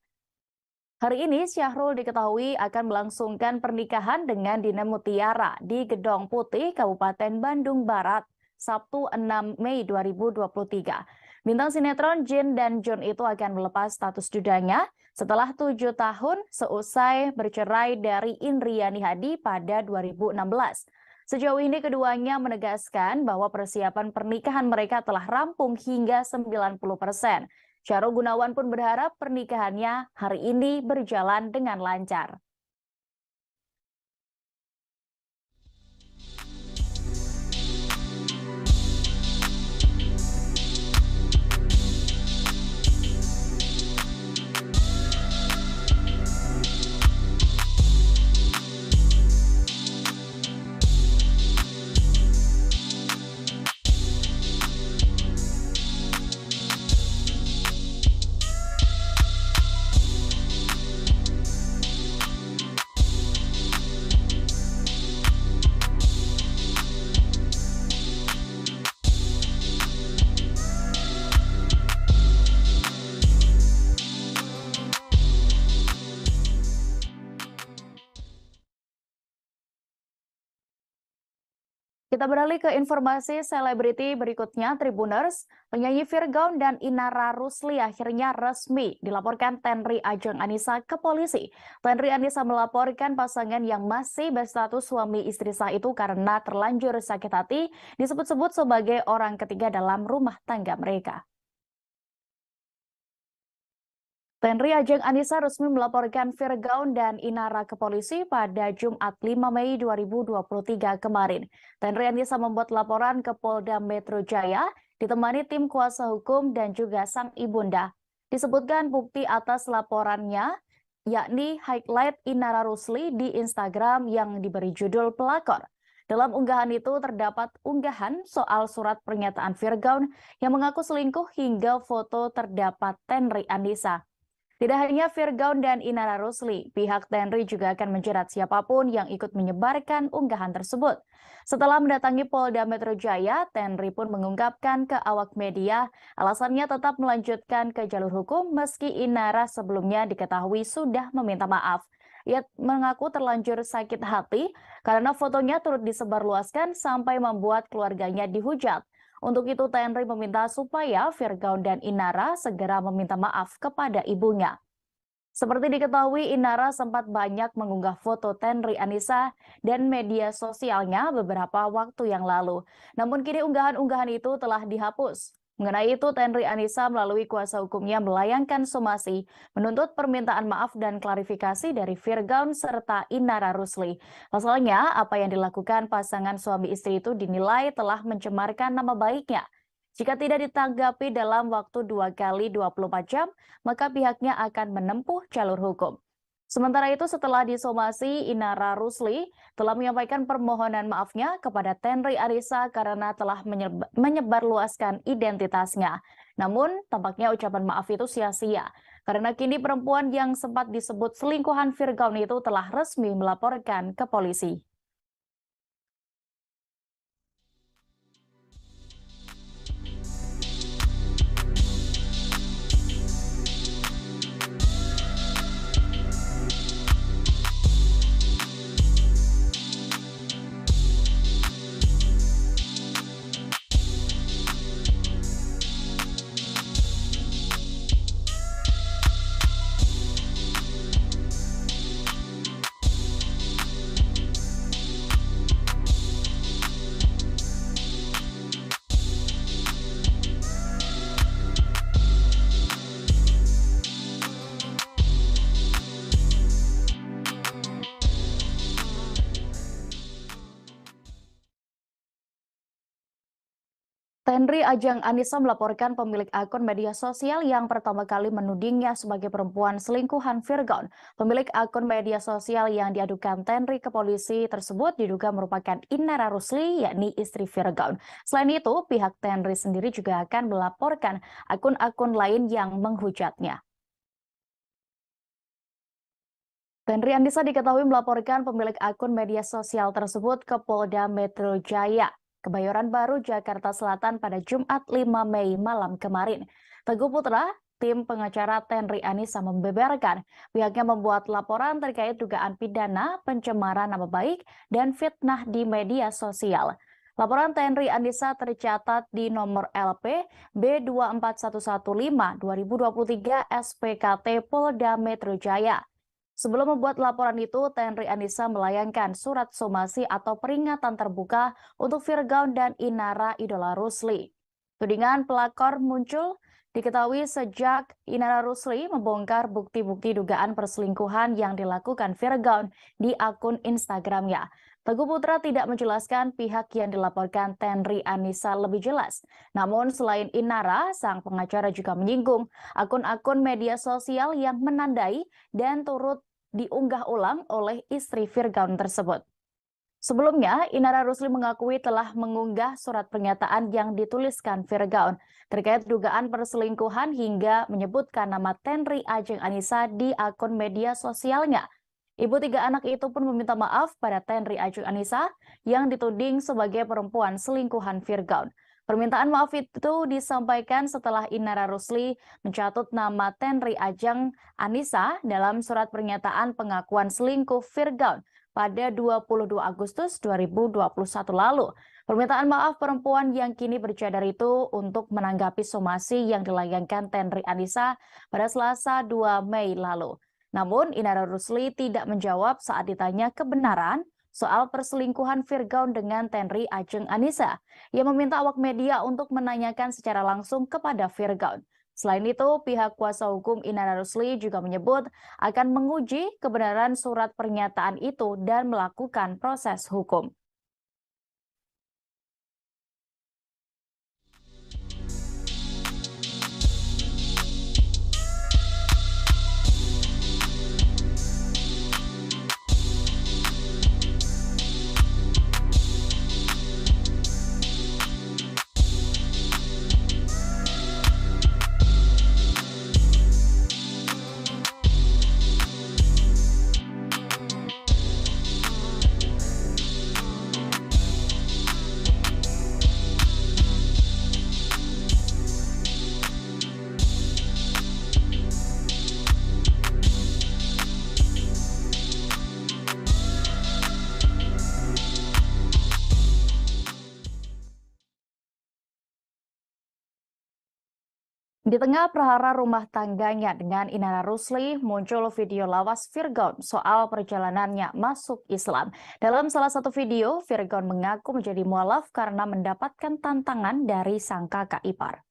Hari ini Syahrul diketahui akan melangsungkan pernikahan dengan Dina Mutiara di Gedong Putih, Kabupaten Bandung Barat, Sabtu 6 Mei 2023. Bintang sinetron Jin dan John itu akan melepas status dudanya setelah 7 tahun seusai bercerai dari Indriani Hadi pada 2016. Sejauh ini keduanya menegaskan bahwa persiapan pernikahan mereka telah rampung hingga 90%. Syahrul Gunawan pun berharap pernikahannya hari ini berjalan dengan lancar. Kita beralih ke informasi selebriti berikutnya, Tribuners. Penyanyi Virgaun dan Inara Rusli akhirnya resmi dilaporkan Tenri Ajeng Anissa ke polisi. Tenri Anissa melaporkan pasangan yang masih berstatus suami istri sah itu karena terlanjur sakit hati disebut-sebut sebagai orang ketiga dalam rumah tangga mereka. Tenri Ajeng Anissa resmi melaporkan Virgaun dan Inara ke polisi pada Jumat 5 Mei 2023 kemarin. Tenri Anissa membuat laporan ke Polda Metro Jaya, ditemani tim kuasa hukum dan juga sang ibunda. Disebutkan bukti atas laporannya, yakni highlight Inara Rusli di Instagram yang diberi judul pelakor. Dalam unggahan itu terdapat unggahan soal surat pernyataan Virgaun yang mengaku selingkuh hingga foto terdapat Tenri Anissa. Tidak hanya Virgaun dan Inara Rusli, pihak Tenri juga akan menjerat siapapun yang ikut menyebarkan unggahan tersebut. Setelah mendatangi Polda Metro Jaya, Tenri pun mengungkapkan ke awak media alasannya tetap melanjutkan ke jalur hukum meski Inara sebelumnya diketahui sudah meminta maaf. Ia mengaku terlanjur sakit hati karena fotonya turut disebarluaskan sampai membuat keluarganya dihujat. Untuk itu, Tenri meminta supaya Virgaun dan Inara segera meminta maaf kepada ibunya. Seperti diketahui, Inara sempat banyak mengunggah foto Tenri Anissa dan media sosialnya beberapa waktu yang lalu. Namun kini unggahan-unggahan itu telah dihapus. Mengenai itu, Tenri Anissa melalui kuasa hukumnya melayangkan somasi, menuntut permintaan maaf dan klarifikasi dari Virgaun serta Inara Rusli. Pasalnya, apa yang dilakukan pasangan suami istri itu dinilai telah mencemarkan nama baiknya. Jika tidak ditanggapi dalam waktu 2 kali 24 jam, maka pihaknya akan menempuh jalur hukum. Sementara itu, setelah disomasi, Inara Rusli telah menyampaikan permohonan maafnya kepada Tenri Anissa karena telah menyebarluaskan identitasnya. Namun, tampaknya ucapan maaf itu sia-sia, karena kini perempuan yang sempat disebut selingkuhan Virgaun itu telah resmi melaporkan ke polisi. Tenri Ajeng Anissa melaporkan pemilik akun media sosial yang pertama kali menudingnya sebagai perempuan selingkuhan Virgaun. Pemilik akun media sosial yang diadukan Tenri ke polisi tersebut diduga merupakan Inara Rusli, yakni istri Virgaun. Selain itu, pihak Tenri sendiri juga akan melaporkan akun-akun lain yang menghujatnya. Tenri Anissa diketahui melaporkan pemilik akun media sosial tersebut ke Polda Metro Jaya, Kebayoran Baru, Jakarta Selatan pada Jumat 5 Mei malam kemarin. Teguh Putra, tim pengacara Tenri Anissa membeberkan pihaknya membuat laporan terkait dugaan pidana, pencemaran nama baik, dan fitnah di media sosial. Laporan Tenri Anissa tercatat di nomor LP B24115-2023 SPKT Polda Metro Jaya. Sebelum membuat laporan itu, Tenri Anissa melayangkan surat somasi atau peringatan terbuka untuk Virgaun dan Inara Idola Rusli. Tudingan pelakor muncul diketahui sejak Inara Rusli membongkar bukti-bukti dugaan perselingkuhan yang dilakukan Virgaun di akun Instagramnya. Teguh Putra tidak menjelaskan pihak yang dilaporkan Tenri Anissa lebih jelas. Namun selain Inara, sang pengacara juga menyinggung akun-akun media sosial yang menandai dan turut diunggah ulang oleh istri Virgaun tersebut. Sebelumnya, Inara Rusli mengakui telah mengunggah surat pernyataan yang dituliskan Virgaun terkait dugaan perselingkuhan hingga menyebutkan nama Tenri Ajeng Anissa di akun media sosialnya. Ibu 3 anak itu pun meminta maaf pada Tenri Ajeng Anissa yang dituding sebagai perempuan selingkuhan Virgaun. Permintaan maaf itu disampaikan setelah Inara Rusli mencatut nama Tenri Ajeng Anissa dalam surat pernyataan pengakuan selingkuh Virgaun pada 22 Agustus 2021 lalu. Permintaan maaf perempuan yang kini bercadar itu untuk menanggapi somasi yang dilayangkan Tenri Anissa pada Selasa 2 Mei lalu. Namun Inara Rusli tidak menjawab saat ditanya kebenaran soal perselingkuhan Virgaun dengan Tenri Ajeng Anissa. Ia meminta awak media untuk menanyakan secara langsung kepada Virgaun. Selain itu, pihak kuasa hukum Inara Rusli juga menyebut akan menguji kebenaran surat pernyataan itu dan melakukan proses hukum. Di tengah prahara rumah tangganya dengan Inara Rusli, muncul video lawas Virgon soal perjalanannya masuk Islam. Dalam salah satu video, Virgon mengaku menjadi mualaf karena mendapatkan tantangan dari sang kakak ipar.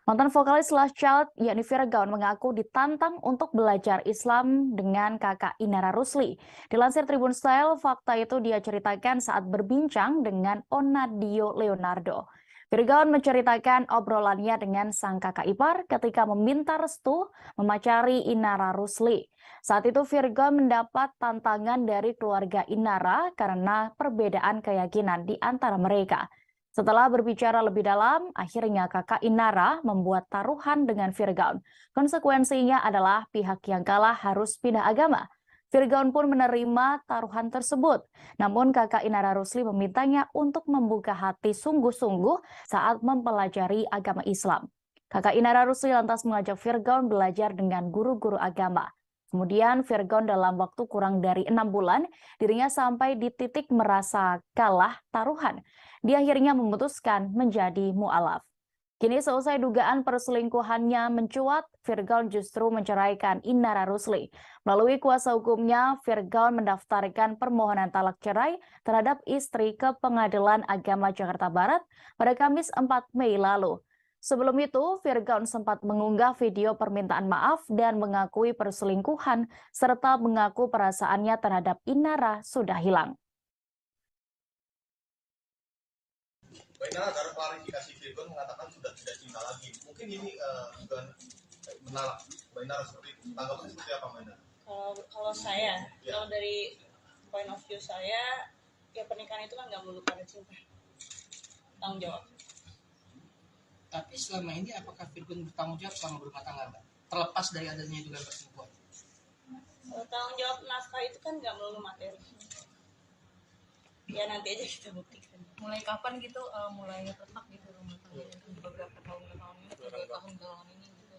Mantan vokalis Last Child, yakni Virgon, mengaku ditantang untuk belajar Islam dengan kakak Inara Rusli. Dilansir Tribun Style, fakta itu dia ceritakan saat berbincang dengan Onadio Leonardo. Virgon menceritakan obrolannya dengan sang kakak ipar ketika meminta restu memacari Inara Rusli. Saat itu Virgon mendapat tantangan dari keluarga Inara karena perbedaan keyakinan di antara mereka. Setelah berbicara lebih dalam, akhirnya kakak Inara membuat taruhan dengan Virgon. Konsekuensinya adalah pihak yang kalah harus pindah agama. Virgon pun menerima taruhan tersebut. Namun kakak Inara Rusli memintanya untuk membuka hati sungguh-sungguh saat mempelajari agama Islam. Kakak Inara Rusli lantas mengajak Virgon belajar dengan guru-guru agama. Kemudian Virgon dalam waktu kurang dari 6 bulan, dirinya sampai di titik merasa kalah taruhan. Dia akhirnya memutuskan menjadi mu'alaf. Kini selesai dugaan perselingkuhannya mencuat, Virgon justru menceraikan Inara Rusli. Melalui kuasa hukumnya, Virgon mendaftarkan permohonan talak cerai terhadap istri ke Pengadilan Agama Jakarta Barat pada Kamis 4 Mei lalu. Sebelum itu, Virgon sempat mengunggah video permintaan maaf dan mengakui perselingkuhan serta mengaku perasaannya terhadap Inara sudah hilang. Mbak Inara, dalam klarifikasi Virgon mengatakan sudah tidak cinta lagi. Mungkin ini bukan menolak Mbak Inara seperti itu. Tanggapannya seperti apa, Mbak Inara? Kalau saya, kalau dari point of view saya, ya pernikahan itu kan nggak melulu karena cinta. Tanggung jawab. Tapi selama ini apakah Virgon bertanggung jawab selama berumah tangga, Mbak? Terlepas dari adanya dugaan perselingkuhan. Tanggung jawab nafkah itu kan nggak melulu materi. Ya nanti aja kita buktikan. Mulai kapan gitu mulai retak gitu rumah tangga beberapa tahun ke tahun ini, 3 tahun belakangan ini gitu.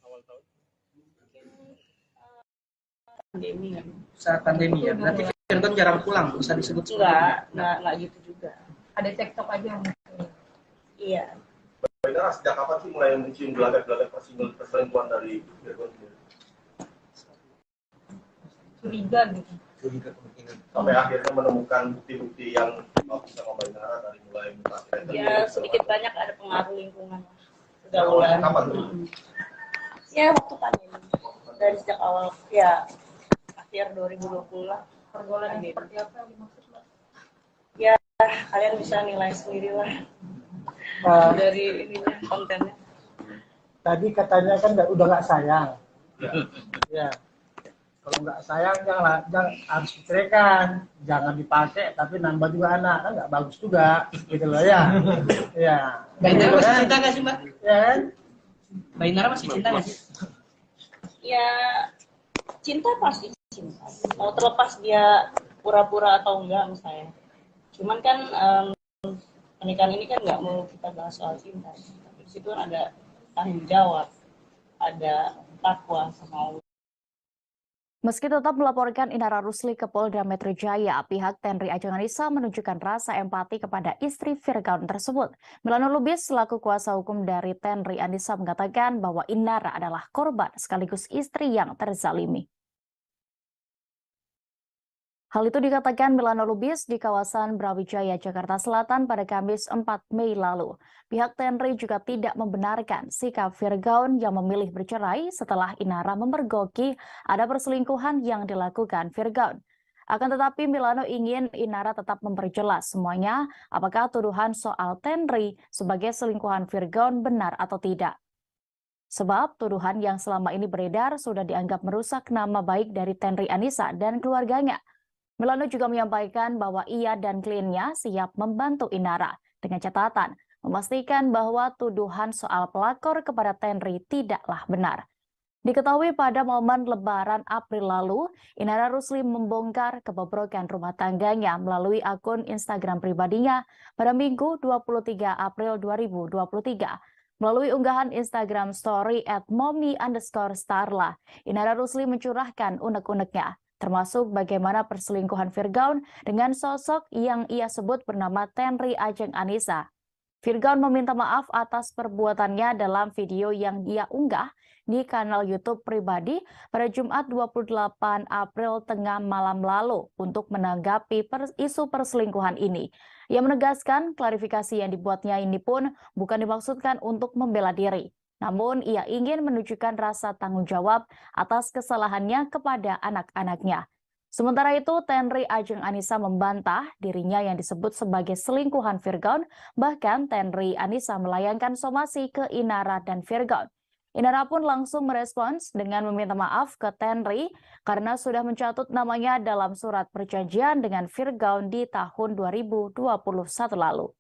Awal tahun? Pandemi kan. Saat pandemi ya, berarti Virgon jarang pulang, bisa disebut Enggak gitu juga. Ada cekcok aja mungkin. Iya. Mbak Inara, sejak kapan sih mulai mencium gelagat-gelagat perselingkuhan dari Virgon? Curiga gitu. Sampai akhirnya menemukan bukti-bukti yang bisa Mbak Inara dari mulai mutasi. Ya sedikit banyak ada pengaruh lingkungan. Sudah mulai. Kapan tuh? Ya waktu pandemi. Dari sejak awal ya akhir 2020 lah. Pergaulan yang seperti apa yang dimaksud, Mbak? Ya kalian bisa nilai sendiri lah dari ininya kontennya. Tadi katanya kan udah nggak sayang. Ya. Kalau nggak sayang jangan harus diceraikan, jangan dipakai tapi nambah juga anak, kan nggak bagus juga gitu loh ya. Ya. Mbak Inara masih cinta nggak sih, Mbak? Ya kan? Mbak Inara masih cinta nggak sih? Ya cinta pasti cinta. Mau terlepas dia pura-pura atau enggak misalnya. Cuman kan pernikahan ini kan nggak mau kita bahas soal cinta. Tapi di situ kan ada tanggung jawab, ada takwa sama Allah. Meski tetap melaporkan Inara Rusli ke Polda Metro Jaya, pihak Tenri Ajeng Anissa menunjukkan rasa empati kepada istri Virgon tersebut. Milano Lubis selaku kuasa hukum dari Tenri Anissa mengatakan bahwa Inara adalah korban sekaligus istri yang terzalimi. Hal itu dikatakan Milano Lubis di kawasan Brawijaya, Jakarta Selatan pada Kamis 4 Mei lalu. Pihak Tenri juga tidak membenarkan sikap Virgon yang memilih bercerai setelah Inara memergoki ada perselingkuhan yang dilakukan Virgon. Akan tetapi Milano ingin Inara tetap memperjelas semuanya apakah tuduhan soal Tenri sebagai selingkuhan Virgon benar atau tidak. Sebab tuduhan yang selama ini beredar sudah dianggap merusak nama baik dari Tenri Anissa dan keluarganya. Milano juga menyampaikan bahwa ia dan kliennya siap membantu Inara dengan catatan memastikan bahwa tuduhan soal pelakor kepada Tenri tidaklah benar. Diketahui pada momen Lebaran April lalu, Inara Rusli membongkar kebobrokan rumah tangganya melalui akun Instagram pribadinya pada Minggu 23 April 2023. Melalui unggahan Instagram story @mommy_starla, Inara Rusli mencurahkan unek-uneknya, termasuk bagaimana perselingkuhan Virgon dengan sosok yang ia sebut bernama Tenri Ajeng Anissa Virgaun meminta maaf atas perbuatannya dalam video yang dia unggah di kanal YouTube pribadi pada Jumat 28 April tengah malam lalu untuk menanggapi isu perselingkuhan ini. Ia menegaskan klarifikasi yang dibuatnya ini pun bukan dimaksudkan untuk membela diri. Namun ia ingin menunjukkan rasa tanggung jawab atas kesalahannya kepada anak-anaknya. Sementara itu, Tenri Ajeng Anissa membantah dirinya yang disebut sebagai selingkuhan Virgaun, bahkan Tenri Anissa melayangkan somasi ke Inara dan Virgaun. Inara pun langsung merespons dengan meminta maaf ke Tenri karena sudah mencatut namanya dalam surat perjanjian dengan Virgaun di tahun 2021 lalu.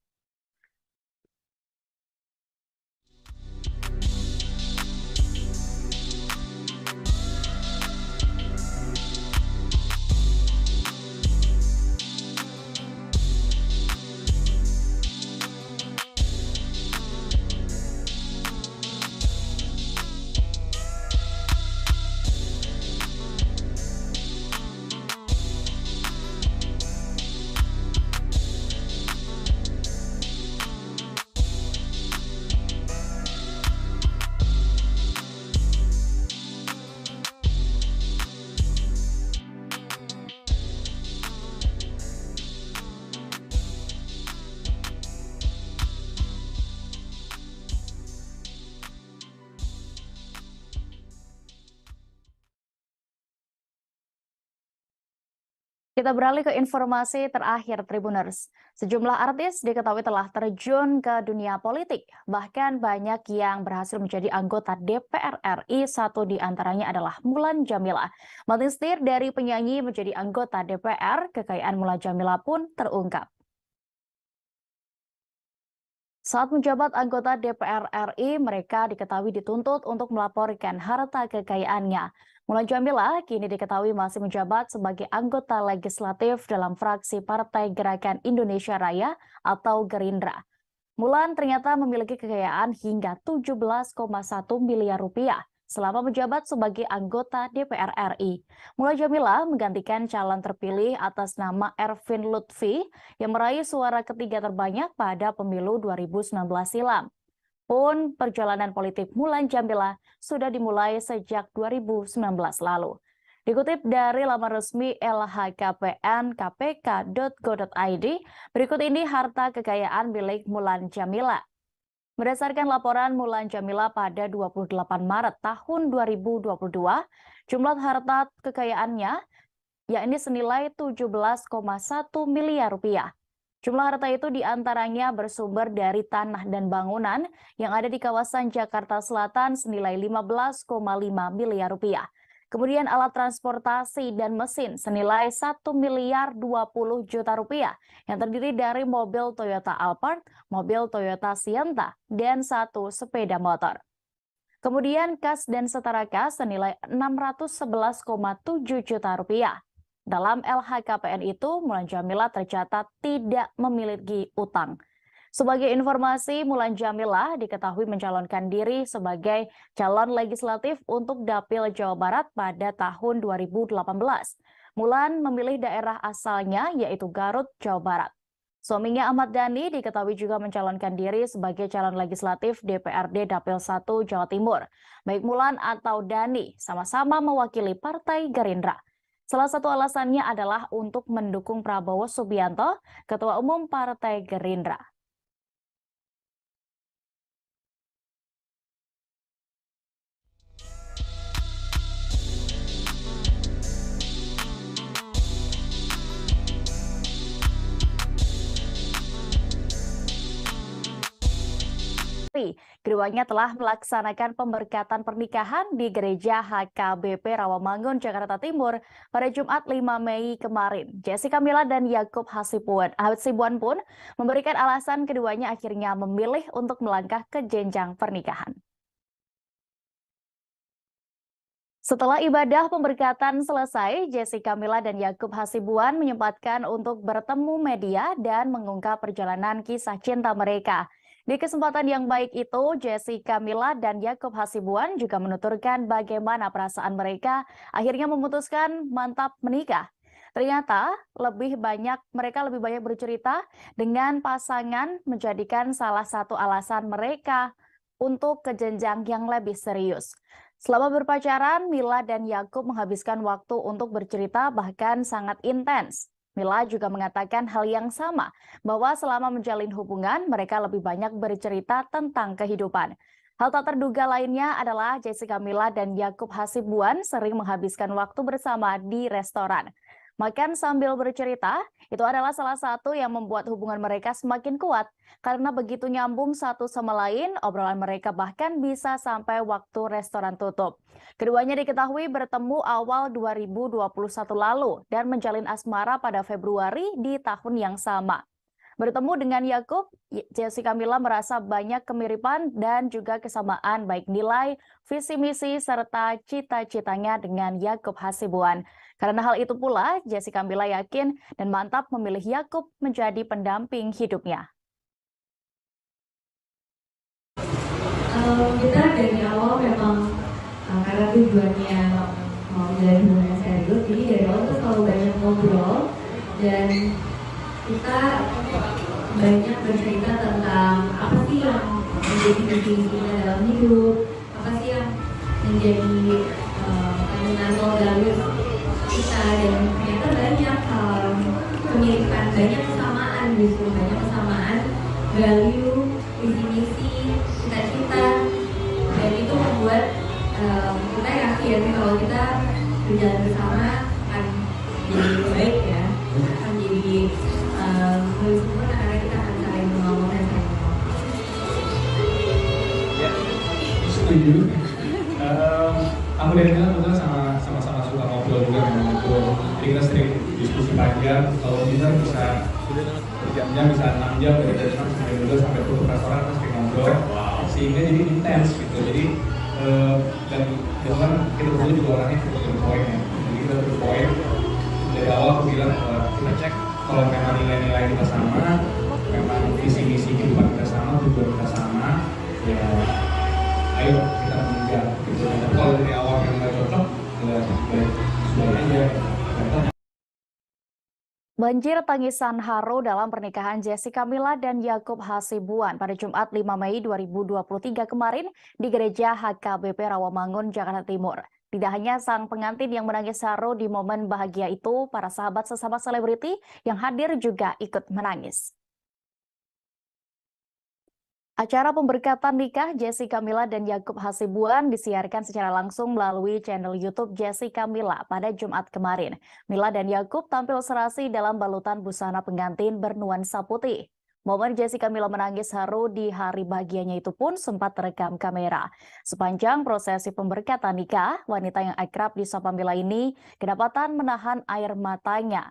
Kita beralih ke informasi terakhir Tribuners. Sejumlah artis diketahui telah terjun ke dunia politik. Bahkan banyak yang berhasil menjadi anggota DPR RI, satu di antaranya adalah Mulan Jameela. Mantan setir dari penyanyi menjadi anggota DPR, kekayaan Mulan Jameela pun terungkap. Saat menjabat anggota DPR RI, mereka diketahui dituntut untuk melaporkan harta kekayaannya. Mulan Jameela kini diketahui masih menjabat sebagai anggota legislatif dalam fraksi Partai Gerakan Indonesia Raya atau Gerindra. Mulan ternyata memiliki kekayaan hingga 17,1 miliar rupiah selama menjabat sebagai anggota DPR RI. Mulan Jameela menggantikan calon terpilih atas nama Ervin Lutfi yang meraih suara ketiga terbanyak pada pemilu 2019 silam. Pun perjalanan politik Mulan Jameela sudah dimulai sejak 2019 lalu. Dikutip dari laman resmi lhkpn.kpk.go.id, berikut ini harta kekayaan milik Mulan Jameela. Berdasarkan laporan Mulan Jameela pada 28 Maret tahun 2022, jumlah harta kekayaannya yakni senilai 17,1 miliar rupiah. Jumlah harta itu diantaranya bersumber dari tanah dan bangunan yang ada di kawasan Jakarta Selatan senilai 15,5 miliar rupiah. Kemudian alat transportasi dan mesin senilai 1 miliar 20 juta rupiah yang terdiri dari mobil Toyota Alphard, mobil Toyota Sienta, dan satu sepeda motor. Kemudian kas dan setara kas senilai 611,7 juta rupiah. Dalam LHKPN itu, Mulan Jameela tercatat tidak memiliki utang. Sebagai informasi, Mulan Jameela diketahui mencalonkan diri sebagai calon legislatif untuk Dapil Jawa Barat pada tahun 2018. Mulan memilih daerah asalnya yaitu Garut, Jawa Barat. Suaminya Ahmad Dhani diketahui juga mencalonkan diri sebagai calon legislatif DPRD Dapil 1 Jawa Timur. Baik Mulan atau Dhani sama-sama mewakili Partai Gerindra. Salah satu alasannya adalah untuk mendukung Prabowo Subianto, Ketua Umum Partai Gerindra. Keduanya telah melaksanakan pemberkatan pernikahan di Gereja HKBP Rawamangun, Jakarta Timur pada Jumat 5 Mei kemarin. Jessica Mila dan Yakub Hasibuan pun memberikan alasan keduanya akhirnya memilih untuk melangkah ke jenjang pernikahan. Setelah ibadah pemberkatan selesai, Jessica Mila dan Yakub Hasibuan menyempatkan untuk bertemu media dan mengungkap perjalanan kisah cinta mereka. Di kesempatan yang baik itu, Jessica Mila dan Yakub Hasibuan juga menuturkan bagaimana perasaan mereka akhirnya memutuskan mantap menikah. Ternyata mereka lebih banyak bercerita dengan pasangan menjadikan salah satu alasan mereka untuk ke jenjang yang lebih serius. Selama berpacaran, Mila dan Yakub menghabiskan waktu untuk bercerita bahkan sangat intens. Mila juga mengatakan hal yang sama, bahwa selama menjalin hubungan, mereka lebih banyak bercerita tentang kehidupan. Hal tak terduga lainnya adalah Jessica Mila dan Yakub Hasibuan sering menghabiskan waktu bersama di restoran. Makan sambil bercerita, itu adalah salah satu yang membuat hubungan mereka semakin kuat. Karena begitu nyambung satu sama lain, obrolan mereka bahkan bisa sampai waktu restoran tutup. Keduanya diketahui bertemu awal 2021 lalu dan menjalin asmara pada Februari di tahun yang sama. Bertemu dengan Yakub, Jessica Mila merasa banyak kemiripan dan juga kesamaan baik nilai, visi misi, serta cita-citanya dengan Yakub Hasibuan. Karena hal itu pula, Jessica Mila yakin dan mantap memilih Yakub menjadi pendamping hidupnya. Kita dari awal memang karena tujuannya mau menjalin hubungan serius, jadi dari awal tuh selalu banyak ngobrol dan kita banyak bercerita tentang apa sih yang menjadi visi kita dalam hidup, apa sih yang menjadi fundamental values kita, dan ternyata banyak kemiripan, banyak kesamaan, justru banyak kesamaan value, visi misi, cita-cita, dan itu membuat kita yakin kalau kita berjalan bersama akan jadi lebih baik ya, akan jadi lebih sempurna karena kita akan saling mengomong dan saling Ya, setuju. Aku dan Mila juga sama-sama suka ngobrol juga memang itu. Jadi kita sering diskusi panjang. Kalau bisa berjam-jam, bisa 6 jam dari jam 6 sampai 12 sampai tutup restoran kita sering ngobrol. Sehingga jadi intens gitu. Jadi dan kan kita berdua juga orangnya cukup berpoin ya. Jadi kita berpoin dari awal aku bilang kita cek kalau memang nilai-nilai kita sama, memang visi misi kehidupan kita sama, tujuan kita sama, ya ayo kita mengejar gitu. Dan kalau dari awal yang nggak cocok, ya sudah aja. Banjir tangisan haru dalam pernikahan Jessica Mila dan Yakub Hasibuan pada Jumat 5 Mei 2023 kemarin di Gereja HKBP Rawamangun, Jakarta Timur. Tidak hanya sang pengantin yang menangis haru di momen bahagia itu, para sahabat sesama selebriti yang hadir juga ikut menangis. Acara pemberkatan nikah Jessica Mila dan Yakub Hasibuan disiarkan secara langsung melalui channel YouTube Jessica Mila pada Jumat kemarin. Mila dan Yakub tampil serasi dalam balutan busana pengantin bernuansa putih. Momen Jessica Mila menangis haru di hari bahagianya itu pun sempat terekam kamera. Sepanjang prosesi pemberkatan nikah, wanita yang akrab disapa Mila ini kedapatan menahan air matanya.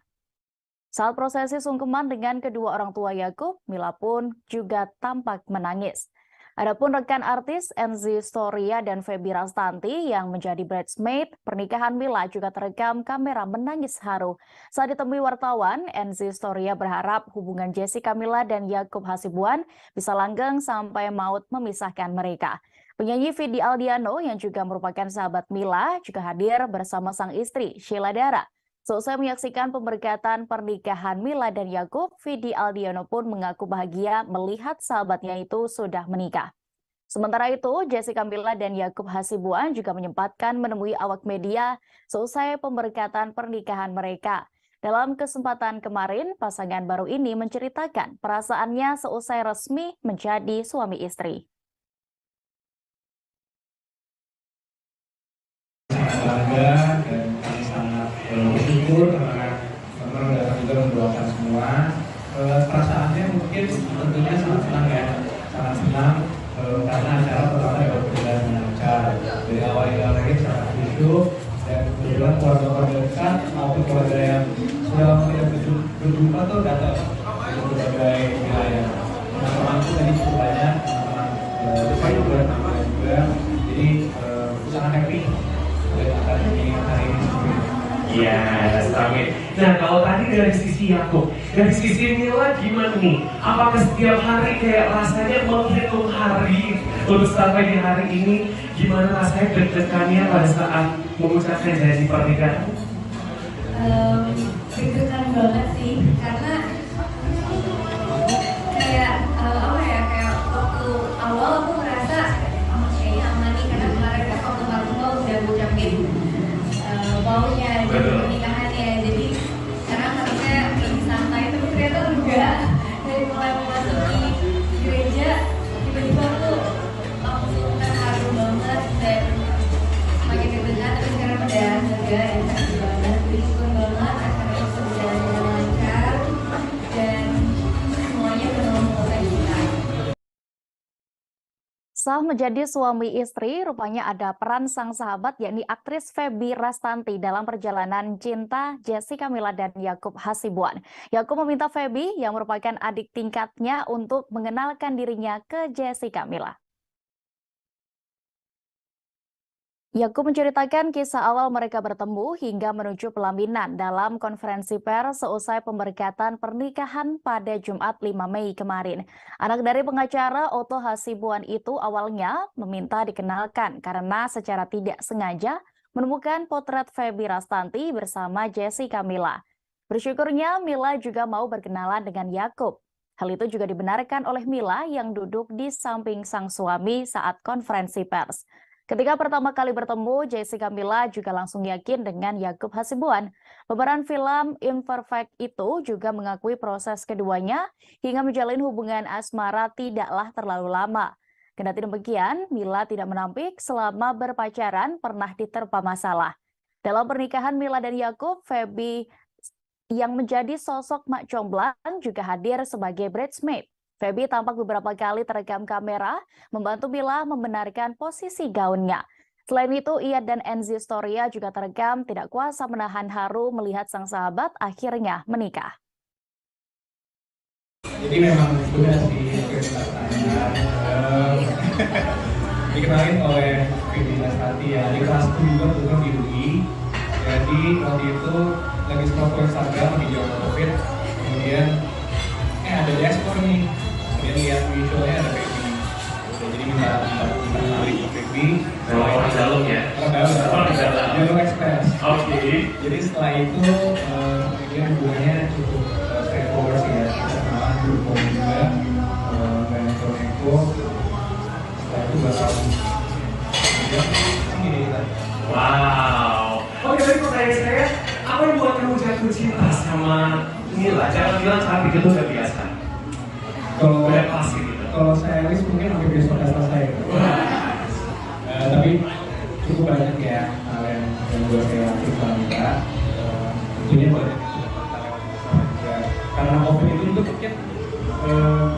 Saat prosesi sungkeman dengan kedua orang tua Yakub, Mila pun juga tampak menangis. Adapun rekan artis Enzy Storia dan Feby Rastanti yang menjadi bridesmaid pernikahan Mila juga terekam kamera menangis haru. Saat ditemui wartawan, Enzy Storia berharap hubungan Jessica Mila dan Yakub Hasibuan bisa langgeng sampai maut memisahkan mereka. Penyanyi Vidi Aldiano yang juga merupakan sahabat Mila juga hadir bersama sang istri Sheila Dara. Selesai menyaksikan pemberkatan pernikahan Mila dan Yakub, Vidi Aldiano pun mengaku bahagia melihat sahabatnya itu sudah menikah. Sementara itu, Jessica Mila dan Yakub Hasibuan juga menyempatkan menemui awak media selesai pemberkatan pernikahan mereka. Dalam kesempatan kemarin, pasangan baru ini menceritakan perasaannya seusai resmi menjadi suami istri. Bangga dan kami sangat bersyukur karena teman-teman datang juga mendoakan semua. Perasaannya mungkin tentunya sangat senang ya, sangat senang karena acara pertama dapat berjalan dengan lancar. Dari awal hingga akhir sangat khusyuk dan kebetulan keluarga-keluarga dekat maupun keluarga yang sudah tidak berjumpa tuh datang dari berbagai wilayah. Teman-temanku tadi cukup banyak, teman-teman dekat juga, jadi sangat happy. Iya, amin. Nah, kalau tadi dari sisi Yakub, dari sisi Mila gimana nih? Apakah setiap hari kayak rasanya menghitung hari untuk sampai di hari ini? Gimana rasanya deg-degannya pada saat mengucapkan janji pernikahan? banget sih, karena kayak kayak waktu awal aku ngerasa kayaknya aman nih, karena kemarin kan waktu Marvel udah ngucapin baunya di pernikahannya, jadi sekarang harusnya lebih santai, tapi ternyata enggak. Dari mulai memasuki gereja tiba-tiba aku langsung terharu banget dan semakin deg-degan, tapi sekarang udah lega dan happy banget, bersyukur banget acaranya berjalan dengan lancar dan semuanya penuh sukacita. Sah menjadi suami istri, rupanya ada peran sang sahabat yakni aktris Feby Rastanti dalam perjalanan cinta Jessica Mila dan Yakub Hasibuan. Yakub meminta Feby yang merupakan adik tingkatnya untuk mengenalkan dirinya ke Jessica Mila. Yakub menceritakan kisah awal mereka bertemu hingga menuju pelaminan dalam konferensi pers seusai pemberkatan pernikahan pada Jumat 5 Mei kemarin. Anak dari pengacara Otto Hasibuan itu awalnya meminta dikenalkan karena secara tidak sengaja menemukan potret Feby Rastanti bersama Jessica Mila. Bersyukurnya Mila juga mau berkenalan dengan Yakub. Hal itu juga dibenarkan oleh Mila yang duduk di samping sang suami saat konferensi pers. Ketika pertama kali bertemu, Jessica Mila juga langsung yakin dengan Yakub Hasibuan. Pemeran film Imperfect itu juga mengakui proses keduanya hingga menjalin hubungan asmara tidaklah terlalu lama. Kendati demikian, Mila tidak menampik selama berpacaran pernah diterpa masalah. Dalam pernikahan Mila dan Yakub, Feby yang menjadi sosok mak comblang juga hadir sebagai bridesmaid. Feby tampak beberapa kali terekam kamera membantu Mila membenarkan posisi gaunnya. Selain itu, ia dan Enzi Storia juga terekam tidak kuasa menahan haru melihat sang sahabat akhirnya menikah. Jadi memang sudah sih ceritanya dikenalin oleh Feby Rastanti ya, di kelas 2 juga di UI. Jadi waktu itu lagi scroll Instagram di zaman COVID, kemudian ada dashboard nih. Dia lihat visualnya ada Feby, jadi minta kenalin ke Feby. Orang dalam ya? Orang dalam. Jalur ekspres. Oke. Jadi setelah itu dia hubungannya cukup straightforward sih ya. Kita kenalan grup juga, nggak neko-neko. Setelah itu 2 tahun kemudian ini kita. Wow. Oke, tadi pertanyaan saya, apa yang buat kamu jatuh cinta sama Mila? Jangan bilang cantik, itu udah biasa. Kalau saya list mungkin hampir besok udah selesai. Tapi cukup banyak ya hal yang buat saya suka juga. Tentunya banyak juga karena COVID itu mungkin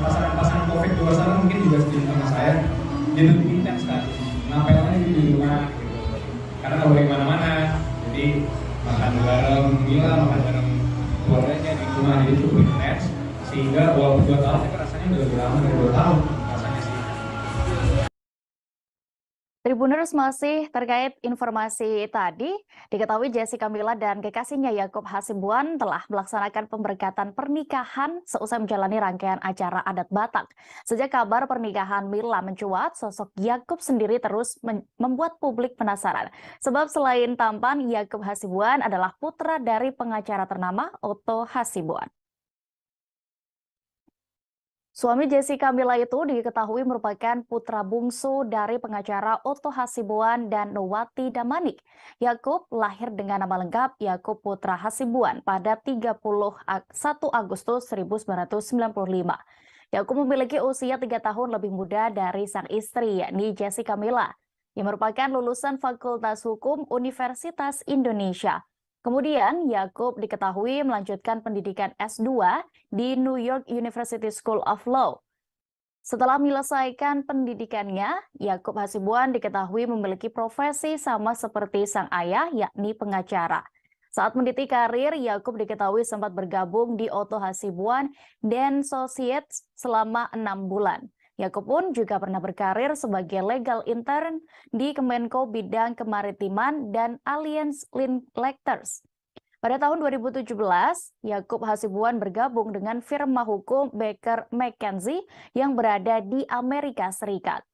pasangan-pasangan COVID di luar sana mungkin juga setuju sama saya. Jadi lebih intens kan, ngapain aja di rumah gitu. Karena nggak boleh kemana-mana, jadi makan bareng Mila, makan bareng keluarganya di rumah, jadi cukup intens. Sehingga walaupun 2 tahun, tapi rasanya udah lebih lama dari 2 tahun rasanya sih. Tribuners, masih terkait informasi tadi, diketahui Jessica Mila dan kekasihnya Yakub Hasibuan telah melaksanakan pemberkatan pernikahan seusai menjalani rangkaian acara adat Batak. Sejak kabar pernikahan Mila mencuat, sosok Yakub sendiri terus membuat publik penasaran. Sebab selain tampan, Yakub Hasibuan adalah putra dari pengacara ternama Otto Hasibuan. Suami Jessica Mila itu diketahui merupakan putra bungsu dari pengacara Otto Hasibuan dan Nowati Damanik. Yakub lahir dengan nama lengkap Yakub Putra Hasibuan pada 31 Agustus 1995. Yakub memiliki usia 3 tahun lebih muda dari sang istri, yakni Jessica Mila, yang merupakan lulusan Fakultas Hukum Universitas Indonesia. Kemudian, Yakub diketahui melanjutkan pendidikan S2 di New York University School of Law. Setelah menyelesaikan pendidikannya, Yakub Hasibuan diketahui memiliki profesi sama seperti sang ayah, yakni pengacara. Saat meniti karir, Yakub diketahui sempat bergabung di Otto Hasibuan dan Associates selama 6 bulan. Yakub pun juga pernah berkarir sebagai legal intern di Kemenko Bidang Kemaritiman dan Alliance Linkletters. Pada tahun 2017, Yakub Hasibuan bergabung dengan firma hukum Baker McKenzie yang berada di Amerika Serikat.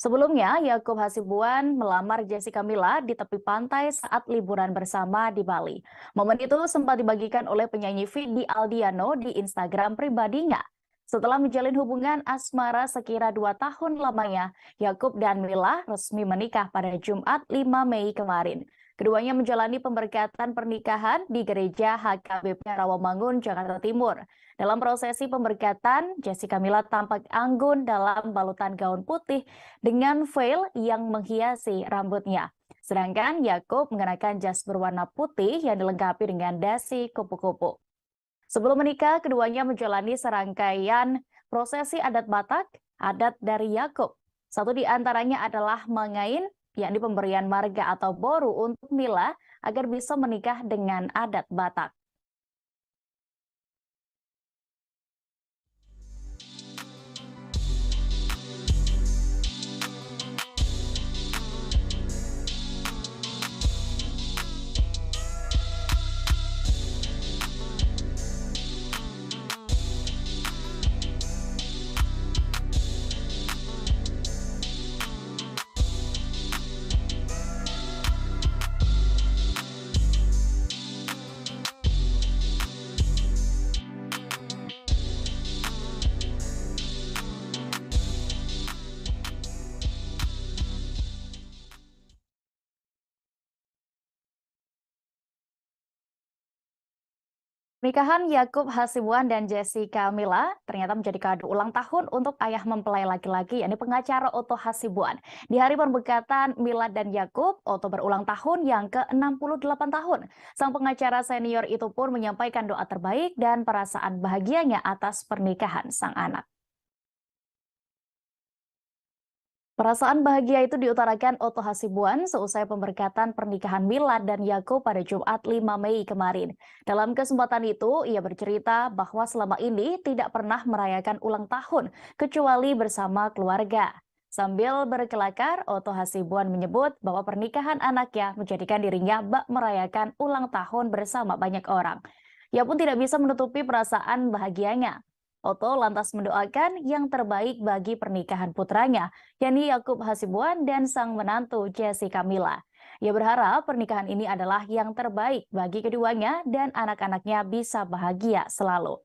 Sebelumnya, Yakub Hasibuan melamar Jessica Mila di tepi pantai saat liburan bersama di Bali. Momen itu sempat dibagikan oleh penyanyi Vidi Aldiano di Instagram pribadinya. Setelah menjalin hubungan asmara sekira 2 tahun lamanya, Yakub dan Mila resmi menikah pada Jumat 5 Mei kemarin. Keduanya menjalani pemberkatan pernikahan di Gereja HKBP Rawamangun, Jakarta Timur. Dalam prosesi pemberkatan, Jessica Mila tampak anggun dalam balutan gaun putih dengan veil yang menghiasi rambutnya. Sedangkan Yakub mengenakan jas berwarna putih yang dilengkapi dengan dasi kupu-kupu. Sebelum menikah, keduanya menjalani serangkaian prosesi adat Batak, adat dari Yakub. Satu di antaranya adalah mengain, yakni pemberian marga atau boru untuk Mila agar bisa menikah dengan adat Batak. Pernikahan Yakub Hasibuan dan Jessica Mila ternyata menjadi kado ulang tahun untuk ayah mempelai laki-laki, yakni pengacara Otto Hasibuan. Di hari pemberkatan Mila dan Yakub, Otto berulang tahun yang ke-68 tahun. Sang pengacara senior itu pun menyampaikan doa terbaik dan perasaan bahagianya atas pernikahan sang anak. Perasaan bahagia itu diutarakan Otto Hasibuan seusai pemberkatan pernikahan Mila dan Yakub pada Jumat 5 Mei kemarin. Dalam kesempatan itu, ia bercerita bahwa selama ini tidak pernah merayakan ulang tahun, kecuali bersama keluarga. Sambil berkelakar, Otto Hasibuan menyebut bahwa pernikahan anaknya menjadikan dirinya bak merayakan ulang tahun bersama banyak orang. Ia pun tidak bisa menutupi perasaan bahagianya. Otto lantas mendoakan yang terbaik bagi pernikahan putranya, yakni Yakub Hasibuan dan sang menantu Jessica Mila. Ia berharap pernikahan ini adalah yang terbaik bagi keduanya dan anak-anaknya bisa bahagia selalu.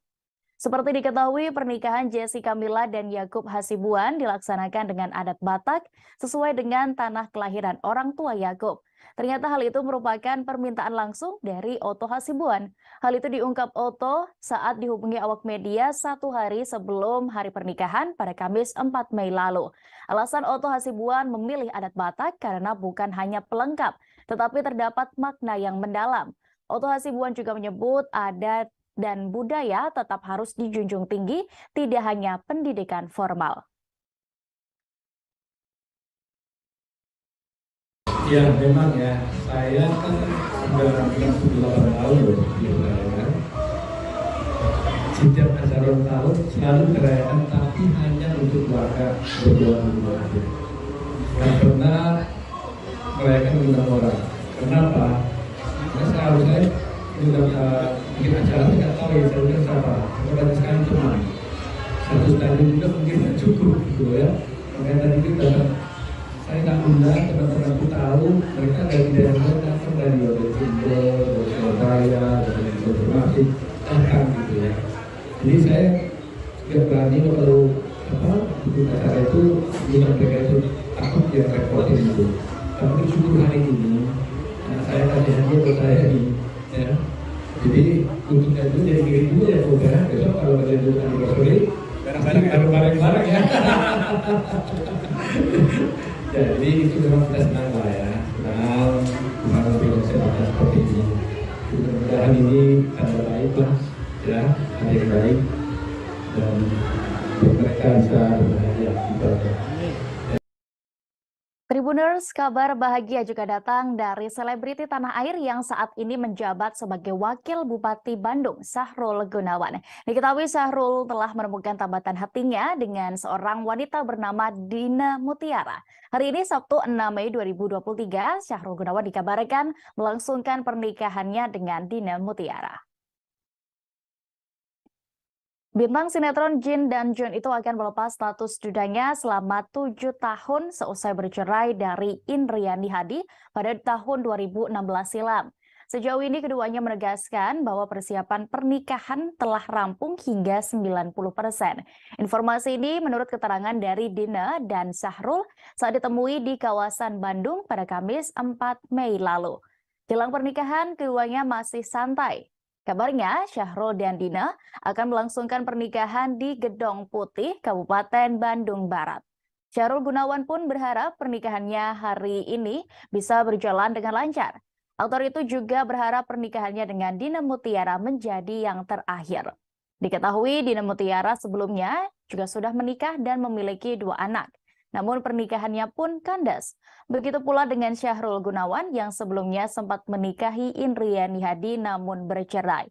Seperti diketahui, pernikahan Jessica Mila dan Yakub Hasibuan dilaksanakan dengan adat Batak sesuai dengan tanah kelahiran orang tua Yakub. Ternyata hal itu merupakan permintaan langsung dari Otto Hasibuan. Hal itu diungkap Otto saat dihubungi awak media 1 hari sebelum hari pernikahan pada Kamis 4 Mei lalu. Alasan Otto Hasibuan memilih adat Batak karena bukan hanya pelengkap, tetapi terdapat makna yang mendalam. Otto Hasibuan juga menyebut adat dan budaya tetap harus dijunjung tinggi, tidak hanya pendidikan formal. Ya memang ya, saya kan sudah 68 tahun loh di Ukraina. Setiap acara ulang tahun selalu dirayakan, tapi hanya untuk keluarga berdua aja. Nggak pernah merayakan undang orang. Kenapa? Karena seharusnya undang bikin acara saya nggak tahu ya, saya undang siapa. Banyak sekali teman. Satu stadion juga mungkin nggak cukup gitu ya. Makanya tadi kita saya nggak undang teman-temanku tahu mereka dari daerah datang dari Jember, dari Surabaya, dari Informasi datang gitu ya. Jadi saya nggak berani kalau bikin acara itu bilang mereka itu takut dia repotin itu. Tapi syukur hari ini anak saya kasih hadiah buat saya ini ya. Jadi untuk itu jadi diri dulu ya udah besok kalau kalian dulu anniversary bareng-bareng ya. Jadi itu memang kita senang lah ya, senang karena Indonesia banyak seperti ini. Mudah-mudahan ini ada baik lah, ya, ada yang baik dan mereka bisa berbahagia. Tribuners, kabar bahagia juga datang dari selebriti tanah air yang saat ini menjabat sebagai Wakil Bupati Bandung, Sahrul Gunawan. Diketahui Sahrul telah menemukan tambatan hatinya dengan seorang wanita bernama Dina Mutiara. Hari ini Sabtu 6 Mei 2023, Sahrul Gunawan dikabarkan melangsungkan pernikahannya dengan Dina Mutiara. Bintang sinetron Jin dan Jun itu akan melepas status dudanya selama 7 tahun seusai bercerai dari Indriani Hadi pada tahun 2016 silam. Sejauh ini keduanya menegaskan bahwa persiapan pernikahan telah rampung hingga 90%. Informasi ini menurut keterangan dari Dina dan Syahrul saat ditemui di kawasan Bandung pada Kamis 4 Mei lalu. Jelang pernikahan, keduanya masih santai. Kabarnya, Syahrul dan Dina akan melangsungkan pernikahan di Gedong Putih, Kabupaten Bandung Barat. Syahrul Gunawan pun berharap pernikahannya hari ini bisa berjalan dengan lancar. Aktor itu juga berharap pernikahannya dengan Dina Mutiara menjadi yang terakhir. Diketahui Dina Mutiara sebelumnya juga sudah menikah dan memiliki 2 anak. Namun pernikahannya pun kandas. Begitu pula dengan Syahrul Gunawan yang sebelumnya sempat menikahi Indriani Hadi namun bercerai.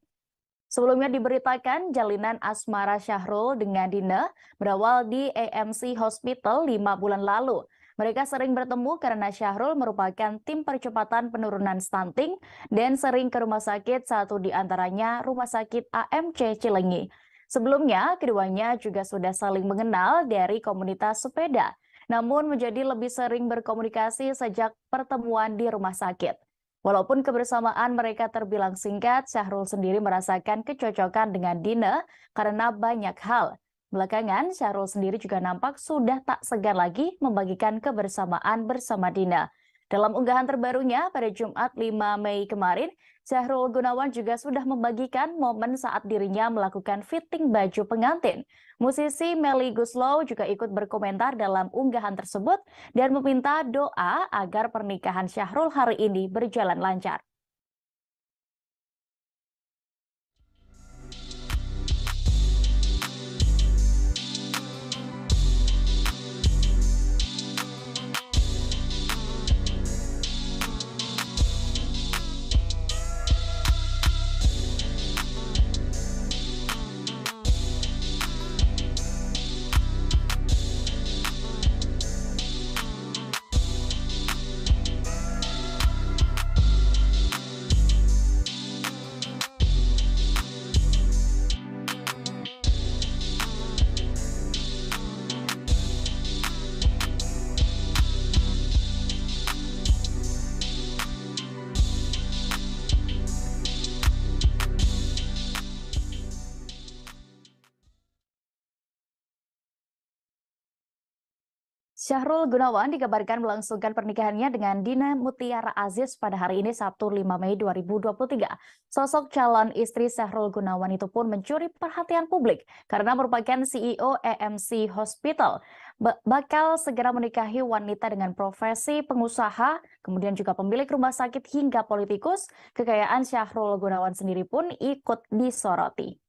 Sebelumnya diberitakan jalinan asmara Syahrul dengan Dina berawal di AMC Hospital 5 bulan lalu. Mereka sering bertemu karena Syahrul merupakan tim percepatan penurunan stunting dan sering ke rumah sakit, satu di antaranya Rumah Sakit AMC Cilenyi. Sebelumnya, keduanya juga sudah saling mengenal dari komunitas sepeda, namun menjadi lebih sering berkomunikasi sejak pertemuan di rumah sakit. Walaupun kebersamaan mereka terbilang singkat, Syahrul sendiri merasakan kecocokan dengan Dina karena banyak hal. Belakangan, Syahrul sendiri juga nampak sudah tak segan lagi membagikan kebersamaan bersama Dina. Dalam unggahan terbarunya pada Jumat 5 Mei kemarin, Syahrul Gunawan juga sudah membagikan momen saat dirinya melakukan fitting baju pengantin. Musisi Melly Goeslaw juga ikut berkomentar dalam unggahan tersebut dan meminta doa agar pernikahan Syahrul hari ini berjalan lancar. Syahrul Gunawan dikabarkan melangsungkan pernikahannya dengan Dina Mutiara Aziz pada hari ini Sabtu 5 Mei 2023. Sosok calon istri Syahrul Gunawan itu pun mencuri perhatian publik karena merupakan CEO AMC Hospital. Bakal segera menikahi wanita dengan profesi pengusaha, kemudian juga pemilik rumah sakit hingga politikus. Kekayaan Syahrul Gunawan sendiri pun ikut disoroti.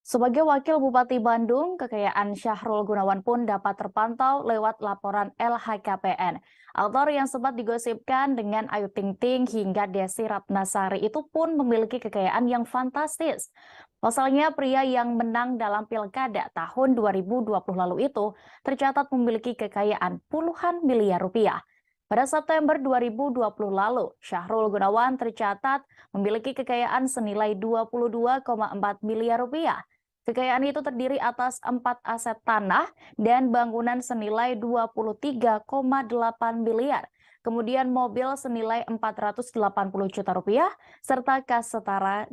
Sebagai Wakil Bupati Bandung, kekayaan Syahrul Gunawan pun dapat terpantau lewat laporan LHKPN. Aktor yang sempat digosipkan dengan Ayu Ting Ting hingga Desi Ratnasari itu pun memiliki kekayaan yang fantastis. Pasalnya, pria yang menang dalam Pilkada tahun 2020 lalu itu tercatat memiliki kekayaan puluhan miliar rupiah. Pada September 2020 lalu, Syahrul Gunawan tercatat memiliki kekayaan senilai 22,4 miliar rupiah. Kekayaan itu terdiri atas 4 aset tanah dan bangunan senilai 23,8 miliar. Kemudian mobil senilai 480 juta rupiah, serta kas setara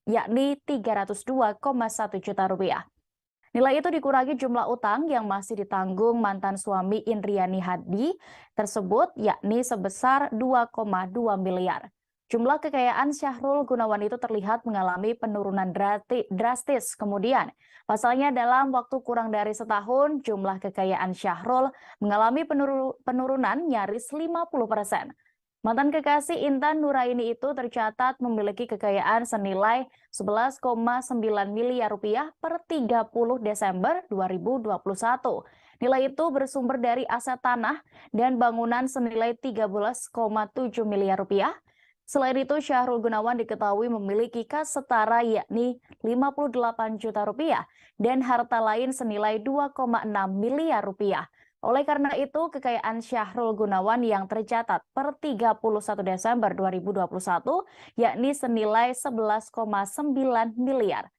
yakni 302,1 juta rupiah. Nilai itu dikurangi jumlah utang yang masih ditanggung mantan suami Indriani Hadi tersebut yakni sebesar 2,2 miliar. Jumlah kekayaan Syahrul Gunawan itu terlihat mengalami penurunan drastis. Kemudian, pasalnya dalam waktu kurang dari setahun, jumlah kekayaan Syahrul mengalami penurunan nyaris 50%. Mantan kekasih Intan Nuraini itu tercatat memiliki kekayaan senilai 11,9 miliar rupiah per 30 Desember 2021. Nilai itu bersumber dari aset tanah dan bangunan senilai 13,7 miliar rupiah. Selain itu, Syahrul Gunawan diketahui memiliki kas setara yakni 58 juta rupiah dan harta lain senilai 2,6 miliar rupiah. Oleh karena itu, kekayaan Syahrul Gunawan yang tercatat per 31 Desember 2021 yakni senilai 11,9 miliar.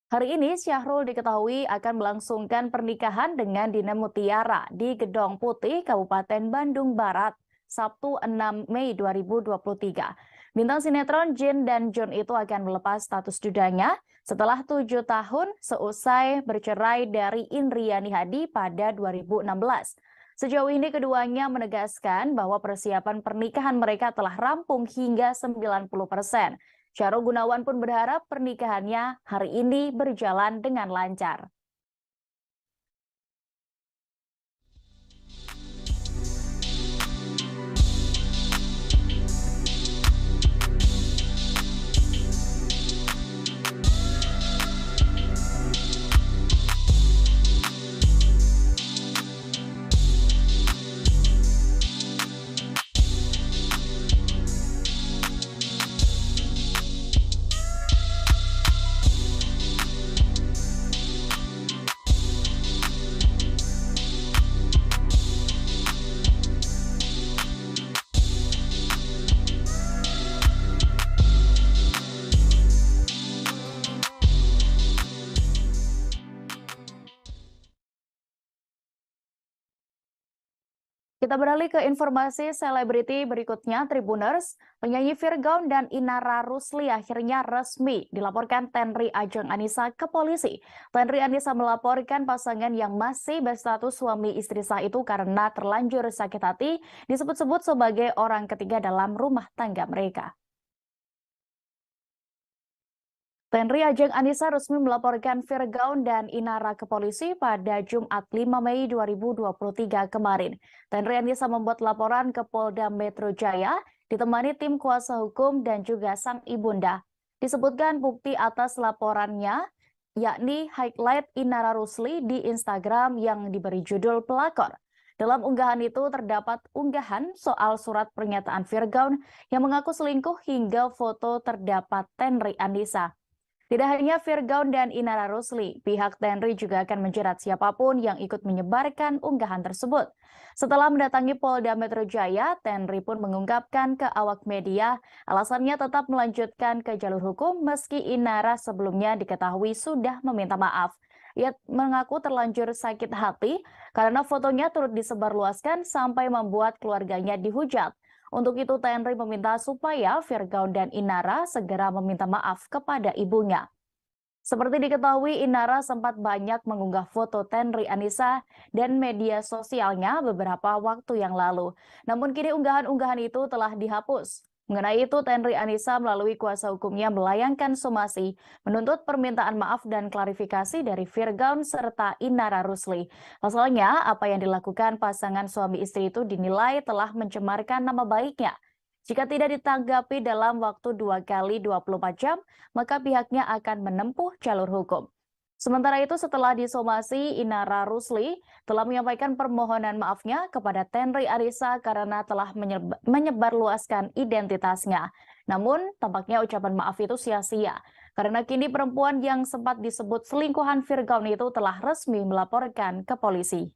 Hari ini Syahrul diketahui akan melangsungkan pernikahan dengan Dina Mutiara di Gedong Putih, Kabupaten Bandung Barat, Sabtu 6 Mei 2023. Bintang sinetron Jin dan John itu akan melepas status dudanya setelah 7 tahun seusai bercerai dari Indriani Hadi pada 2016. Sejauh ini keduanya menegaskan bahwa persiapan pernikahan mereka telah rampung hingga 90%. Syahrul Gunawan pun berharap pernikahannya hari ini berjalan dengan lancar. Kita beralih ke informasi selebriti berikutnya, Tribuners. Penyanyi Virgaun dan Inara Rusli akhirnya resmi dilaporkan Tenri Ajeng Anissa ke polisi. Tenri Anissa melaporkan pasangan yang masih berstatus suami istri sah itu karena terlanjur sakit hati disebut-sebut sebagai orang ketiga dalam rumah tangga mereka. Tenri Ajeng Anissa resmi melaporkan Virgaun dan Inara ke polisi pada Jumat 5 Mei 2023 kemarin. Tenri Anissa membuat laporan ke Polda Metro Jaya ditemani tim kuasa hukum dan juga sang ibunda. Disebutkan bukti atas laporannya yakni highlight Inara Rusli di Instagram yang diberi judul pelakor. Dalam unggahan itu terdapat unggahan soal surat pernyataan Virgaun yang mengaku selingkuh hingga foto terdapat Tenri Anissa. Tidak hanya Virgaun dan Inara Rusli, pihak Tenri juga akan menjerat siapapun yang ikut menyebarkan unggahan tersebut. Setelah mendatangi Polda Metro Jaya, Tenri pun mengungkapkan ke awak media alasannya tetap melanjutkan ke jalur hukum meski Inara sebelumnya diketahui sudah meminta maaf. Ia mengaku terlanjur sakit hati karena fotonya turut disebarluaskan sampai membuat keluarganya dihujat. Untuk itu, Tenri meminta supaya Virgaun dan Inara segera meminta maaf kepada ibunya. Seperti diketahui, Inara sempat banyak mengunggah foto Tenri Anissa dan media sosialnya beberapa waktu yang lalu. Namun kini unggahan-unggahan itu telah dihapus. Mengenai itu, Tenri Anissa melalui kuasa hukumnya melayangkan somasi, menuntut permintaan maaf dan klarifikasi dari Virgaun serta Inara Rusli. Pasalnya, apa yang dilakukan pasangan suami istri itu dinilai telah mencemarkan nama baiknya. Jika tidak ditanggapi dalam waktu 2 kali 24 jam, maka pihaknya akan menempuh jalur hukum. Sementara itu, setelah disomasi, Inara Rusli telah menyampaikan permohonan maafnya kepada Tenri Anissa karena telah menyebarluaskan identitasnya. Namun, tampaknya ucapan maaf itu sia-sia, karena kini perempuan yang sempat disebut selingkuhan Virgaun itu telah resmi melaporkan ke polisi.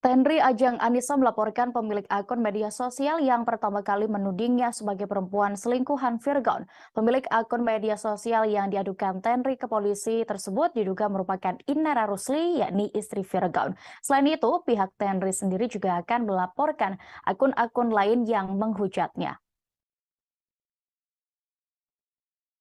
Tenri Ajeng Anissa melaporkan pemilik akun media sosial yang pertama kali menudingnya sebagai perempuan selingkuhan Virgaun. Pemilik akun media sosial yang diadukan Tenri ke polisi tersebut diduga merupakan Inara Rusli, yakni istri Virgaun. Selain itu, pihak Tenri sendiri juga akan melaporkan akun-akun lain yang menghujatnya.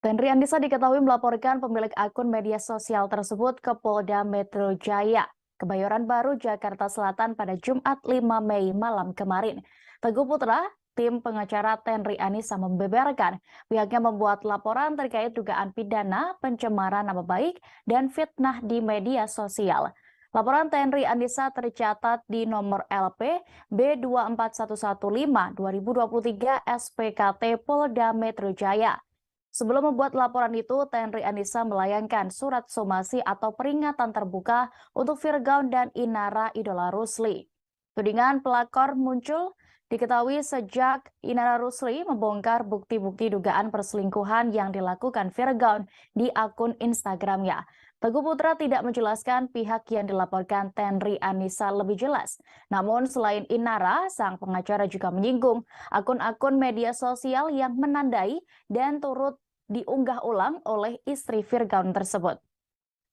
Tenri Andisa diketahui melaporkan pemilik akun media sosial tersebut ke Polda Metro Jaya, Kebayoran Baru, Jakarta Selatan pada Jumat 5 Mei malam kemarin. Teguh Putra, tim pengacara Tenri Andisa membeberkan pihaknya membuat laporan terkait dugaan pidana, pencemaran nama baik, dan fitnah di media sosial. Laporan Tenri Andisa tercatat di nomor LP B24115 2023 SPKT Polda Metro Jaya. Sebelum membuat laporan itu, Tenri Andisa melayangkan surat somasi atau peringatan terbuka untuk Virgaun dan Inara Idola Rusli. Tudingan pelakor muncul diketahui sejak Inara Rusli membongkar bukti-bukti dugaan perselingkuhan yang dilakukan Virgaun di akun Instagramnya. Teguh Putra tidak menjelaskan pihak yang dilaporkan Tenri Andisa lebih jelas. Namun selain Inara, sang pengacara juga menyinggung akun-akun media sosial yang menandai dan turut diunggah ulang oleh istri Virgaun tersebut.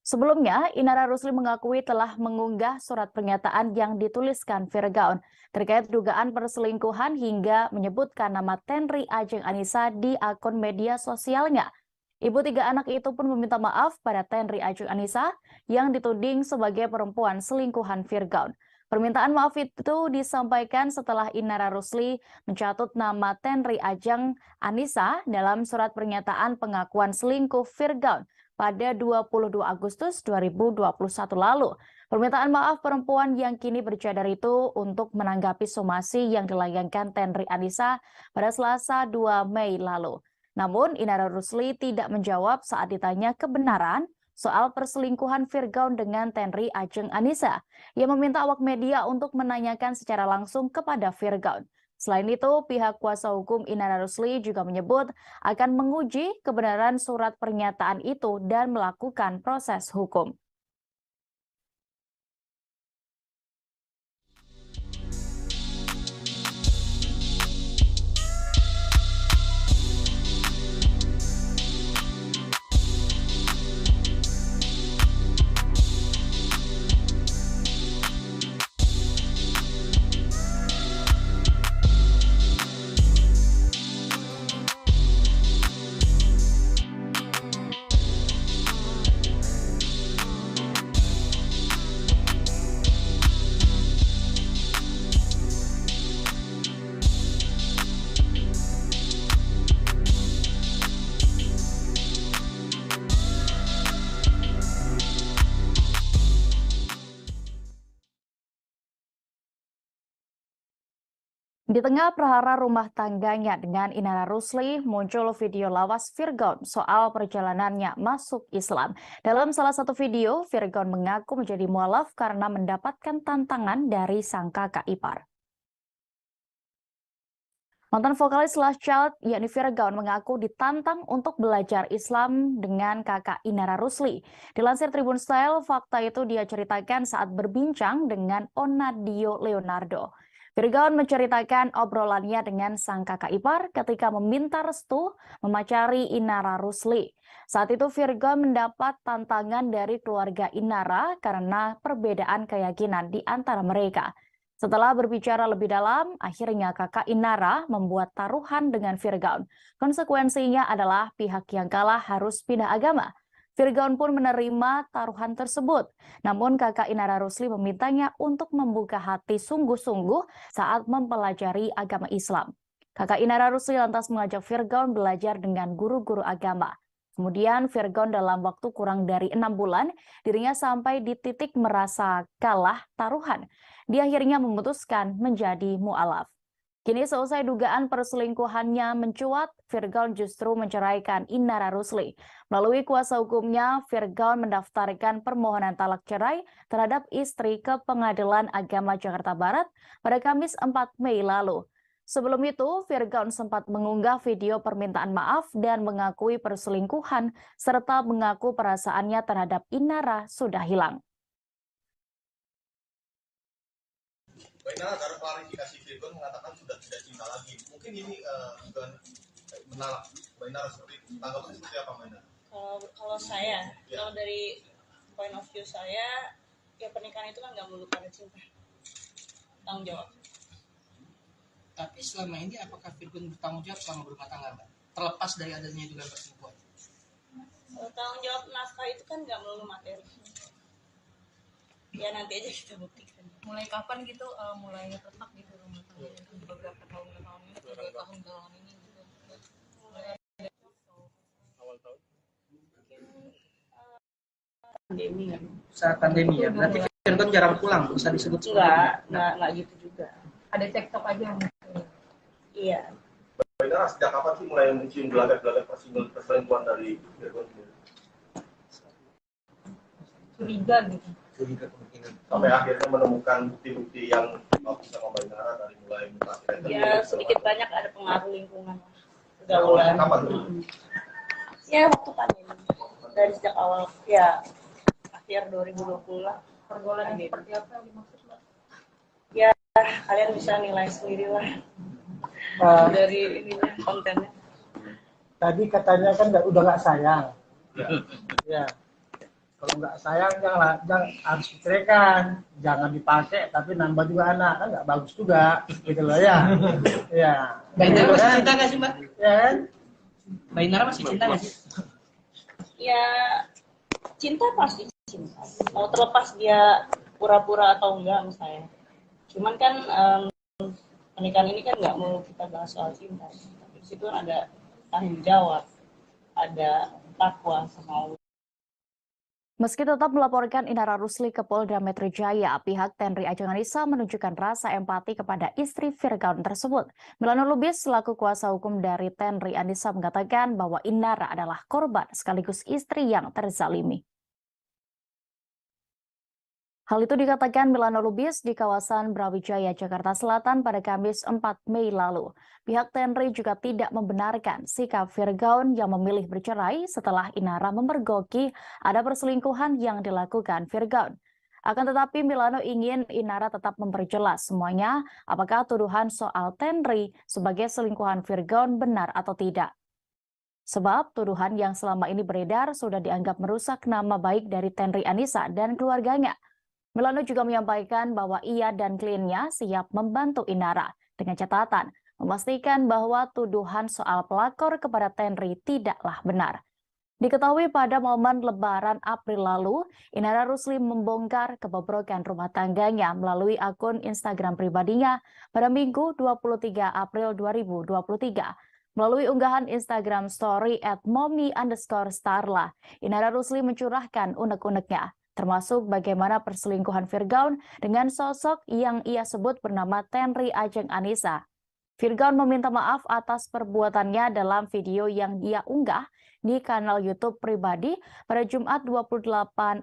Sebelumnya, Inara Rusli mengakui telah mengunggah surat pernyataan yang dituliskan Virgaun terkait dugaan perselingkuhan hingga menyebutkan nama Tenri Ajeng Andisa di akun media sosialnya. Ibu tiga anak itu pun meminta maaf pada Tenri Ajeng Andisa yang dituding sebagai perempuan selingkuhan Virgaun. Permintaan maaf itu disampaikan setelah Inara Rusli mencatut nama Tenri Ajeng Andisa dalam surat pernyataan pengakuan selingkuh Virgaun pada 22 Agustus 2021 lalu. Permintaan maaf perempuan yang kini bercadar itu untuk menanggapi somasi yang dilayangkan Tenri Andisa pada Selasa 2 Mei lalu. Namun Inara Rusli tidak menjawab saat ditanya kebenaran soal perselingkuhan Virgaun dengan Tenri Ajeng Andisa. Ia meminta awak media untuk menanyakan secara langsung kepada Virgaun. Selain itu, pihak kuasa hukum Inara Rusli juga menyebut akan menguji kebenaran surat pernyataan itu dan melakukan proses hukum. Di tengah prahara rumah tangganya dengan Inara Rusli, muncul video lawas Virgaun soal perjalanannya masuk Islam. Dalam salah satu video, Virgaun mengaku menjadi mualaf karena mendapatkan tantangan dari sang kakak ipar. Mantan vokalis Last Child, yakni Virgaun, mengaku ditantang untuk belajar Islam dengan kakak Inara Rusli. Dilansir Tribun Style, fakta itu dia ceritakan saat berbincang dengan Onadio Leonardo. Virgaun menceritakan obrolannya dengan sang kakak ipar ketika meminta restu memacari Inara Rusli. Saat itu Virgaun mendapat tantangan dari keluarga Inara karena perbedaan keyakinan di antara mereka. Setelah berbicara lebih dalam, akhirnya kakak Inara membuat taruhan dengan Virgaun. Konsekuensinya adalah pihak yang kalah harus pindah agama. Virgaun pun menerima taruhan tersebut. Namun kakak Inara Rusli memintanya untuk membuka hati sungguh-sungguh saat mempelajari agama Islam. Kakak Inara Rusli lantas mengajak Virgaun belajar dengan guru-guru agama. Kemudian Virgaun dalam waktu kurang dari 6 bulan, dirinya sampai di titik merasa kalah taruhan. Dia akhirnya memutuskan menjadi mu'alaf. Kini selesai dugaan perselingkuhannya mencuat, Virgaun justru menceraikan Inara Rusli. Melalui kuasa hukumnya, Virgaun mendaftarkan permohonan talak cerai terhadap istri ke Pengadilan Agama Jakarta Barat pada Kamis 4 Mei lalu. Sebelum itu, Virgaun sempat mengunggah video permintaan maaf dan mengakui perselingkuhan serta mengaku perasaannya terhadap Inara sudah hilang. Mbak Inara, dalam klarifikasi Virgaun mengatakan sudah tidak cinta lagi. Mungkin ini bukan menolak Mbak Inara seperti itu. Tanggapannya seperti apa Mbak Inara? Kalau saya, kalau dari point of view saya, ya pernikahan itu kan nggak melulu karena cinta. Tanggung jawab. Tapi selama ini apakah Virgaun bertanggung jawab selama berumah tangga, Mbak? Terlepas dari adanya dugaan perselingkuhan? Tanggung jawab nafkah itu kan nggak melulu materi. Ya nanti aja kita buktikan. Mulai kapan gitu mulai retak gitu rumah tangga beberapa tahun belakangan ini, 3 tahun belakangan ini gitu. Awal tahun. Pandemi kan. Saat pandemi ya. Berarti Virgon jarang pulang, bisa disebut Enggak gitu juga. Ada cekcok aja Iya. Mbak sejak kapan sih mulai mencium gelagat-gelagat perselingkuhan dari Virgon sendiri? curiga gitu. Curiga kemungkinan. Sampai akhirnya menemukan bukti-bukti yang bisa Mbak Inara dari mulai mutasi. Ya sedikit banyak ada pengaruh lingkungan. Pergaulan. Kapan tuh? Ya waktu pandemi. Dari sejak awal ya akhir 2020 lah. Pergaulan yang seperti apa yang dimaksud Mbak? Ya kalian bisa nilai sendiri lah dari ininya kontennya. Tadi katanya kan udah nggak sayang. Ya. Kalau nggak sayang jangan harus diceraikan, jangan dipakai tapi nambah juga anak, kan nggak bagus juga gitu loh ya. Ya. Mbak Inara masih cinta nggak sih Mbak? Ya kan? Mbak Inara masih cinta nggak sih? Ya cinta pasti cinta. Mau terlepas dia pura-pura atau enggak misalnya. Cuman kan pernikahan ini kan nggak mau kita bahas soal cinta. Tapi di situ kan ada tanggung jawab, ada takwa sama Allah. Meski tetap melaporkan Inara Rusli ke Polda Metro Jaya, pihak Tenri Ajeng Anissa menunjukkan rasa empati kepada istri Virgaun tersebut. Milano Lubis selaku kuasa hukum dari Tenri Anissa mengatakan bahwa Inara adalah korban sekaligus istri yang terzalimi. Hal itu dikatakan Milano Lubis di kawasan Brawijaya, Jakarta Selatan pada Kamis 4 Mei lalu. Pihak Tenri juga tidak membenarkan sikap Virgaun yang memilih bercerai setelah Inara memergoki ada perselingkuhan yang dilakukan Virgaun. Akan tetapi Milano ingin Inara tetap memperjelas semuanya apakah tuduhan soal Tenri sebagai selingkuhan Virgaun benar atau tidak. Sebab tuduhan yang selama ini beredar sudah dianggap merusak nama baik dari Tenri Anissa dan keluarganya. Milano juga menyampaikan bahwa ia dan kliennya siap membantu Inara dengan catatan memastikan bahwa tuduhan soal pelakor kepada Tenri tidaklah benar. Diketahui pada momen Lebaran April lalu, Inara Rusli membongkar kebobrokan rumah tangganya melalui akun Instagram pribadinya pada Minggu 23 April 2023. Melalui unggahan Instagram story @mommy_starla, Inara Rusli mencurahkan unek-uneknya, termasuk bagaimana perselingkuhan Virgaun dengan sosok yang ia sebut bernama Tenri Ajeng Anissa. Virgaun meminta maaf atas perbuatannya dalam video yang ia unggah di kanal YouTube pribadi pada Jumat 28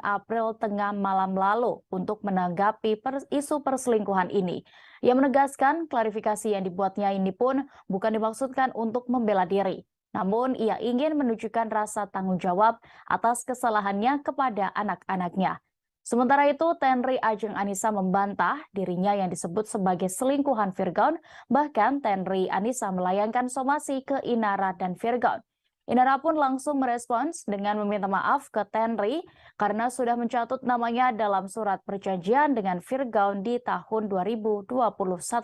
April tengah malam lalu untuk menanggapi isu perselingkuhan ini. Ia menegaskan klarifikasi yang dibuatnya ini pun bukan dimaksudkan untuk membela diri. Namun ia ingin menunjukkan rasa tanggung jawab atas kesalahannya kepada anak-anaknya. Sementara itu, Tenri Ajeng Anissa membantah dirinya yang disebut sebagai selingkuhan Virgaun, bahkan Tenri Anissa melayangkan somasi ke Inara dan Virgaun. Inara pun langsung merespons dengan meminta maaf ke Tenri karena sudah mencatut namanya dalam surat perjanjian dengan Virgaun di tahun 2021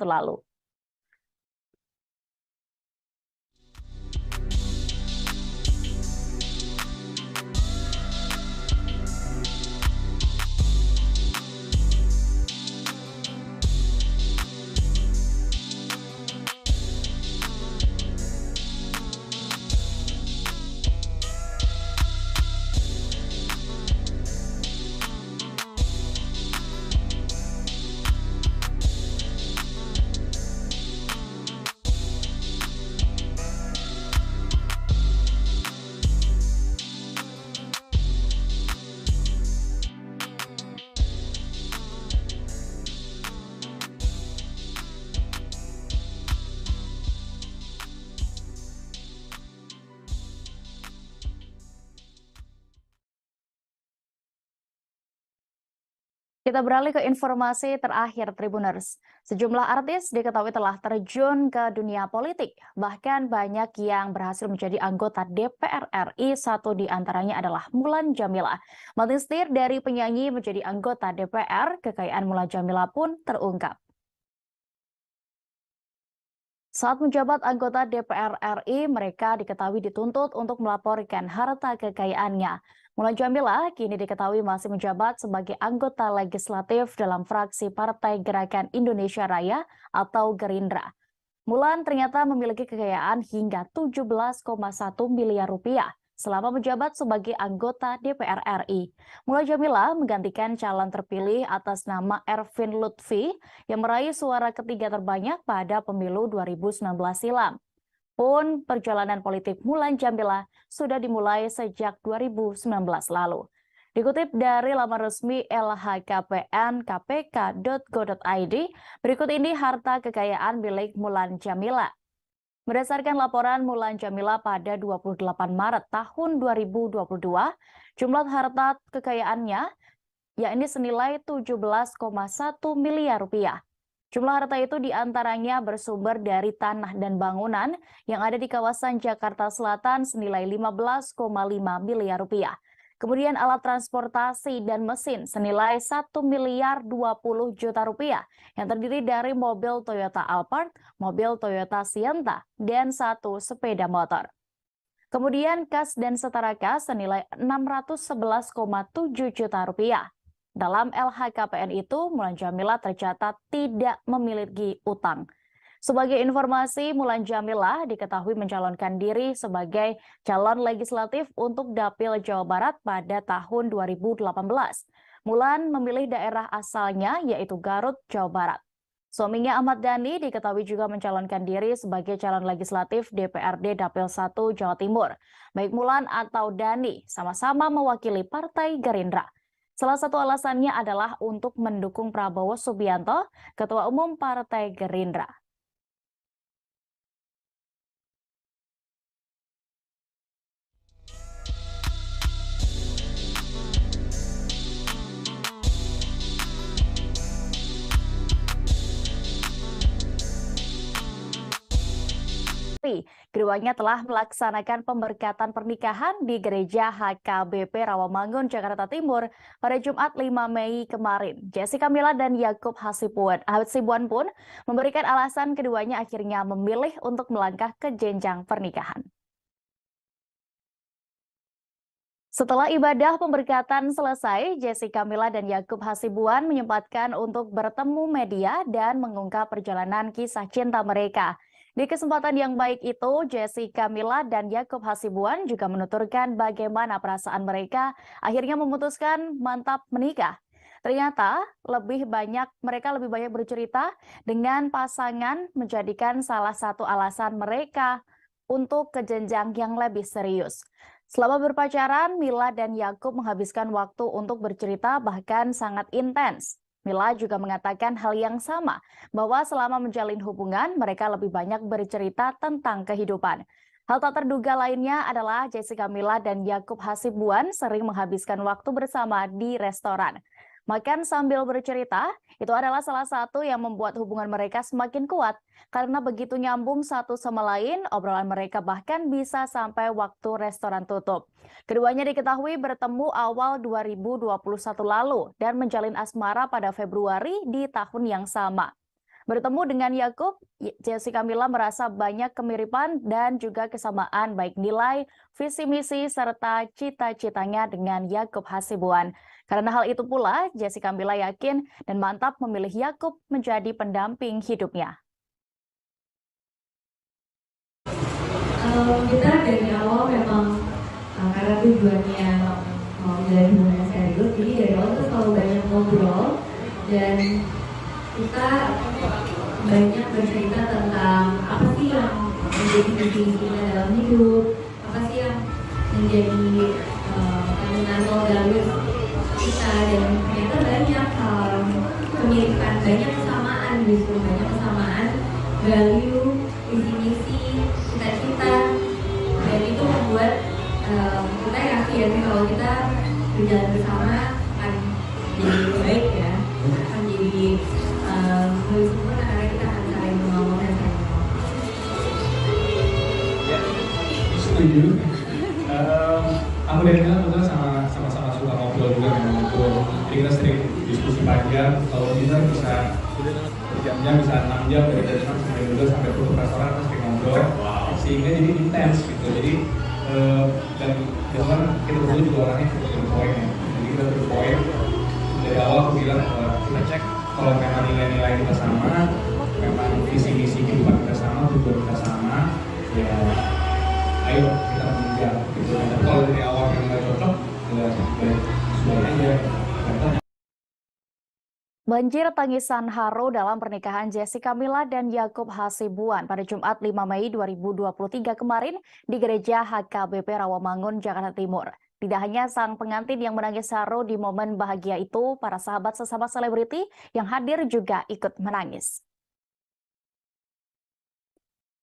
lalu. Kita beralih ke informasi terakhir Tribuners. Sejumlah artis diketahui telah terjun ke dunia politik. Bahkan banyak yang berhasil menjadi anggota DPR RI, satu di antaranya adalah Mulan Jameela. Mantan setir dari penyanyi menjadi anggota DPR, kekayaan Mulan Jameela pun terungkap. Saat menjabat anggota DPR RI, mereka diketahui dituntut untuk melaporkan harta kekayaannya. Mulan Jamila kini diketahui masih menjabat sebagai anggota legislatif dalam fraksi Partai Gerakan Indonesia Raya atau Gerindra. Mulan ternyata memiliki kekayaan hingga 17,1 miliar rupiah selama menjabat sebagai anggota DPR RI. Mulan Jamila menggantikan calon terpilih atas nama Ervin Lutfi yang meraih suara ketiga terbanyak pada pemilu 2019 silam. Pun perjalanan politik Mulan Jamila sudah dimulai sejak 2019 lalu. Dikutip dari laman resmi lhkpnkpk.go.id, berikut ini harta kekayaan milik Mulan Jamila. Berdasarkan laporan Mulan Jamila pada 28 Maret tahun 2022, jumlah harta kekayaannya yakni senilai 17,1 miliar rupiah. Jumlah harta itu diantaranya bersumber dari tanah dan bangunan yang ada di kawasan Jakarta Selatan senilai 15,5 miliar rupiah. Kemudian alat transportasi dan mesin senilai 1 miliar 20 juta rupiah yang terdiri dari mobil Toyota Alphard, mobil Toyota Sienta, dan 1 sepeda motor. Kemudian kas dan setara kas senilai 611,7 juta rupiah. Dalam LHKPN itu, Mulan Jamila tercatat tidak memiliki utang. Sebagai informasi, Mulan Jamila diketahui mencalonkan diri sebagai calon legislatif untuk Dapil Jawa Barat pada tahun 2018. Mulan memilih daerah asalnya yaitu Garut, Jawa Barat. Suaminya Ahmad Dhani diketahui juga mencalonkan diri sebagai calon legislatif DPRD Dapil 1 Jawa Timur. Baik Mulan atau Dhani sama-sama mewakili Partai Gerindra. Salah satu alasannya adalah untuk mendukung Prabowo Subianto, Ketua Umum Partai Gerindra. Keduanya telah melaksanakan pemberkatan pernikahan di Gereja HKBP Rawamangun, Jakarta Timur pada Jumat 5 Mei kemarin. Jessica Mila dan Yakub Hasibuan pun memberikan alasan keduanya akhirnya memilih untuk melangkah ke jenjang pernikahan. Setelah ibadah pemberkatan selesai, Jessica Mila dan Yakub Hasibuan menyempatkan untuk bertemu media dan mengungkap perjalanan kisah cinta mereka. Di kesempatan yang baik itu, Jessica Mila dan Yakub Hasibuan juga menuturkan bagaimana perasaan mereka akhirnya memutuskan mantap menikah. Ternyata mereka lebih banyak bercerita dengan pasangan menjadikan salah satu alasan mereka untuk ke jenjang yang lebih serius. Selama berpacaran, Mila dan Yakub menghabiskan waktu untuk bercerita bahkan sangat intens. Mila juga mengatakan hal yang sama, bahwa selama menjalin hubungan, mereka lebih banyak bercerita tentang kehidupan. Hal tak terduga lainnya adalah Jessica Mila dan Yakub Hasibuan sering menghabiskan waktu bersama di restoran. Makan sambil bercerita, itu adalah salah satu yang membuat hubungan mereka semakin kuat. Karena begitu nyambung satu sama lain, obrolan mereka bahkan bisa sampai waktu restoran tutup. Keduanya diketahui bertemu awal 2021 lalu dan menjalin asmara pada Februari di tahun yang sama. Bertemu dengan Yakub, Jessica Mila merasa banyak kemiripan dan juga kesamaan baik nilai, visi misi, serta cita-citanya dengan Yakub Hasibuan. Karena hal itu pula, Jessica Mila yakin dan mantap memilih Yakub menjadi pendamping hidupnya. Kita dari awal memang karena tujuannya mau menjalin hubungan serius, jadi dari awal kita selalu banyak ngobrol dan kita banyak bercerita tentang apa sih yang menjadi visi kita dalam hidup, apa sih yang menjadi fundamental values kita, dan ternyata banyak kemiripan, banyak kesamaan, justru banyak kesamaan value, visi misi, cita-cita, dan itu membuat kita yakin kalau kita berjalan bersama akan jadi lebih baik ya, akan jadi lebih sempurna karena kita akan saling mengawal dan saling Setuju. Aku dan Mila kebetulan sama-sama suka ngobrol juga memang ngobrol. Jadi kita sering diskusi panjang. Kalau Mila bisa berjam-jam, bisa 6 jam dari restoran sampai duduk sampai tutup restoran terus kayak ngobrol, sehingga jadi intens gitu. Jadi dan kan kita berdua juga orangnya cukup to the point ya. Jadi kita to the point dari awal aku bilang kita cek kalau memang nilai-nilai kita sama, memang visi-misi kehidupan kita sama, tujuan kita sama, ya ayo kita mengejar gitu. Dan kalau dari awal yang nggak cocok, ya sudah aja. Banjir tangisan haru dalam pernikahan Jessica Mila dan Yakub Hasibuan pada Jumat 5 Mei 2023 kemarin di Gereja HKBP Rawamangun, Jakarta Timur. Tidak hanya sang pengantin yang menangis haru di momen bahagia itu, para sahabat sesama selebriti yang hadir juga ikut menangis.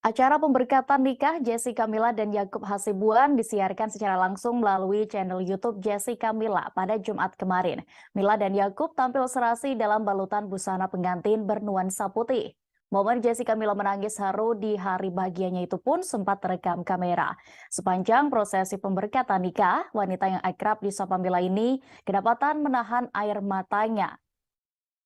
Acara pemberkatan nikah Jessica Mila dan Yakub Hasibuan disiarkan secara langsung melalui channel YouTube Jessica Mila pada Jumat kemarin. Mila dan Yakub tampil serasi dalam balutan busana pengantin bernuansa putih. Momen Jessica Mila menangis haru di hari bahagianya itu pun sempat terekam kamera. Sepanjang prosesi pemberkatan nikah, wanita yang akrab disapa Mila ini kedapatan menahan air matanya.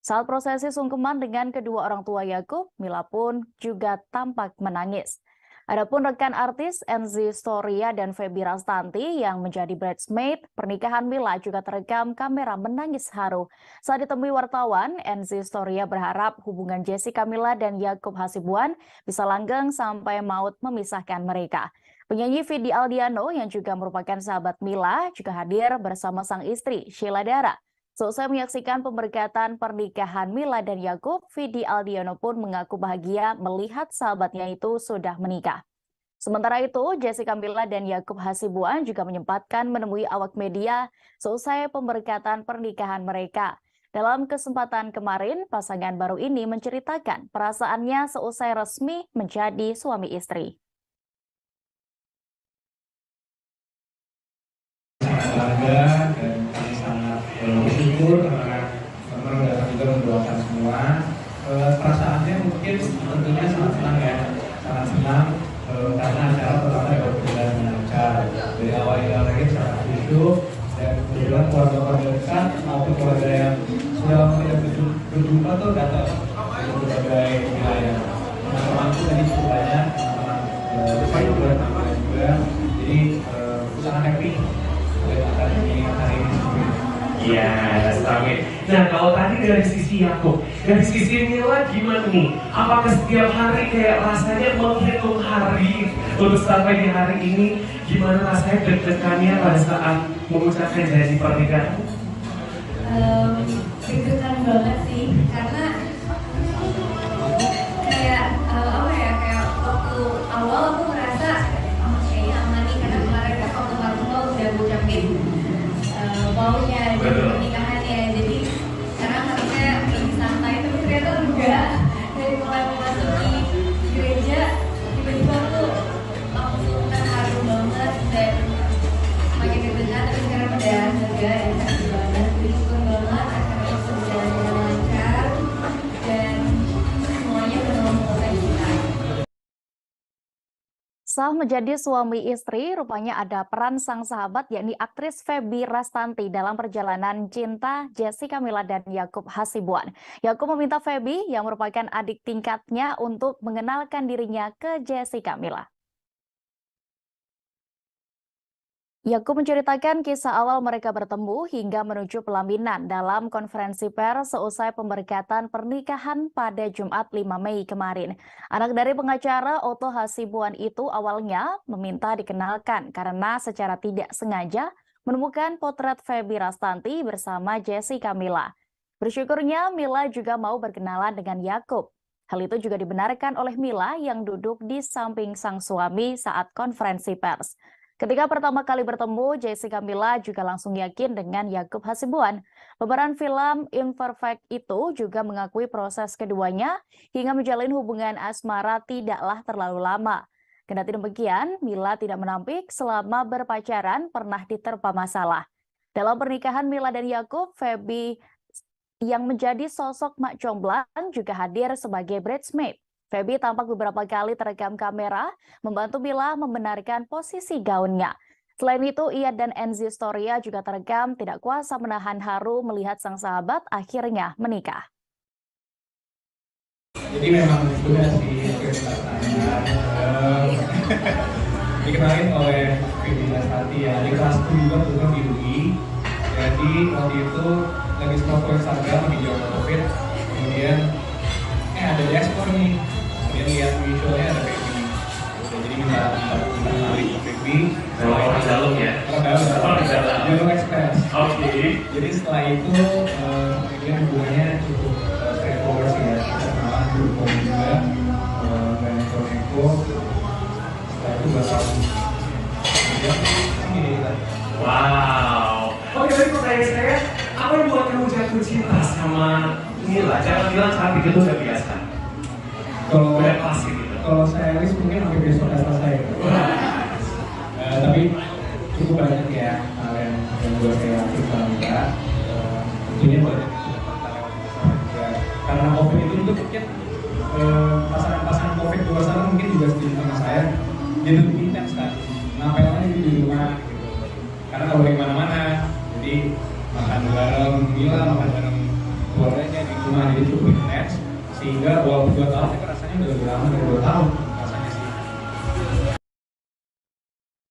Saat prosesi sungkeman dengan kedua orang tua Yakub, Mila pun juga tampak menangis. Adapun rekan artis Enzy Storia dan Feby Rastanti yang menjadi bridesmaid pernikahan Mila juga terekam kamera menangis haru. Saat ditemui wartawan, Enzy Storia berharap hubungan Jessica Mila dan Yakub Hasibuan bisa langgeng sampai maut memisahkan mereka. Penyanyi Vidi Aldiano yang juga merupakan sahabat Mila juga hadir bersama sang istri Sheila Dara. Selesai menyaksikan pemberkatan pernikahan Mila dan Yakub, Vidi Aldiano pun mengaku bahagia melihat sahabatnya itu sudah menikah. Sementara itu, Jessica Mila dan Yakub Hasibuan juga menyempatkan menemui awak media selesai pemberkatan pernikahan mereka. Dalam kesempatan kemarin, pasangan baru ini menceritakan perasaannya seusai resmi menjadi suami istri. Bangga dan kami sangat bersyukur karena teman-teman datang juga mendoakan semua. Perasaannya mungkin tentunya sangat senang ya, sangat senang karena acara pertama dapat berjalan dengan lancar. Dari awal hingga akhir sangat khusyuk dan kebetulan keluarga-keluarga dekat maupun keluarga yang sudah lama tidak berjumpa tuh datang dari berbagai wilayah. Teman-temanku tadi cukup banyak, teman-teman juga, teman-teman juga. Jadi sangat happy. Iya, amin. Nah, kalau tadi dari sisi Yakub, dari sisi Mila gimana nih? Apakah setiap hari kayak rasanya menghitung hari untuk sampai di hari ini? Gimana rasanya deg-degannya pada saat mengucapkan janji pernikahan? Deg-degan banget sih, karena kayak kayak waktu awal aku ngerasa kayaknya aman nih, karena kemarin kan waktu Marvel udah ngucapin baunya jadi pernikahannya, jadi sekarang harusnya lebih santai, tapi ternyata enggak. Dari mulai memasuki gereja tiba-tiba tuh langsung terharu banget dan makin deg-degan, tapi sekarang udah lega dan happy banget. Bersyukur banget acaranya berjalan dengan lancar dan semuanya benar-benar kita. Sah menjadi suami istri, rupanya ada peran sang sahabat yakni aktris Feby Rastanti dalam perjalanan cinta Jessica Mila dan Yakub Hasibuan. Yakub meminta Feby yang merupakan adik tingkatnya untuk mengenalkan dirinya ke Jessica Mila. Yakub menceritakan kisah awal mereka bertemu hingga menuju pelaminan dalam konferensi pers seusai pemberkatan pernikahan pada Jumat 5 Mei kemarin. Anak dari pengacara Otto Hasibuan itu awalnya meminta dikenalkan karena secara tidak sengaja menemukan potret Feby Rastanti bersama Jessica Mila. Bersyukurnya Mila juga mau berkenalan dengan Yakub. Hal itu juga dibenarkan oleh Mila yang duduk di samping sang suami saat konferensi pers. Ketika pertama kali bertemu, Jessica Mila juga langsung yakin dengan Yakub Hasibuan. Pemeran film Imperfect itu juga mengakui proses keduanya hingga menjalin hubungan asmara tidaklah terlalu lama. Kendati demikian, Mila tidak menampik selama berpacaran pernah diterpa masalah. Dalam pernikahan Mila dan Yakub, Feby yang menjadi sosok mak comblang juga hadir sebagai bridesmaid. Feby tampak beberapa kali terekam kamera membantu Mila membenarkan posisi gaunnya. Selain itu, ia dan Enzy Storia juga terekam tidak kuasa menahan haru melihat sang sahabat akhirnya menikah. Jadi memang sudah sih prioritas saya dikenalin oleh Fibina Sati ya, di kelas 7 juga program di UI. Jadi waktu itu lagi scroll Instagram lagi jauh COVID, kemudian ada dashboard nih, kemudian lihat visualnya ada kayak gini. Jadi minta kenalin ke Baby. Orang dalam ya? Orang dalam. Jalur ekspres. Oke. Jadi setelah itu kemudian hubungannya cukup straightforward sih ya. Kita kenalan dulu juga dan Koneko. Setelah itu bakal kemudian ini kita. Wow. Oke, tadi pertanyaan saya, apa yang buat kamu jatuh cinta sama Mila? Jangan bilang cantik itu udah biasa. Kalau udah pasti gitu. Kalau saya list mungkin sampai besok kata saya. Tapi cukup banyak ya hal yang buat saya suka juga. Tentunya banyak juga karena COVID itu mungkin pasangan-pasangan COVID di luar sana mungkin juga setuju sama saya. Jadi lebih intens kan. Ngapain aja di rumah gitu. Karena kalau di mana-mana, jadi makan bareng Mila, makan bareng keluarganya di rumah, jadi cukup intens. Sehingga walaupun 2 tahun itu rasanya udah lebih lama dari 2 tahun rasanya sih.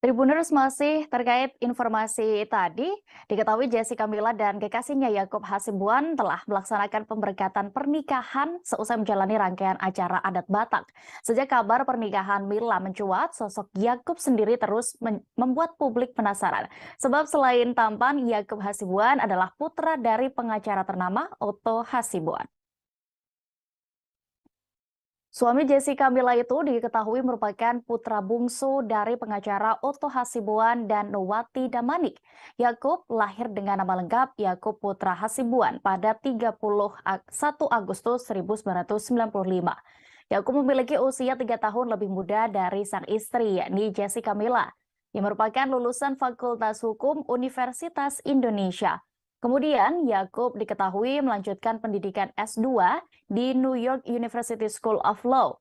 Tribuners, masih terkait informasi tadi, diketahui Jessica Mila dan kekasihnya Yakub Hasibuan telah melaksanakan pemberkatan pernikahan seusai menjalani rangkaian acara adat Batak. Sejak kabar pernikahan Mila mencuat, sosok Yakub sendiri terus membuat publik penasaran. Sebab selain tampan, Yakub Hasibuan adalah putra dari pengacara ternama Otto Hasibuan. Suami Jessica Mila itu diketahui merupakan putra bungsu dari pengacara Otto Hasibuan dan Nowati Damanik. Yakub lahir dengan nama lengkap Yakub Putra Hasibuan pada 31 Agustus 1995. Yakub memiliki usia 3 tahun lebih muda dari sang istri, yakni Jessica Mila, yang merupakan lulusan Fakultas Hukum Universitas Indonesia. Kemudian, Yakub diketahui melanjutkan pendidikan S2 di New York University School of Law.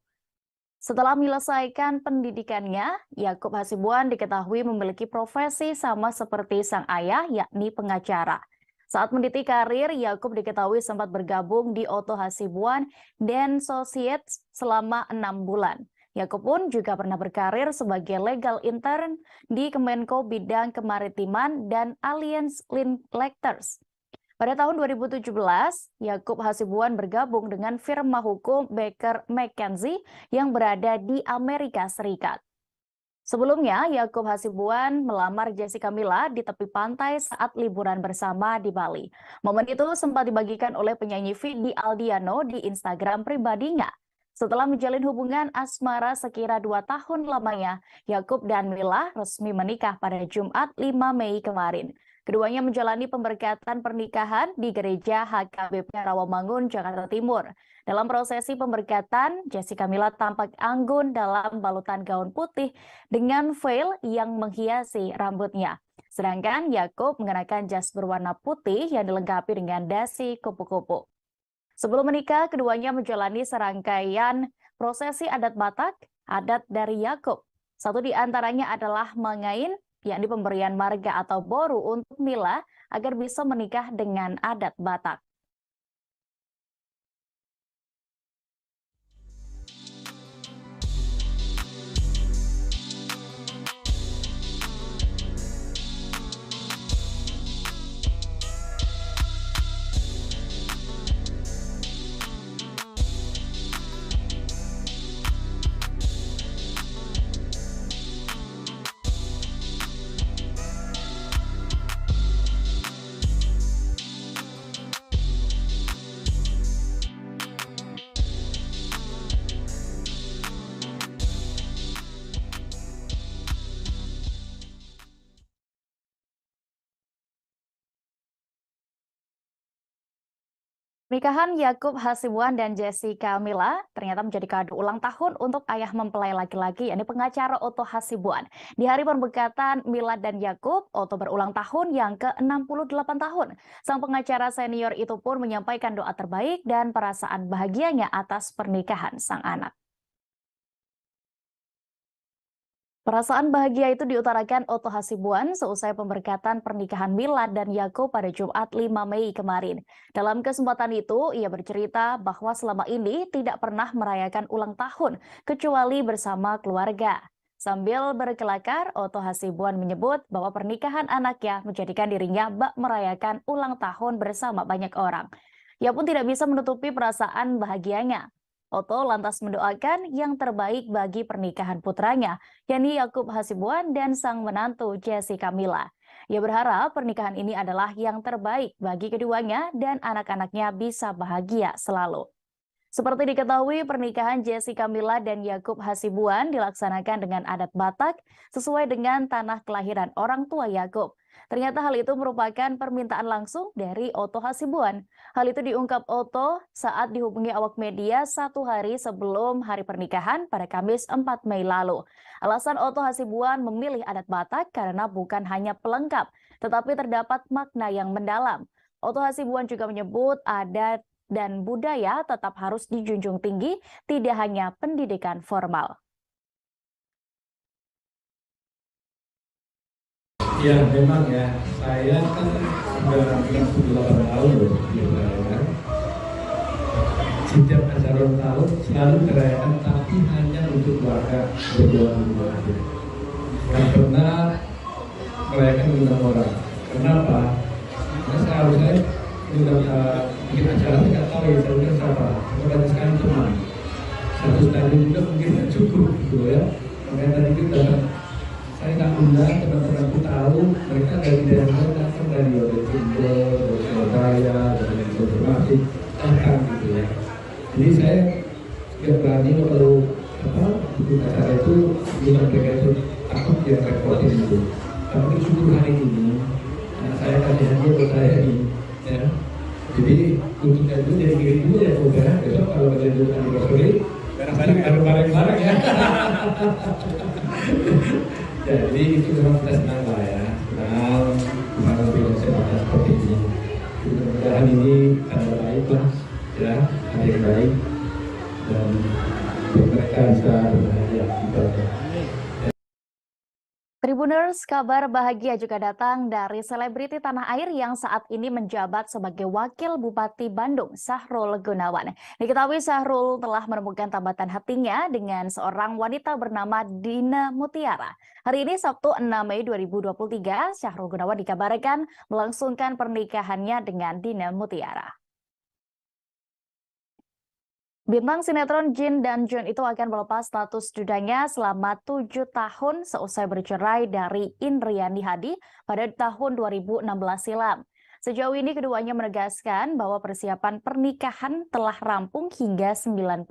Setelah menyelesaikan pendidikannya, Yakub Hasibuan diketahui memiliki profesi sama seperti sang ayah, yakni pengacara. Saat meniti karir, Yakub diketahui sempat bergabung di Otto Hasibuan dan Associates selama 6 bulan. Yakub pun juga pernah berkarir sebagai legal intern di Kemenko Bidang Kemaritiman dan Alliance Linkletters. Pada tahun 2017, Yakub Hasibuan bergabung dengan firma hukum Baker McKenzie yang berada di Amerika Serikat. Sebelumnya, Yakub Hasibuan melamar Jessica Mila di tepi pantai saat liburan bersama di Bali. Momen itu sempat dibagikan oleh penyanyi Vidi Aldiano di Instagram pribadinya. Setelah menjalin hubungan asmara sekira 2 tahun lamanya, Yakub dan Mila resmi menikah pada Jumat 5 Mei kemarin. Keduanya menjalani pemberkatan pernikahan di Gereja HKBP Rawamangun, Jakarta Timur. Dalam prosesi pemberkatan, Jessica Mila tampak anggun dalam balutan gaun putih dengan veil yang menghiasi rambutnya. Sedangkan Yakub mengenakan jas berwarna putih yang dilengkapi dengan dasi kupu-kupu. Sebelum menikah, keduanya menjalani serangkaian prosesi adat Batak, adat dari Yakub. Satu di antaranya adalah mengain, yakni pemberian marga atau boru untuk Mila agar bisa menikah dengan adat Batak. Pernikahan Yakub Hasibuan dan Jessica Mila ternyata menjadi kado ulang tahun untuk ayah mempelai laki-laki, yakni pengacara Otto Hasibuan. Di hari pemberkatan Mila dan Yakub, Otto berulang tahun yang ke-68 tahun. Sang pengacara senior itu pun menyampaikan doa terbaik dan perasaan bahagianya atas pernikahan sang anak. Perasaan bahagia itu diutarakan Otto Hasibuan seusai pemberkatan pernikahan Mila dan Yakub pada Jumat 5 Mei kemarin. Dalam kesempatan itu, ia bercerita bahwa selama ini tidak pernah merayakan ulang tahun, kecuali bersama keluarga. Sambil berkelakar, Otto Hasibuan menyebut bahwa pernikahan anaknya menjadikan dirinya bak merayakan ulang tahun bersama banyak orang. Ia pun tidak bisa menutupi perasaan bahagianya. Otto lantas mendoakan yang terbaik bagi pernikahan putranya, yakni Yakub Hasibuan dan sang menantu Jessica Mila. Ia berharap pernikahan ini adalah yang terbaik bagi keduanya dan anak-anaknya bisa bahagia selalu. Seperti diketahui, pernikahan Jessica Mila dan Yakub Hasibuan dilaksanakan dengan adat Batak sesuai dengan tanah kelahiran orang tua Yakub. Ternyata hal itu merupakan permintaan langsung dari Otto Hasibuan. Hal itu diungkap Otto saat dihubungi awak media 1 hari sebelum hari pernikahan pada Kamis 4 Mei lalu. Alasan Otto Hasibuan memilih adat Batak karena bukan hanya pelengkap, tetapi terdapat makna yang mendalam. Otto Hasibuan juga menyebut adat dan budaya tetap harus dijunjung tinggi, tidak hanya pendidikan formal. Ya memang ya, saya kan sudah 68 tahun loh di Belanda. Setiap acara ulang tahun selalu dirayakan, tapi hanya untuk keluarga berdua aja. Nggak pernah merayakan undang orang. Kenapa? Karena seharusnya undang bikin acara saya nggak tahu ya, saya undang siapa. Saya banyak sekali teman. Satu stadion juga mungkin nggak cukup gitu ya. Makanya tadi kita saya nggak undang, teman-temanku tahu mereka dari daerah datang dari Jember, dari Surabaya, dari Informasi, datang gitu ya. Jadi saya nggak berani kalau bikin acara itu bilang mereka itu takut dia repotin itu. Tapi bersyukur hari ini, saya kasih hadiah buat saya ini, ya. Jadi untuk itu jadi kirim dulu ya, udah besok kalau ada dulu anniversary, bareng-bareng ya. Jadi itu memang kita senang lah ya, senang bisa lebih semangat seperti ini. Mudah-mudahan ini ada baik lah, ya, ada yang baik dan mereka bisa berbahagia ibadah. Tribuners, kabar bahagia juga datang dari selebriti tanah air yang saat ini menjabat sebagai Wakil Bupati Bandung, Sahrul Gunawan. Diketahui Sahrul telah menemukan tambatan hatinya dengan seorang wanita bernama Dina Mutiara. Hari ini Sabtu 6 Mei 2023, Sahrul Gunawan dikabarkan melangsungkan pernikahannya dengan Dina Mutiara. Bintang sinetron Jin dan Jun itu akan melepas status dudanya selama 7 tahun seusai bercerai dari Indriani Hadi pada tahun 2016 silam. Sejauh ini keduanya menegaskan bahwa persiapan pernikahan telah rampung hingga 90%.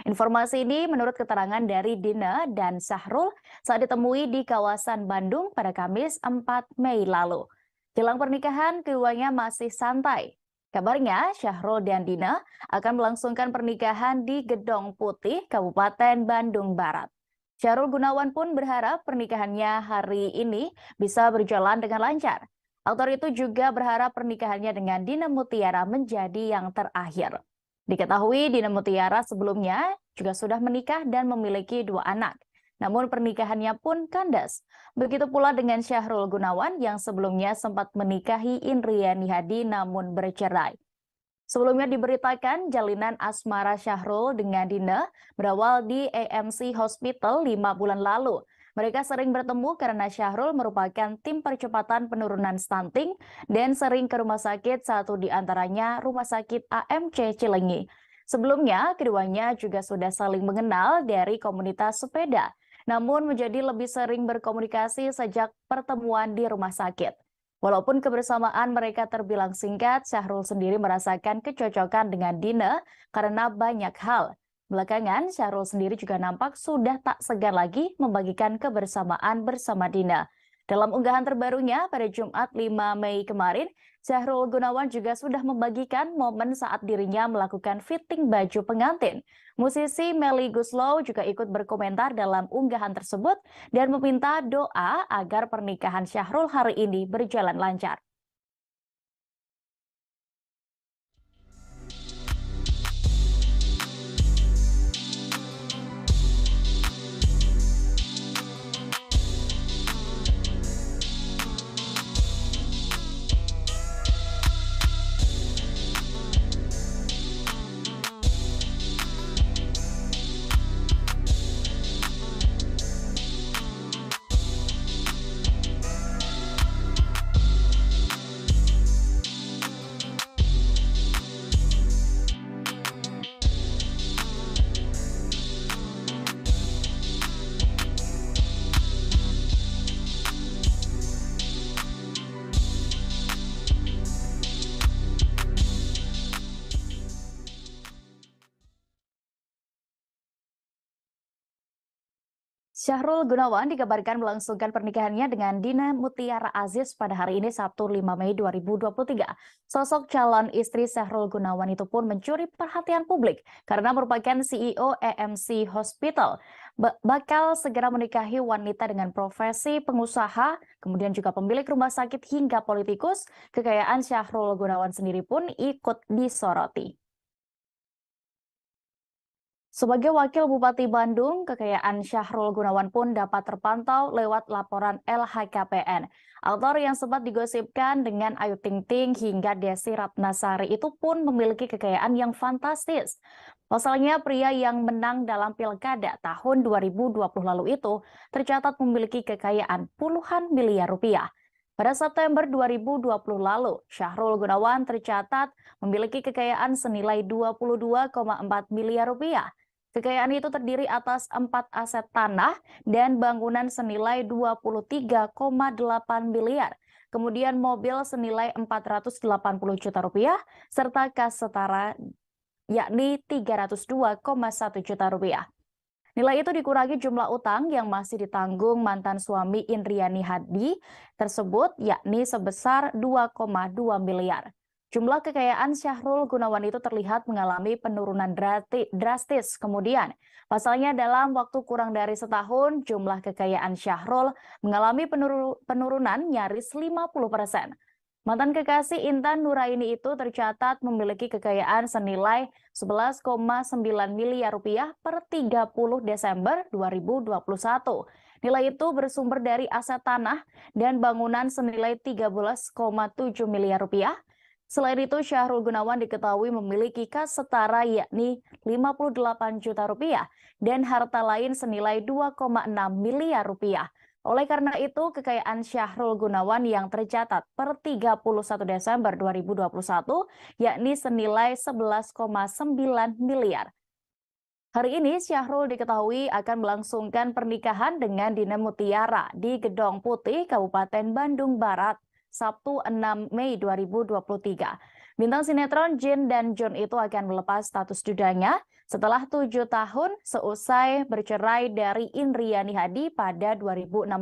Informasi ini menurut keterangan dari Dina dan Sahrul saat ditemui di kawasan Bandung pada Kamis 4 Mei lalu. Jelang pernikahan, keduanya masih santai. Kabarnya, Sahrul dan Dina akan melangsungkan pernikahan di Gedong Putih, Kabupaten Bandung Barat. Sahrul Gunawan pun berharap pernikahannya hari ini bisa berjalan dengan lancar. Aktor itu juga berharap pernikahannya dengan Dina Mutiara menjadi yang terakhir. Diketahui Dina Mutiara sebelumnya juga sudah menikah dan memiliki 2 anak. Namun pernikahannya pun kandas. Begitu pula dengan Sahrul Gunawan yang sebelumnya sempat menikahi Indriani Hadi namun bercerai. Sebelumnya diberitakan jalinan asmara Sahrul dengan Dina berawal di AMC Hospital 5 bulan lalu. Mereka sering bertemu karena Sahrul merupakan tim percepatan penurunan stunting dan sering ke rumah sakit, satu di antaranya Rumah Sakit AMC Cilenyi. Sebelumnya, keduanya juga sudah saling mengenal dari komunitas sepeda, namun menjadi lebih sering berkomunikasi sejak pertemuan di rumah sakit. Walaupun kebersamaan mereka terbilang singkat, Sahrul sendiri merasakan kecocokan dengan Dina karena banyak hal. Belakangan, Sahrul sendiri juga nampak sudah tak segan lagi membagikan kebersamaan bersama Dina. Dalam unggahan terbarunya pada Jumat 5 Mei kemarin, Sahrul Gunawan juga sudah membagikan momen saat dirinya melakukan fitting baju pengantin. Musisi Melly Goeslaw juga ikut berkomentar dalam unggahan tersebut dan meminta doa agar pernikahan Sahrul hari ini berjalan lancar. Syahrul Gunawan dikabarkan melangsungkan pernikahannya dengan Dina Mutiara Aziz pada hari ini Sabtu 5 Mei 2023. Sosok calon istri Syahrul Gunawan itu pun mencuri perhatian publik karena merupakan CEO EMC Hospital. Bakal segera menikahi wanita dengan profesi pengusaha, kemudian juga pemilik rumah sakit hingga politikus. Kekayaan Syahrul Gunawan sendiri pun ikut disoroti. Sebagai Wakil Bupati Bandung, kekayaan Syahrul Gunawan pun dapat terpantau lewat laporan LHKPN. Aktor yang sempat digosipkan dengan Ayu Ting Ting hingga Desi Ratnasari itu pun memiliki kekayaan yang fantastis. Pasalnya, pria yang menang dalam pilkada tahun 2020 lalu itu tercatat memiliki kekayaan puluhan miliar rupiah. Pada September 2020 lalu, Syahrul Gunawan tercatat memiliki kekayaan senilai 22,4 miliar rupiah. Kekayaan itu terdiri atas 4 aset tanah dan bangunan senilai 23,8 miliar. Kemudian mobil senilai 480 juta rupiah, serta kas setara yakni 302,1 juta rupiah. Nilai itu dikurangi jumlah utang yang masih ditanggung mantan suami Indriani Hadi tersebut yakni sebesar 2,2 miliar. Jumlah kekayaan Syahrul Gunawan itu terlihat mengalami penurunan drastis kemudian. Pasalnya dalam waktu kurang dari setahun, jumlah kekayaan Syahrul mengalami penurunan nyaris 50%. Mantan kekasih Intan Nuraini itu tercatat memiliki kekayaan senilai 11,9 miliar rupiah per 30 Desember 2021. Nilai itu bersumber dari aset tanah dan bangunan senilai 13,7 miliar rupiah. Selain itu, Syahrul Gunawan diketahui memiliki kas setara yakni 58 juta rupiah dan harta lain senilai 2,6 miliar rupiah. Oleh karena itu, kekayaan Syahrul Gunawan yang tercatat per 31 Desember 2021 yakni senilai 11,9 miliar. Hari ini Syahrul diketahui akan melangsungkan pernikahan dengan Dina Mutiara di Gedong Putih, Kabupaten Bandung Barat, Sabtu 6 Mei 2023. Bintang sinetron Jin dan John itu akan melepas status dudanya setelah 7 tahun seusai bercerai dari Indriani Hadi pada 2016.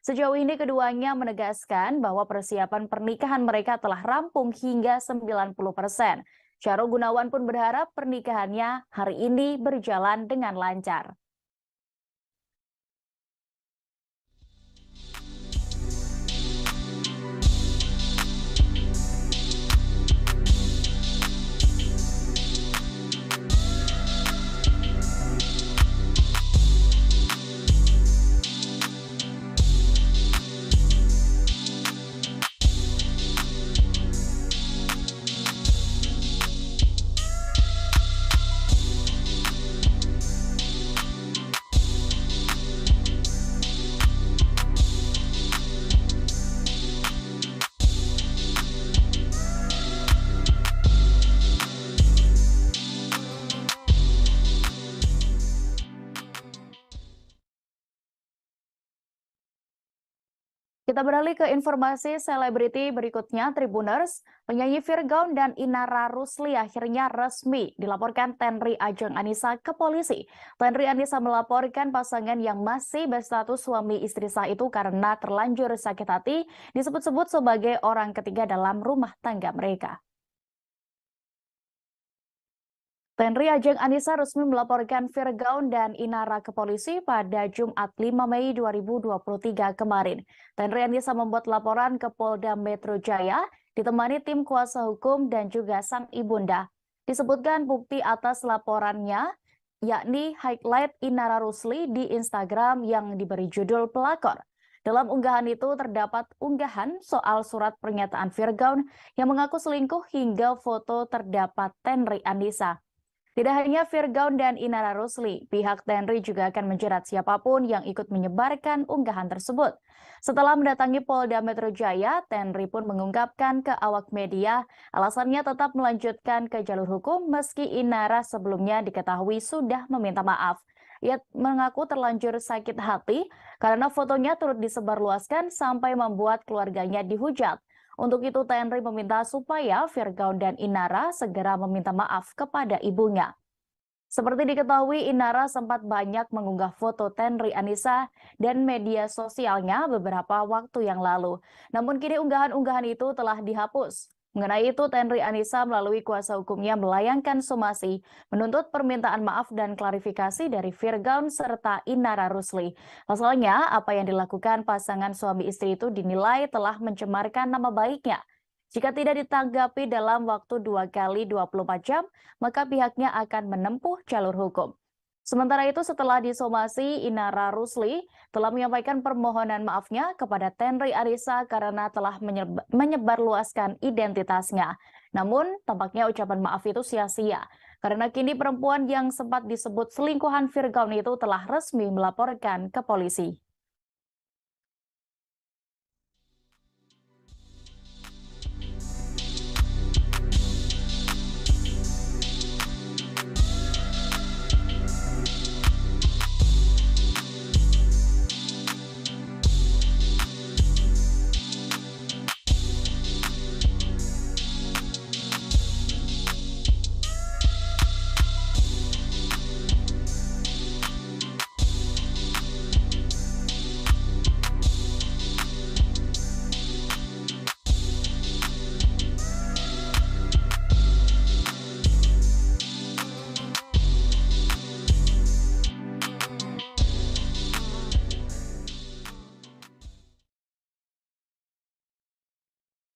Sejauh ini keduanya menegaskan bahwa persiapan pernikahan mereka telah rampung hingga 90%. Syahrul Gunawan pun berharap pernikahannya hari ini berjalan dengan lancar. Kita beralih ke informasi selebriti berikutnya, Tribuners. Penyanyi Virgaun dan Inara Rusli akhirnya resmi dilaporkan Tenri Ajeng Anissa ke polisi. Tenri Anissa melaporkan pasangan yang masih berstatus suami istri sah itu karena terlanjur sakit hati disebut-sebut sebagai orang ketiga dalam rumah tangga mereka. Tenri Ajeng Anissa resmi melaporkan Virgaun dan Inara ke polisi pada Jumat 5 Mei 2023 kemarin. Tenri Anissa membuat laporan ke Polda Metro Jaya, ditemani tim kuasa hukum dan juga sang ibunda. Disebutkan bukti atas laporannya, yakni highlight Inara Rusli di Instagram yang diberi judul pelakor. Dalam unggahan itu terdapat unggahan soal surat pernyataan Virgaun yang mengaku selingkuh hingga foto terdapat Tenri Anissa. Tidak hanya Virgaun dan Inara Rusli, pihak Tenri juga akan menjerat siapapun yang ikut menyebarkan unggahan tersebut. Setelah mendatangi Polda Metro Jaya, Tenri pun mengungkapkan ke awak media alasannya tetap melanjutkan ke jalur hukum meski Inara sebelumnya diketahui sudah meminta maaf. Ia mengaku terlanjur sakit hati karena fotonya turut disebarluaskan sampai membuat keluarganya dihujat. Untuk itu, Tenri meminta supaya Virgaun dan Inara segera meminta maaf kepada ibunya. Seperti diketahui, Inara sempat banyak mengunggah foto Tenri Anissa dan media sosialnya beberapa waktu yang lalu. Namun kini unggahan-unggahan itu telah dihapus. Mengenai itu, Tenri Anissa melalui kuasa hukumnya melayangkan somasi menuntut permintaan maaf dan klarifikasi dari Firgaun serta Inara Rusli. Pasalnya, apa yang dilakukan pasangan suami istri itu dinilai telah mencemarkan nama baiknya. Jika tidak ditanggapi dalam waktu 2 kali 24 jam, maka pihaknya akan menempuh jalur hukum. Sementara itu, setelah disomasi, Inara Rusli telah menyampaikan permohonan maafnya kepada Tenri Anissa karena telah menyebarluaskan identitasnya. Namun, tampaknya ucapan maaf itu sia-sia, karena kini perempuan yang sempat disebut selingkuhan Firgaun itu telah resmi melaporkan ke polisi.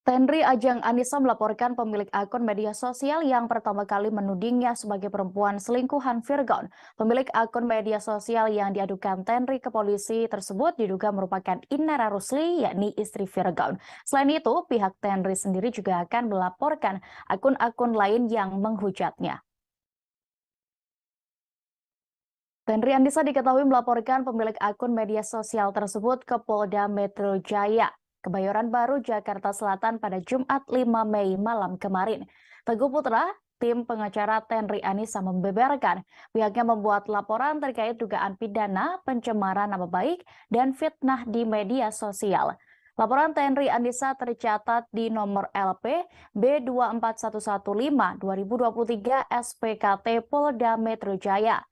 Tenri Ajeng Anissa melaporkan pemilik akun media sosial yang pertama kali menudingnya sebagai perempuan selingkuhan Firgaun. Pemilik akun media sosial yang diadukan Tenri ke polisi tersebut diduga merupakan Inara Rusli, yakni istri Firgaun. Selain itu, pihak Tenri sendiri juga akan melaporkan akun-akun lain yang menghujatnya. Tenri Anissa diketahui melaporkan pemilik akun media sosial tersebut ke Polda Metro Jaya, Kebayoran Baru, Jakarta Selatan pada Jumat 5 Mei malam kemarin. Teguh Putra, tim pengacara Tenri Anissa membeberkan pihaknya membuat laporan terkait dugaan pidana, pencemaran nama baik, dan fitnah di media sosial. Laporan Tenri Anissa tercatat di nomor LP B24115-2023 SPKT Polda Metro Jaya.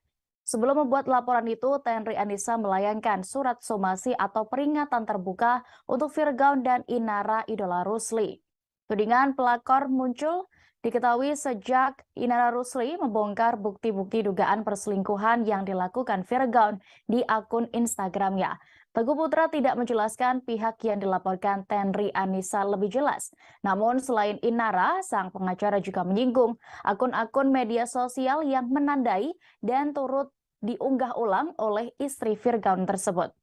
Sebelum membuat laporan itu, Tenri Anissa melayangkan surat somasi atau peringatan terbuka untuk Firgaun dan Inara Idola Rusli. Tudingan pelakor muncul diketahui sejak Inara Rusli membongkar bukti-bukti dugaan perselingkuhan yang dilakukan Firgaun di akun Instagramnya. Teguh Putra tidak menjelaskan pihak yang dilaporkan Tenri Anissa lebih jelas. Namun selain Inara, sang pengacara juga menyinggung akun-akun media sosial yang menandai dan turut diunggah ulang oleh istri Firgaun tersebut.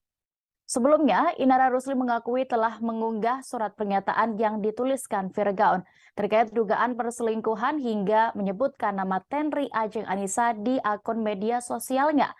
Sebelumnya, Inara Rusli mengakui telah mengunggah surat pernyataan yang dituliskan Firgaun terkait dugaan perselingkuhan hingga menyebutkan nama Tenri Ajeng Anissa di akun media sosialnya.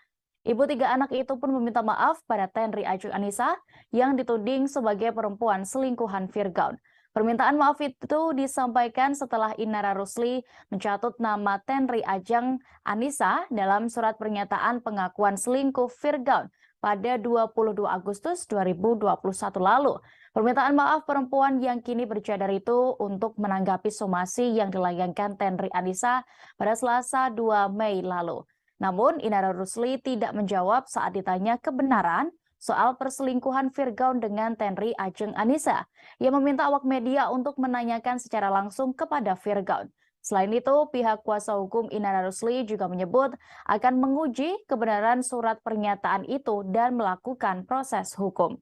Ibu 3 anak itu pun meminta maaf pada Tenri Ajeng Anissa yang dituding sebagai perempuan selingkuhan Firgaun. Permintaan maaf itu disampaikan setelah Inara Rusli mencatut nama Tenri Ajeng Anissa dalam surat pernyataan pengakuan selingkuh Firgaun pada 22 Agustus 2021 lalu. Permintaan maaf perempuan yang kini bercadar itu untuk menanggapi somasi yang dilayangkan Tenri Anissa pada Selasa 2 Mei lalu. Namun Inara Rusli tidak menjawab saat ditanya kebenaran soal perselingkuhan Firgaun dengan Tenri Ajeng Anissa. Ia meminta awak media untuk menanyakan secara langsung kepada Firgaun. Selain itu, pihak kuasa hukum Inara Rusli juga menyebut akan menguji kebenaran surat pernyataan itu dan melakukan proses hukum.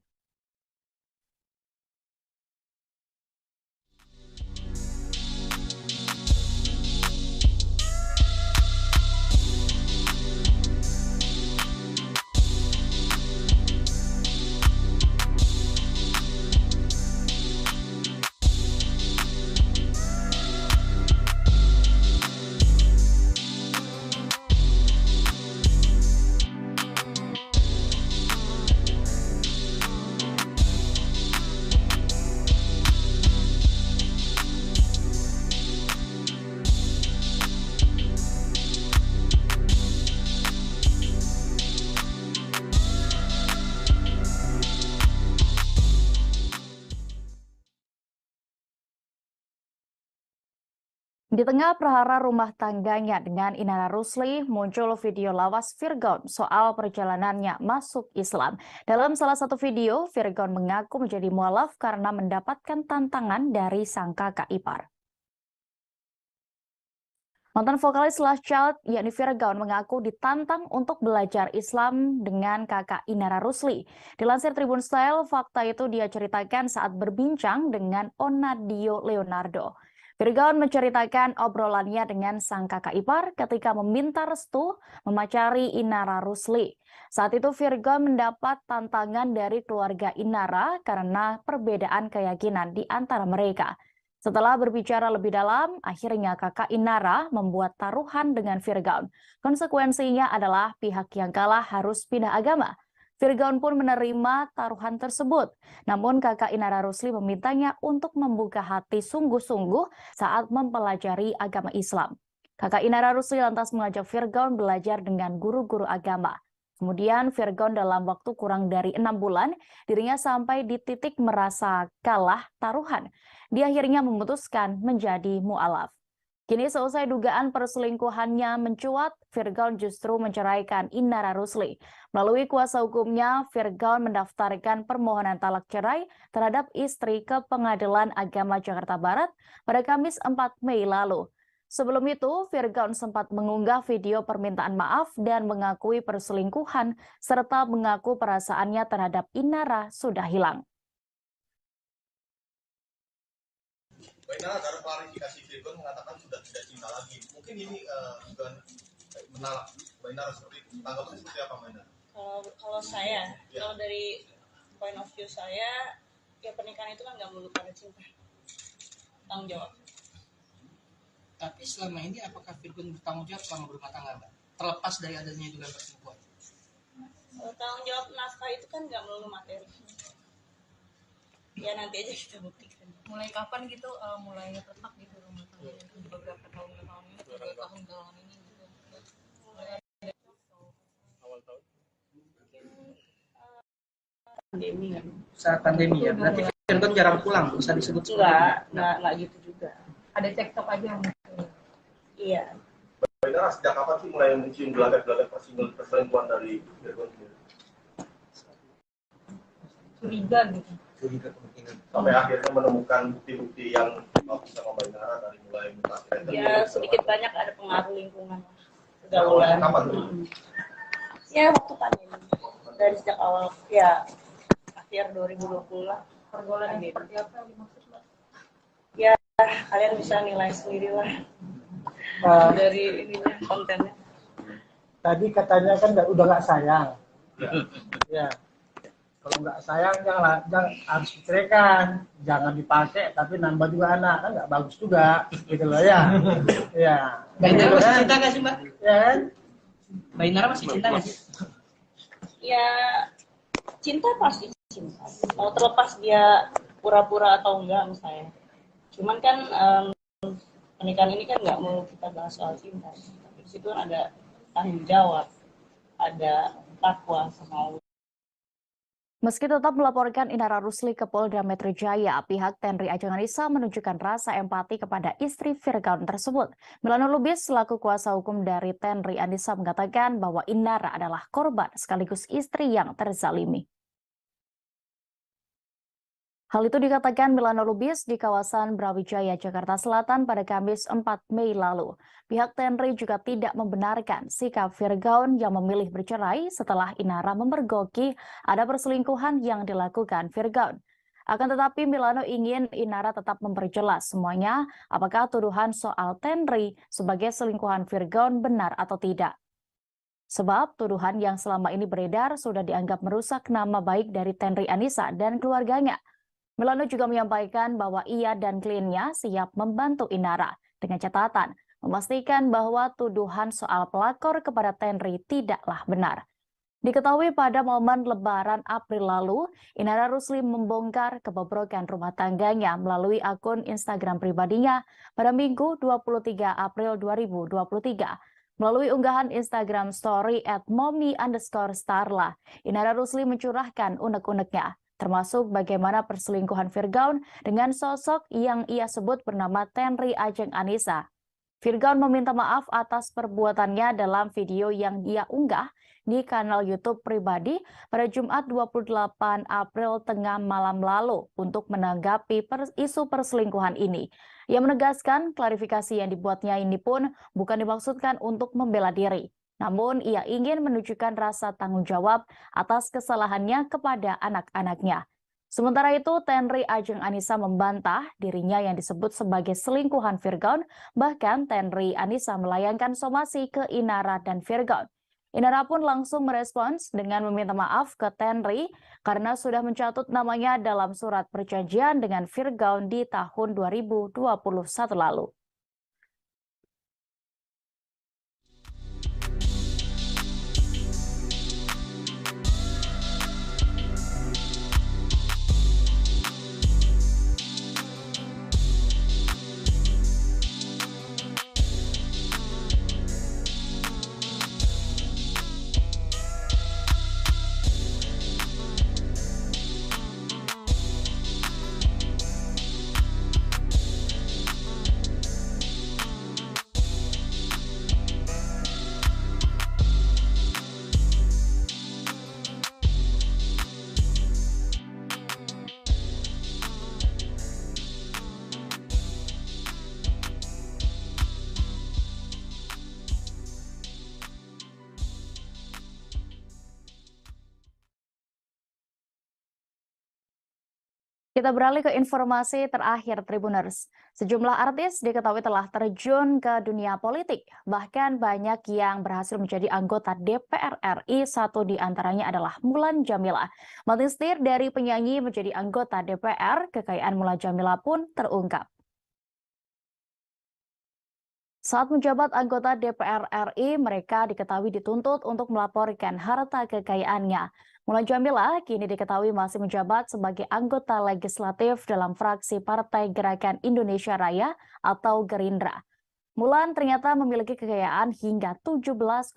Di tengah prahara rumah tangganya dengan Inara Rusli, muncul video lawas Virgon soal perjalanannya masuk Islam. Dalam salah satu video, Virgon mengaku menjadi mualaf karena mendapatkan tantangan dari sang kakak ipar. Mantan vokalis Last Child, yakni Virgon, mengaku ditantang untuk belajar Islam dengan kakak Inara Rusli. Dilansir Tribun Style, fakta itu dia ceritakan saat berbincang dengan Onadio Leonardo. Virgon menceritakan obrolannya dengan sang kakak ipar ketika meminta restu memacari Inara Rusli. Saat itu Virgon mendapat tantangan dari keluarga Inara karena perbedaan keyakinan di antara mereka. Setelah berbicara lebih dalam, akhirnya kakak Inara membuat taruhan dengan Virgon. Konsekuensinya adalah pihak yang kalah harus pindah agama. Virgon pun menerima taruhan tersebut. Namun kakak Inara Rusli memintanya untuk membuka hati sungguh-sungguh saat mempelajari agama Islam. Kakak Inara Rusli lantas mengajak Virgon belajar dengan guru-guru agama. Kemudian Virgon dalam waktu kurang dari 6 bulan, dirinya sampai di titik merasa kalah taruhan. Dia akhirnya memutuskan menjadi mu'alaf. Kini selesai dugaan perselingkuhannya mencuat, Virgon justru menceraikan Inara Rusli. Melalui kuasa hukumnya, Virgon mendaftarkan permohonan talak cerai terhadap istri ke Pengadilan Agama Jakarta Barat pada Kamis 4 Mei lalu. Sebelum itu, Virgon sempat mengunggah video permintaan maaf dan mengakui perselingkuhan serta mengaku perasaannya terhadap Inara sudah hilang. Mbak Inara, dalam klarifikasi Virgon mengatakan sudah tidak cinta lagi. Mungkin ini bukan menolak Mbak Inara seperti itu. Tanggapannya seperti apa Mbak Inara? Kalau saya, kalau dari point of view saya, ya pernikahan itu kan nggak melulu karena cinta. Tanggung jawab. Tapi selama ini apakah Virgon bertanggung jawab selama berumah tangga, Mbak? Terlepas dari adanya juga perselingkuhan. Tanggung jawab nafkah itu kan nggak melulu materi. Ya nanti aja kita buktikan. Mulai kapan gitu mulai retak gitu rumah tangga beberapa tahun ke tahun ini, 3 tahun belakangan ini gitu. Awal tahun. Pandemi kan. Saat pandemi ya, berarti Virgon jarang pulang, bisa disebut Enggak gitu juga. Ada cekcok aja. Iya. Mbak Inara, sejak kapan sih mulai mencium gelagat-gelagat perselingkuhan dari Virgon sendiri? Curiga gitu. Sampai akhirnya menemukan bukti-bukti yang bisa Mbak Inara dari mulai mutasi. Ya sedikit banyak ada pengaruh lingkungan. Pergaulan. Kapan tuh? Ya waktu pandemi. Dari sejak awal ya akhir 2020 lah. Pergaulan yang seperti apa yang dimaksud, Mbak? Ya kalian bisa nilai sendiri lah dari ininya kontennya. Tadi katanya kan udah nggak sayang. Ya. Kalau nggak sayang jangan harus diceraikan, jangan dipakai tapi nambah juga anak, kan nggak bagus juga gitu loh ya. Ya. Mbak Inara masih cinta nggak sih, Mbak? Ya kan? Mbak Inara masih cinta nggak sih? Ya cinta pasti cinta. Mau terlepas dia pura-pura atau enggak misalnya. Cuman kan pernikahan ini kan nggak mau kita bahas soal cinta. Di situ kan ada tanggung jawab, ada takwa sama Allah. Meski tetap melaporkan Inara Rusli ke Polda Metro Jaya, pihak Tenri Ajeng Anissa menunjukkan rasa empati kepada istri Virgon tersebut. Milano Lubis selaku kuasa hukum dari Tenri Anissa mengatakan bahwa Inara adalah korban sekaligus istri yang terzalimi. Hal itu dikatakan Milano Lubis di kawasan Brawijaya, Jakarta Selatan pada Kamis 4 Mei lalu. Pihak Tenri juga tidak membenarkan sikap Virgon yang memilih bercerai setelah Inara memergoki ada perselingkuhan yang dilakukan Virgon. Akan tetapi Milano ingin Inara tetap memperjelas semuanya apakah tuduhan soal Tenri sebagai selingkuhan Virgon benar atau tidak. Sebab tuduhan yang selama ini beredar sudah dianggap merusak nama baik dari Tenri Anissa dan keluarganya. Milano juga menyampaikan bahwa ia dan kliennya siap membantu Inara dengan catatan memastikan bahwa tuduhan soal pelakor kepada Tenri tidaklah benar. Diketahui pada momen Lebaran April lalu, Inara Rusli membongkar kebobrokan rumah tangganya melalui akun Instagram pribadinya pada Minggu 23 April 2023. Melalui unggahan Instagram story @mommy_starla, Inara Rusli mencurahkan unek-uneknya, termasuk bagaimana perselingkuhan Virgon dengan sosok yang ia sebut bernama Tenri Ajeng Anissa. Virgon meminta maaf atas perbuatannya dalam video yang dia unggah di kanal YouTube pribadi pada Jumat 28 April tengah malam lalu untuk menanggapi isu perselingkuhan ini. Ia menegaskan klarifikasi yang dibuatnya ini pun bukan dimaksudkan untuk membela diri. Namun ia ingin menunjukkan rasa tanggung jawab atas kesalahannya kepada anak-anaknya. Sementara itu, Tenri Ajeng Anissa membantah dirinya yang disebut sebagai selingkuhan Virgon, bahkan Tenri Anissa melayangkan somasi ke Inara dan Virgon. Inara pun langsung merespons dengan meminta maaf ke Tenri karena sudah mencatut namanya dalam surat perjanjian dengan Virgon di tahun 2021 lalu. Kita beralih ke informasi terakhir Tribuners. Sejumlah artis diketahui telah terjun ke dunia politik. Bahkan banyak yang berhasil menjadi anggota DPR RI, satu di antaranya adalah Mulan Jameela. Mantan setir dari penyanyi menjadi anggota DPR, kekayaan Mulan Jameela pun terungkap. Saat menjabat anggota DPR RI, mereka diketahui dituntut untuk melaporkan harta kekayaannya. Mulan Jameela kini diketahui masih menjabat sebagai anggota legislatif dalam fraksi Partai Gerakan Indonesia Raya atau Gerindra. Mulan ternyata memiliki kekayaan hingga 17,1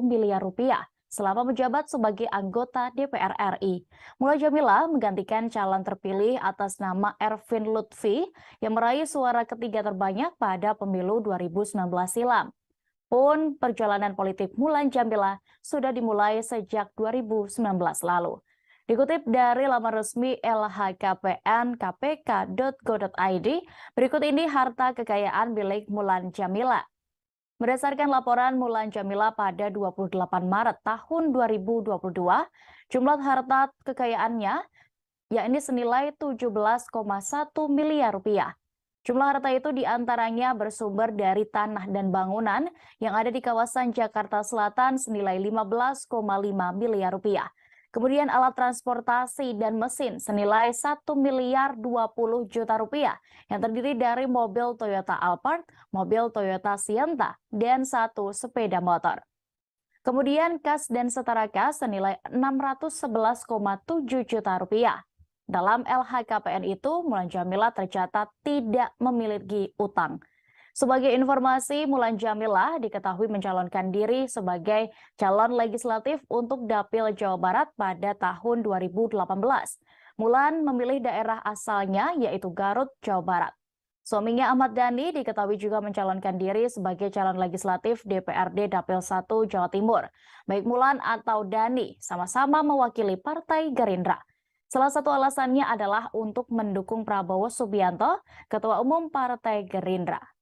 miliar rupiah selama menjabat sebagai anggota DPR RI. Mulan Jameela menggantikan calon terpilih atas nama Ervin Lutfi yang meraih suara ketiga terbanyak pada pemilu 2019 silam. Pun perjalanan politik Mulan Jameela sudah dimulai sejak 2019 lalu. Dikutip dari laman resmi lhkpn.kpk.go.id, berikut ini harta kekayaan milik Mulan Jameela. Berdasarkan laporan Mulan Jameela pada 28 Maret tahun 2022, jumlah harta kekayaannya yakni senilai 17,1 miliar rupiah. Jumlah harta itu diantaranya bersumber dari tanah dan bangunan yang ada di kawasan Jakarta Selatan senilai 15,5 miliar rupiah. Kemudian alat transportasi dan mesin senilai 1 miliar 20 juta rupiah yang terdiri dari mobil Toyota Alphard, mobil Toyota Sienta, dan 1 sepeda motor. Kemudian kas dan setara kas senilai 611,7 juta rupiah. Dalam LHKPN itu, Mulan Jameela tercatat tidak memiliki utang. Sebagai informasi, Mulan Jameela diketahui mencalonkan diri sebagai calon legislatif untuk Dapil Jawa Barat pada tahun 2018. Mulan memilih daerah asalnya yaitu Garut, Jawa Barat. Suaminya Ahmad Dhani diketahui juga mencalonkan diri sebagai calon legislatif DPRD Dapil 1 Jawa Timur. Baik Mulan atau Dhani sama-sama mewakili Partai Gerindra. Salah satu alasannya adalah untuk mendukung Prabowo Subianto, Ketua Umum Partai Gerindra.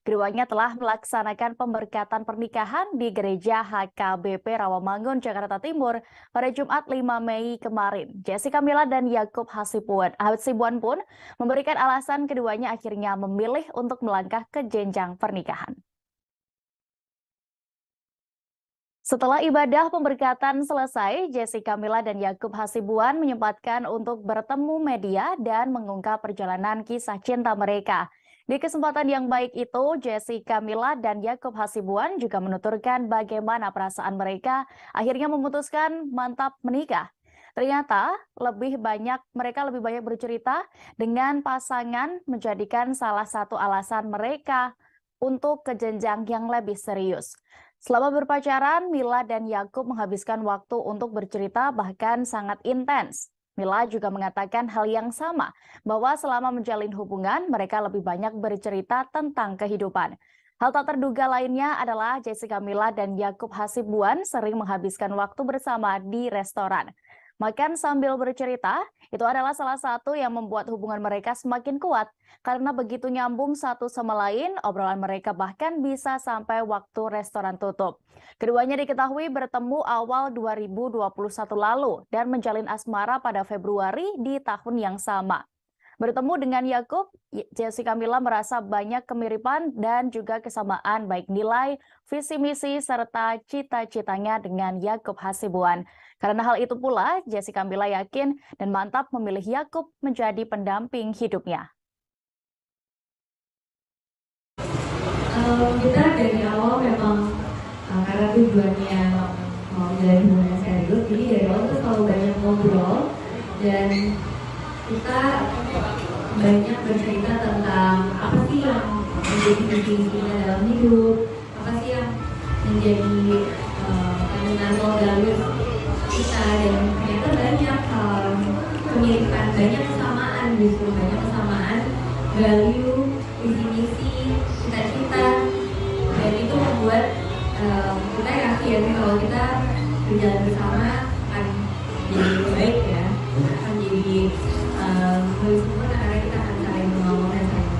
Keduanya telah melaksanakan pemberkatan pernikahan di Gereja HKBP Rawamangun, Jakarta Timur pada Jumat 5 Mei kemarin. Jessica Mila dan Yakub Hasibuan pun memberikan alasan keduanya akhirnya memilih untuk melangkah ke jenjang pernikahan. Setelah ibadah pemberkatan selesai, Jessica Mila dan Yakub Hasibuan menyempatkan untuk bertemu media dan mengungkap perjalanan kisah cinta mereka. Di kesempatan yang baik itu, Jessica Mila dan Yakub Hasibuan juga menuturkan bagaimana perasaan mereka akhirnya memutuskan mantap menikah. Ternyata mereka lebih banyak bercerita dengan pasangan menjadikan salah satu alasan mereka untuk ke jenjang yang lebih serius. Selama berpacaran, Mila dan Yakub menghabiskan waktu untuk bercerita bahkan sangat intens. Mila juga mengatakan hal yang sama, bahwa selama menjalin hubungan, mereka lebih banyak bercerita tentang kehidupan. Hal tak terduga lainnya adalah Jessica Mila dan Yakub Hasibuan sering menghabiskan waktu bersama di restoran. Makan sambil bercerita, itu adalah salah satu yang membuat hubungan mereka semakin kuat. Karena begitu nyambung satu sama lain, obrolan mereka bahkan bisa sampai waktu restoran tutup. Keduanya diketahui bertemu awal 2021 lalu dan menjalin asmara pada Februari di tahun yang sama. Bertemu dengan Yakub, Jessica Mila merasa banyak kemiripan dan juga kesamaan baik nilai, visi misi, serta cita-citanya dengan Yakub Hasibuan. Karena hal itu pula, Jessica Mila yakin dan mantap memilih Yakub menjadi pendamping hidupnya. Kita dari awal memang karena tujuannya mau menjalin hubungan serius, jadi dari awal kita selalu banyak ngobrol dan kita banyak bercerita tentang apa sih yang menjadi visi kita dalam hidup, apa sih yang menjadi fundamental values kita, dan ternyata banyak kemiripan, banyak kesamaan, justru banyak kesamaan value, visi misi, cita-cita, dan itu membuat kita yakin kalau kita berjalan bersama akan jadi lebih baik ya, akan jadi lebih sempurna karena kita akan saling mengawal dan saling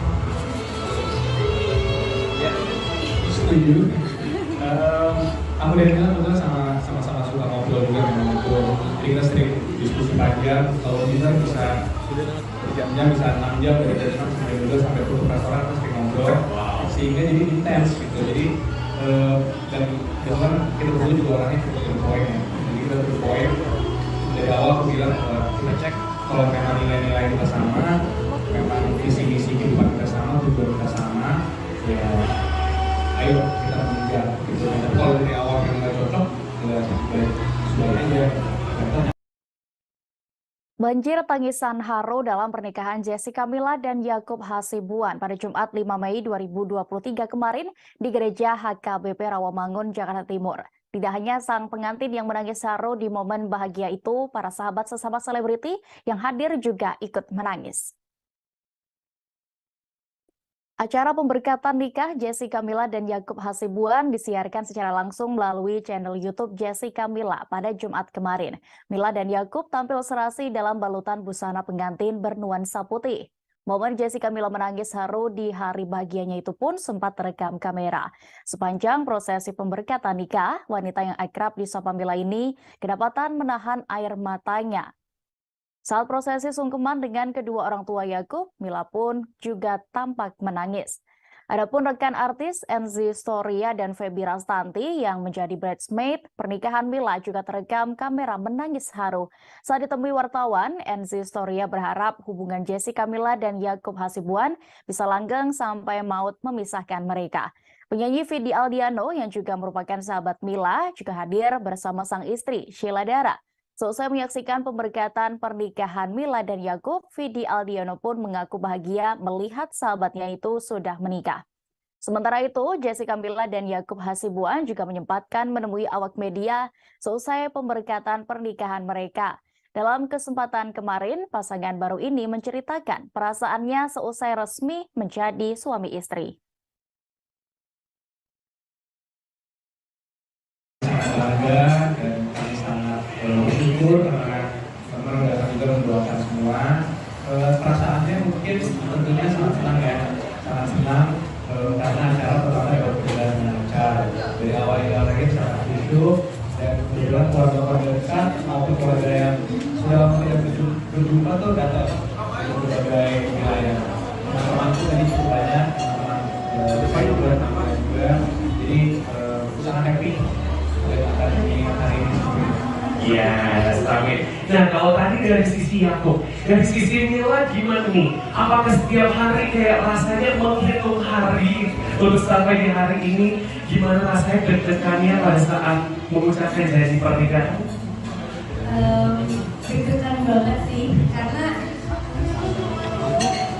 Ya, setuju. Aku dan Mila kebetulan sama-sama suka ngobrol juga memang ngobrol. Jadi kita sering diskusi panjang. Kalau bisa berjam-jam, bisa 6 jam dari jam 6 sampai 12 sampai tutup restoran kita sering ngobrol. Sehingga jadi intens gitu. Jadi dan kebetulan kita berdua juga orangnya cukup to the point ya. Jadi kita to the point. Dari awal aku bilang kita cek kalau memang nilai-nilai kita sama, memang visi-misi kehidupan kita sama, tujuan kita sama, ya ayo kita mengejar gitu. Tapi kalau dari awal yang nggak cocok, ya sudah aja. Banjir tangisan haru dalam pernikahan Jessica Mila dan Yakub Hasibuan pada Jumat 5 Mei 2023 kemarin di Gereja HKBP Rawamangun, Jakarta Timur. Tidak hanya sang pengantin yang menangis haru di momen bahagia itu, para sahabat sesama selebriti yang hadir juga ikut menangis. Acara pemberkatan nikah Jessica Mila dan Yakub Hasibuan disiarkan secara langsung melalui channel YouTube Jessica Mila pada Jumat kemarin. Mila dan Yakub tampil serasi dalam balutan busana pengantin bernuansa putih. Momen Jessica Mila menangis haru di hari bahagianya itu pun sempat terekam kamera. Sepanjang prosesi pemberkatan nikah, wanita yang akrab disapa Mila ini kedapatan menahan air matanya. Saat prosesi sungkeman dengan kedua orang tua Yakub, Mila pun juga tampak menangis. Adapun rekan artis Enzi Storia dan Feby Rastanti yang menjadi bridesmaid pernikahan Mila juga terekam kamera menangis haru. Saat ditemui wartawan, Enzi Storia berharap hubungan Jessica Mila dan Yakub Hasibuan bisa langgeng sampai maut memisahkan mereka. Penyanyi Vidi Aldiano yang juga merupakan sahabat Mila juga hadir bersama sang istri Sheila Dara. Selesai menyaksikan pemberkatan pernikahan Mila dan Yakub, Vidi Aldiano pun mengaku bahagia melihat sahabatnya itu sudah menikah. Sementara itu, Jessica Mila dan Yakub Hasibuan juga menyempatkan menemui awak media selesai pemberkatan pernikahan mereka. Dalam kesempatan kemarin, pasangan baru ini menceritakan perasaannya seusai resmi menjadi suami istri. Bangga dan kami sangat bersyukur karena teman datang juga mendoakan semua. Perasaannya mungkin tentunya sangat senang ya, sangat senang karena acara pertama dapat berjalan dengan lancar. Dari awal hingga akhir sangat khusyuk dan kebetulan keluarga-keluarga dekat maupun keluarga yang sudah lama tidak berjumpa tuh datang dari berbagai wilayah. Teman-temanku tadi cukup banyak, teman-teman dekat juga, teman-teman juga. Jadi sangat happy. Iya, amin. Nah, kalau tadi dari sisi Yakub, dari sisi Mila gimana nih? Apakah setiap hari kayak rasanya menghitung hari untuk sampai di hari ini? Gimana rasanya deg-degannya pada saat mengucapkan janji pernikahan? deg-degan banget sih, karena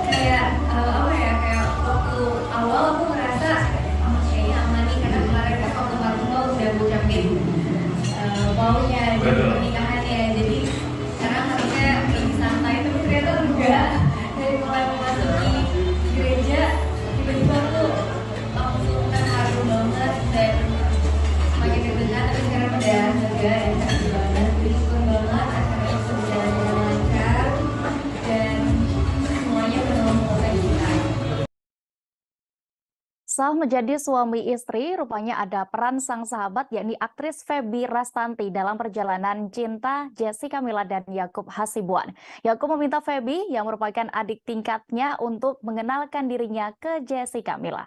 kayak apa ya, kayak waktu awal aku ngerasa kayaknya aman nih, karena kemarin kan waktu Marvel udah ngucapin maunya jadi pernikahannya, jadi sekarang harusnya lebih santai, tapi ternyata enggak. Dari mulai memasuki gereja tiba-tiba tuh langsung terharu banget dan semakin deg-degan, tapi sekarang udah lega dan happy banget, bersyukur banget acaranya berjalan dengan lancar dan semuanya penuh sukacita. Sah menjadi suami istri, rupanya ada peran sang sahabat yakni aktris Feby Rastanti dalam perjalanan cinta Jessica Mila dan Yakub Hasibuan. Yakub meminta Feby yang merupakan adik tingkatnya untuk mengenalkan dirinya ke Jessica Mila.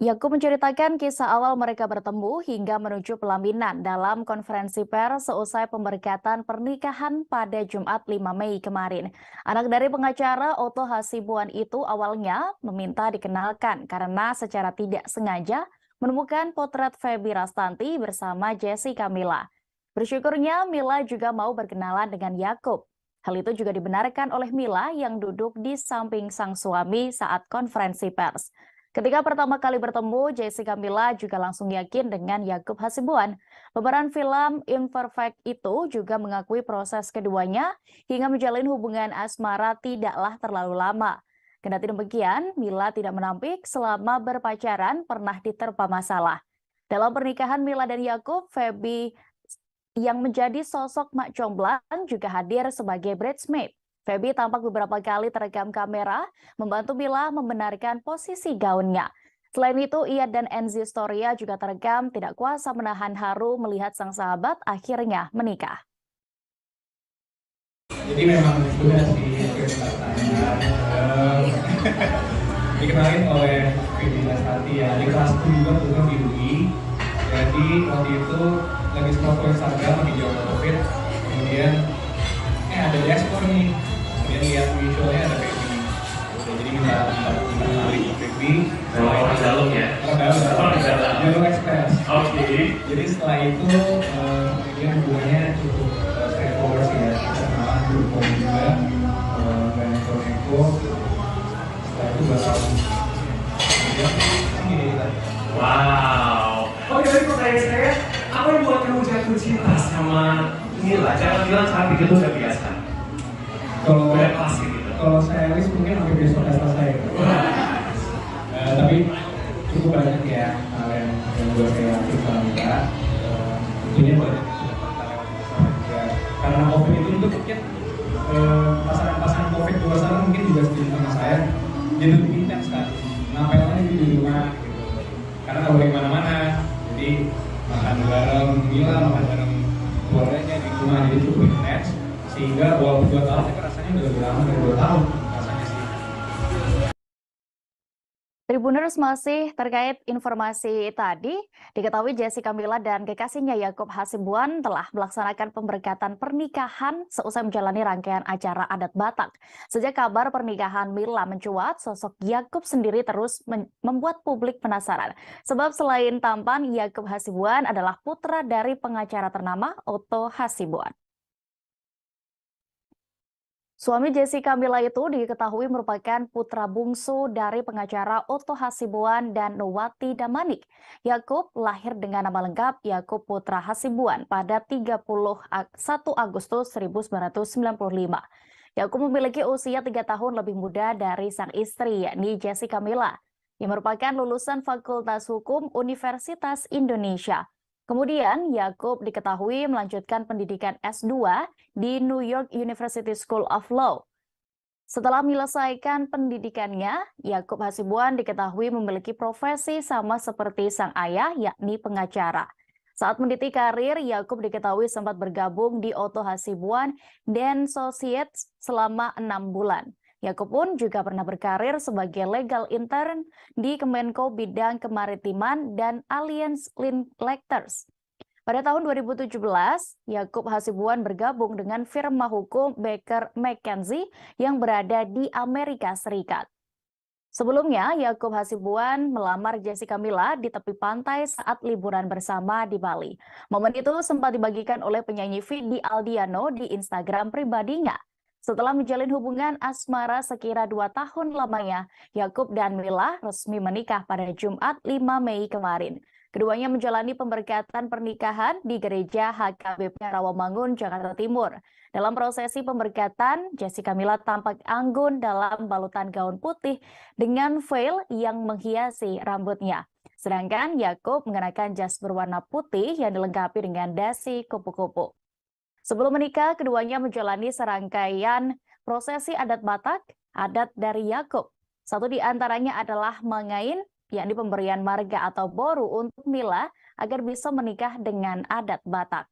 Yakub menceritakan kisah awal mereka bertemu hingga menuju pelaminan dalam konferensi pers seusai pemberkatan pernikahan pada Jumat 5 Mei kemarin. Anak dari pengacara Otto Hasibuan itu awalnya meminta dikenalkan karena secara tidak sengaja menemukan potret Feby Rastanti bersama Jessica Mila. Bersyukurnya Mila juga mau berkenalan dengan Yakub. Hal itu juga dibenarkan oleh Mila yang duduk di samping sang suami saat konferensi pers. Ketika pertama kali bertemu, Jessica Mila juga langsung yakin dengan Yakub Hasibuan. Pemeran film Imperfect itu juga mengakui proses keduanya hingga menjalin hubungan asmara tidaklah terlalu lama. Kendati demikian, Mila tidak menampik selama berpacaran pernah diterpa masalah. Dalam pernikahan Mila dan Yakub, Feby yang menjadi sosok mak jomblang juga hadir sebagai bridesmaid. Feby tampak beberapa kali terekam kamera membantu Mila membenarkan posisi gaunnya. Selain itu, ia dan Enzi Storia juga terekam tidak kuasa menahan haru melihat sang sahabat akhirnya menikah. Jadi memang sudah sih dikenalin oleh Feby Rastanti ya, di kelas 2 juga bukan di UI. Jadi waktu itu lagi scroll Instagram lagi jauh COVID, kemudian ada dashboard nih, kemudian lihat visualnya ada Feby. Jadi kita kenalin Feby. Orang dalam ya? Orang dalam. Jalur ekspres. Oke. Jadi setelah itu kemudian hubungannya cukup straightforward sih ya. Kita kenalan dulu juga dan neko. Setelah itu bakal kemudian gini kita. Wow. Oke, tadi pertanyaan saya, apa yang buat kamu jatuh cinta sama Mila? Jangan bilang cantik itu udah biasa. Kalau udah pasti gitu. Kalau saya list mungkin hampir besok udah selesai. Tapi cukup banyak ya hal yang buat saya suka juga. Tentunya banyak juga. Karena COVID itu mungkin pasangan-pasangan COVID di luar sana mungkin juga setuju sama saya. Jadi lebih intens kan. Ngapain di rumah gitu. Karena kalau di mana-mana, jadi makan bareng Mila, makan bareng keluarganya di rumah, jadi cukup intens. Sehingga walaupun 2 tahun, tapi rasanya udah lebih lama dari 2 tahun rasanya sih. Tribuners, masih terkait informasi tadi, diketahui Jessica Mila dan kekasihnya Yakub Hasibuan telah melaksanakan pemberkatan pernikahan seusai menjalani rangkaian acara adat Batak. Sejak kabar pernikahan Mila mencuat, sosok Yakub sendiri terus membuat publik penasaran. Sebab selain tampan, Yakub Hasibuan adalah putra dari pengacara ternama Otto Hasibuan. Suami Jessica Mila itu diketahui merupakan putra bungsu dari pengacara Otto Hasibuan dan Nowati Damanik. Yakub lahir dengan nama lengkap Yakub Putra Hasibuan pada 31 Agustus 1995. Yakub memiliki usia 3 tahun lebih muda dari sang istri, yakni Jessica Mila, yang merupakan lulusan Fakultas Hukum Universitas Indonesia. Kemudian, Yakub diketahui melanjutkan pendidikan S2 di New York University School of Law. Setelah menyelesaikan pendidikannya, Yakub Hasibuan diketahui memiliki profesi sama seperti sang ayah, yakni pengacara. Saat meniti karir, Yakub diketahui sempat bergabung di Otto Hasibuan dan Associates selama 6 bulan. Yakub pun juga pernah berkarir sebagai legal intern di Kemenko Bidang Kemaritiman dan Alliance Linkletters. Pada tahun 2017, Yakub Hasibuan bergabung dengan firma hukum Baker McKenzie yang berada di Amerika Serikat. Sebelumnya, Yakub Hasibuan melamar Jessica Mila di tepi pantai saat liburan bersama di Bali. Momen itu sempat dibagikan oleh penyanyi Vidi Aldiano di Instagram pribadinya. Setelah menjalin hubungan asmara sekira 2 tahun lamanya, Yakub dan Mila resmi menikah pada Jumat 5 Mei kemarin. Keduanya menjalani pemberkatan pernikahan di Gereja HKBP Rawamangun, Jakarta Timur. Dalam prosesi pemberkatan, Jessica Mila tampak anggun dalam balutan gaun putih dengan veil yang menghiasi rambutnya. Sedangkan Yakub mengenakan jas berwarna putih yang dilengkapi dengan dasi kupu-kupu. Sebelum menikah, keduanya menjalani serangkaian prosesi adat Batak, adat dari Yakub. Satu di antaranya adalah mengain, yakni pemberian marga atau boru untuk Mila agar bisa menikah dengan adat Batak.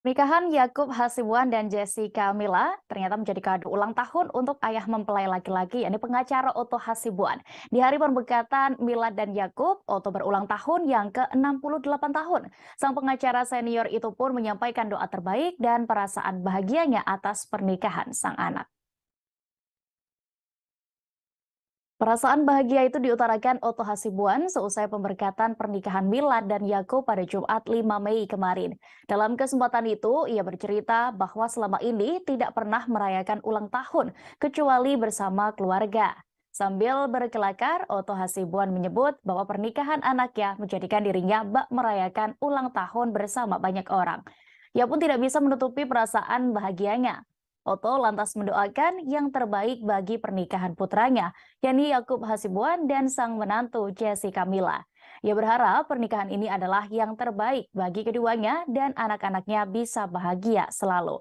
Pernikahan Yakub Hasibuan dan Jessica Mila ternyata menjadi kado ulang tahun untuk ayah mempelai laki-laki, yakni pengacara Otto Hasibuan. Di hari pemberkatan Mila dan Yakub, Otto berulang tahun yang ke-68 tahun. Sang pengacara senior itu pun menyampaikan doa terbaik dan perasaan bahagianya atas pernikahan sang anak. Perasaan bahagia itu diutarakan Otto Hasibuan seusai pemberkatan pernikahan Mila dan Yakub pada Jumat 5 Mei kemarin. Dalam kesempatan itu, ia bercerita bahwa selama ini tidak pernah merayakan ulang tahun, kecuali bersama keluarga. Sambil berkelakar, Otto Hasibuan menyebut bahwa pernikahan anaknya menjadikan dirinya bak merayakan ulang tahun bersama banyak orang. Ia pun tidak bisa menutupi perasaan bahagianya. Otto lantas mendoakan yang terbaik bagi pernikahan putranya, yakni Yakub Hasibuan dan sang menantu Jessica Mila. Ia berharap pernikahan ini adalah yang terbaik bagi keduanya dan anak-anaknya bisa bahagia selalu.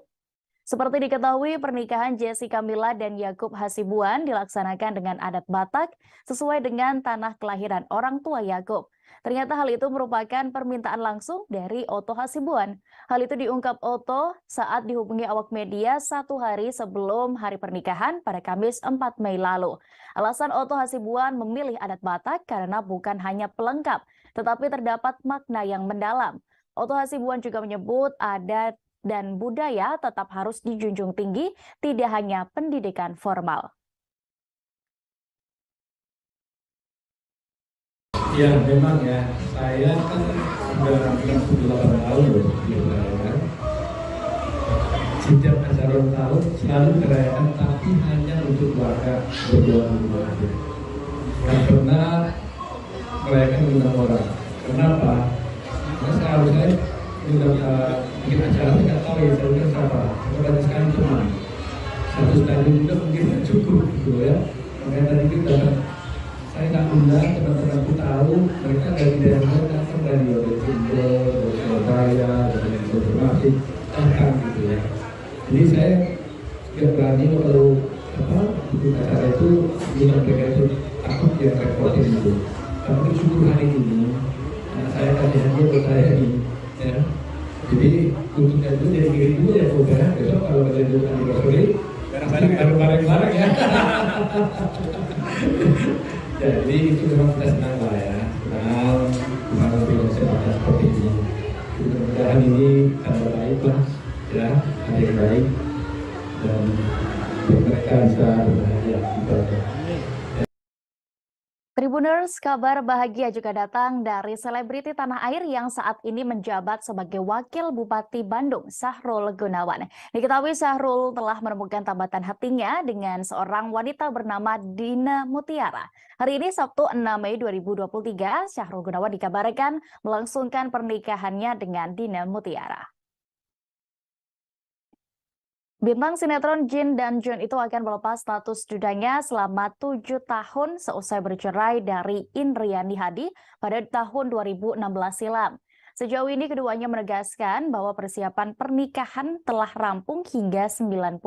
Seperti diketahui, pernikahan Jessica Mila dan Yakub Hasibuan dilaksanakan dengan adat Batak sesuai dengan tanah kelahiran orang tua Yakub. Ternyata hal itu merupakan permintaan langsung dari Otto Hasibuan. Hal itu diungkap Otto saat dihubungi awak media 1 hari sebelum hari pernikahan pada Kamis 4 Mei lalu. Alasan Otto Hasibuan memilih adat Batak karena bukan hanya pelengkap, tetapi terdapat makna yang mendalam. Otto Hasibuan juga menyebut adat dan budaya tetap harus dijunjung tinggi, tidak hanya pendidikan formal. Ya memang ya, saya kan sudah 68 tahun loh di Ukraina. Setiap acara ulang tahun selalu dirayakan, tapi hanya untuk keluarga berdua aja. Nggak pernah merayakan undang orang. Kenapa? Karena seharusnya undang bikin acara nggak tahu ya saya undang siapa. Karena banyak sekali teman. Satu stadion juga mungkin nggak cukup gitu ya. Makanya tadi kita saya nggak undang, teman-temanku tahu mereka dari daerah datang dari Jember, dari Surabaya, dari Informasi, datang gitu ya. Jadi saya nggak berani kalau bikin acara itu bilang mereka itu takut dia repotin gitu. Tapi bersyukur hari ini, saya kasih hadiah buat saya ini, ya. Jadi untuk itu jadi diri dulu ya, saudara. Besok kalau ada anniversary, bareng-bareng ya. Jadi itu memang kita senang lah ya, senang bisa berbicara seperti ini. Mudah-mudahan ini ada baik lah, ya, ada yang baik dan mereka bisa berbahagia. Tribuners, kabar bahagia juga datang dari selebriti tanah air yang saat ini menjabat sebagai Wakil Bupati Bandung, Sahrul Gunawan. Diketahui Sahrul telah menemukan tambatan hatinya dengan seorang wanita bernama Dina Mutiara. Hari ini Sabtu 6 Mei 2023, Sahrul Gunawan dikabarkan melangsungkan pernikahannya dengan Dina Mutiara. Bintang sinetron Jin dan Jun itu akan melepas status dudanya selama 7 tahun seusai bercerai dari Indriani Hadi pada tahun 2016 silam. Sejauh ini keduanya menegaskan bahwa persiapan pernikahan telah rampung hingga 90%.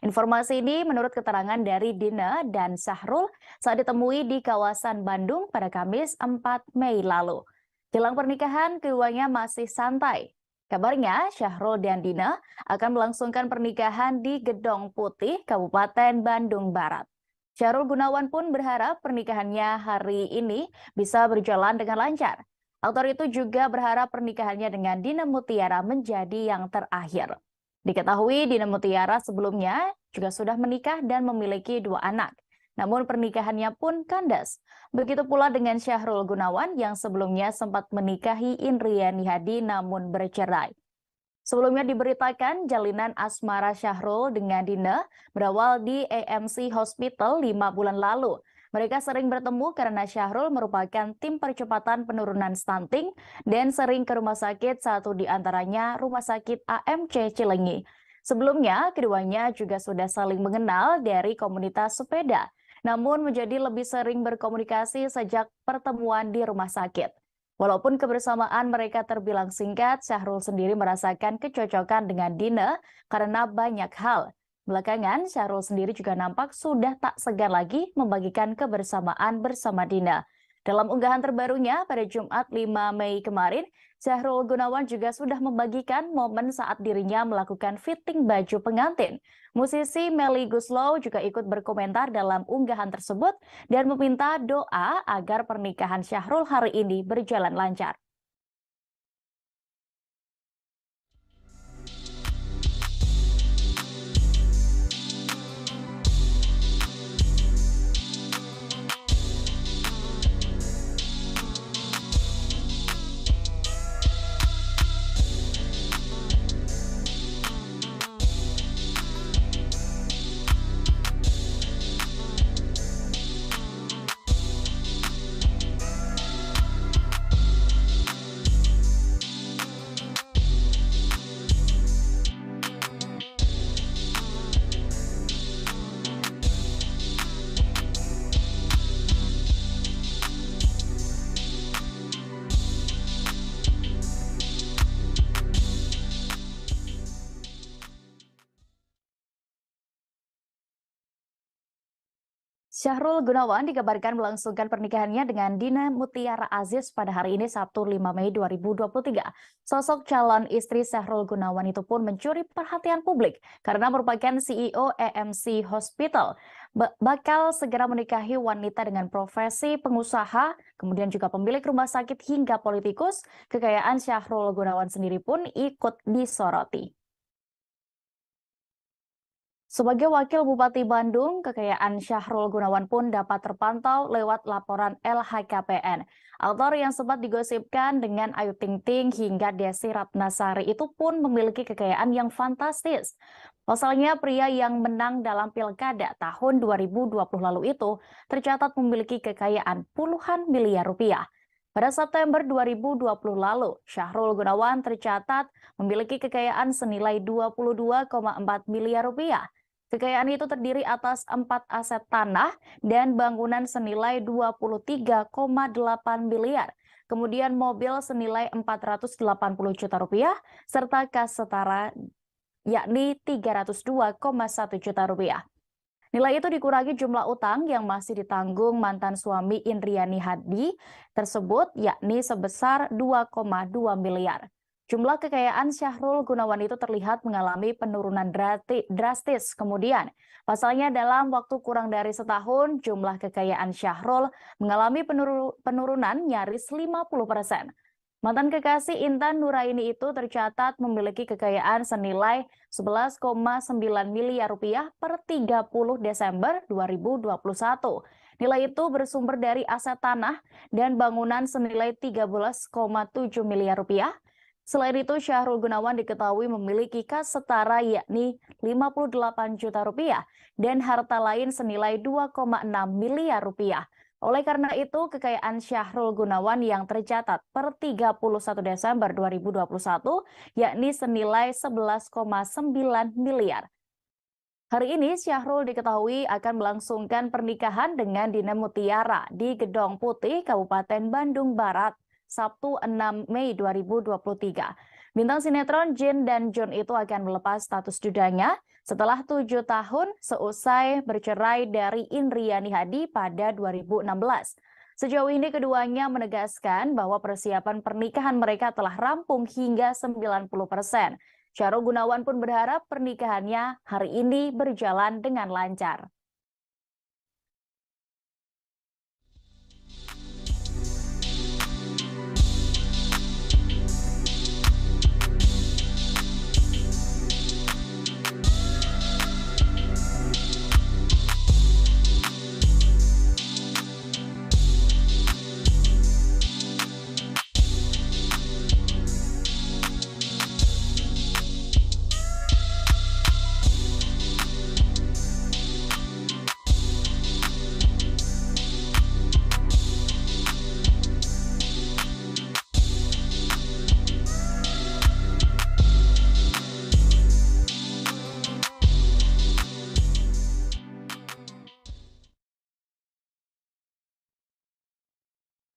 Informasi ini menurut keterangan dari Dina dan Syahrul saat ditemui di kawasan Bandung pada Kamis 4 Mei lalu. Jelang pernikahan, keduanya masih santai. Kabarnya, Syahrul dan Dina akan melangsungkan pernikahan di Gedong Putih, Kabupaten Bandung Barat. Syahrul Gunawan pun berharap pernikahannya hari ini bisa berjalan dengan lancar. Aktor itu juga berharap pernikahannya dengan Dina Mutiara menjadi yang terakhir. Diketahui Dina Mutiara sebelumnya juga sudah menikah dan memiliki 2 anak. Namun pernikahannya pun kandas. Begitu pula dengan Syahrul Gunawan yang sebelumnya sempat menikahi Indriani Hadi namun bercerai. Sebelumnya diberitakan jalinan asmara Syahrul dengan Dina berawal di AMC Hospital 5 bulan lalu. Mereka sering bertemu karena Syahrul merupakan tim percepatan penurunan stunting dan sering ke rumah sakit, satu di antaranya Rumah Sakit AMC Cilenyi. Sebelumnya, keduanya juga sudah saling mengenal dari komunitas sepeda, namun menjadi lebih sering berkomunikasi sejak pertemuan di rumah sakit. Walaupun kebersamaan mereka terbilang singkat, Syahrul sendiri merasakan kecocokan dengan Dina karena banyak hal. Belakangan, Syahrul sendiri juga nampak sudah tak segan lagi membagikan kebersamaan bersama Dina. Dalam unggahan terbarunya pada Jumat 5 Mei kemarin, Syahrul Gunawan juga sudah membagikan momen saat dirinya melakukan fitting baju pengantin. Musisi Melly Goeslaw juga ikut berkomentar dalam unggahan tersebut dan meminta doa agar pernikahan Syahrul hari ini berjalan lancar. Syahrul Gunawan dikabarkan melangsungkan pernikahannya dengan Dina Mutiara Aziz pada hari ini Sabtu 5 Mei 2023. Sosok calon istri Syahrul Gunawan itu pun mencuri perhatian publik karena merupakan CEO AMC Hospital. Bakal segera menikahi wanita dengan profesi pengusaha, kemudian juga pemilik rumah sakit hingga politikus. Kekayaan Syahrul Gunawan sendiri pun ikut disoroti. Sebagai Wakil Bupati Bandung, kekayaan Syahrul Gunawan pun dapat terpantau lewat laporan LHKPN. Aktor yang sempat digosipkan dengan Ayu Ting Ting hingga Desi Ratnasari itu pun memiliki kekayaan yang fantastis. Pasalnya, pria yang menang dalam Pilkada tahun 2020 lalu itu tercatat memiliki kekayaan puluhan miliar rupiah. Pada September 2020 lalu, Syahrul Gunawan tercatat memiliki kekayaan senilai 22,4 miliar rupiah. Kekayaan itu terdiri atas 4 aset tanah dan bangunan senilai 23,8 miliar. Kemudian mobil senilai 480 juta rupiah, serta kas setara yakni 302,1 juta rupiah. Nilai itu dikurangi jumlah utang yang masih ditanggung mantan suami Indriani Hadi tersebut yakni sebesar 2,2 miliar. Jumlah kekayaan Syahrul Gunawan itu terlihat mengalami penurunan drastis. Kemudian, pasalnya dalam waktu kurang dari setahun, jumlah kekayaan Syahrul mengalami penurunan nyaris 50%. Mantan kekasih Intan Nuraini itu tercatat memiliki kekayaan senilai 11,9 miliar rupiah per 30 Desember 2021. Nilai itu bersumber dari aset tanah dan bangunan senilai 13,7 miliar rupiah. Selain itu, Syahrul Gunawan diketahui memiliki kas setara yakni 58 juta rupiah dan harta lain senilai 2,6 miliar rupiah. Oleh karena itu, kekayaan Syahrul Gunawan yang tercatat per 31 Desember 2021 yakni senilai 11,9 miliar. Hari ini Syahrul diketahui akan melangsungkan pernikahan dengan Dina Mutiara di Gedong Putih, Kabupaten Bandung Barat, Sabtu 6 Mei 2023. Bintang sinetron Jin dan John itu akan melepas status dudanya setelah 7 tahun seusai bercerai dari Indriani Hadi pada 2016. Sejauh ini keduanya menegaskan bahwa persiapan pernikahan mereka telah rampung hingga 90%. Syahrul Gunawan pun berharap pernikahannya hari ini berjalan dengan lancar.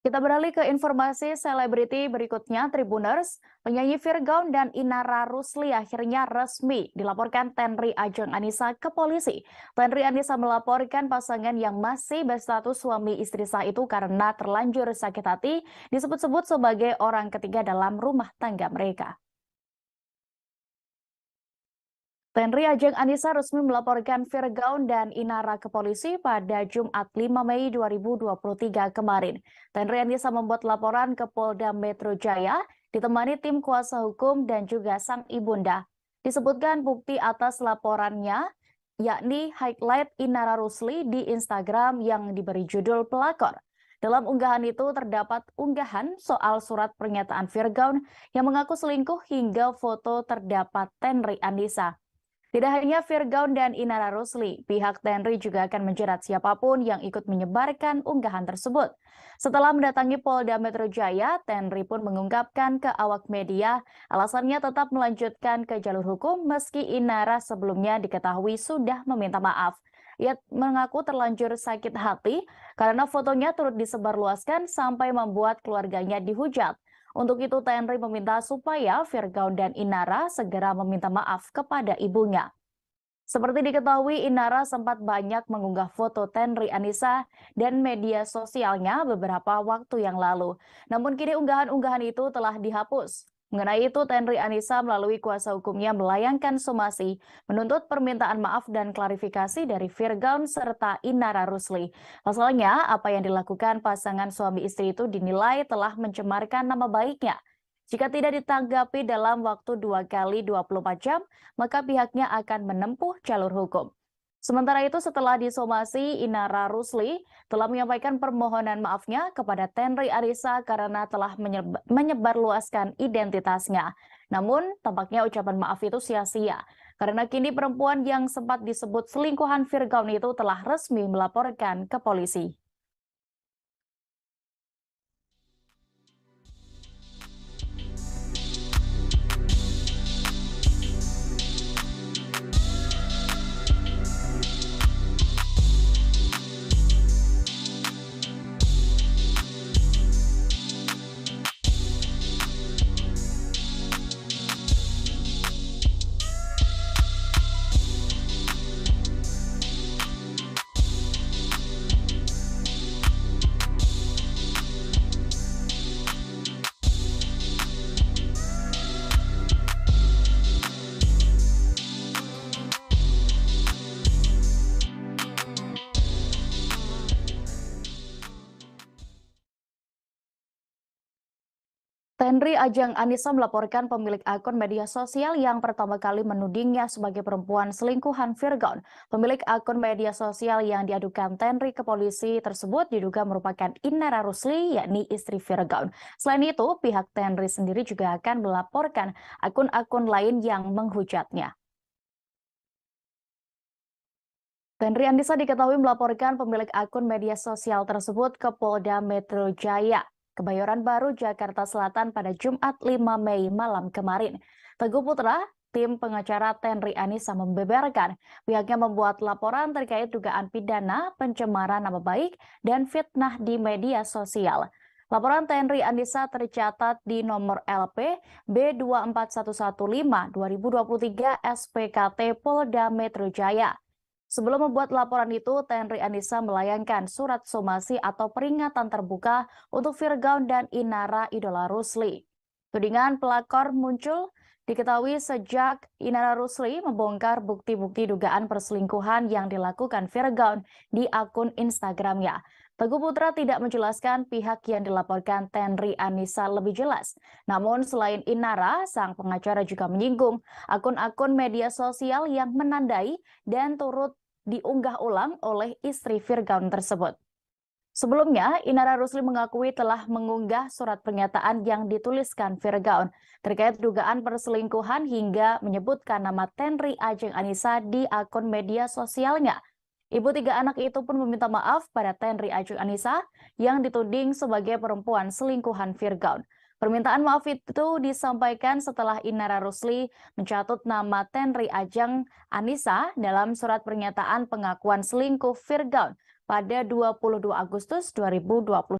Kita beralih ke informasi selebriti berikutnya, Tribuners. Penyanyi Virgaun dan Inara Rusli akhirnya resmi dilaporkan Tenri Ajeng Anissa ke polisi. Tenri Anissa melaporkan pasangan yang masih berstatus suami istri sah itu karena terlanjur sakit hati, disebut-sebut sebagai orang ketiga dalam rumah tangga mereka. Tenri Ajeng Anissa resmi melaporkan Virgaun dan Inara ke polisi pada Jumat 5 Mei 2023 kemarin. Tenri Anissa membuat laporan ke Polda Metro Jaya, ditemani tim kuasa hukum dan juga sang ibunda. Disebutkan bukti atas laporannya, yakni highlight Inara Rusli di Instagram yang diberi judul pelakor. Dalam unggahan itu terdapat unggahan soal surat pernyataan Virgaun yang mengaku selingkuh hingga foto terdapat Tenri Anissa. Tidak hanya Virgaun dan Inara Rusli, pihak Tenri juga akan menjerat siapapun yang ikut menyebarkan unggahan tersebut. Setelah mendatangi Polda Metro Jaya, Tenri pun mengungkapkan ke awak media alasannya tetap melanjutkan ke jalur hukum meski Inara sebelumnya diketahui sudah meminta maaf. Ia mengaku terlanjur sakit hati karena fotonya turut disebarluaskan sampai membuat keluarganya dihujat. Untuk itu, Tenri meminta supaya Virgaun dan Inara segera meminta maaf kepada ibunya. Seperti diketahui, Inara sempat banyak mengunggah foto Tenri Anissa dan media sosialnya beberapa waktu yang lalu. Namun kini unggahan-unggahan itu telah dihapus. Mengenai itu, Tenri Anissa melalui kuasa hukumnya melayangkan somasi, menuntut permintaan maaf dan klarifikasi dari Virgaun serta Inara Rusli. Pasalnya, apa yang dilakukan pasangan suami istri itu dinilai telah mencemarkan nama baiknya. Jika tidak ditanggapi dalam waktu 2 kali 24 jam, maka pihaknya akan menempuh jalur hukum. Sementara itu, setelah disomasi, Inara Rusli telah menyampaikan permohonan maafnya kepada Tenri Anissa karena telah menyebarluaskan identitasnya. Namun, tampaknya ucapan maaf itu sia-sia, karena kini perempuan yang sempat disebut selingkuhan Virgaun itu telah resmi melaporkan ke polisi. Tenri Ajeng Anissa melaporkan pemilik akun media sosial yang pertama kali menudingnya sebagai perempuan selingkuhan Virgaun. Pemilik akun media sosial yang diadukan Tenri ke polisi tersebut diduga merupakan Inara Rusli, yakni istri Virgaun. Selain itu, pihak Tenri sendiri juga akan melaporkan akun-akun lain yang menghujatnya. Tenri Andisa diketahui melaporkan pemilik akun media sosial tersebut ke Polda Metro Jaya, Kebayoran Baru, Jakarta Selatan pada Jumat 5 Mei malam kemarin. Teguh Putra, tim pengacara Tenri Andisa membeberkan pihaknya membuat laporan terkait dugaan pidana, pencemaran nama baik, dan fitnah di media sosial. Laporan Tenri Andisa tercatat di nomor LP B24115 2023 SPKT Polda Metro Jaya. Sebelum membuat laporan itu, Tenri Andisa melayangkan surat somasi atau peringatan terbuka untuk Virgaun dan Inara Idola Rusli. Tudingan pelakor muncul diketahui sejak Inara Rusli membongkar bukti-bukti dugaan perselingkuhan yang dilakukan Virgaun di akun Instagramnya. Teguh Putra tidak menjelaskan pihak yang dilaporkan Tenri Andisa lebih jelas. Namun selain Inara, sang pengacara juga menyinggung akun-akun media sosial yang menandai dan turut diunggah ulang oleh istri Virgaun tersebut. Sebelumnya, Inara Rusli mengakui telah mengunggah surat pernyataan yang dituliskan Virgaun terkait dugaan perselingkuhan hingga menyebutkan nama Tenri Ajeng Andisa di akun media sosialnya. Ibu tiga anak itu pun meminta maaf pada Tenri Ajeng Andisa yang dituding sebagai perempuan selingkuhan Virgaun. Permintaan maaf itu disampaikan setelah Inara Rusli mencatut nama Tenri Ajeng Andisa dalam surat pernyataan pengakuan selingkuh Virgaun pada 22 Agustus 2020.